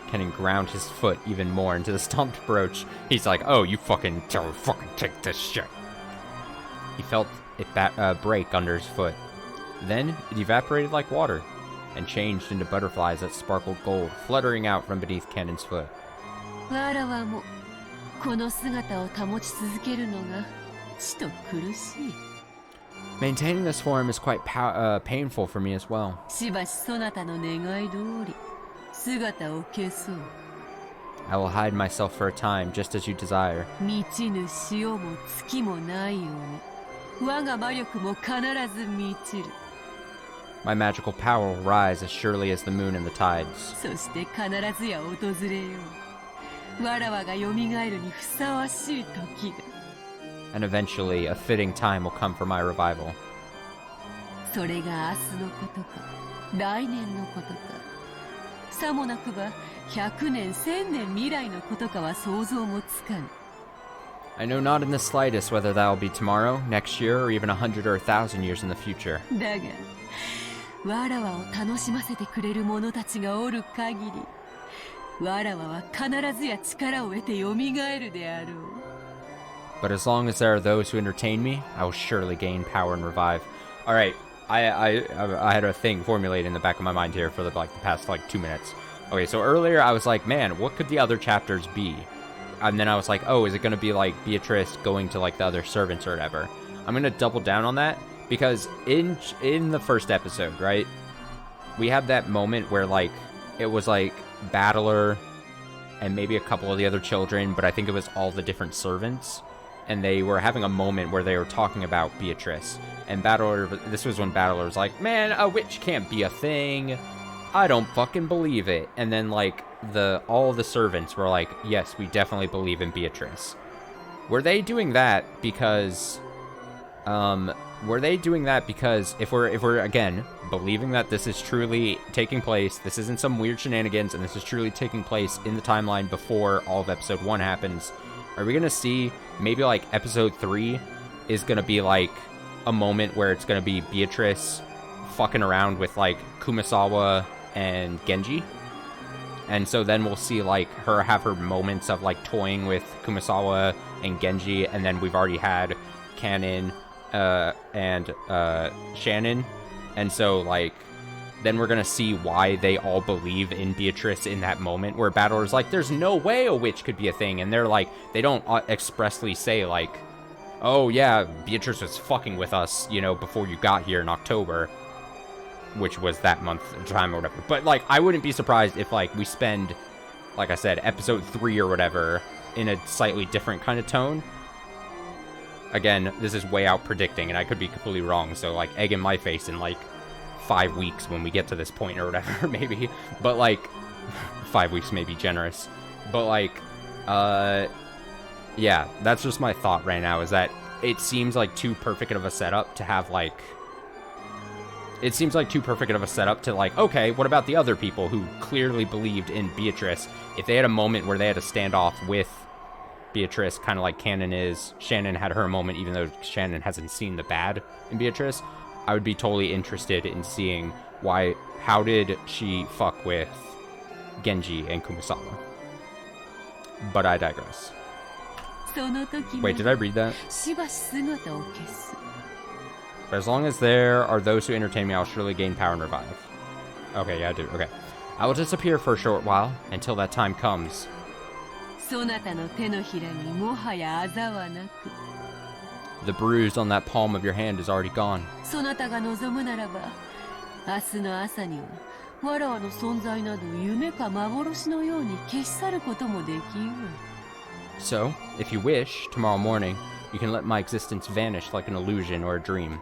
Kennen ground his foot even more into the stomped brooch. He's like, oh, you fucking take this shit. He felt it break under his foot. Then it evaporated like water and changed into butterflies that sparkled gold, fluttering out from beneath Kennen's foot. わらわもこの姿を保ち続けるのがちと苦しい。 Maintaining this form is quite painful for me as well. しばしそなたの願い通り姿を消そう。 I will hide myself for a time, just as you desire. 満ちぬ潮も月もないように我が魔力も必ず満ちる。 My magical power will rise as surely as the moon and the tides. そして必ずや訪れよう。わらわが蘇るにふさわしい時が。 And eventually, a fitting time will come for my revival. それが明日のことか来年のことかさもなくば100年1000年未来のことかは想像もつかぬ。 I know not in the slightest whether that will be tomorrow, next year, or even 100 or 1,000 years in the future. だがわらわを楽しませてくれる者たちがおる限りわらわは必ずや力を得て蘇るであろう。 But as long as there are those who entertain me, I will surely gain power and revive. All right, I had a thing formulated in the back of my mind here for the past 2 minutes. Okay, so earlier I was like, man, what could the other chapters be? And then I was like, oh, is it gonna be like Beatrice going to like the other servants or whatever? I'm gonna double down on that because in the first episode, right, we had that moment where like it was like Battler and maybe a couple of the other children, but I think it was all the different servants. And they were having a moment where they were talking about Beatrice. And Battler, this was when Battler was like, man, a witch can't be a thing. I don't fucking believe it. And then, like, all the servants were like, yes, we definitely believe in Beatrice. Were they doing that because... if we're, again, believing that this is truly taking place, this isn't some weird shenanigans, and this is truly taking place in the timeline before all of Episode 1 happens, are we gonna see maybe like Episode 3 is gonna be like a moment where it's gonna be Beatrice fucking around with like Kumasawa and Genji? And so then we'll see like her have her moments of like toying with Kumasawa and Genji, and then we've already had Kanon and Shannon, and so like then we're gonna see why they all believe in Beatrice in that moment, where Battler's like, there's no way a witch could be a thing, and they're like, they don't expressly say like, oh yeah, Beatrice was fucking with us, you know, before you got here in October, which was that month time or whatever. But like, I wouldn't be surprised if like we spend, like I said, episode 3 or whatever in a slightly different kind of tone. Again, this is way out predicting, and I could be completely wrong, so like egg in my face in like 5 weeks when we get to this point or whatever, maybe. But like 5 weeks may be generous, but like yeah, that's just my thought right now, is that it seems like too perfect of a setup to have like, it seems like too perfect of a setup to like, okay, what about the other people who clearly believed in Beatrice? If they had a moment where they had to stand off with Beatrice, kind of like Shannon had her moment, even though Shannon hasn't seen the bad in Beatrice, I would be totally interested in seeing how did she fuck with Genji and Kumasawa. But I digress. Wait, did I read that? But as long as there are those who entertain me, I'll surely gain power and revive. Okay, yeah, I do. Okay. I will disappear for a short while, until that time comes. The bruise on that palm of your hand is already gone. So, if you wish, tomorrow morning, you can let my existence vanish like an illusion or a dream.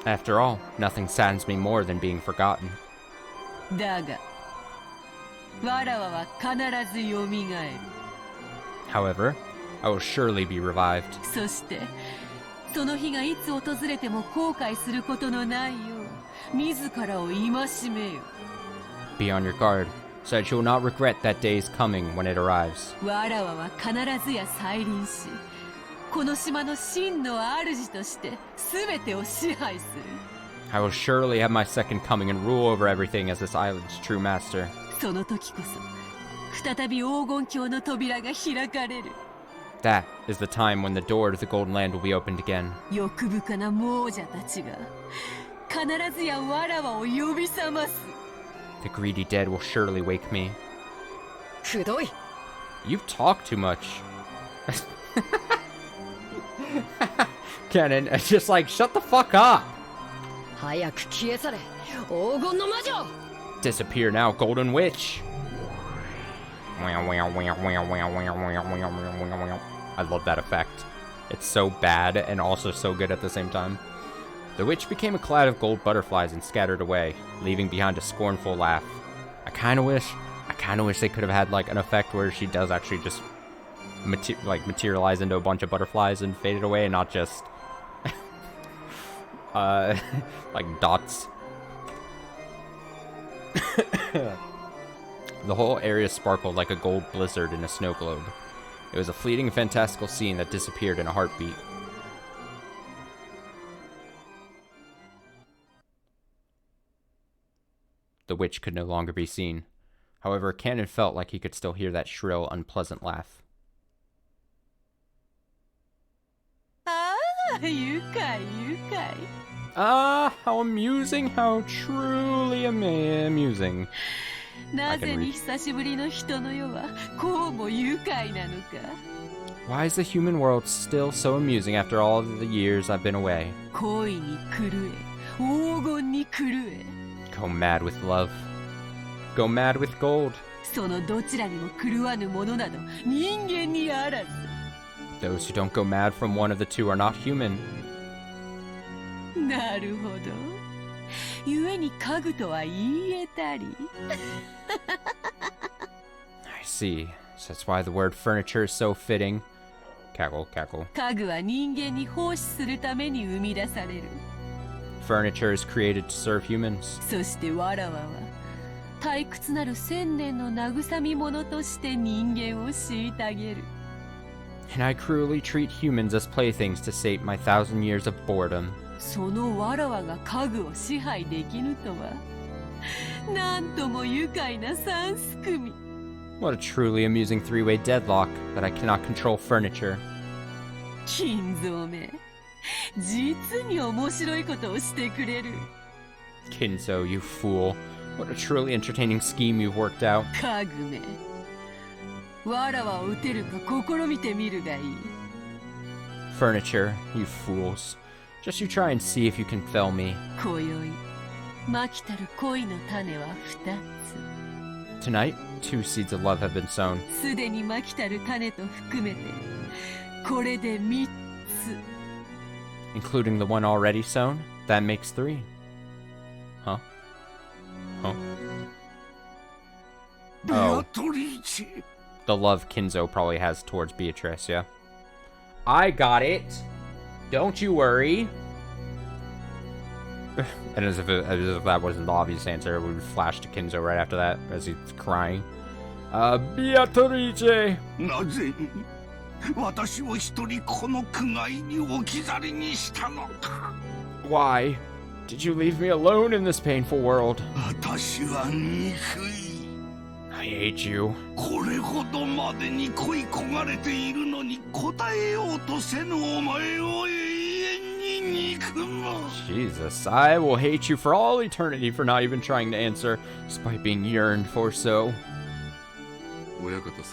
After all, nothing saddens me more than being forgotten. However, I will surely be revived. Be on your guard, so that you will not regret that day is coming when it arrives. I will surely have my second coming and rule over everything as this island's true master. That is the time when the door to the Golden Land will be opened again. The greedy dead will surely wake me. You talk too much. Kennen, it's just like, shut the fuck up! Disappear now, Golden Witch! I love that effect. It's so bad and also so good at the same time. The witch became a cloud of gold butterflies and scattered away, leaving behind a scornful laugh. I kinda wish they could have had like an effect where she does actually just materialize into a bunch of butterflies and faded away, and not just like dots. The whole area sparkled like a gold blizzard in a snow globe. It was a fleeting, fantastical scene that disappeared in a heartbeat. The witch could no longer be seen. However, Cannon felt like he could still hear that shrill, unpleasant laugh. Ah, how amusing, how truly amusing. Why is the human world still so amusing after all of the years I've been away? Go mad with love. Go mad with gold. Those who don't go mad from one of the two are not human. I see. So that's why the word furniture is so fitting. Cackle, cackle. Furniture is created to serve humans. And I cruelly treat humans as playthings to sate my 1,000 years of boredom. What a truly amusing three-way deadlock that I cannot control furniture. 金蔵め、実に面白いことをしてくれる。 Kinzo, you fool. What a truly entertaining scheme you've worked out. 家具め、わらわを撃てるか試みてみるがいい。 Furniture, you fools. Just you try and see if you can fell me. 今宵、まきたる恋の種は2つ。 Tonight, 2 seeds of love have been sown. すでにまきたる種と含めて、これで3つ。 Including the one already sown? That makes 3. Huh? Huh? ベアトリーチェ。 The love Kinzo probably has towards Beatrice, yeah? I got it! Don't you worry! And as if that wasn't the obvious answer, it would flash to Kinzo right after that, as he's crying. Beatrice! なぜに私を一人この苦界に置き去りにしたのか。 Why did you leave me alone in this painful world? 私は憎い。 I hate you. これほどまでに恋焦がれているのに答えようとせぬお前を永遠に憎む。 Jesus, I will hate you for all eternity for not even trying to answer, despite being yearned for so. 親方様、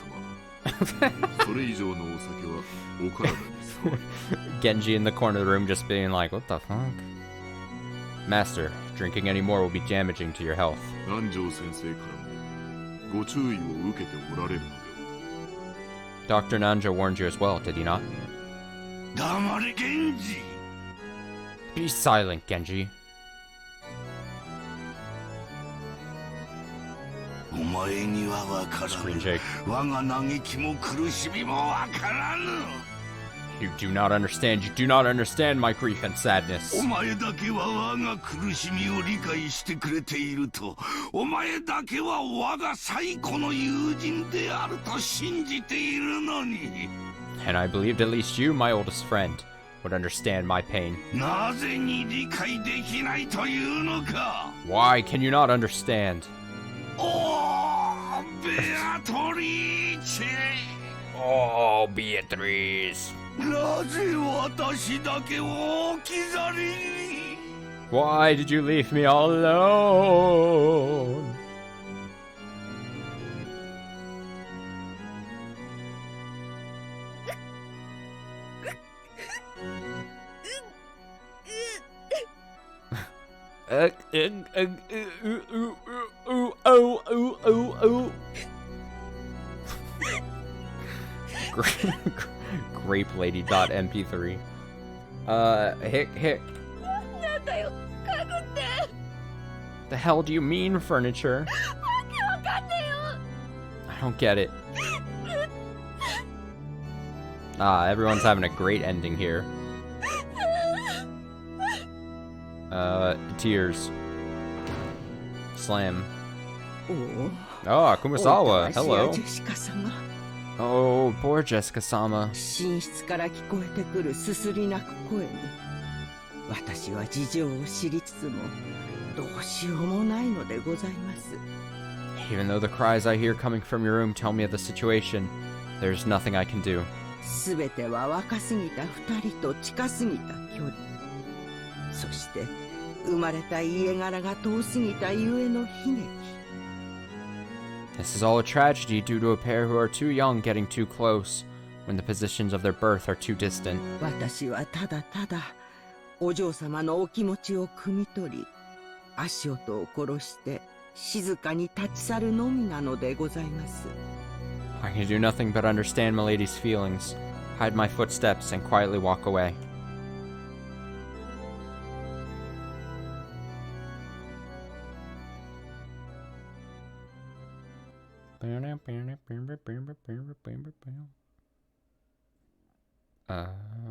それ以上のお酒はお体にそう。 Genji in the corner of the room just being like, what the fuck? Master, drinking any more will be damaging to your health. 南條先生からもご注意を受けておられるのでは。 Dr. Nanjo warned you as well, did he not? 黙れ源氏。 Be silent, Genji. お前にはわから Screen ぬ。 shake. 我が嘆きも苦しみもわからぬ。 You do not understand. You do not understand my grief and sadness. お前だけは我が苦しみを理解してくれていると、お前だけは我が最古の友人であると信じているのに。 And I believed at least you, my oldest friend, would understand my pain. なぜに理解できないというのか。 Why can you not understand? おー、ベアトリーチェ。 Oh, Beatrice. なぜ私だけを置き去りに。 Why did you leave me all alone? Grapelady.mp3. Hick. なんだよ、家具って。 The hell do you mean, furniture? わけわかんねえよ。 I don't get it. Everyone's having a great ending here. Tears. Slam. おお、 Oh, Kumasawa. Hello. ジェシカ様。 Oh, poor Jessica-sama. 寝室から聞こえてくるすすり泣く声に、私は事情を知りつつもどうしようもないのでございます。 Even though the cries I hear coming from your room tell me of the situation, there's nothing I can do. すべては若すぎた二人と近すぎた距離、そして生まれた家柄が遠すぎたゆえの悲劇。 This is all a tragedy due to a pair who are too young getting too close when the positions of their birth are too distant. 私はただただお嬢様のお気持ちを汲み取り、足音を殺して静かに立ち去るのみなのでございます。 I can do nothing but understand Milady's feelings, hide my footsteps, and quietly walk away.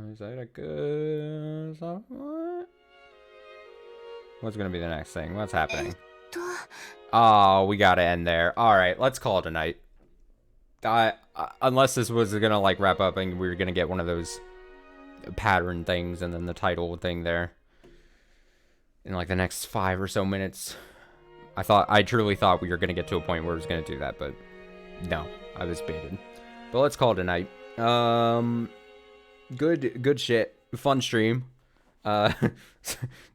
Is that a good... What's gonna be the next thing? What's happening? Oh, we gotta end there. Alright, let's call it a night. Unless this was gonna like wrap up and we were gonna get one of those pattern things and then the title thing there in like the next 5 or so minutes. I truly thought we were gonna get to a point where it was gonna do that, but no, I was baited. But let's call it a night. good shit. Fun stream. The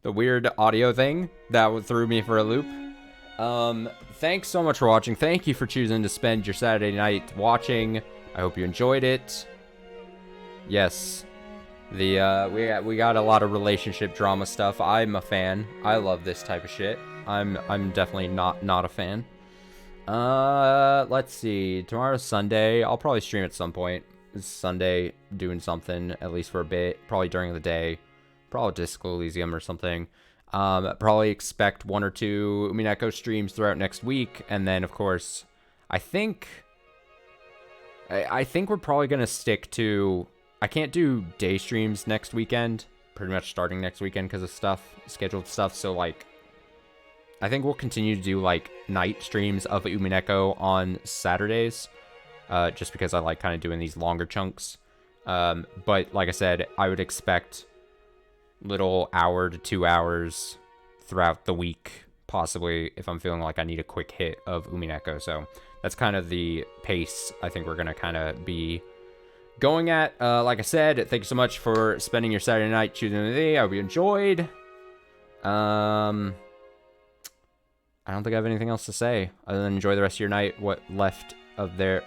weird audio thing that threw me for a loop. Thanks so much for watching. Thank you for choosing to spend your Saturday night watching. I hope you enjoyed it. Yes, we got a lot of relationship drama stuff. I'm a fan. I love this type of shit. I'm definitely not a fan. Let's see. Tomorrow's Sunday. I'll probably stream at some point. It's Sunday, doing something at least for a bit. Probably during the day. Probably Disco Elysium or something. Probably expect 1 or 2 Umineko streams throughout next week, and then of course, I think we're probably gonna stick to. I can't do day streams next weekend. Pretty much starting next weekend because of scheduled stuff. So like, I think we'll continue to do like night streams of Umineko on Saturdays, just because I like kind of doing these longer chunks. But like I said, I would expect little hour to 2 hours throughout the week, possibly if I'm feeling like I need a quick hit of Umineko. So that's kind of the pace I think we're gonna kind of be going at. Like I said, thank you so much for spending your Saturday night choosing the. I hope you enjoyed. I don't think I have anything else to say other than enjoy the rest of your night. What there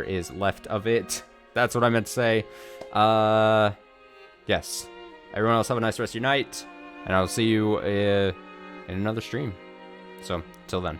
is left of it. That's what I meant to say. Yes. Everyone else have a nice rest of your night, and I'll see you in another stream. So, till then.